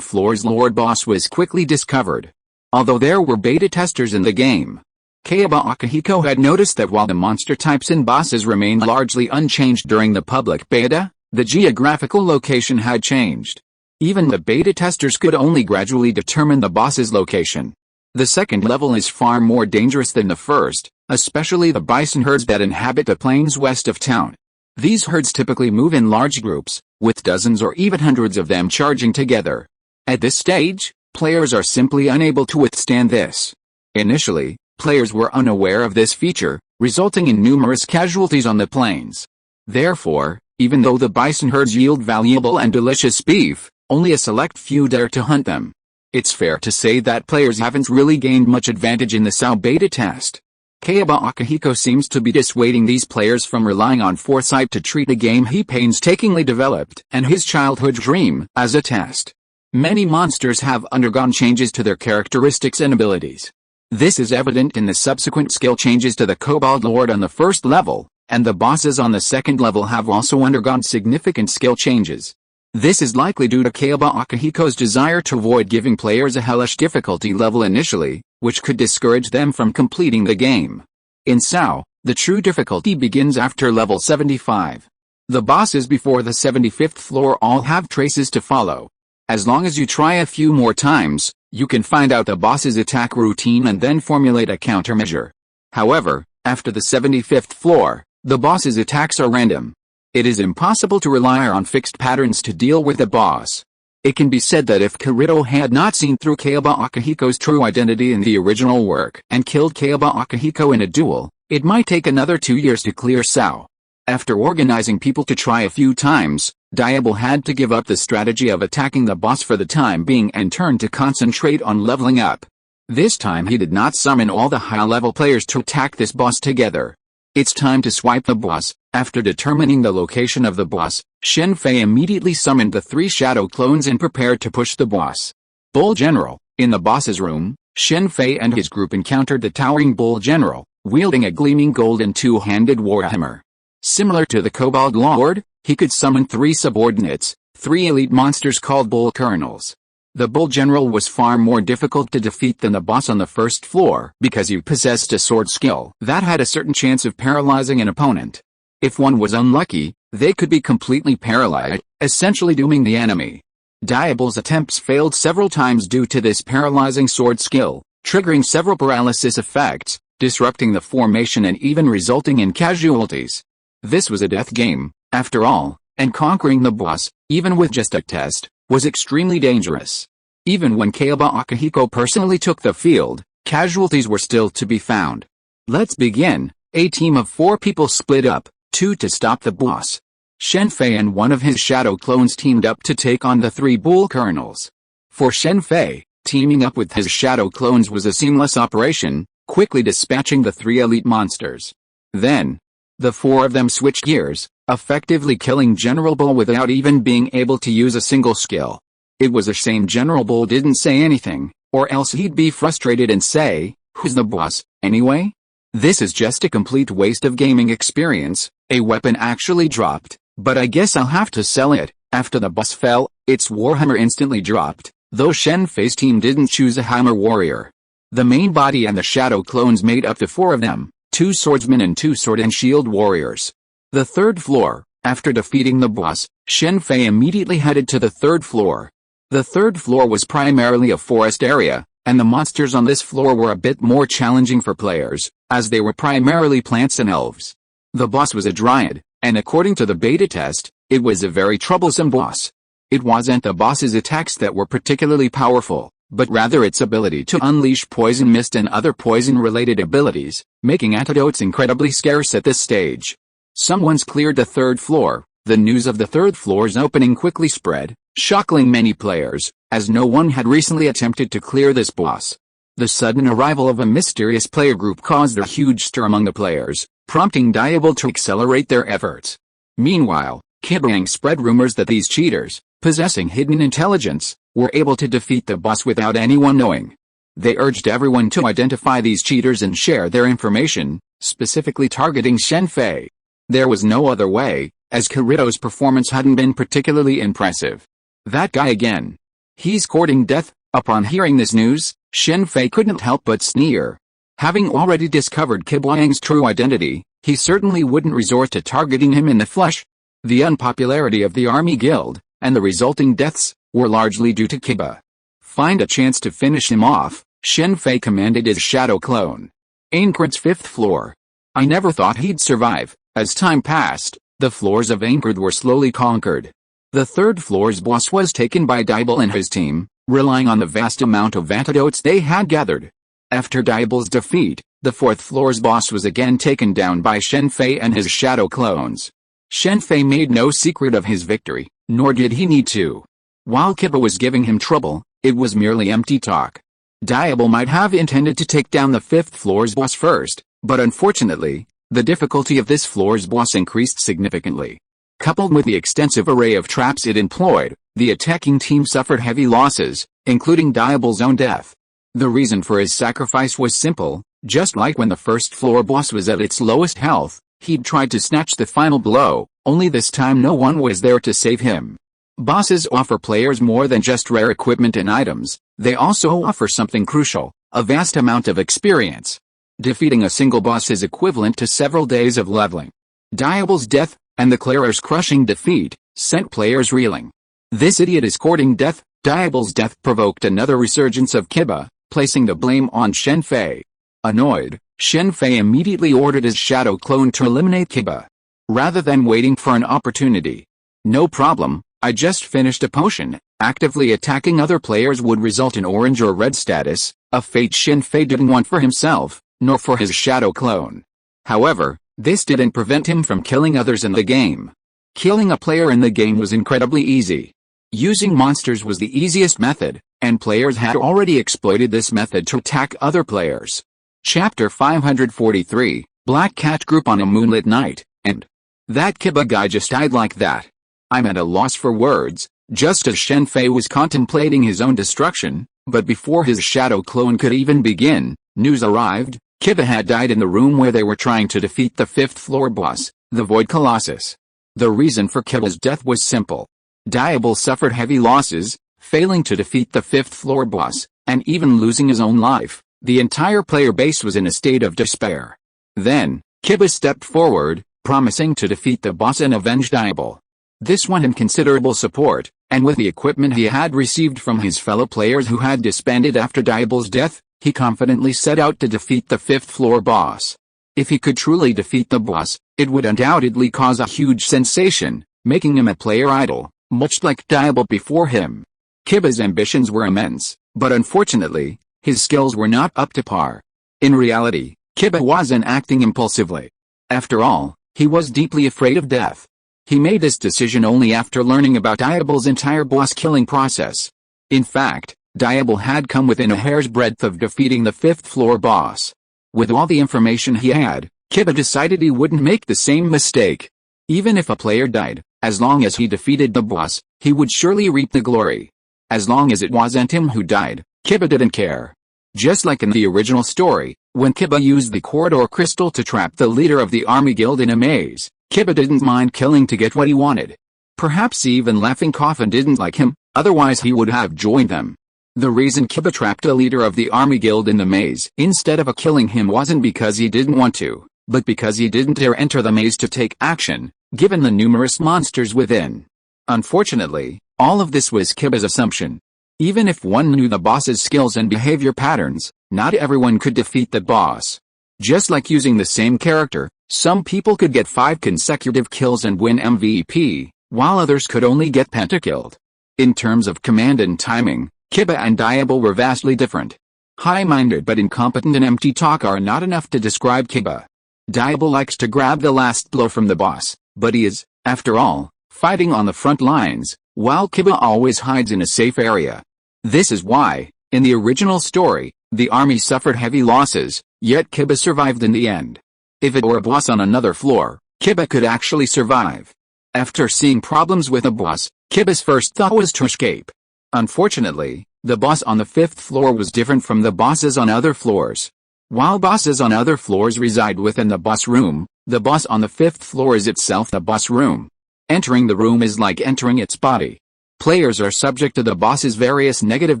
floor's Lord Boss was quickly discovered. Although there were beta testers in the game, Kayaba Akihiko had noticed that while the monster types and bosses remained largely unchanged during the public beta, the geographical location had changed. Even the beta testers could only gradually determine the boss's location. The second level is far more dangerous than the first, especially the bison herds that inhabit the plains west of town. These herds typically move in large groups, with dozens or even hundreds of them charging together. At this stage, players are simply unable to withstand this. Initially, players were unaware of this feature, resulting in numerous casualties on the plains. Therefore, even though the bison herds yield valuable and delicious beef, only a select few dare to hunt them. It's fair to say that players haven't really gained much advantage in the S.H.I.E.L.D. beta test. Kayaba Akihiko seems to be dissuading these players from relying on foresight to treat a game he painstakingly developed and his childhood dream as a test. Many monsters have undergone changes to their characteristics and abilities. This is evident in the subsequent skill changes to the Kobold Lord on the first level, and the bosses on the second level have also undergone significant skill changes. This is likely due to Kayaba Akihiko's desire to avoid giving players a hellish difficulty level initially, which could discourage them from completing the game. In S.H.I.E.L.D., the true difficulty begins after level 75. The bosses before the 75th floor all have traces to follow. As long as you try a few more times, you can find out the boss's attack routine and then formulate a countermeasure. However, after the 75th floor, the boss's attacks are random. It is impossible to rely on fixed patterns to deal with the boss. It can be said that if Kirito had not seen through Kayaba Akihiko's true identity in the original work and killed Kayaba Akihiko in a duel, it might take another 2 years to clear S.H.I.E.L.D. After organizing people to try a few times, Diable had to give up the strategy of attacking the boss for the time being and turn to concentrate on leveling up. This time he did not summon all the high-level players to attack this boss together. It's time to swipe the boss. After determining the location of the boss, Shen Fei immediately summoned the 3 shadow clones and prepared to push the boss. Bull General. In the boss's room, Shen Fei and his group encountered the towering Bull General, wielding a gleaming golden two-handed warhammer. Similar to the Kobold Lord, he could summon 3 subordinates, 3 elite monsters called Bull Colonels. The Bull General was far more difficult to defeat than the boss on the first floor because he possessed a sword skill that had a certain chance of paralyzing an opponent. If one was unlucky, they could be completely paralyzed, essentially dooming the enemy. Diable's attempts failed several times due to this paralyzing sword skill, triggering several paralysis effects, disrupting the formation and even resulting in casualties. This was a death game, after all, and conquering the boss, even with just a test, was extremely dangerous. Even when Kayaba Akihiko personally took the field, casualties were still to be found. Let's begin. A team of 4 people split up, 2 to stop the boss. Shen Fei and one of his shadow clones teamed up to take on the 3 Bull Colonels. For Shen Fei, teaming up with his shadow clones was a seamless operation, quickly dispatching the 3 elite monsters. Then, the 4 of them switched gears, effectively killing General Bull without even being able to use a single skill. It was a shame General Bull didn't say anything, or else he'd be frustrated and say, "Who's the boss, anyway? This is just a complete waste of gaming experience." A weapon actually dropped, but I guess I'll have to sell it. After the boss fell, its warhammer instantly dropped, though Shen Fei's team didn't choose a hammer warrior. The main body and the shadow clones made up to 4 of them, 2 swordsmen and 2 sword and shield warriors. The 3rd floor. After defeating the boss, Shen Fei immediately headed to the 3rd floor. The 3rd floor was primarily a forest area, and the monsters on this floor were a bit more challenging for players, as they were primarily plants and elves. The boss was a dryad, and according to the beta test, it was a very troublesome boss. It wasn't the boss's attacks that were particularly powerful, but rather its ability to unleash poison mist and other poison-related abilities, making antidotes incredibly scarce at this stage. Someone's cleared the 3rd floor. The news of the 3rd floor's opening quickly spread, shocking many players, as no one had recently attempted to clear this boss. The sudden arrival of a mysterious player group caused a huge stir among the players, prompting Diable to accelerate their efforts. Meanwhile, Kidang spread rumors that these cheaters, possessing hidden intelligence, were able to defeat the boss without anyone knowing. They urged everyone to identify these cheaters and share their information, specifically targeting Shen Fei. There was no other way, as Kirito's performance hadn't been particularly impressive. That guy again. He's courting death. Upon hearing this news, Shen Fei couldn't help but sneer. Having already discovered Kiblang's true identity, he certainly wouldn't resort to targeting him in the flesh. The unpopularity of the army guild, and the resulting deaths, were largely due to Kiba. Find a chance to finish him off, Shen Fei commanded his shadow clone. Aincred's fifth floor. I never thought he'd survive. As time passed, the floors of Aincred were slowly conquered. The third floor's boss was taken by Diablo and his team, relying on the vast amount of antidotes they had gathered. After Diablo's defeat, the fourth floor's boss was again taken down by Shen Fei and his shadow clones. Shen Fei made no secret of his victory, nor did he need to. While Kiba was giving him trouble, it was merely empty talk. Diablo might have intended to take down the fifth floor's boss first, but unfortunately, the difficulty of this floor's boss increased significantly. Coupled with the extensive array of traps it employed, the attacking team suffered heavy losses, including Diablo's own death. The reason for his sacrifice was simple: just like when the first floor boss was at its lowest health, he'd tried to snatch the final blow, only this time no one was there to save him. Bosses offer players more than just rare equipment and items, they also offer something crucial: a vast amount of experience. Defeating a single boss is equivalent to several days of leveling. Diablo's death, and the Clarer's crushing defeat, sent players reeling. This idiot is courting death. Diablo's death provoked another resurgence of Kiba, placing the blame on Shen Fei. Annoyed, Shen Fei immediately ordered his shadow clone to eliminate Kiba. Rather than waiting for an opportunity. "No problem, I just finished a potion." Actively attacking other players would result in orange or red status, a fate Shen Fei didn't want for himself, nor for his shadow clone. However, this didn't prevent him from killing others in the game. Killing a player in the game was incredibly easy. Using monsters was the easiest method, and players had already exploited this method to attack other players. Chapter 543, Black Cat Group on a Moonlit Night, and that Kiba guy just died like that. I'm at a loss for words. Just as Shen Fei was contemplating his own destruction, but before his shadow clone could even begin, news arrived: Kiba had died in the room where they were trying to defeat the fifth floor boss, the Void Colossus. The reason for Kiba's death was simple. Diablo suffered heavy losses, failing to defeat the fifth floor boss, and even losing his own life. The entire player base was in a state of despair. Then, Kiba stepped forward, promising to defeat the boss and avenge Diablo. This won him considerable support, and with the equipment he had received from his fellow players who had disbanded after Diablo's death, he confidently set out to defeat the fifth floor boss. If he could truly defeat the boss, it would undoubtedly cause a huge sensation, making him a player idol, much like Diablo before him. Kiba's ambitions were immense, but unfortunately, his skills were not up to par. In reality, Kiba wasn't acting impulsively. After all, he was deeply afraid of death. He made this decision only after learning about Diablo's entire boss-killing process. In fact, Diablo had come within a hair's breadth of defeating the fifth floor boss. With all the information he had, Kiba decided he wouldn't make the same mistake. Even if a player died, as long as he defeated the boss, he would surely reap the glory. As long as it wasn't him who died, Kiba didn't care. Just like in the original story, when Kiba used the corridor crystal to trap the leader of the army guild in a maze, Kiba didn't mind killing to get what he wanted. Perhaps even Laughing Coffin didn't like him, otherwise he would have joined them. The reason Kiba trapped the leader of the army guild in the maze instead of killing him wasn't because he didn't want to, but because he didn't dare enter the maze to take action, given the numerous monsters within. Unfortunately, all of this was Kiba's assumption. Even if one knew the boss's skills and behavior patterns, not everyone could defeat the boss. Just like using the same character, some people could get 5 consecutive kills and win MVP, while others could only get pentakilled. In terms of command and timing, Kiba and Diablo were vastly different. High-minded but incompetent and empty talk are not enough to describe Kiba. Diablo likes to grab the last blow from the boss, but he is, after all, fighting on the front lines, while Kiba always hides in a safe area. This is why, in the original story, the army suffered heavy losses, yet Kiba survived in the end. If it were a boss on another floor, Kiba could actually survive. After seeing problems with a boss, Kiba's first thought was to escape. Unfortunately, the boss on the 5th floor was different from the bosses on other floors. While bosses on other floors reside within the boss room, the boss on the 5th floor is itself the boss room. Entering the room is like entering its body. Players are subject to the boss's various negative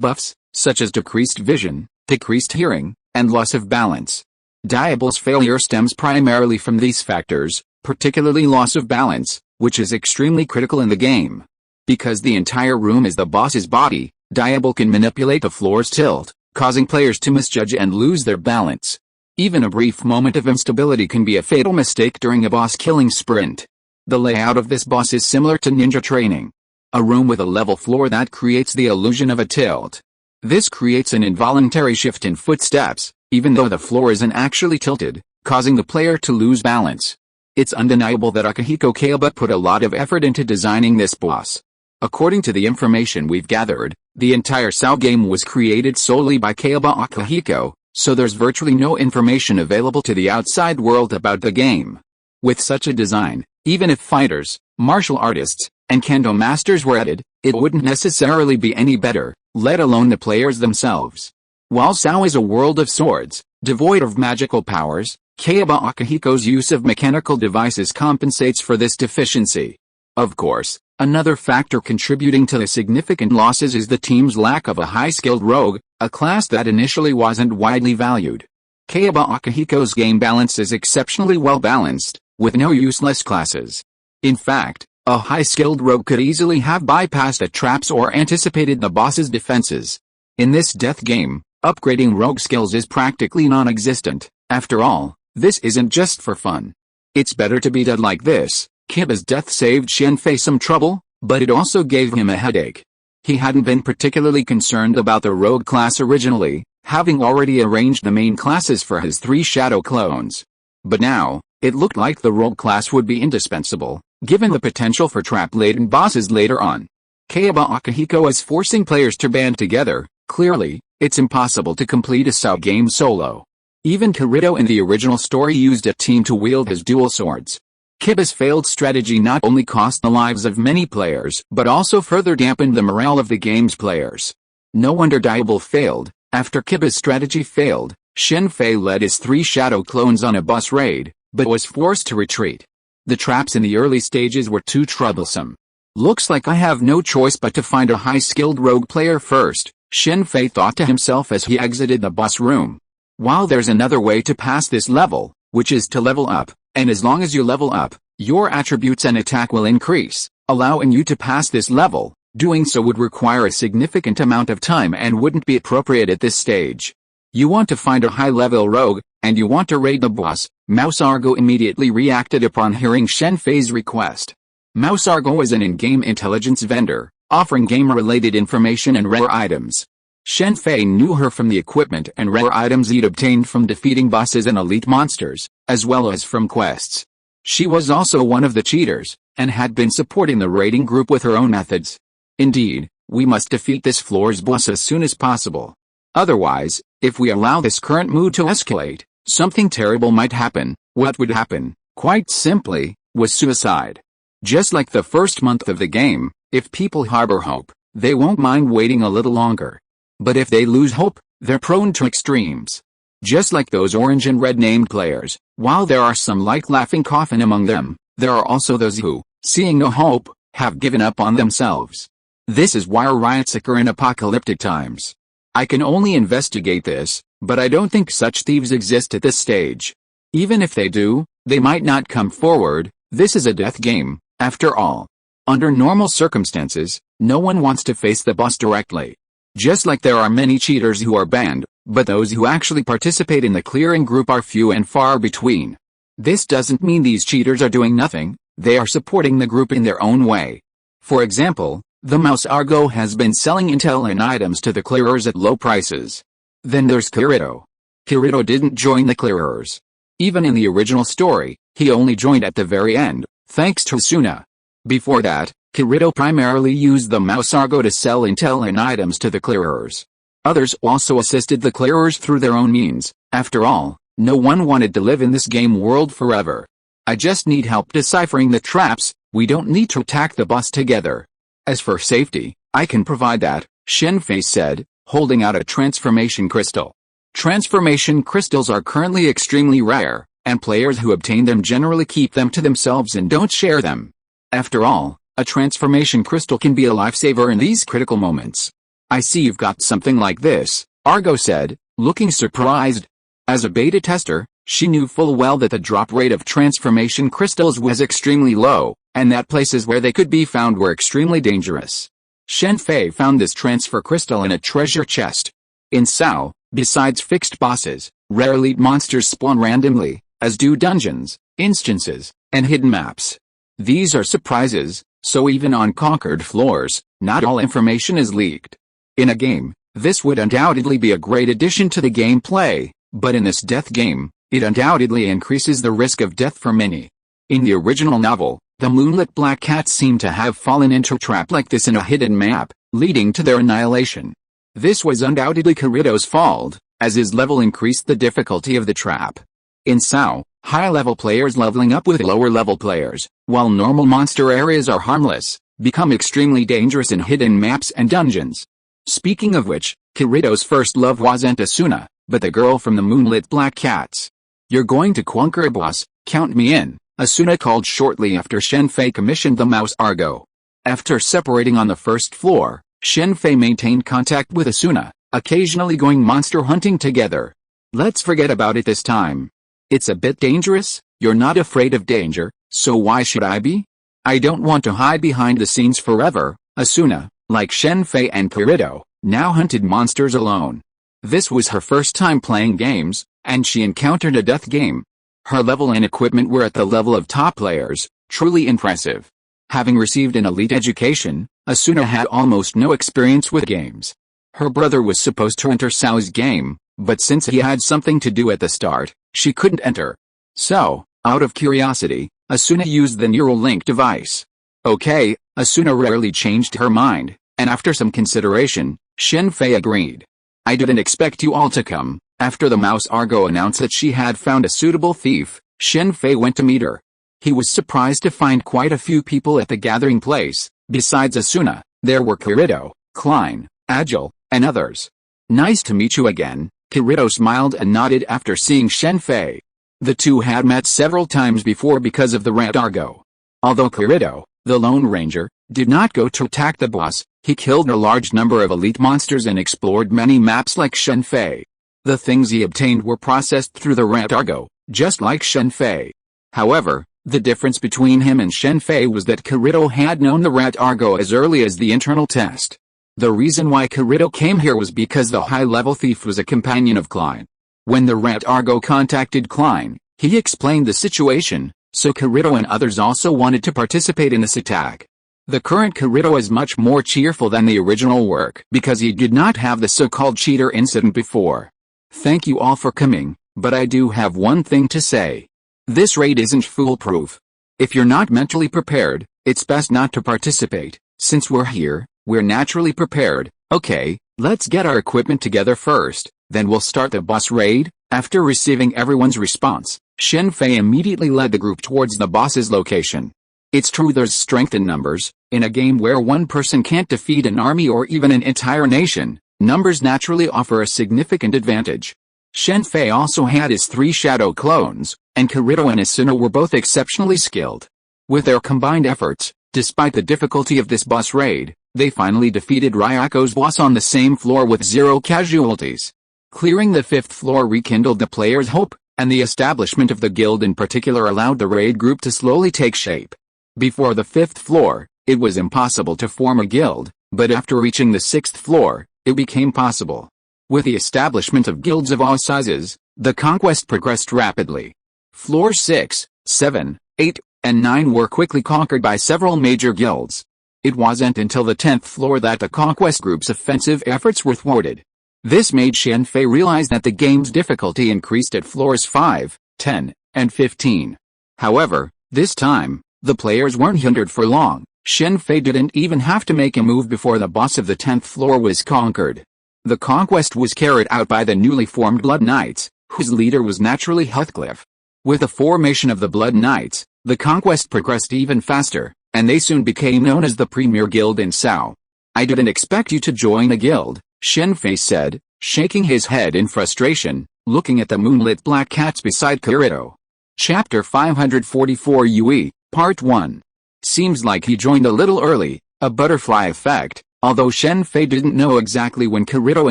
buffs, such as decreased vision, decreased hearing, and loss of balance. Diablo's failure stems primarily from these factors, particularly loss of balance, which is extremely critical in the game. Because the entire room is the boss's body, Diablo can manipulate the floor's tilt, causing players to misjudge and lose their balance. Even a brief moment of instability can be a fatal mistake during a boss-killing sprint. The layout of this boss is similar to ninja training. A room with a level floor that creates the illusion of a tilt. This creates an involuntary shift in footsteps, even though the floor isn't actually tilted, causing the player to lose balance. It's undeniable that Akihiko Kayaba put a lot of effort into designing this boss. According to the information we've gathered, the entire S.H.I.E.L.D game was created solely by Kayaba Akihiko, so there's virtually no information available to the outside world about the game. With such a design, even if fighters, martial artists, and kendo masters were added, it wouldn't necessarily be any better, let alone the players themselves. While S.H.I.E.L.D is a world of swords, devoid of magical powers, Kayaba Akihiko's use of mechanical devices compensates for this deficiency. Of course, another factor contributing to the significant losses is the team's lack of a high-skilled rogue, a class that initially wasn't widely valued. Kayaba Akihiko's game balance is exceptionally well balanced, with no useless classes. In fact, a high-skilled rogue could easily have bypassed the traps or anticipated the boss's defenses. In this death game, upgrading rogue skills is practically non-existent. After all, this isn't just for fun. It's better to be dead like this. Kayaba's death saved Shen Fei some trouble, but it also gave him a headache. He hadn't been particularly concerned about the rogue class originally, having already arranged the main classes for his 3 shadow clones. But now, it looked like the rogue class would be indispensable, given the potential for trap-laden bosses later on. Kayaba Akihiko is forcing players to band together. Clearly, it's impossible to complete a S.H.I.E.L.D game solo. Even Kirito in the original story used a team to wield his dual swords. Kayaba's failed strategy not only cost the lives of many players but also further dampened the morale of the game's players. No wonder Diable failed. After Kayaba's strategy failed, Shen Fei led his 3 shadow clones on a bus raid, but was forced to retreat. The traps in the early stages were too troublesome. Looks like I have no choice but to find a high-skilled rogue player first, Shen Fei thought to himself as he exited the bus room. While there's another way to pass this level, which is to level up, and as long as you level up, your attributes and attack will increase, allowing you to pass this level. Doing so would require a significant amount of time and wouldn't be appropriate at this stage. You want to find a high-level rogue, and you want to raid the boss. Mouse Argo immediately reacted upon hearing Shen Fei's request. Mouse Argo is an in-game intelligence vendor, offering game-related information and rare items. Shen Fei knew her from the equipment and rare items he'd obtained from defeating bosses and elite monsters, as well as from quests. She was also one of the cheaters, and had been supporting the raiding group with her own methods. Indeed, we must defeat this floor's boss as soon as possible. Otherwise, if we allow this current mood to escalate, something terrible might happen. What would happen, quite simply, was suicide. Just like the first month of the game, if people harbor hope, they won't mind waiting a little longer. But if they lose hope, they're prone to extremes. Just like those orange and red named players, while there are some like Laughing Coffin among them, there are also those who, seeing no hope, have given up on themselves. This is why riots occur in apocalyptic times. I can only investigate this, but I don't think such thieves exist at this stage. Even if they do, they might not come forward. This is a death game, after all. Under normal circumstances, no one wants to face the boss directly. Just like there are many cheaters who are banned, but those who actually participate in the clearing group are few and far between. This doesn't mean these cheaters are doing nothing, they are supporting the group in their own way. For example, the Mouse Argo has been selling intel and items to the clearers at low prices. Then there's Kirito. Kirito didn't join the clearers. Even in the original story, he only joined at the very end, thanks to Suna. Before that, Kirito primarily used the Mouse Argo to sell intel and items to the clearers. Others also assisted the clearers through their own means. After all, no one wanted to live in this game world forever. I just need help deciphering the traps. We don't need to attack the boss together. As for safety, I can provide that, Shen Fei said, holding out a transformation crystal. Transformation crystals are currently extremely rare, and players who obtain them generally keep them to themselves and don't share them. After all, a transformation crystal can be a lifesaver in these critical moments. I see you've got something like this, Argo said, looking surprised. As a beta tester, she knew full well that the drop rate of transformation crystals was extremely low, and that places where they could be found were extremely dangerous. Shen Fei found this transfer crystal in a treasure chest. In S.H.I.E.L.D, besides fixed bosses, Rare elite monsters spawn randomly, as do dungeons, instances, and hidden maps. These are surprises, so even on conquered floors, not all information is leaked. In a game, this would undoubtedly be a great addition to the gameplay, but in this death game, it undoubtedly increases the risk of death for many. In the original novel, the moonlit black cats seem to have fallen into a trap like this in a hidden map, leading to their annihilation. This was undoubtedly Kirito's fault, as his level increased the difficulty of the trap. In S.H.I.E.L.D, high-level players leveling up with lower-level players, while normal monster areas are harmless, become extremely dangerous in hidden maps and dungeons. Speaking of which, Kirito's first love wasn't Asuna, but the girl from the moonlit black cats. "You're going to conquer a boss, count me in," Asuna called shortly after Shen Fei commissioned the mouse Argo. After separating on the first floor, Shen Fei maintained contact with Asuna, occasionally going monster hunting together. "Let's forget about it this time. It's a bit dangerous. You're not afraid of danger, so why should I be? I don't want to hide behind the scenes forever." Asuna, like Shen Fei and Kirito, now hunted monsters alone. This was her first time playing games, and she encountered a death game. Her level and equipment were at the level of top players, truly impressive. Having received an elite education, Asuna had almost no experience with games. Her brother was supposed to enter Sao's game, but since he had something to do at the start, she couldn't enter. So, out of curiosity, Asuna used the neural link device. Okay, Asuna rarely changed her mind, and after some consideration, Shen Fei agreed. "I didn't expect you all to come." After the mouse Argo announced that she had found a suitable thief, Shen Fei went to meet her. He was surprised to find quite a few people at the gathering place. Besides Asuna, there were Kirito, Klein, Agile, and others. "Nice to meet you again." Kirito smiled and nodded after seeing Shen Fei. The two had met several times before because of the red Argo. Although Kirito, the Lone Ranger, did not go to attack the boss, he killed a large number of elite monsters and explored many maps like Shen Fei. The things he obtained were processed through the red Argo, just like Shen Fei. However, the difference between him and Shen Fei was that Kirito had known the red Argo as early as the internal test. The reason why Kirito came here was because the high-level thief was a companion of Klein. When the red Argo contacted Klein, he explained the situation, so Kirito and others also wanted to participate in this attack. The current Kirito is much more cheerful than the original work because he did not have the so-called cheater incident before. "Thank you all for coming, but I do have one thing to say. This raid isn't foolproof. If you're not mentally prepared, it's best not to participate. Since we're here, we're naturally prepared. Okay, let's get our equipment together first, then we'll start the boss raid." After receiving everyone's response, Shen Fei immediately led the group towards the boss's location. It's true there's strength in numbers. In a game where one person can't defeat an army or even an entire nation, numbers naturally offer a significant advantage. Shen Fei also had his 3 shadow clones, and Kirito and Asuna were both exceptionally skilled. With their combined efforts, despite the difficulty of this boss raid, they finally defeated Ryako's boss on the same floor with 0 casualties. Clearing the 5th floor rekindled the players' hope, and the establishment of the guild in particular allowed the raid group to slowly take shape. Before the 5th floor, it was impossible to form a guild, but after reaching the 6th floor, it became possible. With the establishment of guilds of all sizes, the conquest progressed rapidly. Floors 6, 7, 8, and 9 were quickly conquered by several major guilds. It wasn't until the 10th floor that the conquest group's offensive efforts were thwarted. This made Shen Fei realize that the game's difficulty increased at floors 5, 10, and 15. However, this time, the players weren't hindered for long. Shen Fei didn't even have to make a move before the boss of the 10th floor was conquered. The conquest was carried out by the newly formed Blood Knights, whose leader was naturally Heathcliff. With the formation of the Blood Knights, the conquest progressed even faster, and they soon became known as the premier guild in S.H.I.E.L.D. "I didn't expect you to join a guild," Shen Fei said, shaking his head in frustration, looking at the moonlit black cats beside Kirito. Chapter 544 UE, Part 1. Seems like he joined a little early, a butterfly effect, although Shen Fei didn't know exactly when Kirito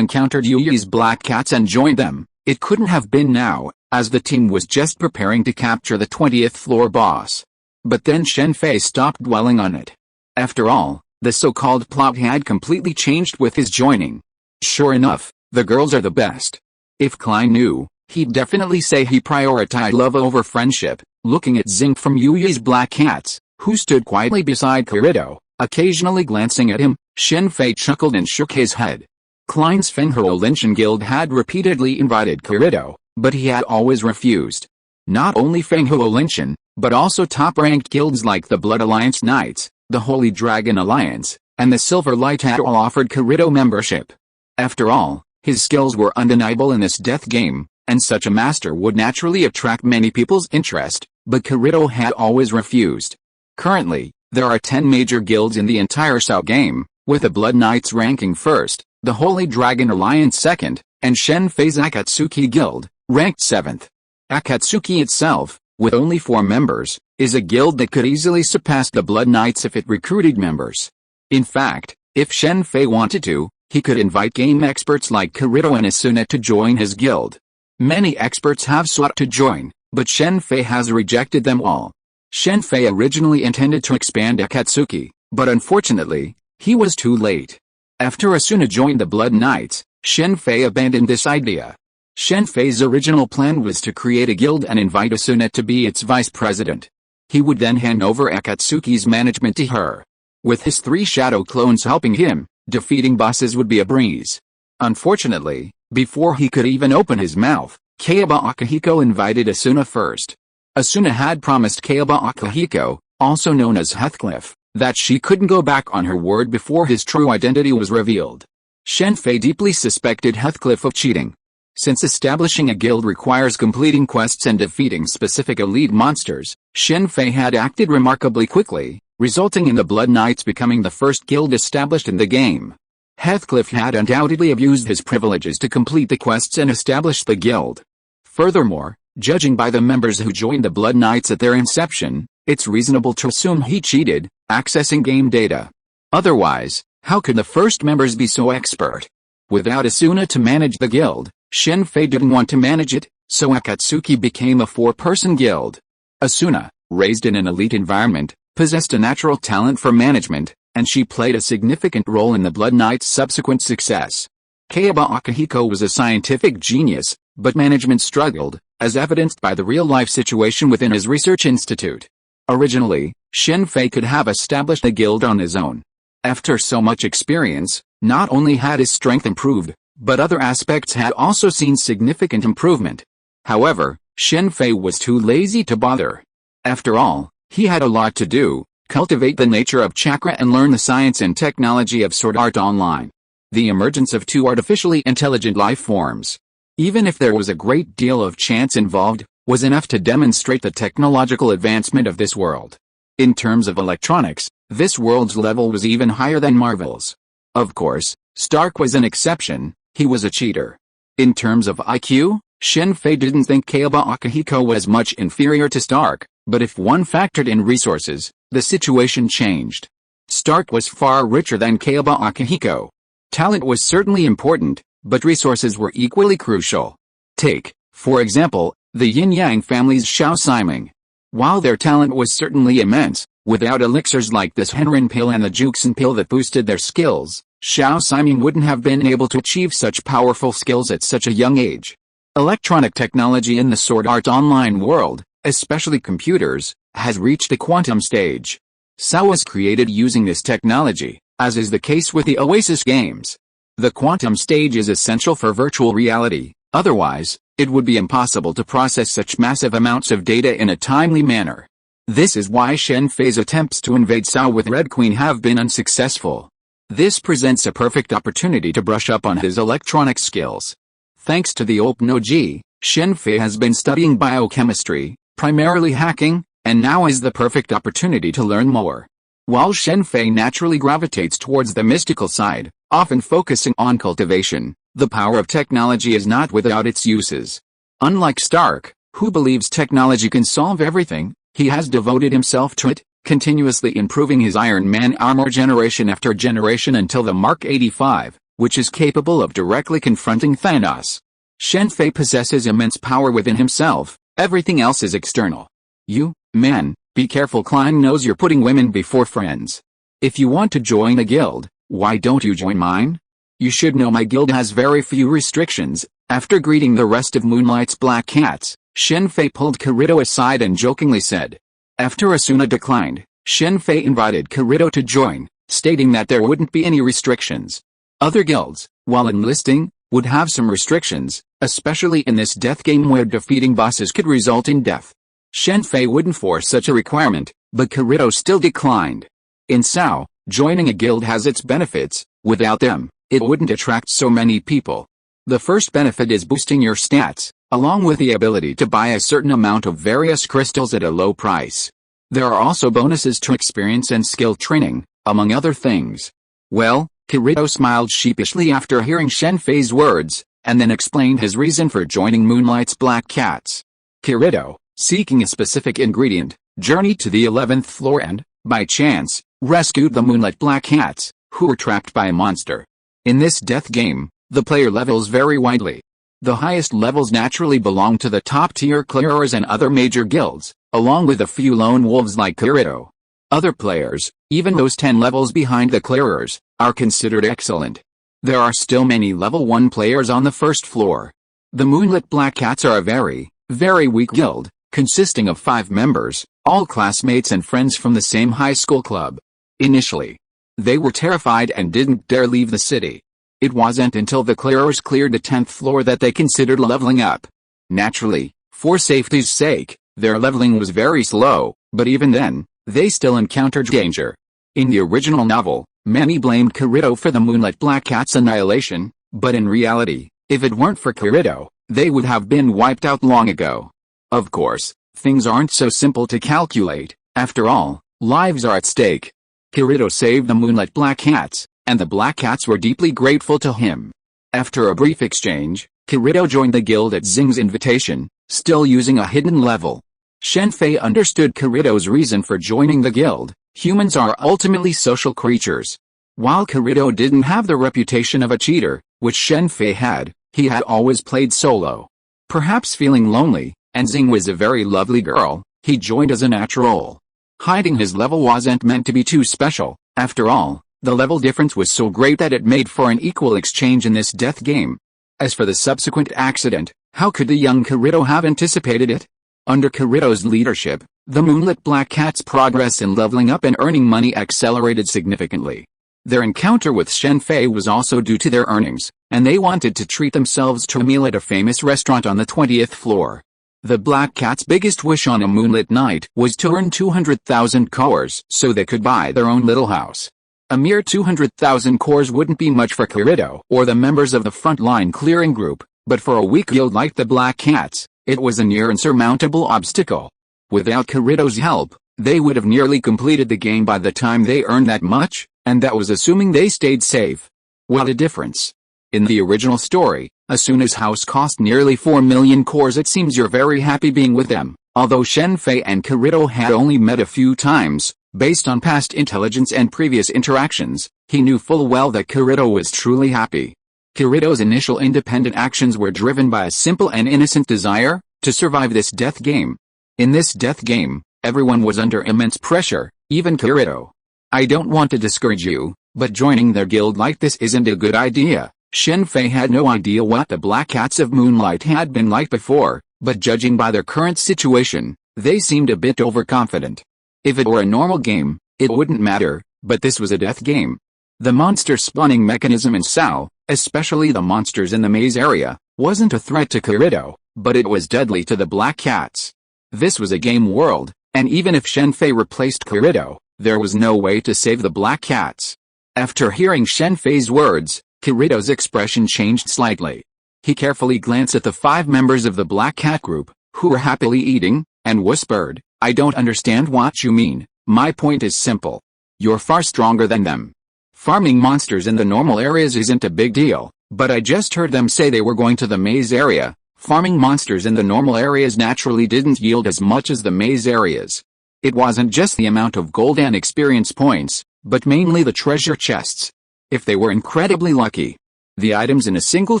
encountered Yui's black cats and joined them. It couldn't have been now, as the team was just preparing to capture the 20th floor boss. But then Shen Fei stopped dwelling on it. After all, the so-called plot had completely changed with his joining. Sure enough, the girls are the best. If Klein knew, He'd definitely say he prioritized love over friendship. Looking at Zinc from Yuyi's Black Cats, who stood quietly beside Kirito, occasionally glancing at him, Shen Fei chuckled and shook his head. Klein's Fenghuo Linshan Guild had repeatedly invited Kirito, but he had always refused. Not only Fenghuo Linshan, but also top-ranked guilds like the Blood Alliance Knights, the Holy Dragon Alliance, and the Silver Light had all offered Kirito membership. After all, his skills were undeniable in this death game, and such a master would naturally attract many people's interest, but Kirito had always refused. Currently, there are 10 major guilds in the entire S.H.I.E.L.D game, with the Blood Knights ranking first, the Holy Dragon Alliance second, and Shen Fei's Akatsuki Guild, ranked 7th. Akatsuki itself, with only 4 members, is a guild that could easily surpass the Blood Knights if it recruited members. In fact, if Shen Fei wanted to, he could invite game experts like Kirito and Asuna to join his guild. Many experts have sought to join, but Shen Fei has rejected them all. Shen Fei originally intended to expand Akatsuki, but unfortunately, he was too late. After Asuna joined the Blood Knights, Shen Fei abandoned this idea. Shen Fei's original plan was to create a guild and invite Asuna to be its vice president. He would then hand over Akatsuki's management to her. With his 3 shadow clones helping him, defeating bosses would be a breeze. Unfortunately, before he could even open his mouth, Kayaba Akihiko invited Asuna first. Asuna had promised Kayaba Akihiko, also known as Heathcliff, that she couldn't go back on her word before his true identity was revealed. Shen Fei deeply suspected Heathcliff of cheating. Since establishing a guild requires completing quests and defeating specific elite monsters, Shen Fei had acted remarkably quickly, resulting in the Blood Knights becoming the first guild established in the game. Heathcliff had undoubtedly abused his privileges to complete the quests and establish the guild. Furthermore, judging by the members who joined the Blood Knights at their inception, it's reasonable to assume he cheated, accessing game data. Otherwise, how could the first members be so expert? Without Asuna to manage the guild, Shen Fei didn't want to manage it, so Akatsuki became a 4-person guild. Asuna, raised in an elite environment, possessed a natural talent for management, and she played a significant role in the Blood Knights' subsequent success. Kayaba Akihiko was a scientific genius, but management struggled, as evidenced by the real-life situation within his research institute. Originally, Shen Fei could have established a guild on his own. After so much experience, not only had his strength improved, but other aspects had also seen significant improvement. However, Shen Fei was too lazy to bother. After all, he had a lot to do: cultivate the nature of chakra and learn the science and technology of Sword Art Online. The emergence of 2 artificially intelligent life forms, even if there was a great deal of chance involved, was enough to demonstrate the technological advancement of this world. In terms of electronics, this world's level was even higher than Marvel's. Of course, Stark was an exception. He was a cheater. In terms of IQ, Shen Fei didn't think Kayaba Akihiko was much inferior to Stark, but if one factored in resources, the situation changed. Stark was far richer than Kayaba Akihiko. Talent was certainly important, but resources were equally crucial. Take, for example, the Yin-Yang family's Xiao Siming. While their talent was certainly immense, without elixirs like this Henrin pill and the Juxin pill that boosted their skills, Xiao Siming wouldn't have been able to achieve such powerful skills at such a young age. Electronic technology in the Sword Art Online world, especially computers, has reached a quantum stage. SAO was created using this technology, as is the case with the Oasis games. The quantum stage is essential for virtual reality, otherwise, it would be impossible to process such massive amounts of data in a timely manner. This is why Shen Fei's attempts to invade SAO with Red Queen have been unsuccessful. This presents a perfect opportunity to brush up on his electronic skills. Thanks to the Opno-G, Shen Fei has been studying biochemistry, primarily hacking, and now is the perfect opportunity to learn more. While Shen Fei naturally gravitates towards the mystical side, often focusing on cultivation, the power of technology is not without its uses. Unlike Stark, who believes technology can solve everything, he has devoted himself to it, continuously improving his Iron Man armor generation after generation until the Mark 85, which is capable of directly confronting Thanos. Shen Fei possesses immense power within himself, everything else is external. You, man, be careful. Klein knows you're putting women before friends. If you want to join a guild, why don't you join mine? You should know my guild has very few restrictions, After greeting the rest of Moonlight's black cats, Shen Fei pulled Kirito aside and jokingly said. After Asuna declined, Shen Fei invited Kirito to join, stating that there wouldn't be any restrictions. Other guilds, while enlisting, would have some restrictions, especially in this death game where defeating bosses could result in death. Shen Fei wouldn't force such a requirement, but Kirito still declined. In S.H.I.E.L.D, joining a guild has its benefits. Without them, it wouldn't attract so many people. The first benefit is boosting your stats, along with the ability to buy a certain amount of various crystals at a low price. There are also bonuses to experience and skill training, among other things. Well, Kirito smiled sheepishly after hearing Shen Fei's words, and then explained his reason for joining Moonlight's black cats. Kirito, seeking a specific ingredient, journeyed to the 11th floor and, by chance, rescued the Moonlight black cats, who were trapped by a monster. In this death game, the player levels vary widely. The highest levels naturally belong to the top-tier clearers and other major guilds, along with a few lone wolves like Kirito. Other players, even those 10 levels behind the clearers, are considered excellent. There are still many level 1 players on the first floor. The Moonlit Black Cats are a very, very weak guild, consisting of 5 members, all classmates and friends from the same high school club. Initially, they were terrified and didn't dare leave the city. It wasn't until the clearers cleared the 10th floor that they considered leveling up. Naturally, for safety's sake, their leveling was very slow, but even then, they still encountered danger. In the original novel, many blamed Kirito for the Moonlight Black Cat's annihilation, but in reality, if it weren't for Kirito, they would have been wiped out long ago. Of course, things aren't so simple to calculate. After all, lives are at stake. Kirito saved the Moonlight Black Cats, and the Black Cats were deeply grateful to him. After a brief exchange, Kirito joined the guild at Xing's invitation, still using a hidden level. Shen Fei understood Kirito's reason for joining the guild. Humans are ultimately social creatures. While Kirito didn't have the reputation of a cheater, which Shen Fei had, he had always played solo. Perhaps feeling lonely, and Xing was a very lovely girl, he joined as a natural. Hiding his level wasn't meant to be too special. After all, the level difference was so great that it made for an equal exchange in this death game. As for the subsequent accident, how could the young Kirito have anticipated it? Under Kirito's leadership, the Moonlit Black Cats' progress in leveling up and earning money accelerated significantly. Their encounter with Shen Fei was also due to their earnings, and they wanted to treat themselves to a meal at a famous restaurant on the 20th floor. The Black Cats' biggest wish on a moonlit night was to earn 200,000 cores so they could buy their own little house. A mere 200,000 cores wouldn't be much for Kirito or the members of the frontline clearing group, but for a weak guild like the Black Cats, it was a near insurmountable obstacle. Without Kirito's help, they would have nearly completed the game by the time they earned that much, and that was assuming they stayed safe. What a difference. In the original story, Asuna's house cost nearly 4 million cores. It seems you're very happy being with them. Although Shen Fei and Kirito had only met a few times, based on past intelligence and previous interactions, he knew full well that Kirito was truly happy. Kirito's initial independent actions were driven by a simple and innocent desire to survive this death game. In this death game, everyone was under immense pressure, even Kirito. I don't want to discourage you, but joining their guild like this isn't a good idea. Shen Fei had no idea what the Black Cats of Moonlight had been like before, but judging by their current situation, they seemed a bit overconfident. If it were a normal game, it wouldn't matter, but this was a death game. The monster spawning mechanism in S.H.I.E.L.D, especially the monsters in the maze area, wasn't a threat to Kirito, but it was deadly to the Black Cats. This was a game world, and even if Shen Fei replaced Kirito, there was no way to save the Black Cats. After hearing Shen Fei's words, Kirito's expression changed slightly. He carefully glanced at the 5 members of the Black Cat group, who were happily eating, and whispered, I don't understand what you mean. My point is simple. You're far stronger than them. Farming monsters in the normal areas isn't a big deal, but I just heard them say they were going to the maze area. Farming monsters in the normal areas naturally didn't yield as much as the maze areas. It wasn't just the amount of gold and experience points, but mainly the treasure chests. If they were incredibly lucky, the items in a single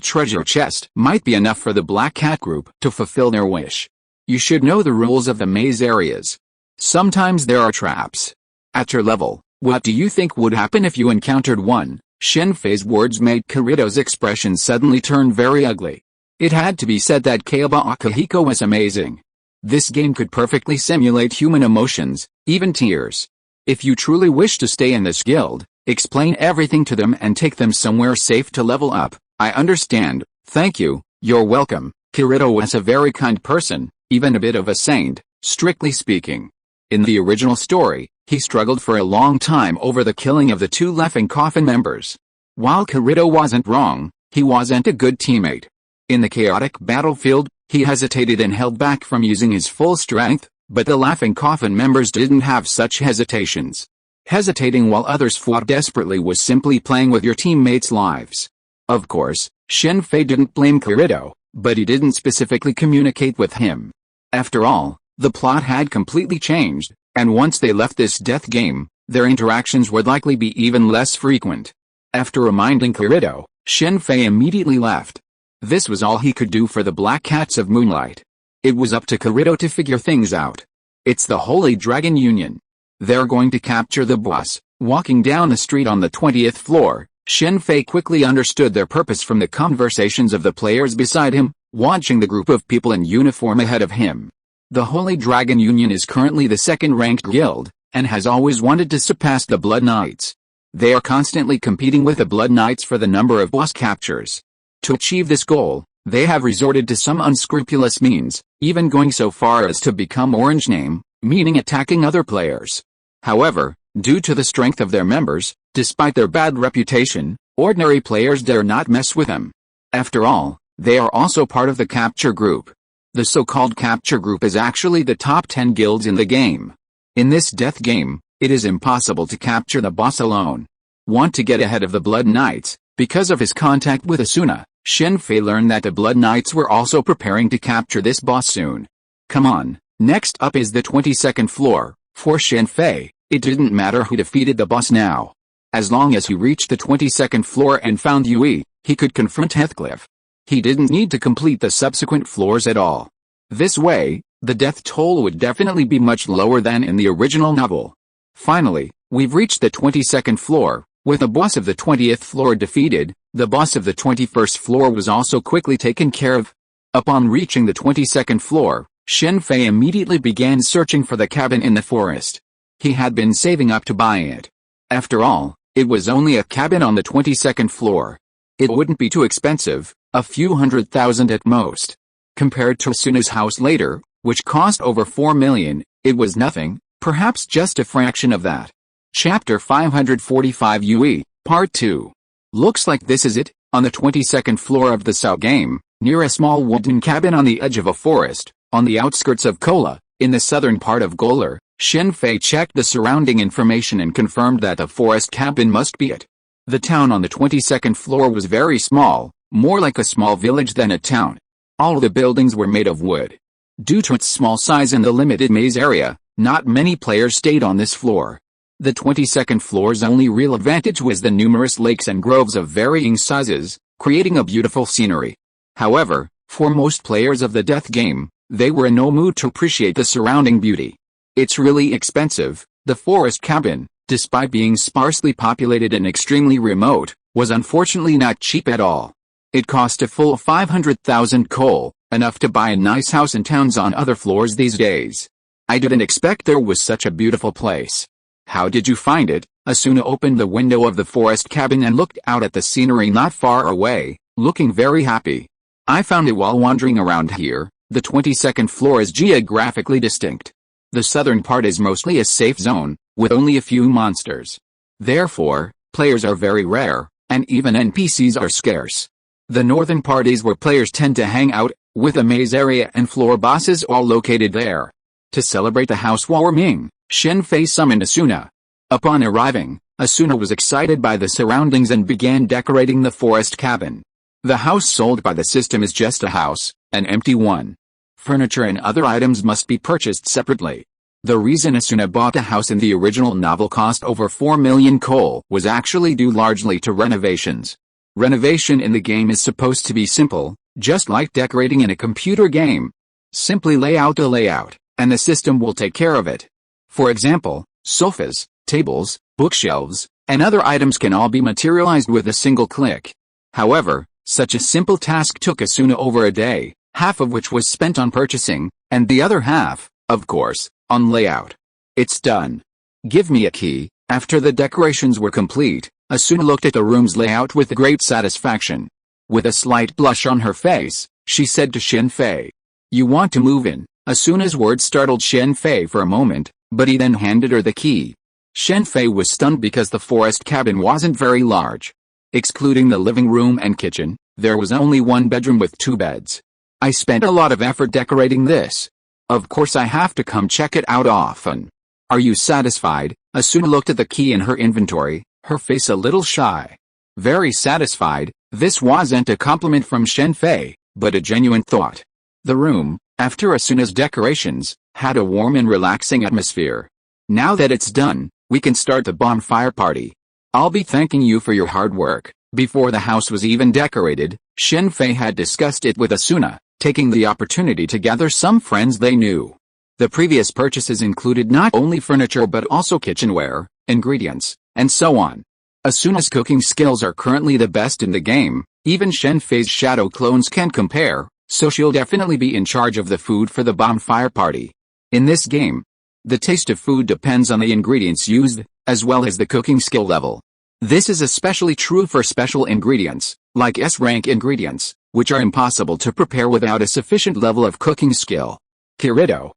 treasure chest might be enough for the Black Cat group to fulfill their wish. You should know the rules of the maze areas. Sometimes there are traps. At your level, what do you think would happen if you encountered one? Shen Fei's words made Kirito's expression suddenly turn very ugly. It had to be said that Kaiba Akihiko was amazing. This game could perfectly simulate human emotions, even tears. If you truly wish to stay in this guild, explain everything to them and take them somewhere safe to level up. I understand, thank you, you're welcome. Kirito was a very kind person, even a bit of a saint, strictly speaking. In the original story, he struggled for a long time over the killing of the 2 Laughing Coffin members. While Kirito wasn't wrong, he wasn't a good teammate. In the chaotic battlefield, he hesitated and held back from using his full strength, but the Laughing Coffin members didn't have such hesitations. Hesitating while others fought desperately was simply playing with your teammates' lives. Of course, Shen Fei didn't blame Kirito, but he didn't specifically communicate with him. After all, the plot had completely changed, and once they left this death game, their interactions would likely be even less frequent. After reminding Kirito, Shen Fei immediately left. This was all he could do for the Black Cats of Moonlight. It was up to Kirito to figure things out. It's the Holy Dragon Union. They're going to capture the boss. Walking down the street on the 20th floor, Shen Fei quickly understood their purpose from the conversations of the players beside him, watching the group of people in uniform ahead of him. The Holy Dragon Union is currently the second-ranked guild, and has always wanted to surpass the Blood Knights. They are constantly competing with the Blood Knights for the number of boss captures. To achieve this goal, they have resorted to some unscrupulous means, even going so far as to become Orange Name, meaning attacking other players. However, due to the strength of their members, despite their bad reputation, ordinary players dare not mess with them. After all, they are also part of the capture group. The so-called capture group is actually the top 10 guilds in the game. In this death game, it is impossible to capture the boss alone. Want to get ahead of the Blood Knights? Because of his contact with Asuna, Shen Fei learned that the Blood Knights were also preparing to capture this boss soon. Come on, next up is the 22nd floor. For Shen Fei, it didn't matter who defeated the boss now. As long as he reached the 22nd floor and found Yui, he could confront Heathcliff. He didn't need to complete the subsequent floors at all. This way, the death toll would definitely be much lower than in the original novel. Finally, we've reached the 22nd floor. With the boss of the 20th floor defeated, the boss of the 21st floor was also quickly taken care of. Upon reaching the 22nd floor, Shen Fei immediately began searching for the cabin in the forest. He had been saving up to buy it. After all, it was only a cabin on the 22nd floor. It wouldn't be too expensive, a few $100,000 at most. Compared to Asuna's house later, which cost over $4 million, it was nothing, perhaps just a fraction of that. Chapter 545 UE, Part 2. Looks like this is it. On the 22nd floor of the S.H.I.E.L.D game, near a small wooden cabin on the edge of a forest, on the outskirts of Kola, in the southern part of Golur, Shen Fei checked the surrounding information and confirmed that the forest cabin must be it. The town on the 22nd floor was very small, more like a small village than a town. All the buildings were made of wood. Due to its small size and the limited maze area, not many players stayed on this floor. The 22nd floor's only real advantage was the numerous lakes and groves of varying sizes, creating a beautiful scenery. However, for most players of the death game, they were in no mood to appreciate the surrounding beauty. It's really expensive. The forest cabin, despite being sparsely populated and extremely remote, was unfortunately not cheap at all. It cost a full 500,000 coal, enough to buy a nice house in towns on other floors these days. I didn't expect there was such a beautiful place. How did you find it? Asuna opened the window of the forest cabin and looked out at the scenery not far away, looking very happy. I found it while wandering around here. The 22nd floor is geographically distinct. The southern part is mostly a safe zone, with only a few monsters. Therefore, players are very rare, and even NPCs are scarce. The northern part is where players tend to hang out, with a maze area and floor bosses all located there. To celebrate the housewarming, Shen Fei summoned Asuna. Upon arriving, Asuna was excited by the surroundings and began decorating the forest cabin. The house sold by the system is just a house, an empty one. Furniture and other items must be purchased separately. The reason Asuna bought a house in the original novel cost over 4 million coal was actually due largely to renovations. Renovation in the game is supposed to be simple, just like decorating in a computer game. Simply lay out the layout, and the system will take care of it. For example, sofas, tables, bookshelves, and other items can all be materialized with a single click. However, Such a simple task took Asuna over a day, half of which was spent on purchasing, and the other half, of course, on layout. It's done. Give me a key. After the decorations were complete, Asuna looked at the room's layout with great satisfaction. With a slight blush on her face, she said to Shen Fei, "You want to move in?" Asuna's words startled Shen Fei for a moment, but he then handed her the key. Shen Fei was stunned because the forest cabin wasn't very large. Excluding the living room and kitchen, there was only one bedroom with 2 beds. "I spent a lot of effort decorating this. Of course I have to come check it out often. Are you satisfied?" Asuna looked at the key in her inventory, her face a little shy. Very satisfied. This wasn't a compliment from Shen Fei, but a genuine thought. The room, after Asuna's decorations, had a warm and relaxing atmosphere. "Now that it's done, we can start the bonfire party. I'll be thanking you for your hard work." Before the house was even decorated, Shen Fei had discussed it with Asuna, taking the opportunity to gather some friends they knew. The previous purchases included not only furniture but also kitchenware, ingredients, and so on. Asuna's cooking skills are currently the best in the game, even Shen Fei's shadow clones can't compare, so she'll definitely be in charge of the food for the bonfire party. In this game, the taste of food depends on the ingredients used, as well as the cooking skill level. This is especially true for special ingredients, like S-rank ingredients, which are impossible to prepare without a sufficient level of cooking skill. Kirito,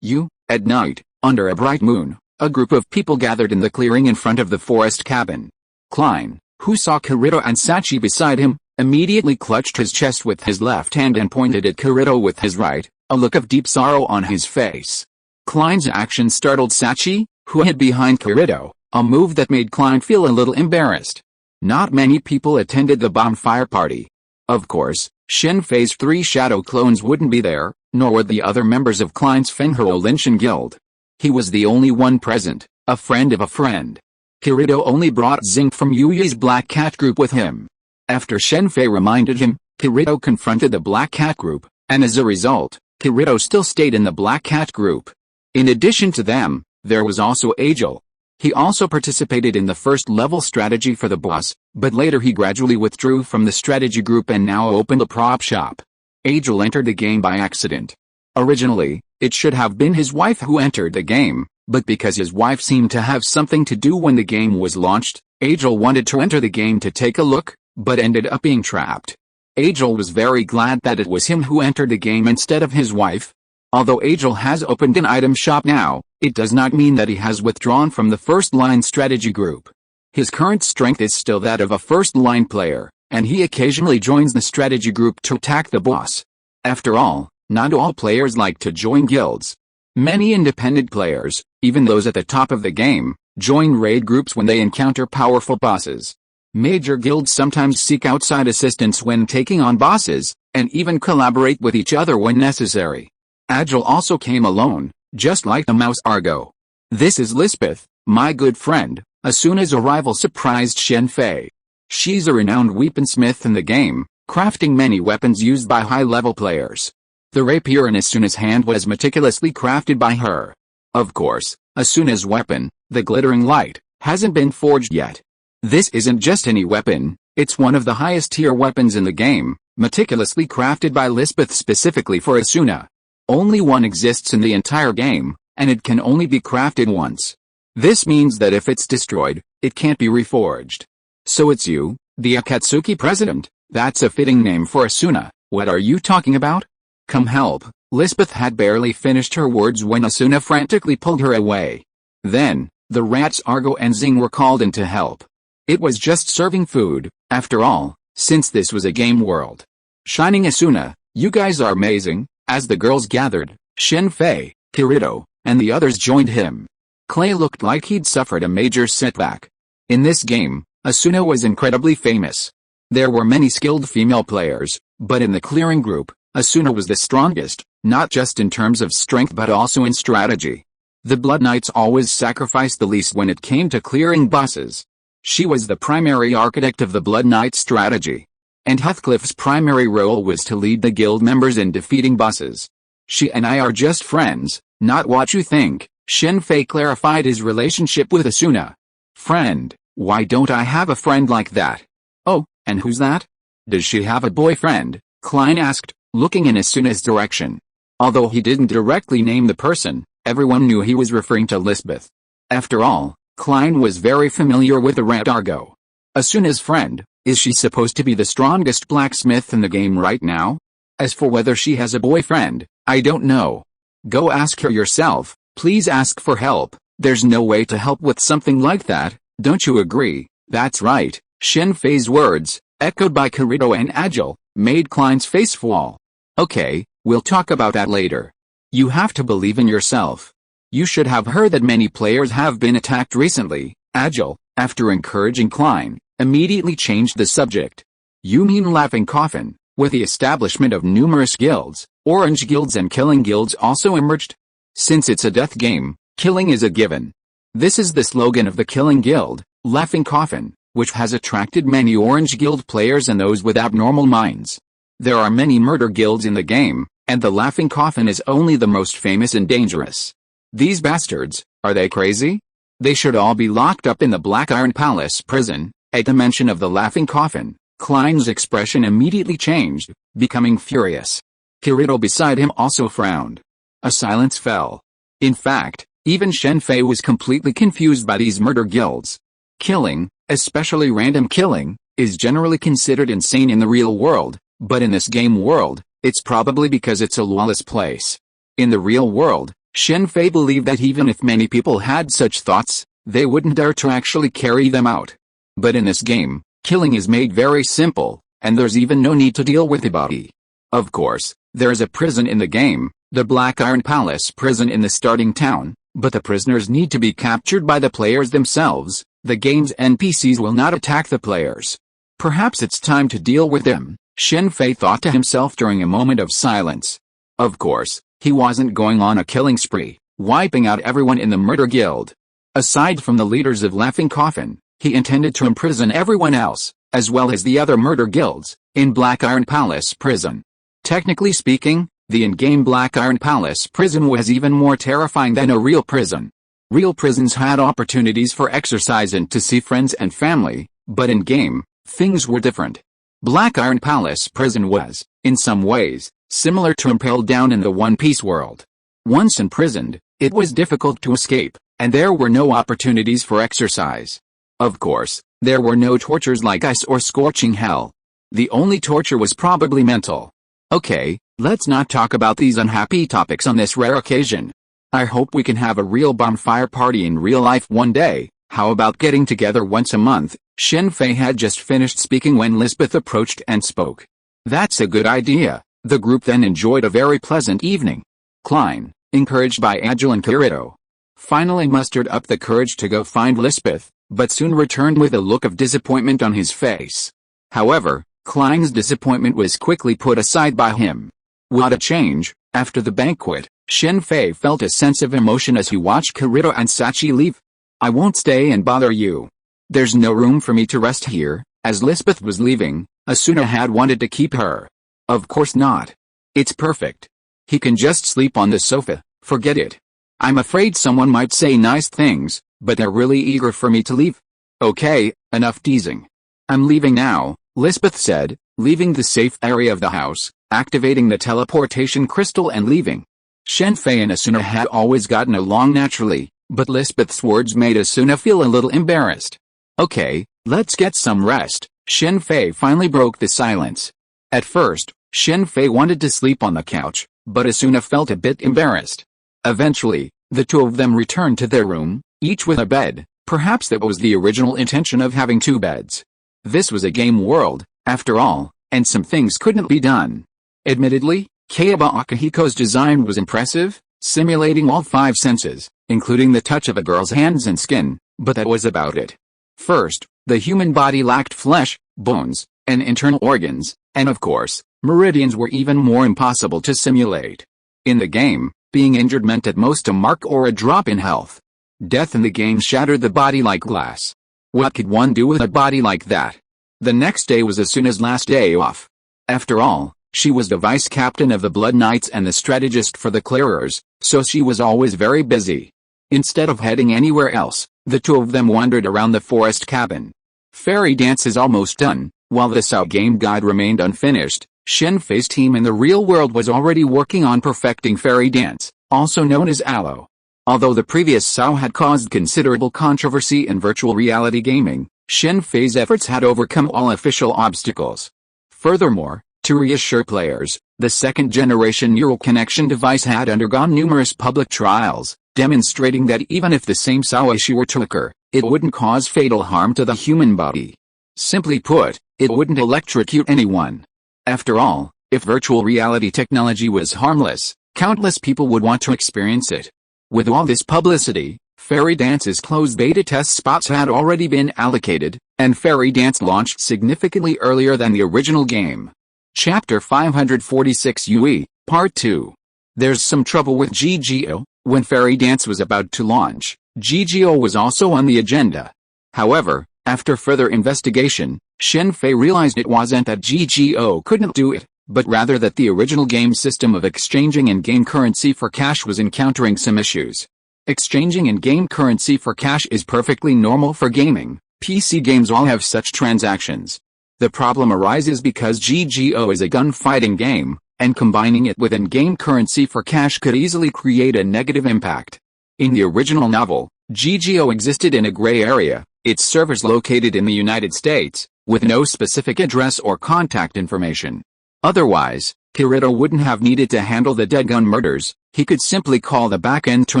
at night, under a bright moon, a group of people gathered in the clearing in front of the forest cabin. Klein, who saw Kirito and Sachi beside him, immediately clutched his chest with his left hand and pointed at Kirito with his right, a look of deep sorrow on his face. Klein's action startled Sachi, who hid behind Kirito, a move that made Klein feel a little embarrassed. Not many people attended the bonfire party. Of course, Shen Fei's 3 shadow clones wouldn't be there, nor would the other members of Klein's Fenghao Linshan Guild. He was the only one present, a friend of a friend. Kirito only brought Xing from Yuyi's Black Cat group with him. After Shen Fei reminded him, Kirito confronted the Black Cat group, and as a result, Kirito still stayed in the Black Cat group. In addition to them, there was also S.H.I.E.L.D. He also participated in the first-level strategy for the boss, but later he gradually withdrew from the strategy group and now opened a prop shop. S.H.I.E.L.D. entered the game by accident. Originally, it should have been his wife who entered the game, but because his wife seemed to have something to do when the game was launched, S.H.I.E.L.D. wanted to enter the game to take a look, but ended up being trapped. S.H.I.E.L.D. was very glad that it was him who entered the game instead of his wife. Although S.H.I.E.L.D. has opened an item shop now, it does not mean that he has withdrawn from the first-line strategy group. His current strength is still that of a first-line player, and he occasionally joins the strategy group to attack the boss. After all, not all players like to join guilds. Many independent players, even those at the top of the game, join raid groups when they encounter powerful bosses. Major guilds sometimes seek outside assistance when taking on bosses, and even collaborate with each other when necessary. S.H.I.E.L.D. also came alone, just like the mouse Argo. "This is Lisbeth, my good friend." Asuna's arrival surprised Shen Fei. She's a renowned weaponsmith in the game, crafting many weapons used by high-level players. The rapier in Asuna's hand was meticulously crafted by her. Of course, Asuna's weapon, the glittering light, hasn't been forged yet. This isn't just any weapon, it's one of the highest-tier weapons in the game, meticulously crafted by Lisbeth specifically for Asuna. Only one exists in the entire game, and it can only be crafted once. This means that if it's destroyed, it can't be reforged. "So it's you, the Akatsuki president?" That's a fitting name for Asuna. "What are you talking about? Come help." Lisbeth had barely finished her words when Asuna frantically pulled her away. Then, the rats Argo and Xing were called in to help. It was just serving food, after all, since this was a game world. "Shining Asuna, you guys are amazing." As the girls gathered, Shen Fei, Kirito, and the others joined him. Clay looked like he'd suffered a major setback. In this game, Asuna was incredibly famous. There were many skilled female players, but in the clearing group, Asuna was the strongest, not just in terms of strength but also in strategy. The Blood Knights always sacrificed the least when it came to clearing bosses. She was the primary architect of the Blood Knight strategy. And Heathcliff's primary role was to lead the guild members in defeating bosses. "She and I are just friends, not what you think." Shen Fei clarified his relationship with Asuna. "Friend? Why don't I have a friend like that?" "Oh, and who's that?" Does she have a boyfriend? Klein asked, looking in Asuna's direction. Although he didn't directly name the person, everyone knew he was referring to Lisbeth. After all, Klein was very familiar with the red argot. Asuna's friend, is she supposed to be the strongest blacksmith in the game right now? As for whether she has a boyfriend, I don't know. Go ask her yourself, please ask for help, there's no way to help with something like that, don't you agree? That's right, Shen Fei's words, echoed by Kirito and S.H.I.E.L.D, made Klein's face fall. Okay, we'll talk about that later. You have to believe in yourself. You should have heard that many players have been attacked recently. S.H.I.E.L.D, after encouraging Klein, immediately changed the subject. You mean Laughing Coffin? With the establishment of numerous guilds, orange guilds and killing guilds also emerged. Since it's a death game, killing is a given. This is the slogan of the Killing Guild, Laughing Coffin, which has attracted many orange guild players and those with abnormal minds. There are many murder guilds in the game, and the Laughing Coffin is only the most famous and dangerous. These bastards, are they crazy? They should all be locked up in the Black Iron Palace prison. At the mention of the Laughing Coffin, Klein's expression immediately changed, becoming furious. Kirito beside him also frowned. A silence fell. In fact, even Shen Fei was completely confused by these murder guilds. Killing, especially random killing, is generally considered insane in the real world, but in this game world, it's probably because it's a lawless place. In the real world, Shen Fei believed that even if many people had such thoughts, they wouldn't dare to actually carry them out. But in this game, killing is made very simple, and there's even no need to deal with the body. Of course, there's a prison in the game, the Black Iron Palace prison in the starting town, but the prisoners need to be captured by the players themselves. The game's NPCs will not attack the players. Perhaps it's time to deal with them, Shen Fei thought to himself during a moment of silence. Of course, he wasn't going on a killing spree, wiping out everyone in the murder guild. Aside from the leaders of Laughing Coffin, he intended to imprison everyone else, as well as the other murder guilds, in Black Iron Palace prison. Technically speaking, the in-game Black Iron Palace prison was even more terrifying than a real prison. Real prisons had opportunities for exercise and to see friends and family, but in-game, things were different. Black Iron Palace prison was, in some ways, similar to Impaled Down in the One Piece world. Once imprisoned, it was difficult to escape, and there were no opportunities for exercise. Of course, there were no tortures like ice or scorching hell. The only torture was probably mental. Okay, let's not talk about these unhappy topics on this rare occasion. I hope we can have a real bonfire party in real life one day. How about getting together once a month? Shen Fei had just finished speaking when Lisbeth approached and spoke. That's a good idea. The group then enjoyed a very pleasant evening. Klein, encouraged by S.H.I.E.L.D and Kirito, finally mustered up the courage to go find Lisbeth, but soon returned with a look of disappointment on his face. However, Klein's disappointment was quickly put aside by him. What a change! After the banquet, Shen Fei felt a sense of emotion as he watched Kirito and S.H.I.E.L.D leave. I won't stay and bother you. There's no room for me to rest here. As Lisbeth was leaving, Asuna had wanted to keep her. Of course not. It's perfect. He can just sleep on the sofa, forget it. I'm afraid someone might say nice things, but they're really eager for me to leave. Okay, enough teasing. I'm leaving now, Lisbeth said, leaving the safe area of the house, activating the teleportation crystal and leaving. Shen Fei and Asuna had always gotten along naturally, but Lisbeth's words made Asuna feel a little embarrassed. Okay, let's get some rest. Shen Fei finally broke the silence. At first, Shen Fei wanted to sleep on the couch, but Asuna felt a bit embarrassed. Eventually, the two of them returned to their room, each with a bed. Perhaps that was the original intention of having two beds. This was a game world, after all, and some things couldn't be done. Admittedly, Kayaba Akihiko's design was impressive, simulating all five senses, including the touch of a girl's hands and skin, but that was about it. First, the human body lacked flesh, bones, and internal organs, and of course, meridians were even more impossible to simulate. In the game, being injured meant at most a mark or a drop in health. Death in the game shattered the body like glass. What could one do with a body like that? The next day was Asuna's last day off. After all, she was the vice captain of the Blood Knights and the strategist for the Clearers, so she was always very busy. Instead of heading anywhere else, the two of them wandered around the forest cabin. Fairy dance is almost done, While the S.H.I.E.L.D. game guide remained unfinished, Shen Fei's team in the real world was already working on perfecting Fairy Dance, also known as Aloe. Although the previous S.H.I.E.L.D. had caused considerable controversy in virtual reality gaming, Shen Fei's efforts had overcome all official obstacles. Furthermore, to reassure players, the second-generation neural connection device had undergone numerous public trials, demonstrating that even if the same S.H.I.E.L.D. issue were to occur, it wouldn't cause fatal harm to the human body. Simply put, it wouldn't electrocute anyone. After all, if virtual reality technology was harmless, countless people would want to experience it. With all this publicity, Fairy Dance's closed beta test spots had already been allocated, and Fairy Dance launched significantly earlier than the original game. Chapter 546 UE, Part 2. There's some trouble with G-Virus. When Fairy Dance was about to launch, G-Virus was also on the agenda. However, after further investigation, Shen Fei realized it wasn't that G-Virus couldn't do it, but rather that the original game system of exchanging in-game currency for cash was encountering some issues. Exchanging in-game currency for cash is perfectly normal for gaming. PC games all have such transactions. The problem arises because G-Virus is a gunfighting game, and combining it with in-game currency for cash could easily create a negative impact. In the original novel, G-Virus existed in a gray area, its servers located in the United States, with no specific address or contact information. Otherwise, Kirito wouldn't have needed to handle the dead gun murders, he could simply call the backend to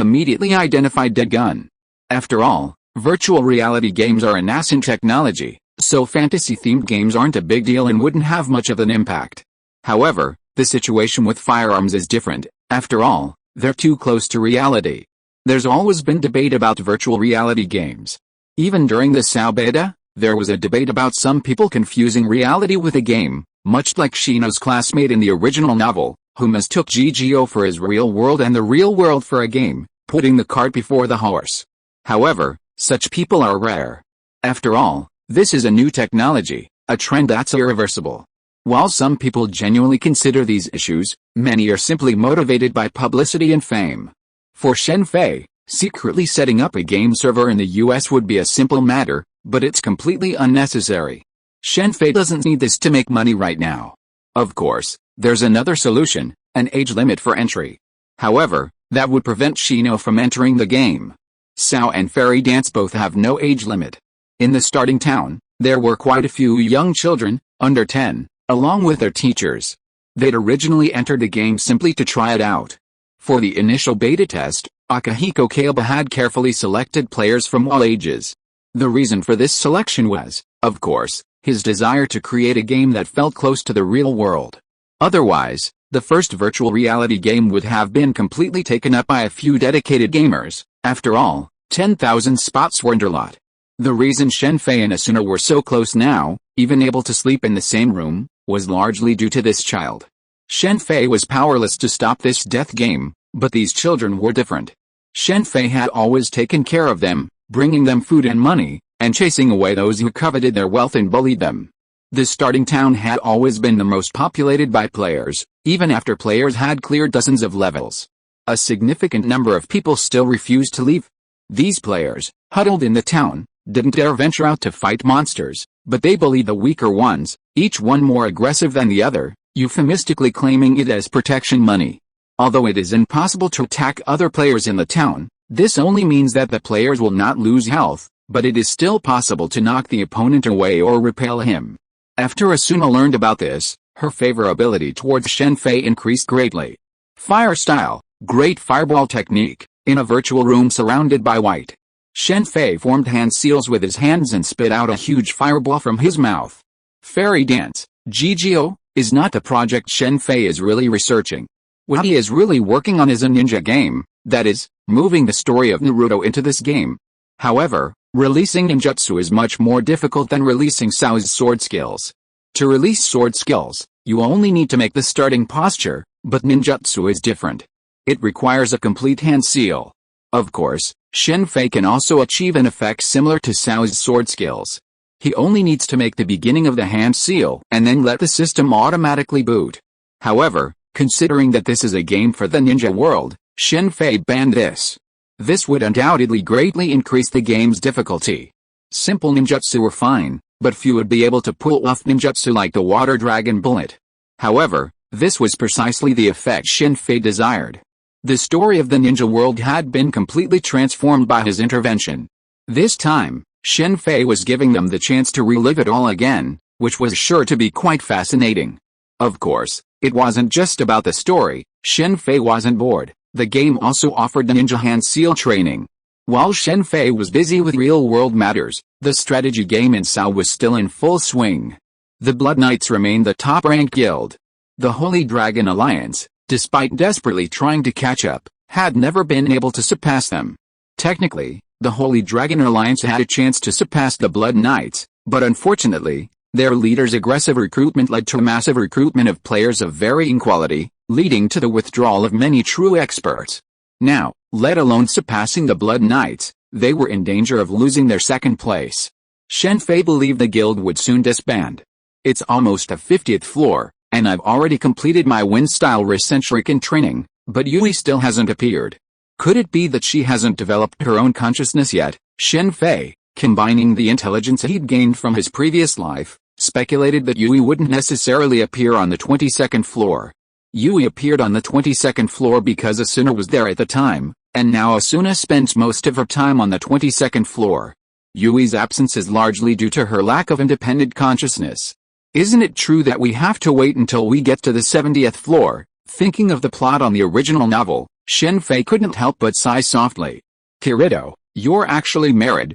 immediately identify dead gun. After all, virtual reality games are a nascent technology, so fantasy-themed games aren't a big deal and wouldn't have much of an impact. However, the situation with firearms is different. After all, they're too close to reality. There's always been debate about virtual reality games. Even during the S.H.I.E.L.D. beta, there was a debate about some people confusing reality with a game, much like Shino's classmate in the original novel, who mistook G-Virus for his real world and the real world for a game, putting the cart before the horse. However, such people are rare. After all, this is a new technology, a trend that's irreversible. While some people genuinely consider these issues, many are simply motivated by publicity and fame. For Shen Fei, secretly setting up a game server in the US would be a simple matter, but it's completely unnecessary. Shen Fei doesn't need this to make money right now. Of course, there's another solution, an age limit for entry. However, that would prevent Shino from entering the game. S.H.I.E.L.D. and Fairy Dance both have no age limit. In the starting town, there were quite a few young children, under 10, along with their teachers. They'd originally entered the game simply to try it out. For the initial beta test, Akihiko Kaiba had carefully selected players from all ages. The reason for this selection was, of course, his desire to create a game that felt close to the real world. Otherwise, the first virtual reality game would have been completely taken up by a few dedicated gamers. After all, 10,000 spots weren't a lot. The reason Shen Fei and Asuna were so close now, even able to sleep in the same room, was largely due to this child. Shen Fei was powerless to stop this death game, but these children were different. Shen Fei had always taken care of them, bringing them food and money, and chasing away those who coveted their wealth and bullied them. The starting town had always been the most populated by players, even after players had cleared dozens of levels. A significant number of people still refused to leave. These players, huddled in the town, didn't dare venture out to fight monsters, but they bullied the weaker ones, each one more aggressive than the other, euphemistically claiming it as protection money. Although it is impossible to attack other players in the town, this only means that the players will not lose health, but it is still possible to knock the opponent away or repel him. After Asuna learned about this, her favorability towards Shen Fei increased greatly. Fire style, great fireball technique, in a virtual room surrounded by white. Shen Fei formed hand seals with his hands and spit out a huge fireball from his mouth. Fairy Dance, G-Virus, is not the project Shen Fei is really researching. What he is really working on is a ninja game, that is, moving the story of Naruto into this game. However, releasing ninjutsu is much more difficult than releasing S.H.I.E.L.D's sword skills. To release sword skills, you only need to make the starting posture, but ninjutsu is different. It requires a complete hand seal. Of course, Shen Fei can also achieve an effect similar to S.H.I.E.L.D's sword skills. He only needs to make the beginning of the hand seal and then let the system automatically boot. However, considering that this is a game for the ninja world, Shen Fei banned this. This would undoubtedly greatly increase the game's difficulty. Simple ninjutsu were fine, but few would be able to pull off ninjutsu like the water dragon bullet. However, this was precisely the effect Shen Fei desired. The story of the ninja world had been completely transformed by his intervention. This time, Shen Fei was giving them the chance to relive it all again, which was sure to be quite fascinating. Of course, it wasn't just about the story. Shen Fei wasn't bored. The game also offered the ninja hand seal training. While Shen Fei was busy with real-world matters, the strategy game in S.H.I.E.L.D was still in full swing. The Blood Knights remained the top-ranked guild. The Holy Dragon Alliance, despite desperately trying to catch up, had never been able to surpass them. Technically, the Holy Dragon Alliance had a chance to surpass the Blood Knights, but unfortunately, their leader's aggressive recruitment led to a massive recruitment of players of varying quality, leading to the withdrawal of many true experts. Now, let alone surpassing the Blood Knights, they were in danger of losing their second place. Shen Fei believed the guild would soon disband. It's almost the 50th floor, and I've already completed my wind-style Raccoon training, but Yui still hasn't appeared. Could it be that she hasn't developed her own consciousness yet? Shen Fei, combining the intelligence he'd gained from his previous life, speculated that Yui wouldn't necessarily appear on the 22nd floor. Yui appeared on the 22nd floor because Asuna was there at the time, and now Asuna spends most of her time on the 22nd floor. Yui's absence is largely due to her lack of independent consciousness. Isn't it true that we have to wait until we get to the 70th floor? Thinking of the plot on the original novel, Shen Fei couldn't help but sigh softly. Kirito, you're actually married,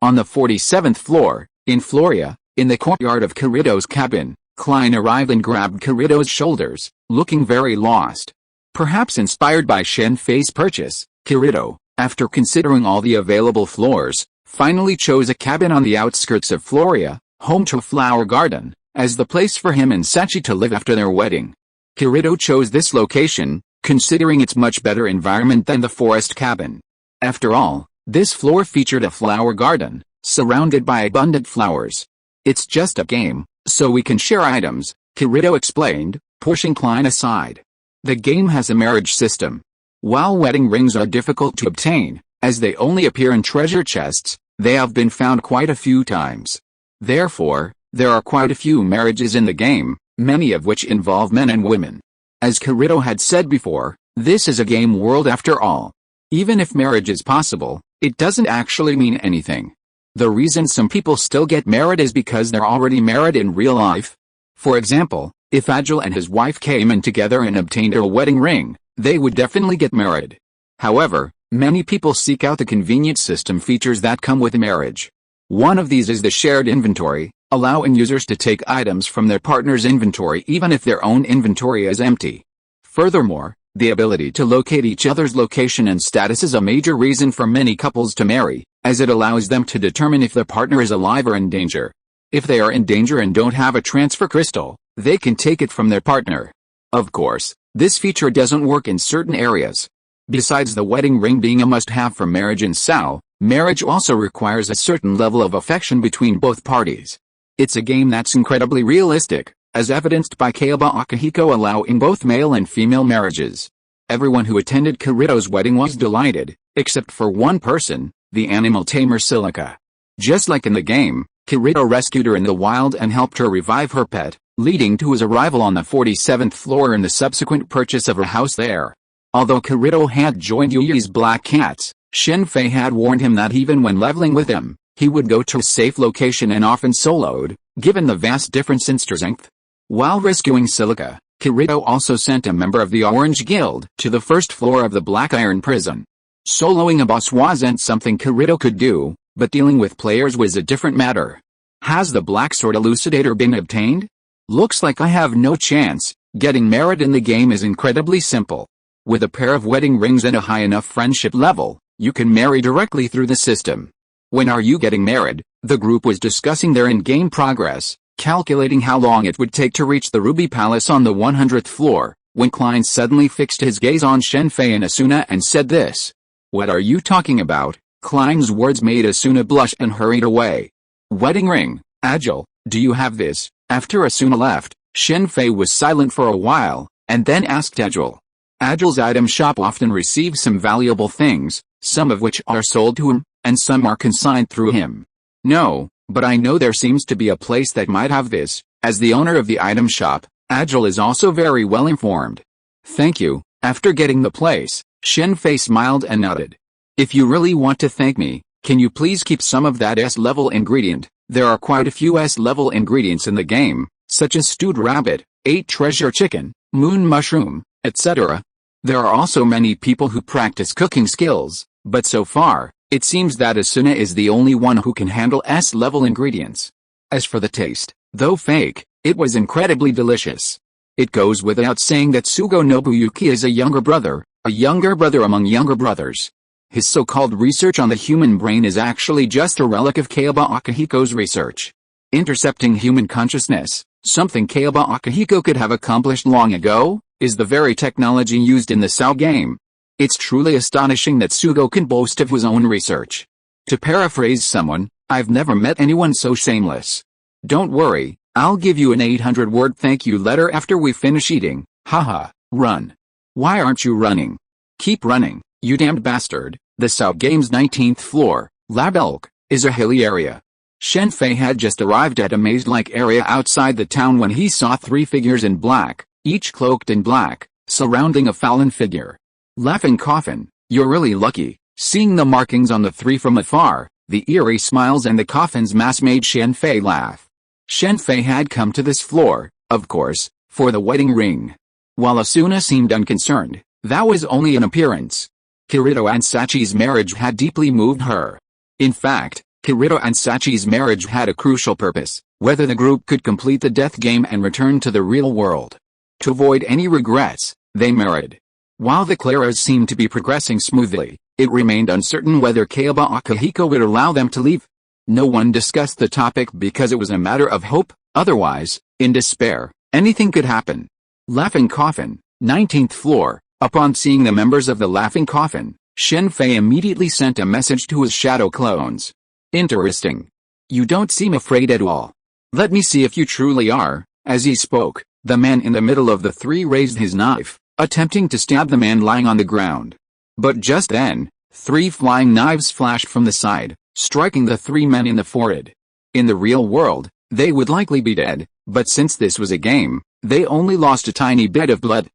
on the 47th floor, in Floria, in the courtyard of Kirito's cabin. Klein arrived and grabbed Kirito's shoulders, looking very lost. Perhaps inspired by Shen Fei's purchase, Kirito, after considering all the available floors, finally chose a cabin on the outskirts of Floria, home to a flower garden, as the place for him and Sachi to live after their wedding. Kirito chose this location, considering its much better environment than the forest cabin. After all, this floor featured a flower garden, surrounded by abundant flowers. It's just a game, so we can share items, Kirito explained, pushing Klein aside. The game has a marriage system. While wedding rings are difficult to obtain, as they only appear in treasure chests, they have been found quite a few times. Therefore, there are quite a few marriages in the game, many of which involve men and women. As Kirito had said before, this is a game world after all. Even if marriage is possible, it doesn't actually mean anything. The reason some people still get married is because they're already married in real life. For example, if S.H.I.E.L.D and his wife came in together and obtained a wedding ring, they would definitely get married. However, many people seek out the convenient system features that come with marriage. One of these is the shared inventory, allowing users to take items from their partner's inventory even if their own inventory is empty. Furthermore, the ability to locate each other's location and status is a major reason for many couples to marry, as it allows them to determine if their partner is alive or in danger. If they are in danger and don't have a transfer crystal, they can take it from their partner. Of course, this feature doesn't work in certain areas. Besides the wedding ring being a must-have for marriage in S.H.I.E.L.D, marriage also requires a certain level of affection between both parties. It's a game that's incredibly realistic, as evidenced by Kaiba Akihiko allowing both male and female marriages. Everyone who attended Kirito's wedding was delighted, except for one person, the animal tamer Silica. Just like in the game, Kirito rescued her in the wild and helped her revive her pet, leading to his arrival on the 47th floor and the subsequent purchase of her house there. Although Kirito had joined Yui's black cats, Shen Fei had warned him that even when leveling with them, he would go to a safe location and often soloed, given the vast difference in strength. While rescuing Silica, Kirito also sent a member of the Orange Guild to the first floor of the Black Iron Prison. Soloing a boss wasn't something Kirito could do, but dealing with players was a different matter. Has the Black Sword Elucidator been obtained? Looks like I have no chance. Getting married in the game is incredibly simple. With a pair of wedding rings and a high enough friendship level, you can marry directly through the system. When are you getting married? The group was discussing their in-game progress, calculating how long it would take to reach the Ruby Palace on the 100th floor, when Klein suddenly fixed his gaze on Shen Fei and Asuna and said this. What are you talking about? Klein's words made Asuna blush and hurried away. Wedding ring, S.H.I.E.L.D, do you have this? After Asuna left, Shen Fei was silent for a while, and then asked S.H.I.E.L.D. S.H.I.E.L.D's item shop often receives some valuable things, some of which are sold to him, and some are consigned through him. No, but I know there seems to be a place that might have this. As the owner of the item shop, Agile is also very well informed. Thank you. After getting the place, Shen Fei smiled and nodded. If you really want to thank me, can you please keep some of that S-level ingredient? There are quite a few S-level ingredients in the game, such as stewed rabbit, 8 treasure chicken, moon mushroom, etc. There are also many people who practice cooking skills, but so far, it seems that Asuna is the only one who can handle S-level ingredients. As for the taste, though fake, it was incredibly delicious. It goes without saying that Sugo Nobuyuki is a younger brother among younger brothers. His so-called research on the human brain is actually just a relic of Kayaba Akihiko's research. Intercepting human consciousness, something Kayaba Akihiko could have accomplished long ago, is the very technology used in the S.H.I.E.L.D game. It's truly astonishing that Sugo can boast of his own research. To paraphrase someone, I've never met anyone so shameless. Don't worry, I'll give you an 800-word thank you letter after we finish eating. Haha, run. Why aren't you running? Keep running, you damned bastard. The S.H.I.E.L.D game's 19th floor, Lab Elk, is a hilly area. Shen Fei had just arrived at a maze-like area outside the town when he saw 3 figures in black, each cloaked in black, surrounding a fallen figure. Laughing Coffin, you're really lucky. Seeing the markings on the 3 from afar, the eerie smiles and the coffin's mass made Shen Fei laugh. Shen Fei had come to this floor, of course, for the wedding ring. While Asuna seemed unconcerned, that was only an appearance. Kirito and Sachi's marriage had deeply moved her. In fact, Kirito and Sachi's marriage had a crucial purpose, whether the group could complete the death game and return to the real world. To avoid any regrets, they married. While the Claras seemed to be progressing smoothly, it remained uncertain whether Kayaba Akihiko would allow them to leave. No one discussed the topic because it was a matter of hope, otherwise, in despair, anything could happen. Laughing Coffin, 19th floor. Upon seeing the members of the Laughing Coffin, Shen Fei immediately sent a message to his shadow clones. Interesting. You don't seem afraid at all. Let me see if you truly are. As he spoke, the man in the middle of the 3 raised his knife, attempting to stab the man lying on the ground. But just then, 3 flying knives flashed from the side, striking the 3 men in the forehead. In the real world, they would likely be dead, but since this was a game, they only lost a tiny bit of blood.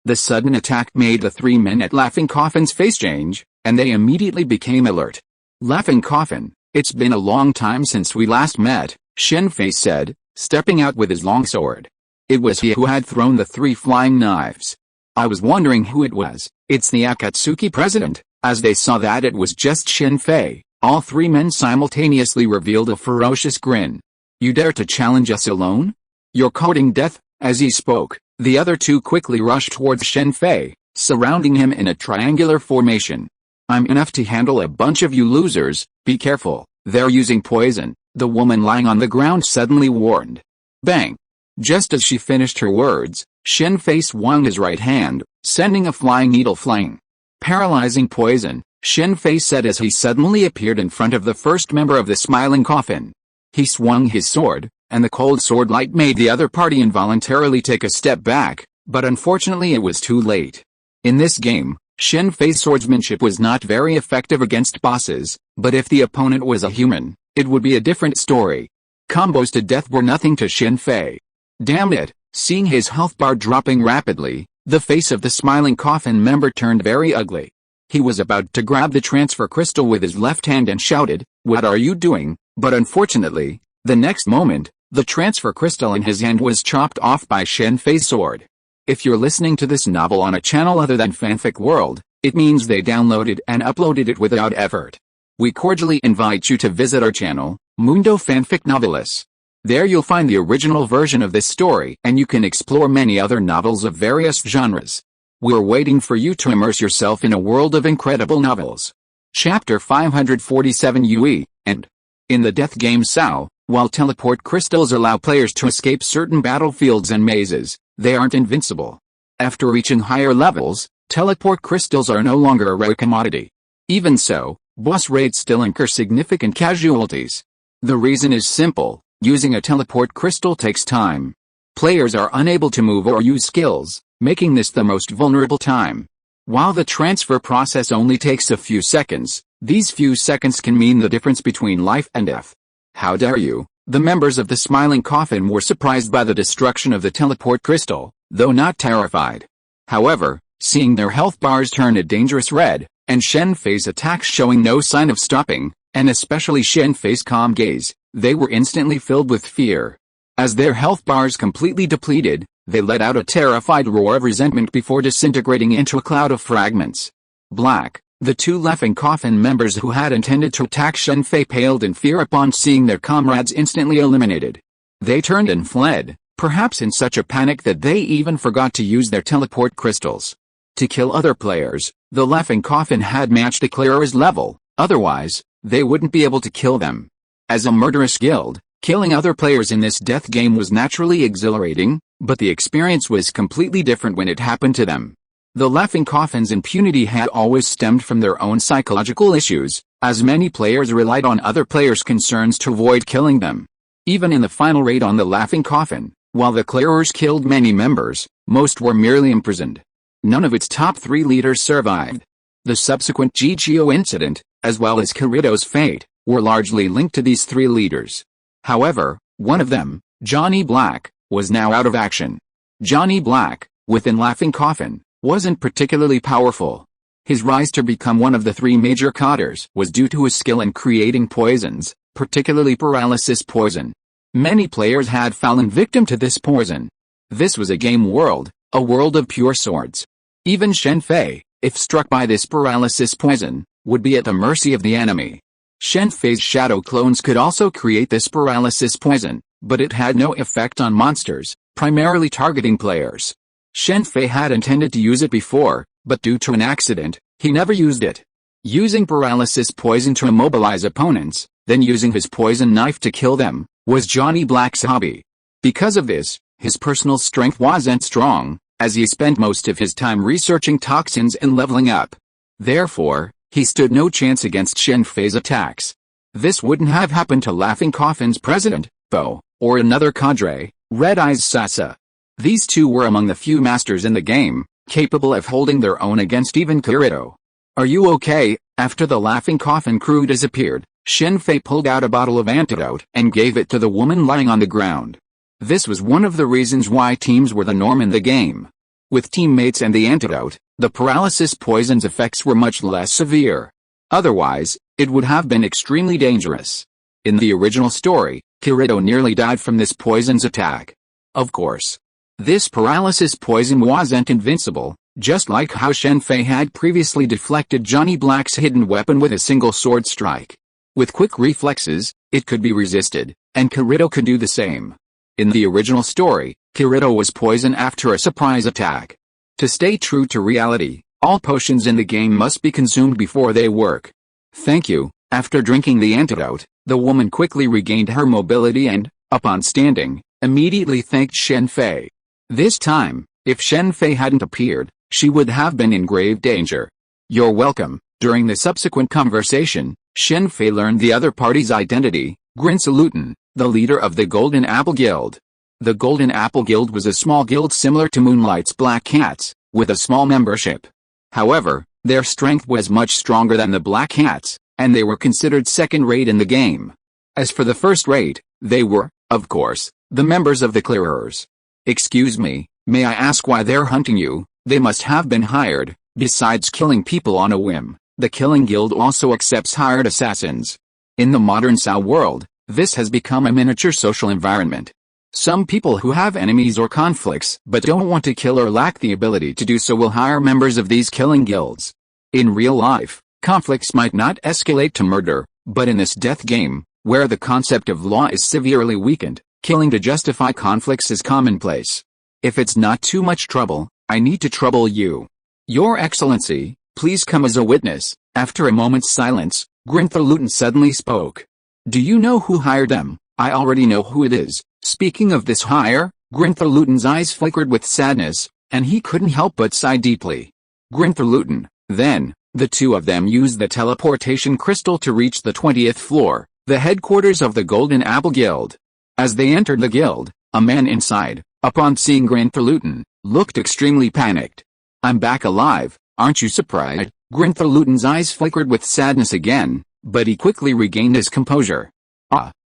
The sudden attack made the 3 men at Laughing Coffin's face change, and they immediately became alert. Laughing Coffin, it's been a long time since we last met, Shen Fei said, stepping out with his long sword. It was he who had thrown the 3 flying knives. I was wondering who it was. It's the Akatsuki president. As they saw that it was just Shen Fei, all 3 men simultaneously revealed a ferocious grin. You dare to challenge us alone? You're courting death. As he spoke, the other 2 quickly rushed towards Shen Fei, surrounding him in a triangular formation. I'm enough to handle a bunch of you losers, be careful, they're using poison, the woman lying on the ground suddenly warned. Bang! Just as she finished her words, Shen Fei swung his right hand, sending a flying needle flying. Paralyzing poison, Shen Fei said as he suddenly appeared in front of the first member of the Smiling Coffin. He swung his sword, and the cold sword light made the other party involuntarily take a step back, but unfortunately it was too late. In this game, Shen Fei's swordsmanship was not very effective against bosses, but if the opponent was a human, it would be a different story. Combos to death were nothing to Shen Fei. Damn it! Seeing his health bar dropping rapidly, the face of the Smiling Coffin member turned very ugly. He was about to grab the transfer crystal with his left hand and shouted, "What are you doing?" But unfortunately, the next moment, the transfer crystal in his hand was chopped off by Shen Fei's sword. If you're listening to this novel on a channel other than Fanfic World, it means they downloaded and uploaded it without effort. We cordially invite you to visit our channel, Mundo Fanfic Novelis. There you'll find the original version of this story and you can explore many other novels of various genres. We're waiting for you to immerse yourself in a world of incredible novels. Chapter 547 UE, and in the death game S.H.I.E.L.D, while teleport crystals allow players to escape certain battlefields and mazes, they aren't invincible. After reaching higher levels, teleport crystals are no longer a rare commodity. Even so, boss raids still incur significant casualties. The reason is simple, using a teleport crystal takes time. Players are unable to move or use skills, making this the most vulnerable time. While the transfer process only takes a few seconds, these few seconds can mean the difference between life and death. How dare you? The members of the Smiling Coffin were surprised by the destruction of the teleport crystal, though not terrified. However, seeing their health bars turn a dangerous red, and Shen Fei's attacks showing no sign of stopping, and especially Shen Fei's calm gaze, they were instantly filled with fear. As their health bars completely depleted, they let out a terrified roar of resentment before disintegrating into a cloud of fragments. Black, the two Laughing Coffin members who had intended to attack Shen Fei, paled in fear upon seeing their comrades instantly eliminated. They turned and fled, perhaps in such a panic that they even forgot to use their teleport crystals. To kill other players, the Laughing Coffin had matched the clearer's level, otherwise, they wouldn't be able to kill them. As a murderous guild, killing other players in this death game was naturally exhilarating, but the experience was completely different when it happened to them. The Laughing Coffin's impunity had always stemmed from their own psychological issues, as many players relied on other players' concerns to avoid killing them. Even in the final raid on the Laughing Coffin, while the clearers killed many members, most were merely imprisoned. None of its top 3 leaders survived. The subsequent GGO incident, as well as Kirito's fate, were largely linked to these 3 leaders. However, one of them, Johnny Black, was now out of action. Johnny Black, within Laughing Coffin, wasn't particularly powerful. His rise to become one of the 3 major cotters was due to his skill in creating poisons, particularly paralysis poison. Many players had fallen victim to this poison. This was a game world, a world of pure swords. Even Shen Fei, if struck by this paralysis poison, would be at the mercy of the enemy. Shen Fei's shadow clones could also create this paralysis poison, but it had no effect on monsters, primarily targeting players. Shen Fei had intended to use it before, but due to an accident, he never used it. Using paralysis poison to immobilize opponents, then using his poison knife to kill them, was Johnny Black's hobby. Because of this, his personal strength wasn't strong, as he spent most of his time researching toxins and leveling up. Therefore, he stood no chance against Shen Fei's attacks. This wouldn't have happened to Laughing Coffin's president, Bo, or another cadre, Red Eyes Sasa. These two were among the few masters in the game, capable of holding their own against even Kirito. "Are you okay?" After the Laughing Coffin crew disappeared, Shen Fei pulled out a bottle of antidote and gave it to the woman lying on the ground. This was one of the reasons why teams were the norm in the game. With teammates and the antidote, the paralysis poison's effects were much less severe. Otherwise, it would have been extremely dangerous. In the original story, Kirito nearly died from this poison's attack. Of course, this paralysis poison wasn't invincible, just like how Shen Fei had previously deflected Johnny Black's hidden weapon with a single sword strike. With quick reflexes, it could be resisted, and Kirito could do the same. In the original story, Kirito was poisoned after a surprise attack. To stay true to reality, all potions in the game must be consumed before they work. "Thank you." After drinking the antidote, the woman quickly regained her mobility and, upon standing, immediately thanked Shen Fei. This time, if Shen Fei hadn't appeared, she would have been in grave danger. "You're welcome." During the subsequent conversation, Shen Fei learned the other party's identity, Grinsalutin, the leader of the Golden Apple Guild. The Golden Apple Guild was a small guild similar to Moonlight's Black Cats, with a small membership. However, their strength was much stronger than the Black Cats, and they were considered second-rate in the game. As for the first-rate, they were, of course, the members of the Clearers. "Excuse me, may I ask why they're hunting you?" They must have been hired. Besides killing people on a whim, the Killing Guild also accepts hired assassins. In the modern SYE world, this has become a miniature social environment. Some people who have enemies or conflicts but don't want to kill or lack the ability to do so will hire members of these killing guilds. In real life, conflicts might not escalate to murder, but in this death game, where the concept of law is severely weakened, killing to justify conflicts is commonplace. "If it's not too much trouble, I need to trouble you. Your Excellency, please come as a witness." After a moment's silence, Grinsalutin suddenly spoke. "Do you know who hired them?" "I already know who it is." Speaking of this hire, Grinsalutin's eyes flickered with sadness, and he couldn't help but sigh deeply. Grinsalutin, then, the two of them used the teleportation crystal to reach the 20th floor, the headquarters of the Golden Apple Guild. As they entered the guild, a man inside, upon seeing Grinsalutin, looked extremely panicked. "I'm back alive, aren't you surprised?" Grinsalutin's eyes flickered with sadness again, but he quickly regained his composure.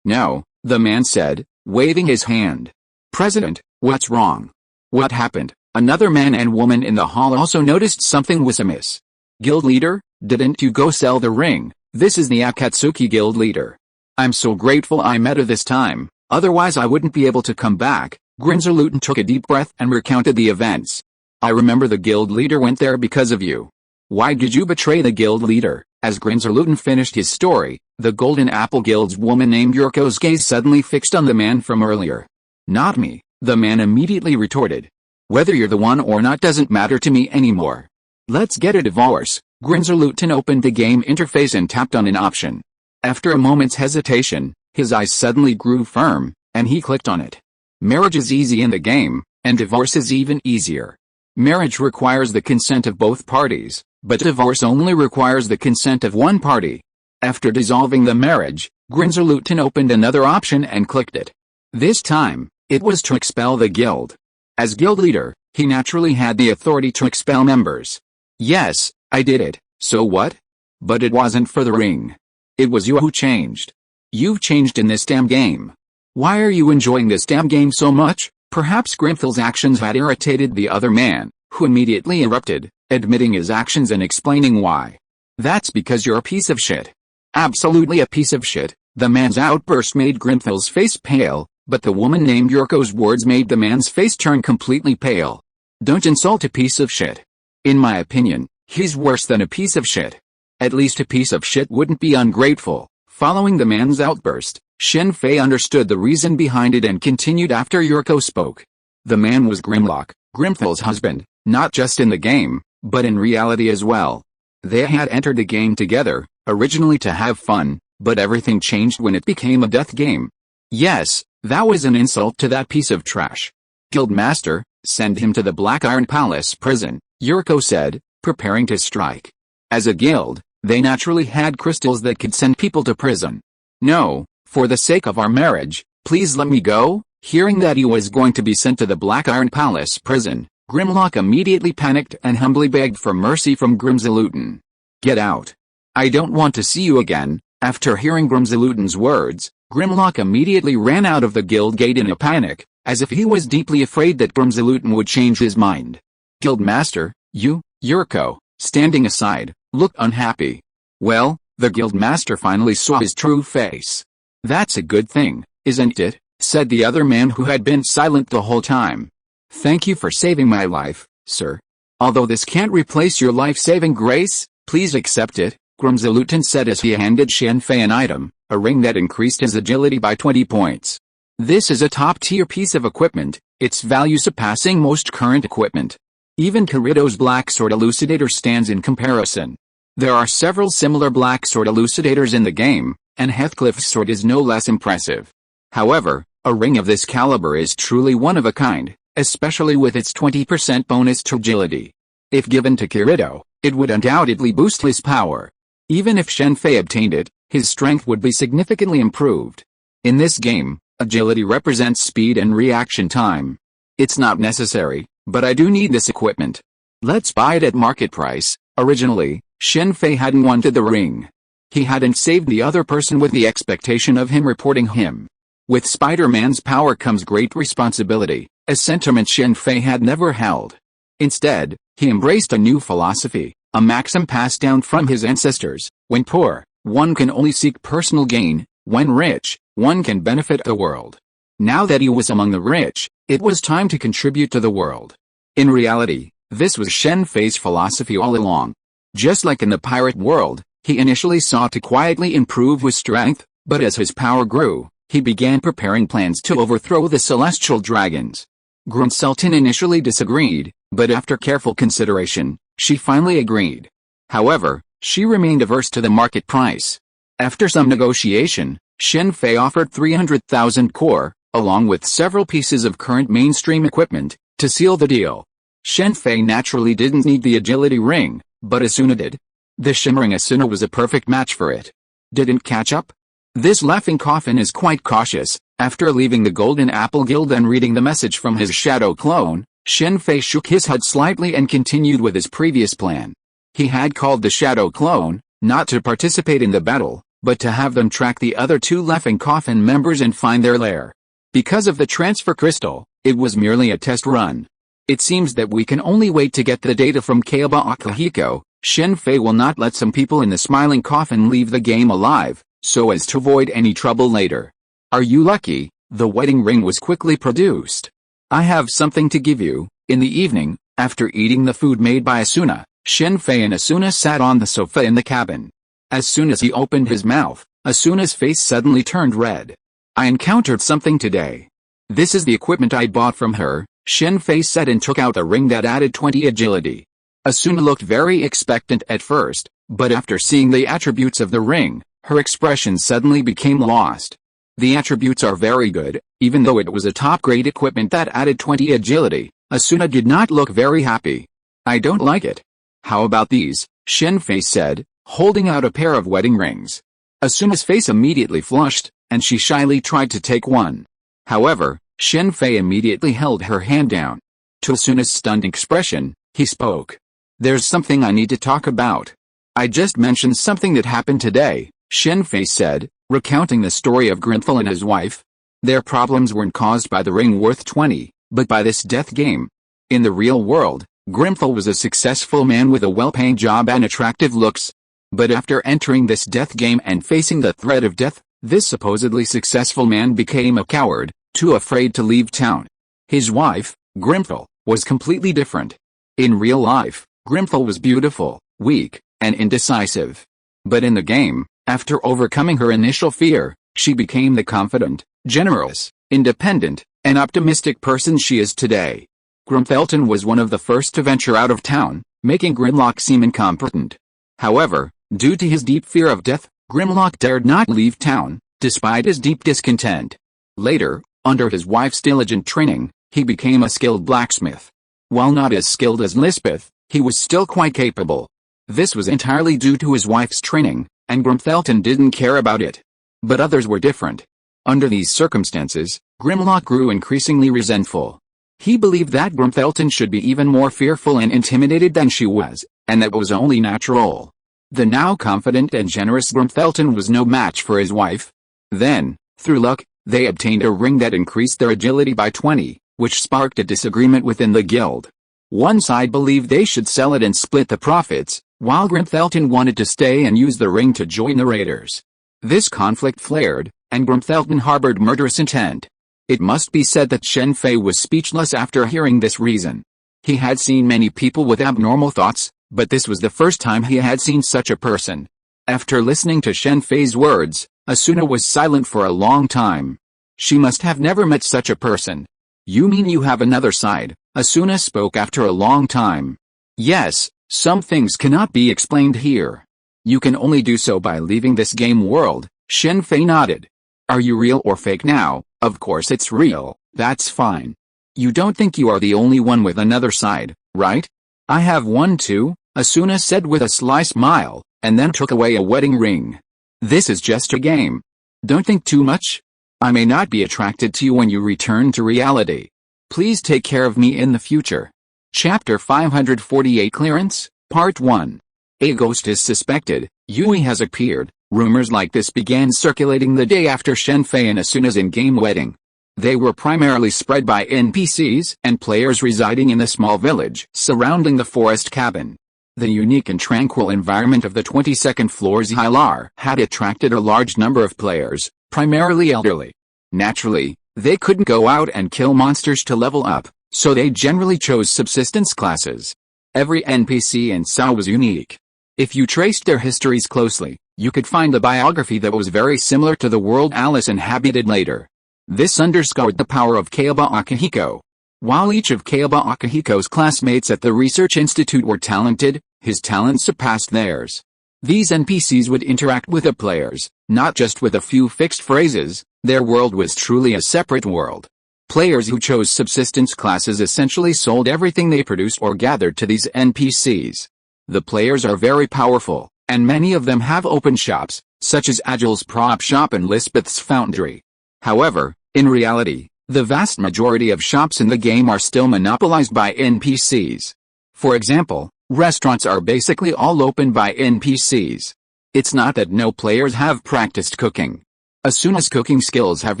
No, the man said, waving his hand. President, what's wrong? What happened? Another man and woman in the hall also noticed something was amiss. Guild leader, didn't you go sell the ring? This is the Akatsuki guild leader. I'm so grateful I met her this time, otherwise I wouldn't be able to come back. Grimsolutin took a deep breath and recounted the events. I remember the guild leader went there because of you. Why did you betray the guild leader? As Grimsolutin finished his story, the Golden Apple Guild's woman named Yuriko's gaze suddenly fixed on the man from earlier. Not me, the man immediately retorted. Whether you're the one or not doesn't matter to me anymore. Let's get a divorce. Grimsolutin opened the game interface and tapped on an option. After a moment's hesitation, his eyes suddenly grew firm, and he clicked on it. Marriage is easy in the game, and divorce is even easier. Marriage requires the consent of both parties, but divorce only requires the consent of one party. After dissolving the marriage, Grimsolutin opened another option and clicked it. This time, it was to expel the guild. As guild leader, he naturally had the authority to expel members. Yes, I did it, so what? But it wasn't for the ring. It was you who changed. You've changed in this damn game. Why are you enjoying this damn game so much? Perhaps Grimthil's actions had irritated the other man, who immediately erupted, admitting his actions and explaining why. That's because you're a piece of shit. Absolutely a piece of shit. The man's outburst made Grimthil's face pale, but the woman named Yuriko's words made the man's face turn completely pale. Don't insult a piece of shit. In my opinion, he's worse than a piece of shit. At least a piece of shit wouldn't be ungrateful. Following the man's outburst, Shen Fei understood the reason behind it and continued after Yuriko spoke. The man was Grimlock, Grimthil's husband, not just in the game, but in reality as well. They had entered the game together, originally to have fun, but everything changed when it became a death game. Yes, that was an insult to that piece of trash. Guildmaster, send him to the Black Iron Palace prison, Yuriko said, preparing to strike. As a guild, they naturally had crystals that could send people to prison. No, for the sake of our marriage, please let me go. Hearing that he was going to be sent to the Black Iron Palace prison, Grimlock immediately panicked and humbly begged for mercy from Grimsolutin. Get out. I don't want to see you again. After hearing Grimsolutin's words, Grimlock immediately ran out of the guild gate in a panic, as if he was deeply afraid that Grimsolutin would change his mind. Guildmaster, Yuriko, standing aside, looked unhappy. Well, the Guildmaster finally saw his true face. That's a good thing, isn't it? Said the other man who had been silent the whole time. Thank you for saving my life, sir. Although this can't replace your life-saving grace, please accept it, Grimsolutin said as he handed Shen Fei an item, a ring that increased his agility by 20 points. This is a top-tier piece of equipment, its value surpassing most current equipment. Even Kirito's Black Sword Elucidator stands in comparison. There are several similar Black Sword Elucidators in the game, and Heathcliff's sword is no less impressive. However, a ring of this caliber is truly one of a kind, especially with its 20% bonus to agility. If given to Kirito, it would undoubtedly boost his power. Even if Shen Fei obtained it, his strength would be significantly improved. In this game, agility represents speed and reaction time. It's not necessary, but I do need this equipment. Let's buy it at market price. Originally, Shen Fei hadn't wanted the ring. He hadn't saved the other person with the expectation of him reporting him. With Spider-Man's power comes great responsibility, a sentiment Shen Fei had never held. Instead, he embraced a new philosophy, a maxim passed down from his ancestors. When poor, one can only seek personal gain. When rich, one can benefit the world. Now that he was among the rich, it was time to contribute to the world. In reality, this was Shen Fei's philosophy all along. Just like in the pirate world, he initially sought to quietly improve his strength, but as his power grew, he began preparing plans to overthrow the celestial dragons. Grimsolutin initially disagreed, but after careful consideration, she finally agreed. However, she remained averse to the market price. After some negotiation, Shen Fei offered 300,000 core, along with several pieces of current mainstream equipment, to seal the deal. Shen Fei naturally didn't need the agility ring, but Asuna did. The shimmering Asuna was a perfect match for it. Didn't catch up? This laughing coffin is quite cautious. After leaving the Golden Apple Guild and reading the message from his shadow clone, Shen Fei shook his head slightly and continued with his previous plan. He had called the shadow clone, not to participate in the battle, but to have them track the other two Laughing Coffin members and find their lair. Because of the transfer crystal, it was merely a test run. It seems that we can only wait to get the data from Kaiba Akihiko. Shen Fei will not let some people in the smiling coffin leave the game alive, so as to avoid any trouble later. Are you lucky? The wedding ring was quickly produced. I have something to give you. In the evening, after eating the food made by Asuna, Shen Fei and Asuna sat on the sofa in the cabin. As soon as he opened his mouth, Asuna's face suddenly turned red. I encountered something today. This is the equipment I bought from her, Shen Fei said and took out a ring that added 20 agility. Asuna looked very expectant at first, but after seeing the attributes of the ring, her expression suddenly became lost. The attributes are very good, even though it was a top-grade equipment that added 20 agility, Asuna did not look very happy. I don't like it. How about these? Shen Fei said, holding out a pair of wedding rings. Asuna's face immediately flushed, and she shyly tried to take one. However, Shen Fei immediately held her hand down. To Asuna's stunned expression, he spoke. There's something I need to talk about. I just mentioned something that happened today, Shen Fei said, recounting the story of Grimthal and his wife. Their problems weren't caused by the ring worth 20, but by this death game. In the real world, Grimthal was a successful man with a well-paying job and attractive looks. But after entering this death game and facing the threat of death, this supposedly successful man became a coward, too afraid to leave town. His wife, Grimthal, was completely different. In real life, Grimthal was beautiful, weak, and indecisive. But in the game, after overcoming her initial fear, she became the confident, generous, independent, and optimistic person she is today. Grimthalton was one of the first to venture out of town, making Grimlock seem incompetent. However, due to his deep fear of death, Grimlock dared not leave town, despite his deep discontent. Later, under his wife's diligent training, he became a skilled blacksmith. While not as skilled as Lisbeth, he was still quite capable. This was entirely due to his wife's training, and Grimthalton didn't care about it. But others were different. Under these circumstances, Grimlock grew increasingly resentful. He believed that Grimthalton should be even more fearful and intimidated than she was, and that was only natural. The now confident and generous Grimthalton was no match for his wife. Then, through luck, they obtained a ring that increased their agility by 20, which sparked a disagreement within the guild. One side believed they should sell it and split the profits, while Grimthalton wanted to stay and use the ring to join the raiders. This conflict flared, and Grimthalton harbored murderous intent. It must be said that Shen Fei was speechless after hearing this reason. He had seen many people with abnormal thoughts, but this was the first time he had seen such a person. After listening to Shen Fei's words, Asuna was silent for a long time. She must have never met such a person. You mean you have another side? Asuna spoke after a long time. Yes, some things cannot be explained here. You can only do so by leaving this game world, Shen Fei nodded. Are you real or fake now? Of course it's real, that's fine. You don't think you are the only one with another side, right? I have one too, Asuna said with a sly smile, and then took away a wedding ring. This is just a game. Don't think too much. I may not be attracted to you when you return to reality. Please take care of me in the future. Chapter 548 Clearance, Part 1. A ghost is suspected, Yui has appeared. Rumors like this began circulating the day after Shen Fei and Asuna's in-game wedding. They were primarily spread by NPCs and players residing in the small village surrounding the forest cabin. The unique and tranquil environment of the 22nd floor's Hilar had attracted a large number of players, primarily elderly. Naturally, they couldn't go out and kill monsters to level up, so they generally chose subsistence classes. Every NPC in S.H.I.E.L.D was unique. If you traced their histories closely, you could find a biography that was very similar to the world Alice inhabited later. This underscored the power of Kaiba Akihiko. While each of Kaiba Akihiko's classmates at the research institute were talented, his talents surpassed theirs. These NPCs would interact with the players, not just with a few fixed phrases. Their world was truly a separate world. Players who chose subsistence classes essentially sold everything they produced or gathered to these NPCs. The players are very powerful, and many of them have open shops, such as Agil's prop shop and Lisbeth's foundry. However, in reality, the vast majority of shops in the game are still monopolized by NPCs. For example, restaurants are basically all opened by NPCs. It's not that no players have practiced cooking. Asuna's cooking skills have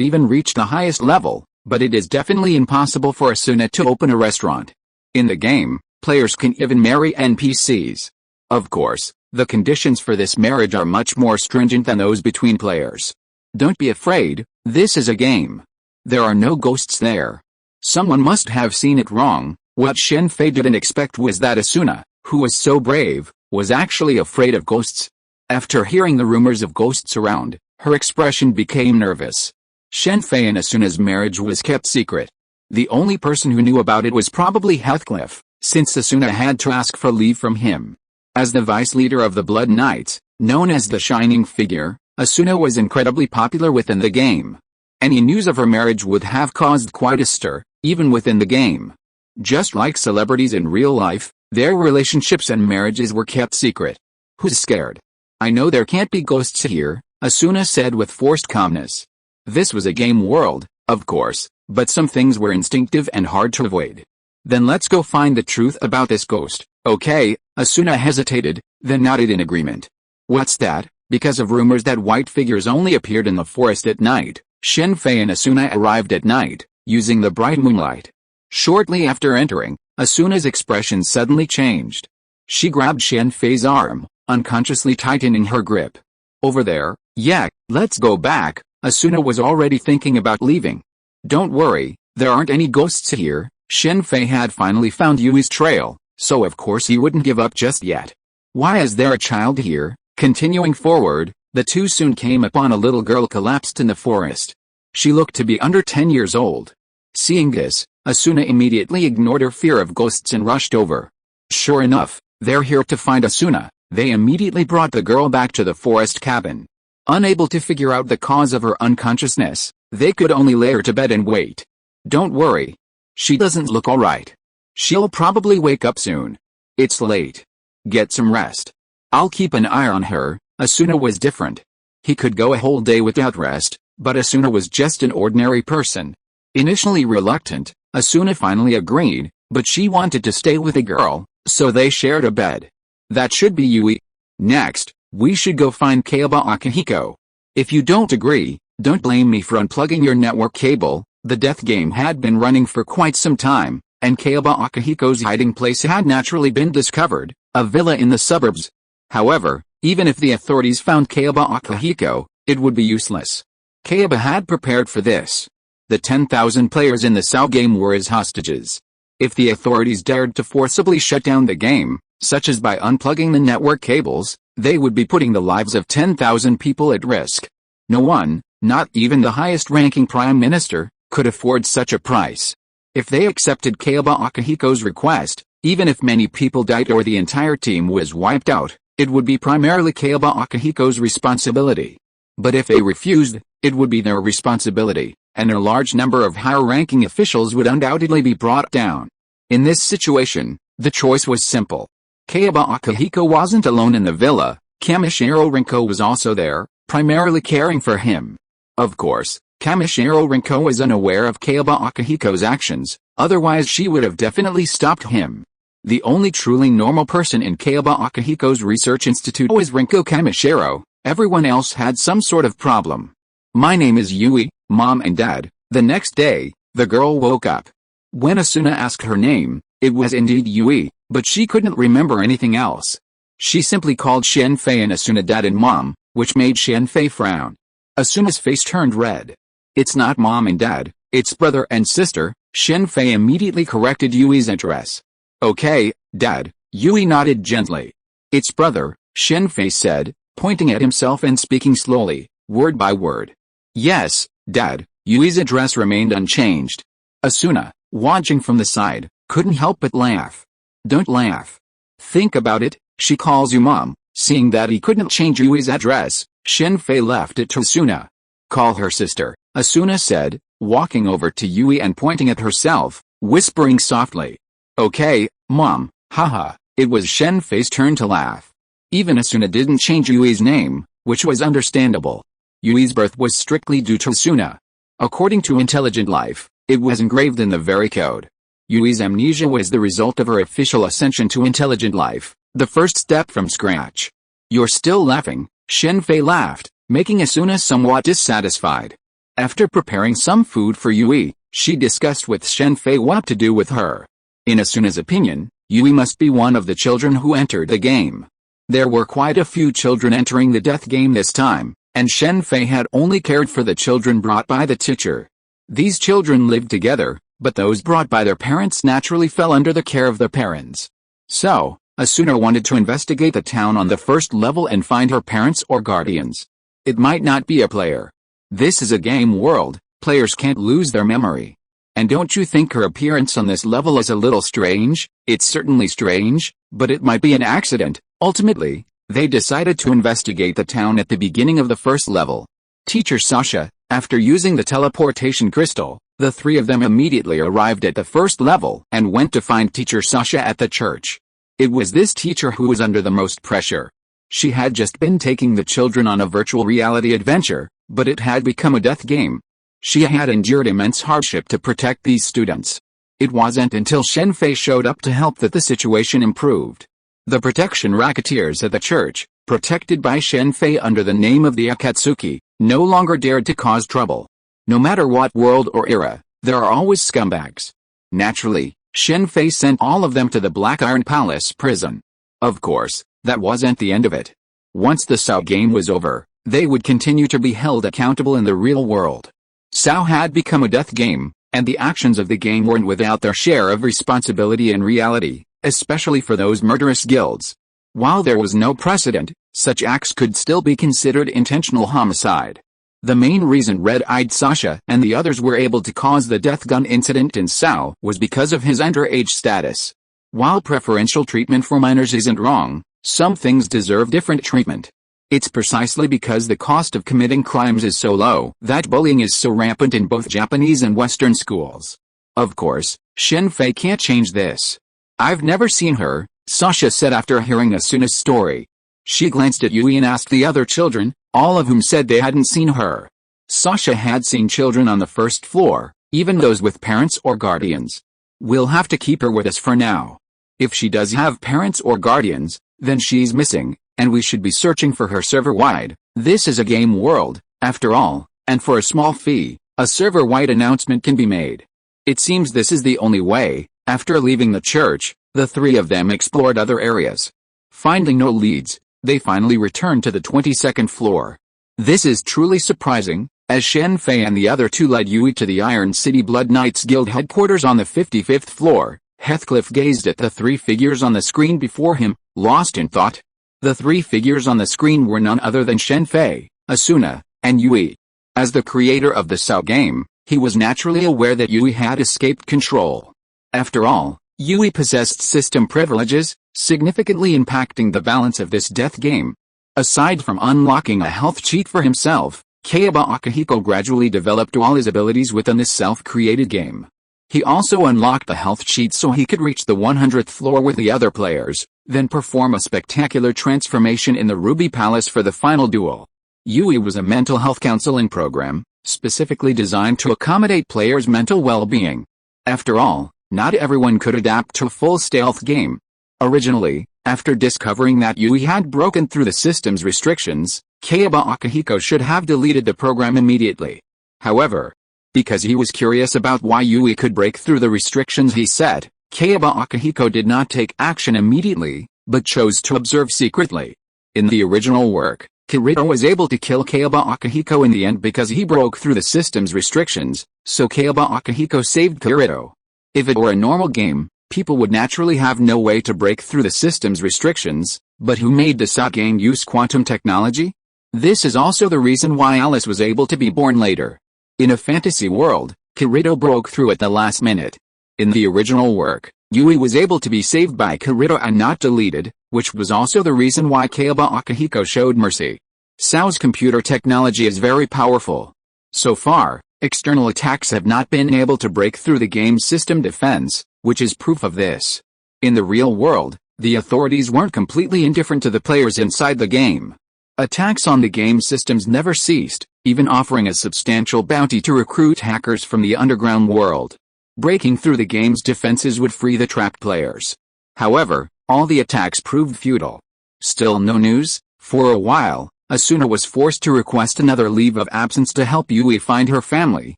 even reached the highest level, but it is definitely impossible for Asuna to open a restaurant. In the game, players can even marry NPCs. Of course, the conditions for this marriage are much more stringent than those between players. Don't be afraid, this is a game. There are no ghosts there. Someone must have seen it wrong. What Shen Fei didn't expect was that Asuna, who was so brave, was actually afraid of ghosts. After hearing the rumors of ghosts around, her expression became nervous. Shen Fei and Asuna's marriage was kept secret. The only person who knew about it was probably Heathcliff, since Asuna had to ask for leave from him. As the vice leader of the Blood Knights, known as the Shining Figure, Asuna was incredibly popular within the game. Any news of her marriage would have caused quite a stir, even within the game. Just like celebrities in real life, their relationships and marriages were kept secret. Who's scared? I know there can't be ghosts here, Asuna said with forced calmness. This was a game world, of course, but some things were instinctive and hard to avoid. Then let's go find the truth about this ghost, okay? Asuna hesitated, then nodded in agreement. What's that? Because of rumors that white figures only appeared in the forest at night, Shen Fei and Asuna arrived at night, using the bright moonlight. Shortly after entering, Asuna's expression suddenly changed. She grabbed Shen Fei's arm, unconsciously tightening her grip. Over there, yeah, let's go back. Asuna was already thinking about leaving. Don't worry, there aren't any ghosts here. Shen Fei had finally found Yui's trail, so of course he wouldn't give up just yet. Why is there a child here? Continuing forward, the two soon came upon a little girl collapsed in the forest. She looked to be under 10 years old. Seeing this, Asuna immediately ignored her fear of ghosts and rushed over. Sure enough, they're here to find Asuna. They immediately brought the girl back to the forest cabin. Unable to figure out the cause of her unconsciousness, they could only lay her to bed and wait. Don't worry. She doesn't look alright. She'll probably wake up soon. It's late. Get some rest. I'll keep an eye on her. Asuna was different. He could go a whole day without rest, but Asuna was just an ordinary person. Initially reluctant, Asuna finally agreed, but she wanted to stay with the girl, so they shared a bed. That should be Yui. Next, we should go find Kayaba Akihiko. If you don't agree, don't blame me for unplugging your network cable. The death game had been running for quite some time, and Kayaba Akihiko's hiding place had naturally been discovered, a villa in the suburbs. However, even if the authorities found Kayaba Akihiko, it would be useless. Kayaba had prepared for this. The 10,000 players in the SYE game were his hostages. If the authorities dared to forcibly shut down the game, such as by unplugging the network cables, they would be putting the lives of 10,000 people at risk. No one, not even the highest-ranking prime minister, could afford such a price. If they accepted Kayaba Akihiko's request, even if many people died or the entire team was wiped out, it would be primarily Kayaba Akihiko's responsibility. But if they refused, it would be their responsibility, and a large number of higher-ranking officials would undoubtedly be brought down. In this situation, the choice was simple. Kayaba Akihiko wasn't alone in the villa. Kamishiro Rinko was also there, primarily caring for him. Of course, Kamishiro Rinko was unaware of Kayaba Akihiko's actions, otherwise she would have definitely stopped him. The only truly normal person in Kayaba Akihiko's research institute was Rinko Kamishiro. Everyone else had some sort of problem. My name is Yui, Mom and Dad. The next day, the girl woke up. When Asuna asked her name, it was indeed Yui, but she couldn't remember anything else. She simply called Shen Fei and Asuna Dad and Mom, which made Shen Fei frown. Asuna's face turned red. It's not Mom and Dad, it's brother and sister. Shen Fei immediately corrected Yui's address. Okay, Dad, Yui nodded gently. It's brother, Shen Fei said, pointing at himself and speaking slowly, word by word. Yes, Dad, Yui's address remained unchanged. Asuna, watching from the side, couldn't help but laugh. Don't laugh. Think about it, she calls you Mom. Seeing that he couldn't change Yui's address, Shen Fei left it to Asuna. Call her sister, Asuna said, walking over to Yui and pointing at herself, whispering softly. Okay, Mom, haha. It was Shen Fei's turn to laugh. Even Asuna didn't change Yui's name, which was understandable. Yui's birth was strictly due to Asuna. According to Intelligent Life, it was engraved in the very code. Yui's amnesia was the result of her official ascension to Intelligent Life, the first step from scratch. You're still laughing, Shen Fei laughed, making Asuna somewhat dissatisfied. After preparing some food for Yui, she discussed with Shen Fei what to do with her. In Asuna's opinion, Yui must be one of the children who entered the game. There were quite a few children entering the death game this time, and Shen Fei had only cared for the children brought by the teacher. These children lived together, but those brought by their parents naturally fell under the care of their parents. So, Asuna wanted to investigate the town on the first level and find her parents or guardians. It might not be a player. This is a game world, players can't lose their memory. And don't you think her appearance on this level is a little strange? It's certainly strange, but it might be an accident. Ultimately, they decided to investigate the town at the beginning of the first level. Teacher Sasha, after using the teleportation crystal, the three of them immediately arrived at the first level and went to find Teacher Sasha at the church. It was this teacher who was under the most pressure. She had just been taking the children on a virtual reality adventure, but it had become a death game. She had endured immense hardship to protect these students. It wasn't until Shen Fei showed up to help that the situation improved. The protection racketeers at the church, protected by Shen Fei under the name of the Akatsuki, no longer dared to cause trouble. No matter what world or era, there are always scumbags. Naturally, Shen Fei sent all of them to the Black Iron Palace prison. Of course, that wasn't the end of it. Once the S.H.I.E.L.D game was over, they would continue to be held accountable in the real world. S.H.I.E.L.D had become a death game, and the actions of the game weren't without their share of responsibility in reality, especially for those murderous guilds. While there was no precedent, such acts could still be considered intentional homicide. The main reason Red-Eyed Sasha and the others were able to cause the death gun incident in S.H.I.E.L.D was because of his underage status. While preferential treatment for minors isn't wrong, some things deserve different treatment. It's precisely because the cost of committing crimes is so low that bullying is so rampant in both Japanese and Western schools. Of course, Shen Fei can't change this. I've never seen her, Sasha said after hearing Asuna's story. She glanced at Yui and asked the other children, all of whom said they hadn't seen her. Sasha had seen children on the first floor, even those with parents or guardians. We'll have to keep her with us for now. If she does have parents or guardians, then she's missing, and we should be searching for her server-wide. This is a game world, after all, and for a small fee, a server-wide announcement can be made. It seems this is the only way. After leaving the church, the three of them explored other areas. Finding no leads, they finally returned to the 22nd floor. This is truly surprising, as Shen Fei and the other two led Yui to the Iron City Blood Knights Guild headquarters on the 55th floor. Heathcliff gazed at the three figures on the screen before him, lost in thought. The three figures on the screen were none other than Shen Fei, Asuna, and Yui. As the creator of the S.H.I.E.L.D game, he was naturally aware that Yui had escaped control. After all, Yui possessed system privileges, significantly impacting the balance of this death game. Aside from unlocking a health cheat for himself, Kayaba Akihiko gradually developed all his abilities within this self-created game. He also unlocked the health cheat so he could reach the 100th floor with the other players, then perform a spectacular transformation in the Ruby Palace for the final duel. Yui was a mental health counseling program, specifically designed to accommodate players' mental well-being. After all, not everyone could adapt to a full stealth game. Originally, after discovering that Yui had broken through the system's restrictions, Kayaba Akihiko should have deleted the program immediately. However, because he was curious about why Yui could break through the restrictions he set, Kayaba Akihiko did not take action immediately, but chose to observe secretly. In the original work, Kirito was able to kill Kayaba Akihiko in the end because he broke through the system's restrictions, so Kayaba Akihiko saved Kirito. If it were a normal game, people would naturally have no way to break through the system's restrictions, but who made the S.H.I.E.L.D game use quantum technology? This is also the reason why Alice was able to be born later. In a fantasy world, Kirito broke through at the last minute. In the original work, Yui was able to be saved by Kirito and not deleted, which was also the reason why Kayaba Akihiko showed mercy. S.H.I.E.L.D's computer technology is very powerful. So far, external attacks have not been able to break through the game's system defense, which is proof of this. In the real world, the authorities weren't completely indifferent to the players inside the game. Attacks on the game systems never ceased, even offering a substantial bounty to recruit hackers from the underground world. Breaking through the game's defenses would free the trapped players. However, all the attacks proved futile. Still no news. For a while, Asuna was forced to request another leave of absence to help Yui find her family,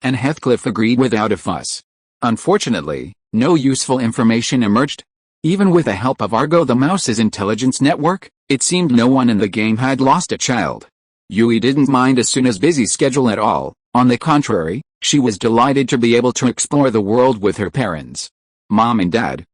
and Heathcliff agreed without a fuss. Unfortunately, no useful information emerged. Even with the help of Argo the Mouse's intelligence network, it seemed no one in the game had lost a child. Yui didn't mind Asuna's busy schedule at all. On the contrary, she was delighted to be able to explore the world with her parents. Mom and Dad,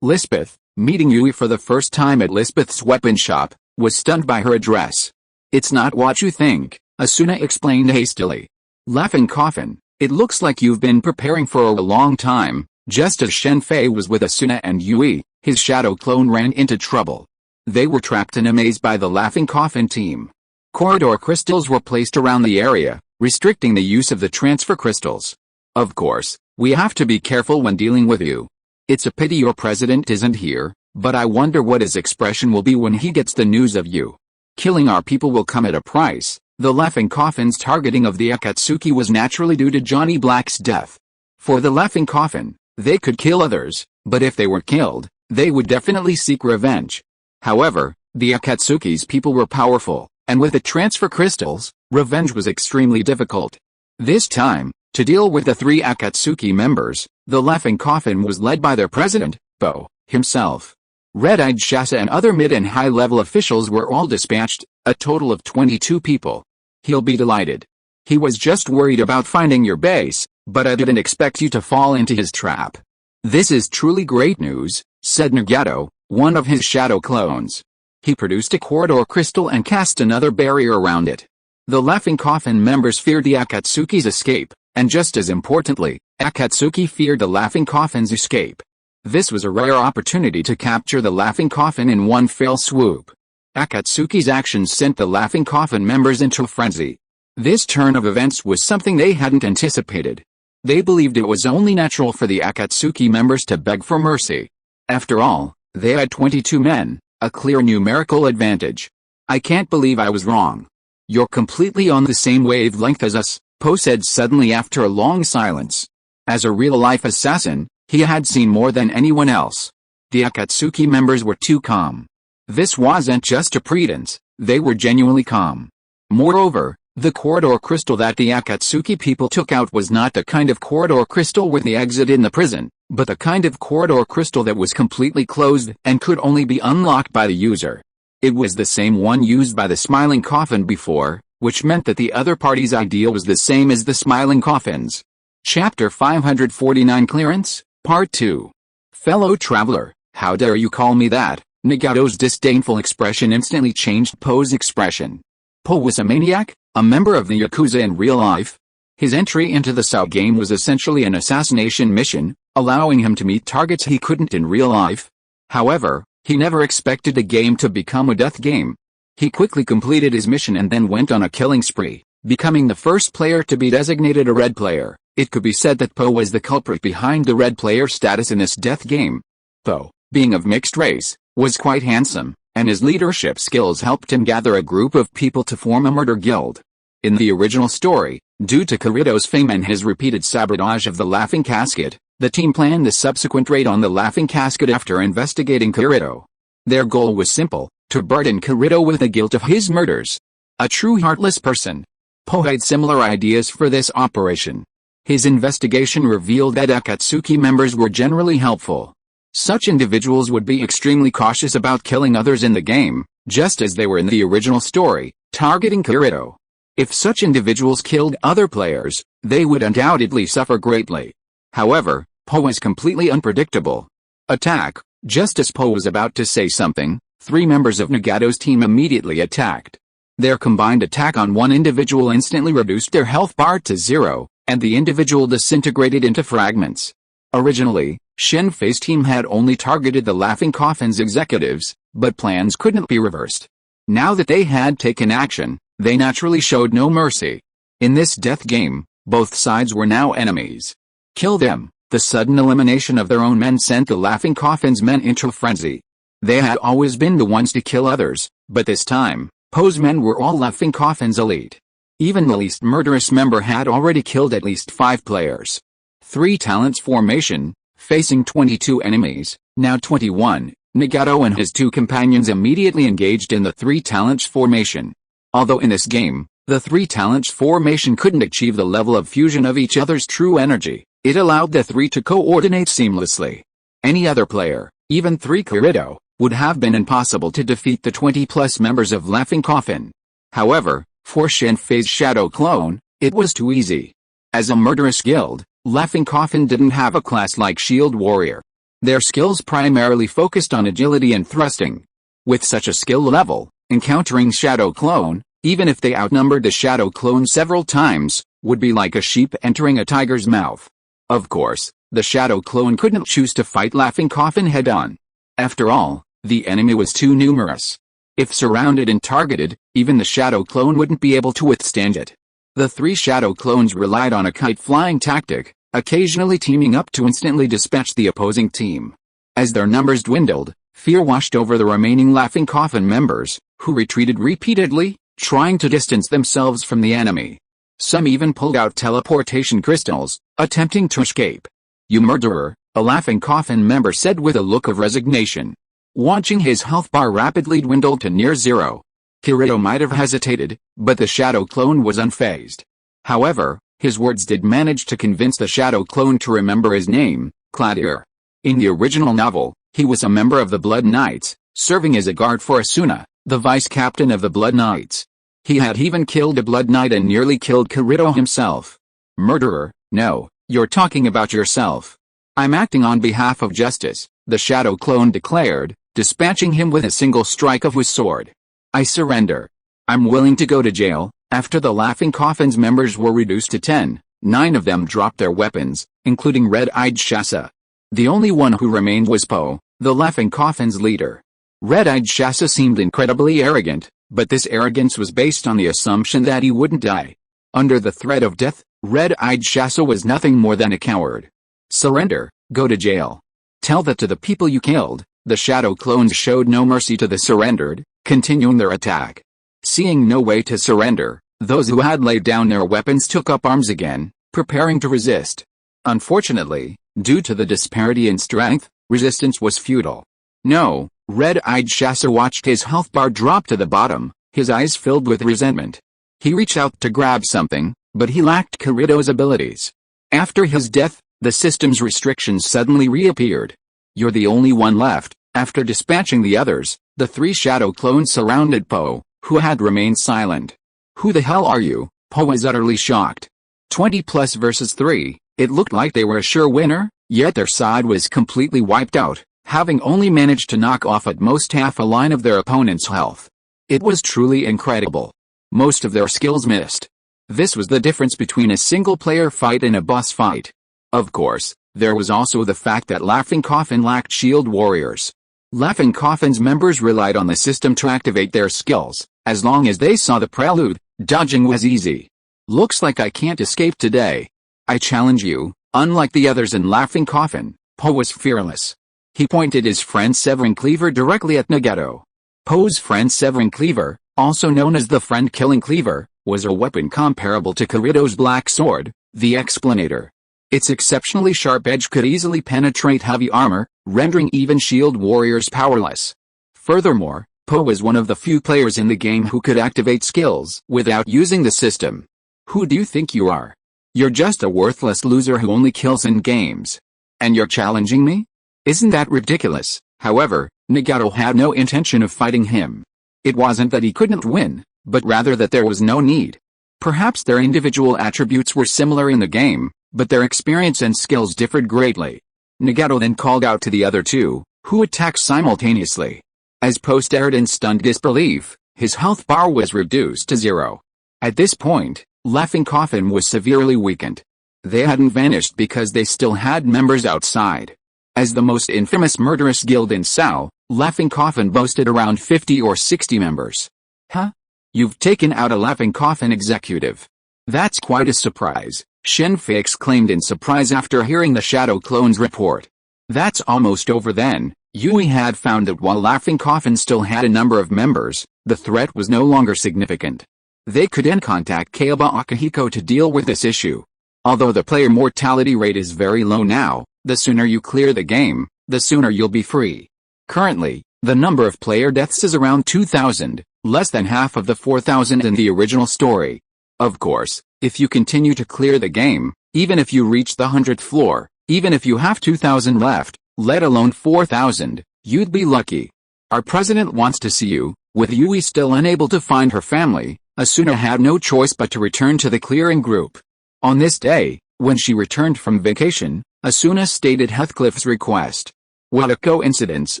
Lisbeth, meeting Yui for the first time at Lisbeth's weapon shop, was stunned by her address. "It's not what you think," Asuna explained hastily. Laughing Coffin, "It looks like you've been preparing for a long time." Just as Shen Fei was with Asuna and Yui, his shadow clone ran into trouble. They were trapped in a maze by the Laughing Coffin team. Corridor crystals were placed around the area, restricting the use of the transfer crystals. "Of course, we have to be careful when dealing with you. It's a pity your president isn't here, but I wonder what his expression will be when he gets the news of you. Killing our people will come at a price." The Laughing Coffin's targeting of the Akatsuki was naturally due to Johnny Black's death. For the Laughing Coffin, they could kill others, but if they were killed, they would definitely seek revenge. However, the Akatsuki's people were powerful, and with the transfer crystals, revenge was extremely difficult. This time, to deal with the 3 Akatsuki members, the Laughing Coffin was led by their president, Po, himself. Red-Eyed Shasa and other mid and high-level officials were all dispatched, a total of 22 people. "He'll be delighted. He was just worried about finding your base, but I didn't expect you to fall into his trap." "This is truly great news," said Nagato, one of his shadow clones. He produced a corridor crystal and cast another barrier around it. The Laughing Coffin members feared the Akatsuki's escape, and just as importantly, Akatsuki feared the Laughing Coffin's escape. This was a rare opportunity to capture the Laughing Coffin in one fell swoop. Akatsuki's actions sent the Laughing Coffin members into a frenzy. This turn of events was something they hadn't anticipated. They believed it was only natural for the Akatsuki members to beg for mercy. After all, they had 22 men, a clear numerical advantage. "I can't believe I was wrong. You're completely on the same wavelength as us," Po said suddenly after a long silence. As a real-life assassin, he had seen more than anyone else. The Akatsuki members were too calm. This wasn't just a pretense, they were genuinely calm. Moreover, the corridor crystal that the Akatsuki people took out was not the kind of corridor crystal with the exit in the prison, but the kind of corridor crystal that was completely closed and could only be unlocked by the user. It was the same one used by the Smiling Coffin before, which meant that the other party's idea was the same as the Smiling Coffin's. Chapter 549 Clearance, Part 2. "Fellow traveler, how dare you call me that?" Nagato's disdainful expression instantly changed Po's expression. Po was a maniac, a member of the Yakuza in real life. His entry into the SYE game was essentially an assassination mission, allowing him to meet targets he couldn't in real life. However, he never expected the game to become a death game. He quickly completed his mission and then went on a killing spree, becoming the first player to be designated a red player. It could be said that Po was the culprit behind the red player status in this death game. Po, being of mixed race, was quite handsome, and his leadership skills helped him gather a group of people to form a murder guild. In the original story, due to Kirito's fame and his repeated sabotage of the Laughing Casket, the team planned the subsequent raid on the Laughing Casket after investigating Kirito. Their goal was simple, to burden Kirito with the guilt of his murders. A true heartless person. Po had similar ideas for this operation. His investigation revealed that Akatsuki members were generally helpful. Such individuals would be extremely cautious about killing others in the game, just as they were in the original story, targeting Kirito. If such individuals killed other players, they would undoubtedly suffer greatly. However, Po was completely unpredictable. Attack. Just as Po was about to say something, 3 members of Nagato's team immediately attacked. Their combined attack on one individual instantly reduced their health bar to 0, and the individual disintegrated into fragments. Originally, Shen Fei's team had only targeted the Laughing Coffin's executives, but plans couldn't be reversed. Now that they had taken action, they naturally showed no mercy. In this death game, both sides were now enemies. Kill them. The sudden elimination of their own men sent the Laughing Coffin's men into a frenzy. They had always been the ones to kill others, but this time, Po's men were all Laughing Coffin's elite. Even the least murderous member had already killed at least 5 players. 3 talents formation, facing 22 enemies, now 21, Nagato and his 2 companions immediately engaged in the 3 talents formation. Although in this game, the three talents formation couldn't achieve the level of fusion of each other's true energy, it allowed the three to coordinate seamlessly. Any other player, even 3 Kirito, would have been impossible to defeat the 20-plus members of Laughing Coffin. However, for Shen Fei's shadow clone, it was too easy. As a murderous guild, Laughing Coffin didn't have a class like S.H.I.E.L.D. warrior. Their skills primarily focused on agility and thrusting. With such a skill level, encountering shadow clone, even if they outnumbered the shadow clone several times, would be like a sheep entering a tiger's mouth. Of course, the shadow clone couldn't choose to fight Laughing Coffin head-on. After all, the enemy was too numerous. If surrounded and targeted, even the shadow clone wouldn't be able to withstand it. The 3 shadow clones relied on a kite-flying tactic, occasionally teaming up to instantly dispatch the opposing team. As their numbers dwindled, fear washed over the remaining Laughing Coffin members, who retreated repeatedly, trying to distance themselves from the enemy. Some even pulled out teleportation crystals, attempting to escape. "You murderer," a Laughing Coffin member said with a look of resignation. Watching his health bar rapidly dwindle to near zero. Kirito might have hesitated, but the shadow clone was unfazed. However, his words did manage to convince the shadow clone to remember his name, Claudier. In the original novel, he was a member of the Blood Knights, serving as a guard for Asuna, the vice-captain of the Blood Knights. He had even killed a Blood Knight and nearly killed Kirito himself. "Murderer, no, you're talking about yourself. I'm acting on behalf of justice," the shadow clone declared, dispatching him with a single strike of his sword. "I surrender. I'm willing to go to jail." After the Laughing Coffin's members were reduced to 10, 9 of them dropped their weapons, including Red-Eyed Shasa. The only one who remained was Po, the Laughing Coffin's leader. Red-Eyed Shasa seemed incredibly arrogant, but this arrogance was based on the assumption that he wouldn't die. Under the threat of death, Red-Eyed Shasa was nothing more than a coward. "Surrender, go to jail. Tell that to the people you killed." The shadow clones showed no mercy to the surrendered, continuing their attack. Seeing no way to surrender, those who had laid down their weapons took up arms again, preparing to resist. Unfortunately, due to the disparity in strength, resistance was futile. "No," Red-Eyed Shasa watched his health bar drop to the bottom, his eyes filled with resentment. He reached out to grab something, but he lacked Kirito's abilities. After his death, the system's restrictions suddenly reappeared. "You're the only one left." After dispatching the others, the 3 shadow clones surrounded Po, who had remained silent. "Who the hell are you?" Po was utterly shocked. 20+ versus 3, it looked like they were a sure winner, yet their side was completely wiped out, having only managed to knock off at most half a line of their opponent's health. It was truly incredible. Most of their skills missed. This was the difference between a single-player fight and a boss fight. Of course, there was also the fact that Laughing Coffin lacked S.H.I.E.L.D. warriors. Laughing Coffin's members relied on the system to activate their skills. As long as they saw the prelude, dodging was easy. "Looks like I can't escape today. I challenge you." Unlike the others in Laughing Coffin, Po was fearless. He pointed his friend Severing Cleaver directly at Nagato. Po's friend Severing Cleaver, also known as the Friend-Killing Cleaver, was a weapon comparable to Kirito's Black Sword, the Explanator. Its exceptionally sharp edge could easily penetrate heavy armor, rendering even S.H.I.E.L.D. warriors powerless. Furthermore, Po was one of the few players in the game who could activate skills without using the system. "Who do you think you are? You're just a worthless loser who only kills in games. And you're challenging me? Isn't that ridiculous?" However, Nagato had no intention of fighting him. It wasn't that he couldn't win, but rather that there was no need. Perhaps their individual attributes were similar in the game, but their experience and skills differed greatly. Nagato then called out to the other 2, who attacked simultaneously. As Po stared in stunned disbelief, his health bar was reduced to 0. At this point, Laughing Coffin was severely weakened. They hadn't vanished because they still had members outside. As the most infamous murderous guild in S.H.I.E.L.D., Laughing Coffin boasted around 50 or 60 members. "Huh? You've taken out a Laughing Coffin executive. That's quite a surprise," Shen Fei exclaimed in surprise after hearing the Shadow Clone's report. "That's almost over then." Yui had found that while Laughing Coffin still had a number of members, the threat was no longer significant. They could then contact Kaiba Akihiko to deal with this issue. Although the player mortality rate is very low now, the sooner you clear the game, the sooner you'll be free. Currently, the number of player deaths is around 2,000, less than half of the 4,000 in the original story. Of course, if you continue to clear the game, even if you reach the 100th floor, even if you have 2,000 left, let alone 4,000, you'd be lucky. Our president wants to see you. With Yui still unable to find her family, Asuna had no choice but to return to the clearing group. On this day, when she returned from vacation, Asuna stated Heathcliff's request. What a coincidence,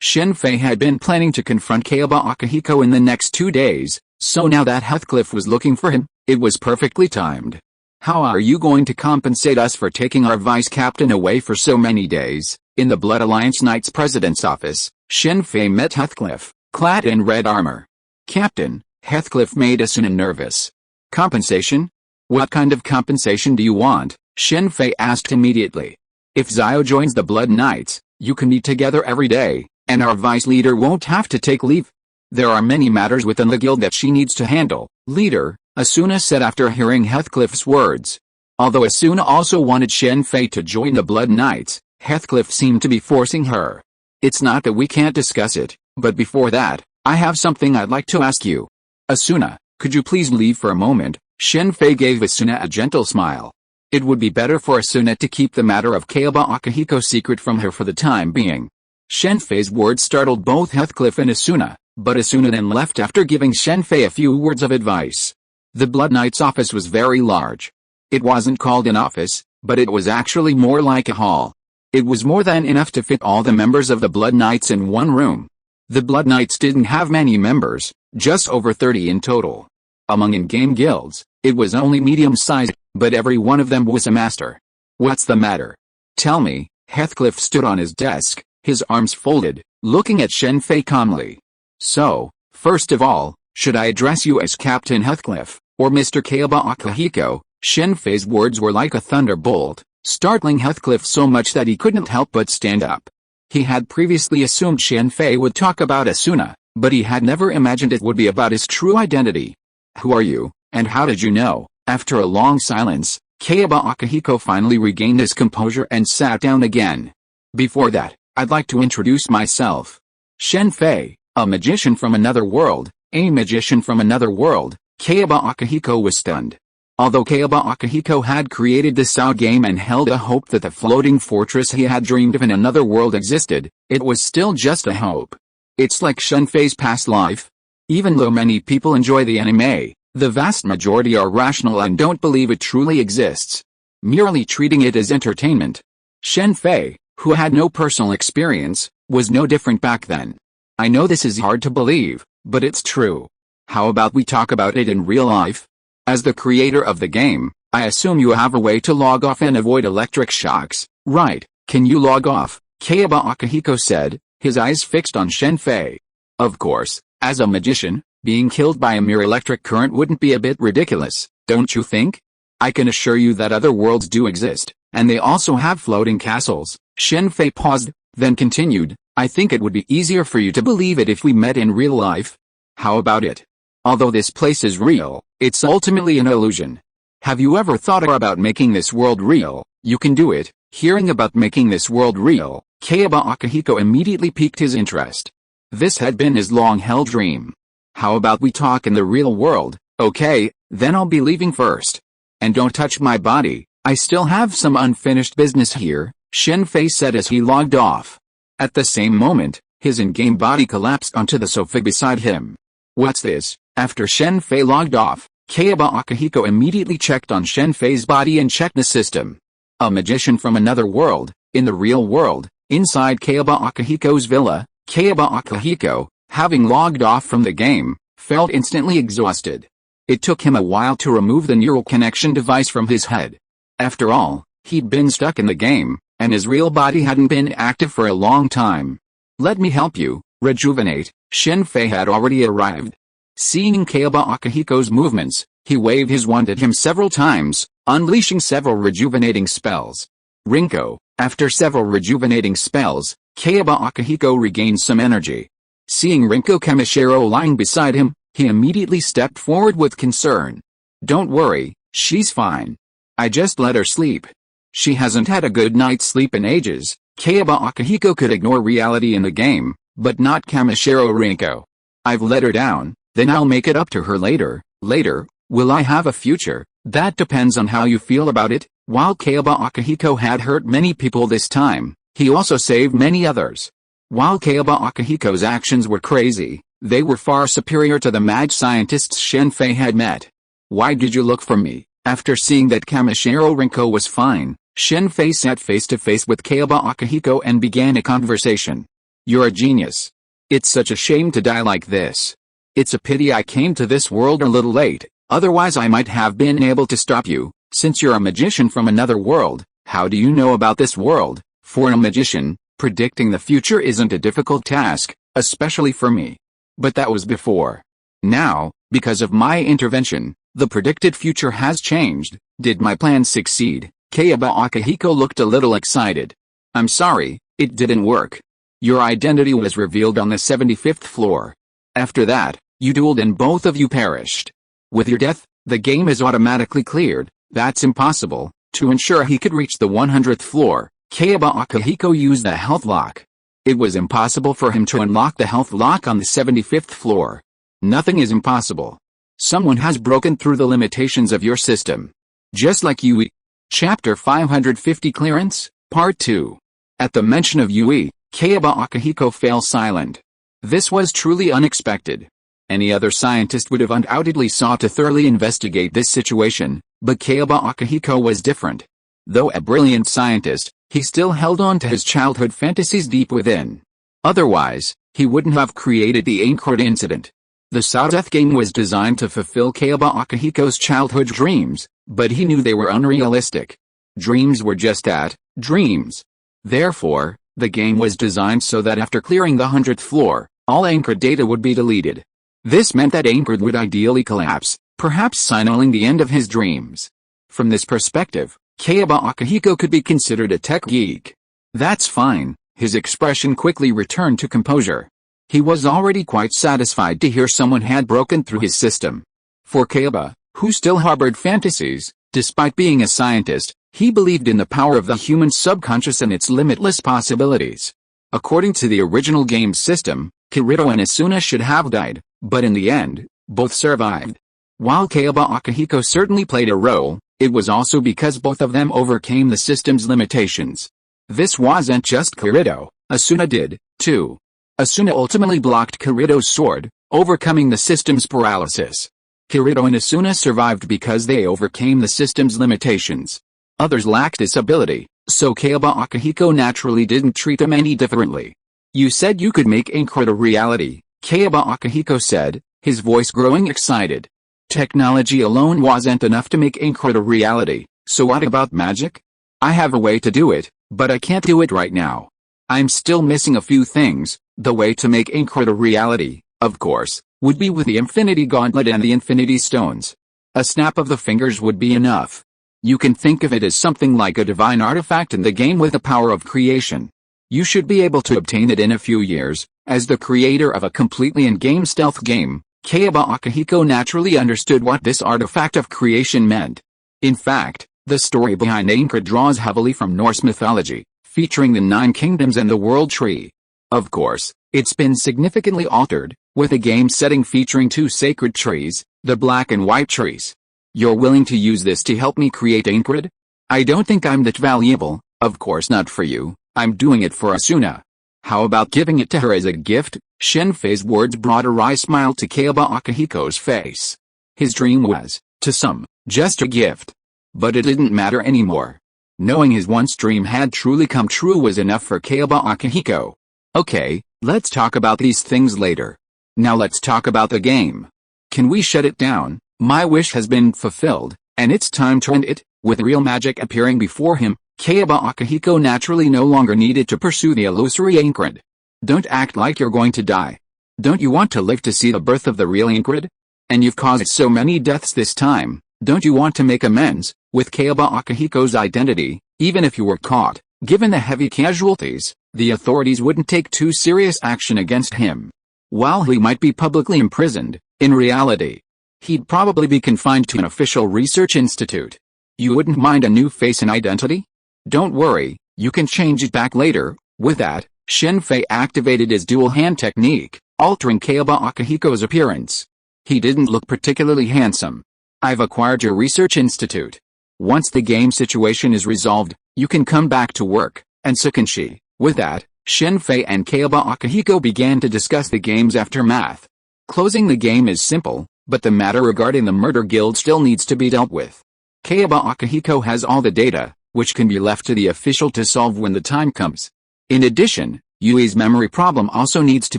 Shen Fei had been planning to confront Kaiba Akihiko in the next 2 days, so now that Heathcliff was looking for him, it was perfectly timed. How are you going to compensate us for taking our vice captain away for so many days? In the Blood Alliance Knight's president's office, Shen Fei met Heathcliff, clad in red armor. Captain, Heathcliff made Asuna nervous. Compensation? What kind of compensation do you want? Shen Fei asked immediately. If Zio joins the Blood Knights, you can meet together every day, and our vice leader won't have to take leave. There are many matters within the guild that she needs to handle, leader, Asuna said after hearing Heathcliff's words. Although Asuna also wanted Shen Fei to join the Blood Knights, Heathcliff seemed to be forcing her. It's not that we can't discuss it, but before that, I have something I'd like to ask you. Asuna, could you please leave for a moment? Shen Fei gave Asuna a gentle smile. It would be better for Asuna to keep the matter of Kaiba Akihiko secret from her for the time being. Shen Fei's words startled both Heathcliff and Asuna, but Asuna then left after giving Shen Fei a few words of advice. The Blood Knight's office was very large. It wasn't called an office, but it was actually more like a hall. It was more than enough to fit all the members of the Blood Knights in one room. The Blood Knights didn't have many members, just over 30 in total. Among in-game guilds, it was only medium-sized, but every one of them was a master. What's the matter? Tell me. Heathcliff stood on his desk, his arms folded, looking at Shen Fei calmly. So, first of all, should I address you as Captain Heathcliff, or Mr. Kaiba Akihiko? Shen Fei's words were like a thunderbolt, startling Heathcliff so much that he couldn't help but stand up. He had previously assumed Shen Fei would talk about Asuna, but he had never imagined it would be about his true identity. Who are you, and how did you know? After a long silence, Kaiba Akihiko finally regained his composure and sat down again. Before that, I'd like to introduce myself. Shen Fei, a magician from another world. A magician from another world. Kaiba Akihiko was stunned. Although Kaiba Akihiko had created the S.H.I.E.L.D game and held a hope that the floating fortress he had dreamed of in another world existed, it was still just a hope. It's like Shen Fei's past life. Even though many people enjoy the anime, the vast majority are rational and don't believe it truly exists, merely treating it as entertainment. Shen Fei, who had no personal experience, was no different back then. I know this is hard to believe, but it's true. How about we talk about it in real life? As the creator of the game, I assume you have a way to log off and avoid electric shocks, right? Can you log off? Kaiba Akihiko said, his eyes fixed on Shen Fei. Of course, as a magician, being killed by a mere electric current wouldn't be a bit ridiculous, don't you think? I can assure you that other worlds do exist, and they also have floating castles. Shen Fei paused, then continued, I think it would be easier for you to believe it if we met in real life. How about it? Although this place is real, it's ultimately an illusion. Have you ever thought about making this world real? You can do it. Hearing about making this world real, Kaiba Akihiko immediately piqued his interest. This had been his long-held dream. How about we talk in the real world? Okay, then I'll be leaving first. And don't touch my body, I still have some unfinished business here, Shen Fei said as he logged off. At the same moment, his in-game body collapsed onto the sofa beside him. What's this? After Shen Fei logged off, Kaiba Akihiko immediately checked on Shen Fei's body and checked the system. A magician from another world, in the real world, inside Kaiba Akihiko's villa, Kaiba Akihiko, having logged off from the game, felt instantly exhausted. It took him a while to remove the neural connection device from his head. After all, he'd been stuck in the game, and his real body hadn't been active for a long time. Let me help you, rejuvenate. Shen Fei had already arrived. Seeing Kaiba Akihiko's movements, he waved his wand at him several times, unleashing several rejuvenating spells. Rinko, after several rejuvenating spells, Kaiba Akihiko regained some energy. Seeing Rinko Kamishiro lying beside him, he immediately stepped forward with concern. Don't worry, she's fine. I just let her sleep. She hasn't had a good night's sleep in ages. Kaiba Akihiko could ignore reality in the game, but not Kamishiro Rinko. I've let her down, Then I'll make it up to her later. Later, will I have a future? That depends on how you feel about it. While Kayaba Akihiko had hurt many people this time, he also saved many others. While Kayaba Akihiko's actions were crazy, they were far superior to the mad scientists Shen Fei had met. Why did you look for me? After seeing that Kamishiro Rinko was fine, Shen Fei sat face to face with Kayaba Akihiko and began a conversation. You're a genius. It's such a shame to die like this. It's a pity I came to this world a little late, otherwise I might have been able to stop you. Since you're a magician from another world, how do you know about this world? For a magician, predicting the future isn't a difficult task, especially for me. But that was before. Now, because of my intervention, the predicted future has changed. Did my plan succeed? Kayaba Akihiko looked a little excited. I'm sorry, it didn't work. Your identity was revealed on the 75th floor. After that, you dueled and both of you perished. With your death, the game is automatically cleared. That's impossible. To ensure he could reach the 100th floor, Kayaba Akihiko used the health lock. It was impossible for him to unlock the health lock on the 75th floor. Nothing is impossible. Someone has broken through the limitations of your system. Just like Yui. Chapter 550 Clearance, Part 2. At the mention of Yui, Kayaba Akihiko fell silent. This was truly unexpected. Any other scientist would have undoubtedly sought to thoroughly investigate this situation, but Kayaba Akihiko was different. Though a brilliant scientist, he still held on to his childhood fantasies deep within. Otherwise, he wouldn't have created the Aincrad incident. The Death game was designed to fulfill Kayaba Akihiko's childhood dreams, but he knew they were unrealistic. Dreams were just that, dreams. Therefore, the game was designed so that after clearing the 100th floor, all Aincrad data would be deleted. This meant that Aincrad would ideally collapse, perhaps signaling the end of his dreams. From this perspective, Kayaba Akihiko could be considered a tech geek. That's fine. His expression quickly returned to composure. He was already quite satisfied to hear someone had broken through his system. For Kayaba, who still harbored fantasies, despite being a scientist, he believed in the power of the human subconscious and its limitless possibilities. According to the original game system, Kirito and Asuna should have died, but in the end, both survived. While Kayaba Akihiko certainly played a role, it was also because both of them overcame the system's limitations. This wasn't just Kirito, Asuna did, too. Asuna ultimately blocked Kirito's sword, overcoming the system's paralysis. Kirito and Asuna survived because they overcame the system's limitations. Others lacked this ability, so Kayaba Akihiko naturally didn't treat them any differently. You said you could make Aincrad a reality, Kayaba Akihiko said, his voice growing excited. Technology alone wasn't enough to make Aincrad a reality, so what about magic? I have a way to do it, but I can't do it right now. I'm still missing a few things. The way to make Aincrad a reality, of course, would be with the Infinity Gauntlet and the Infinity Stones. A snap of the fingers would be enough. You can think of it as something like a divine artifact in the game with the power of creation. You should be able to obtain it in a few years. As the creator of a completely in-game stealth game, Kayaba Akihiko naturally understood what this artifact of creation meant. In fact, the story behind Aincrad draws heavily from Norse mythology, featuring the 9 kingdoms and the world tree. Of course, it's been significantly altered, with a game setting featuring 2 sacred trees, the black and white trees. You're willing to use this to help me create Aincrad? I don't think I'm that valuable, of course not for you, I'm doing it for Asuna. How about giving it to her as a gift? Shen Fei's words brought a wry smile to Kayaba Akihiko's face. His dream was, to some, just a gift. But it didn't matter anymore. Knowing his once dream had truly come true was enough for Kayaba Akihiko. Okay, let's talk about these things later. Now let's talk about the game. Can we shut it down? My wish has been fulfilled, and it's time to end it. With real magic appearing before him, Kayaba Akihiko naturally no longer needed to pursue the illusory Aincrad. Don't act like you're going to die. Don't you want to live to see the birth of the real Aincrad? And you've caused so many deaths this time, don't you want to make amends? With Kayaba Akihiko's identity, even if you were caught, given the heavy casualties, the authorities wouldn't take too serious action against him. While he might be publicly imprisoned, in reality, he'd probably be confined to an official research institute. You wouldn't mind a new face and identity? Don't worry, you can change it back later. With that, Shen Fei activated his dual hand technique, altering Kayaba Akihiko's appearance. He didn't look particularly handsome. I've acquired your research institute. Once the game situation is resolved, you can come back to work, and so can she. With that, Shen Fei and Kayaba Akihiko began to discuss the game's aftermath. Closing the game is simple, but the matter regarding the murder guild still needs to be dealt with. Kayaba Akihiko has all the data, which can be left to the official to solve when the time comes. In addition, Yui's memory problem also needs to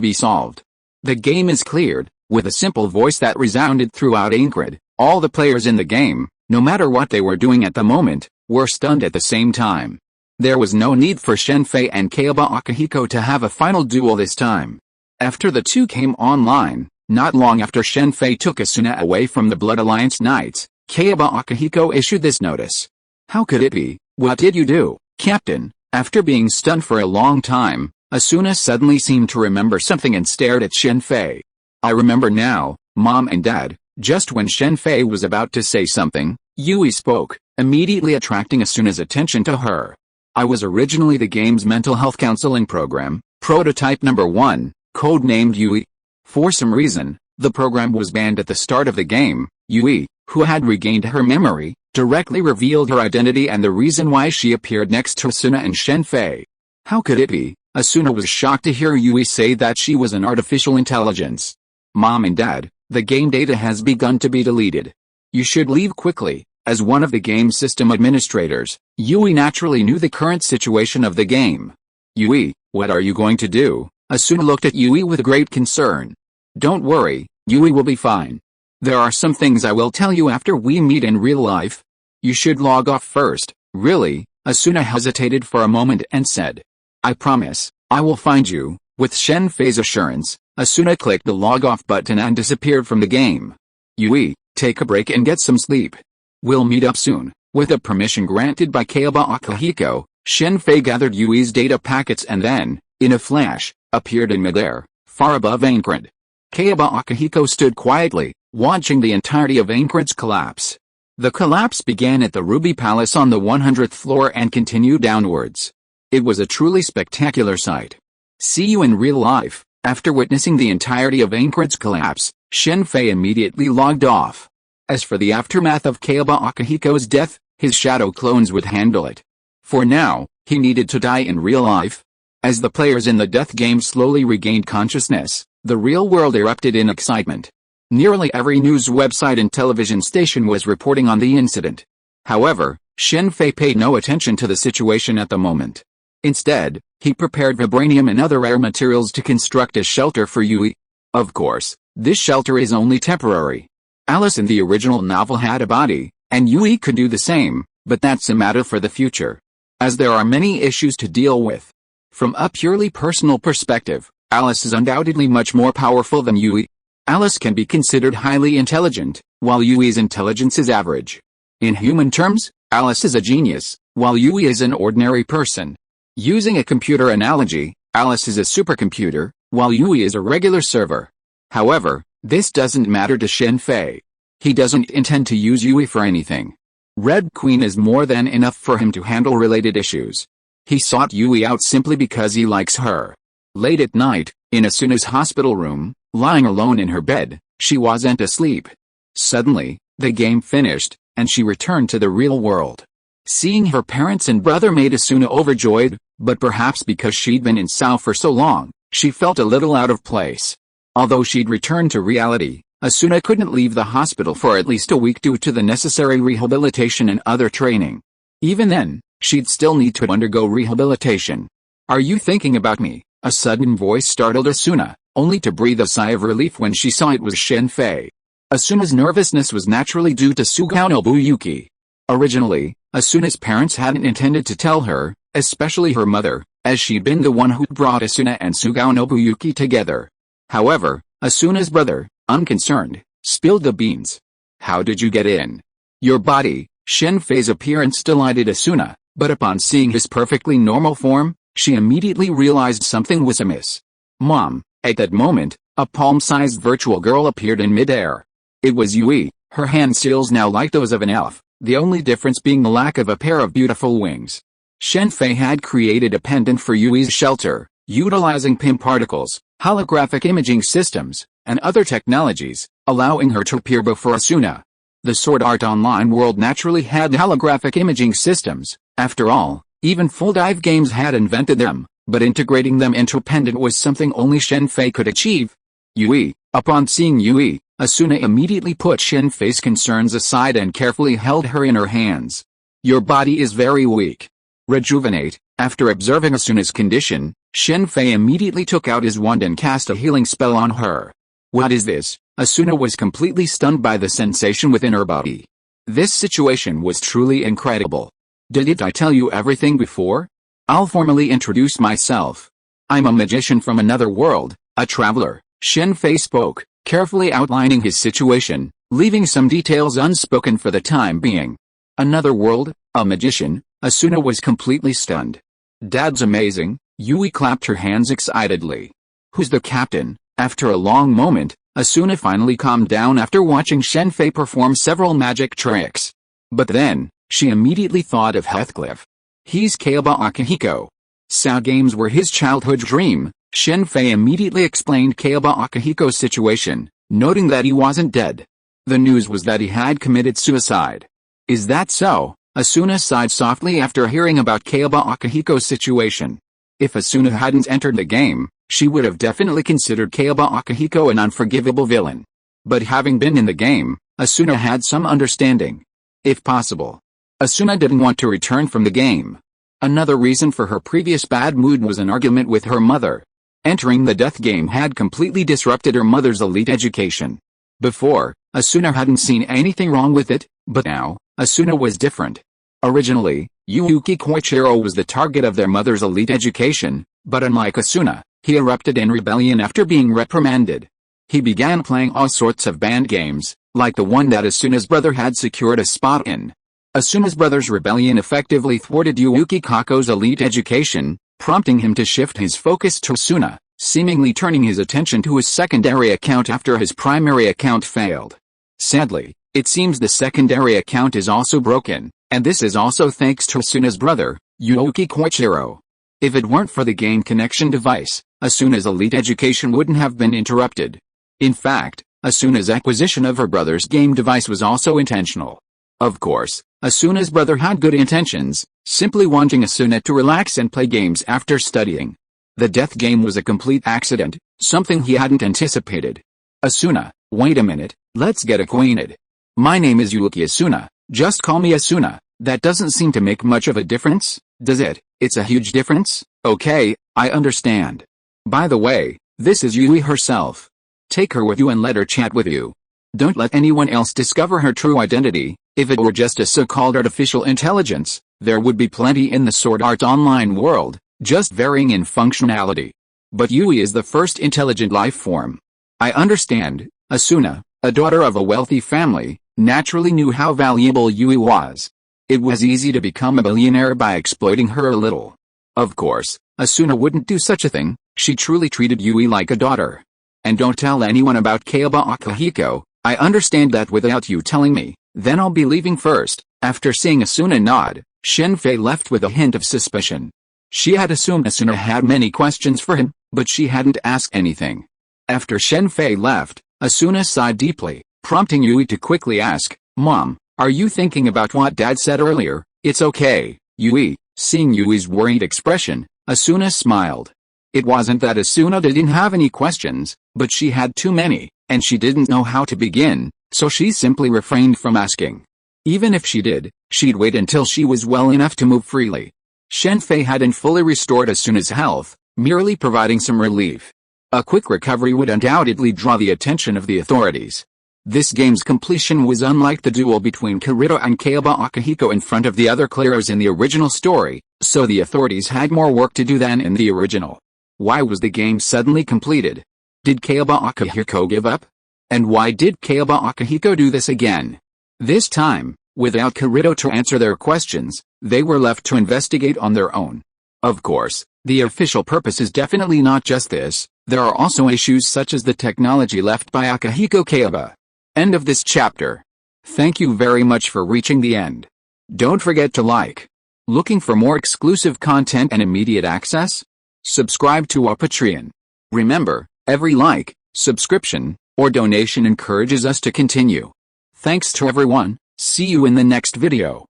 be solved. The game is cleared, with a simple voice that resounded throughout Aincrad. All the players in the game, no matter what they were doing at the moment, were stunned at the same time. There was no need for Shen Fei and Kayaba Akihiko to have a final duel this time. After the two came online, not long after Shen Fei took Asuna away from the Blood Alliance Knights, Kayaba Akihiko issued this notice. How could it be? What did you do, Captain? After being stunned for a long time, Asuna suddenly seemed to remember something and stared at Shen Fei. I remember now, Mom and Dad. Just when Shen Fei was about to say something, Yui spoke, immediately attracting Asuna's attention to her. I was originally the game's mental health counseling program, prototype number 1, codenamed Yui. For some reason, the program was banned at the start of the game. Yui, who had regained her memory, directly revealed her identity and the reason why she appeared next to Asuna and Shen Fei. How could it be? Asuna was shocked to hear Yui say that she was an artificial intelligence. Mom and Dad, the game data has begun to be deleted. You should leave quickly. As one of the game's system administrators, Yui naturally knew the current situation of the game. Yui, what are you going to do? Asuna looked at Yui with great concern. Don't worry, Yui will be fine. There are some things I will tell you after we meet in real life. You should log off first. Really? Asuna hesitated for a moment and said. I promise, I will find you. With Shen Fei's assurance, Asuna clicked the log off button and disappeared from the game. Yui, take a break and get some sleep. We'll meet up soon. With a permission granted by Kayaba Akihiko, Shen Fei gathered Yui's data packets and then, in a flash, appeared in midair, far above Aincrad. Kayaba Akihiko stood quietly, watching the entirety of Aincrad's collapse. The collapse began at the Ruby Palace on the 100th floor and continued downwards. It was a truly spectacular sight. See you in real life. After witnessing the entirety of Aincrad's collapse, Shen Fei immediately logged off. As for the aftermath of Kayaba Akihiko's death, his shadow clones would handle it. For now, he needed to die in real life. As the players in the death game slowly regained consciousness, the real world erupted in excitement. Nearly every news website and television station was reporting on the incident. However, Shen Fei paid no attention to the situation at the moment. Instead, he prepared vibranium and other rare materials to construct a shelter for Yui. Of course, this shelter is only temporary. Alice in the original novel had a body, and Yui could do the same, but that's a matter for the future. As there are many issues to deal with. From a purely personal perspective, Alice is undoubtedly much more powerful than Yui. Alice can be considered highly intelligent, while Yui's intelligence is average. In human terms, Alice is a genius, while Yui is an ordinary person. Using a computer analogy, Alice is a supercomputer, while Yui is a regular server. However, this doesn't matter to Shen Fei. He doesn't intend to use Yui for anything. Red Queen is more than enough for him to handle related issues. He sought Yui out simply because he likes her. Late at night, in Asuna's hospital room, lying alone in her bed, she wasn't asleep. Suddenly, the game finished, and she returned to the real world. Seeing her parents and brother made Asuna overjoyed, but perhaps because she'd been in Sao for so long, she felt a little out of place. Although she'd returned to reality, Asuna couldn't leave the hospital for at least a week due to the necessary rehabilitation and other training. Even then, she'd still need to undergo rehabilitation. Are you thinking about me? A sudden voice startled Asuna, only to breathe a sigh of relief when she saw it was Shen Fei. Asuna's nervousness was naturally due to Sugao Nobuyuki. Originally, Asuna's parents hadn't intended to tell her, especially her mother, as she'd been the one who brought Asuna and Sugao Nobuyuki together. However, Asuna's brother, unconcerned, spilled the beans. How did you get in? Your body. Shen Fei's appearance delighted Asuna, but upon seeing his perfectly normal form, she immediately realized something was amiss. Mom, at that moment, a palm-sized virtual girl appeared in midair. It was Yui, her hand skills now like those of an elf, the only difference being the lack of a pair of beautiful wings. Shen Fei had created a pendant for Yui's shelter, utilizing PIM particles, holographic imaging systems, and other technologies, allowing her to appear before Asuna. The Sword Art Online world naturally had holographic imaging systems. After all, even full dive games had invented them, but integrating them into a pendant was something only Shen Fei could achieve. Yui. Upon seeing Yui, Asuna immediately put Shen Fei's concerns aside and carefully held her in her hands. Your body is very weak. Rejuvenate. After observing Asuna's condition, Shen Fei immediately took out his wand and cast a healing spell on her. What is this? Asuna was completely stunned by the sensation within her body. This situation was truly incredible. Didn't I tell you everything before? I'll formally introduce myself. I'm a magician from another world, a traveler. Shen Fei spoke, carefully outlining his situation, leaving some details unspoken for the time being. Another world, a magician? Asuna was completely stunned. Dad's amazing. Yui clapped her hands excitedly. Who's the captain? After a long moment, Asuna finally calmed down after watching Shen Fei perform several magic tricks. But then, she immediately thought of Heathcliff. He's Kayaba Akihiko. Sao games were his childhood dream. Shen Fei immediately explained Kayaba Akihiko's situation, noting that he wasn't dead. The news was that he had committed suicide. Is that so? Asuna sighed softly after hearing about Kayaba Akihiko's situation. If Asuna hadn't entered the game, she would have definitely considered Kayaba Akihiko an unforgivable villain. But having been in the game, Asuna had some understanding. If possible, Asuna didn't want to return from the game. Another reason for her previous bad mood was an argument with her mother. Entering the death game had completely disrupted her mother's elite education. Before, Asuna hadn't seen anything wrong with it, but now, Asuna was different. Originally, Yuuki Koichiro was the target of their mother's elite education, but unlike Asuna, he erupted in rebellion after being reprimanded. He began playing all sorts of banned games, like the one that Asuna's brother had secured a spot in. Asuna's brother's rebellion effectively thwarted Yuuki Kako's elite education, prompting him to shift his focus to Asuna, seemingly turning his attention to his secondary account after his primary account failed. Sadly, it seems the secondary account is also broken, and this is also thanks to Asuna's brother, Yuuki Koichiro. If it weren't for the game connection device, Asuna's elite education wouldn't have been interrupted. In fact, Asuna's acquisition of her brother's game device was also intentional. Of course, Asuna's brother had good intentions, simply wanting Asuna to relax and play games after studying. The death game was a complete accident, something he hadn't anticipated. Asuna, wait a minute, let's get acquainted. My name is Yuuki Asuna, just call me Asuna. That doesn't seem to make much of a difference, does it? It's a huge difference? Okay, I understand. By the way, this is Yui herself. Take her with you and let her chat with you. Don't let anyone else discover her true identity. If it were just a so-called artificial intelligence, there would be plenty in the Sword Art Online world, just varying in functionality. But Yui is the first intelligent life form. I understand. Asuna, a daughter of a wealthy family, naturally knew how valuable Yui was. It was easy to become a billionaire by exploiting her a little. Of course, Asuna wouldn't do such a thing. She truly treated Yui like a daughter. And don't tell anyone about Kayaba Akihiko. I understand that without you telling me. Then I'll be leaving first. After seeing Asuna nod, Shen Fei left with a hint of suspicion. She had assumed Asuna had many questions for him, but she hadn't asked anything. After Shen Fei left, Asuna sighed deeply, prompting Yui to quickly ask, Mom, are you thinking about what Dad said earlier? It's okay, Yui. Seeing Yui's worried expression, Asuna smiled. It wasn't that Asuna didn't have any questions, but she had too many, and she didn't know how to begin. So she simply refrained from asking. Even if she did, she'd wait until she was well enough to move freely. Shen Fei hadn't fully restored Asuna's health, merely providing some relief. A quick recovery would undoubtedly draw the attention of the authorities. This game's completion was unlike the duel between Kirito and Kayaba Akihiko in front of the other clearers in the original story, so the authorities had more work to do than in the original. Why was the game suddenly completed? Did Kayaba Akihiko give up? And why did Kayaba Akihiko do this again? This time, without Kirito to answer their questions, they were left to investigate on their own. Of course, the official purpose is definitely not just this. There are also issues such as the technology left by Akihiko Kayaba. End of this chapter. Thank you very much for reaching the end. Don't forget to like. Looking for more exclusive content and immediate access? Subscribe to our Patreon. Remember, every like, subscription, or donation encourages us to continue. Thanks to everyone. See you in the next video.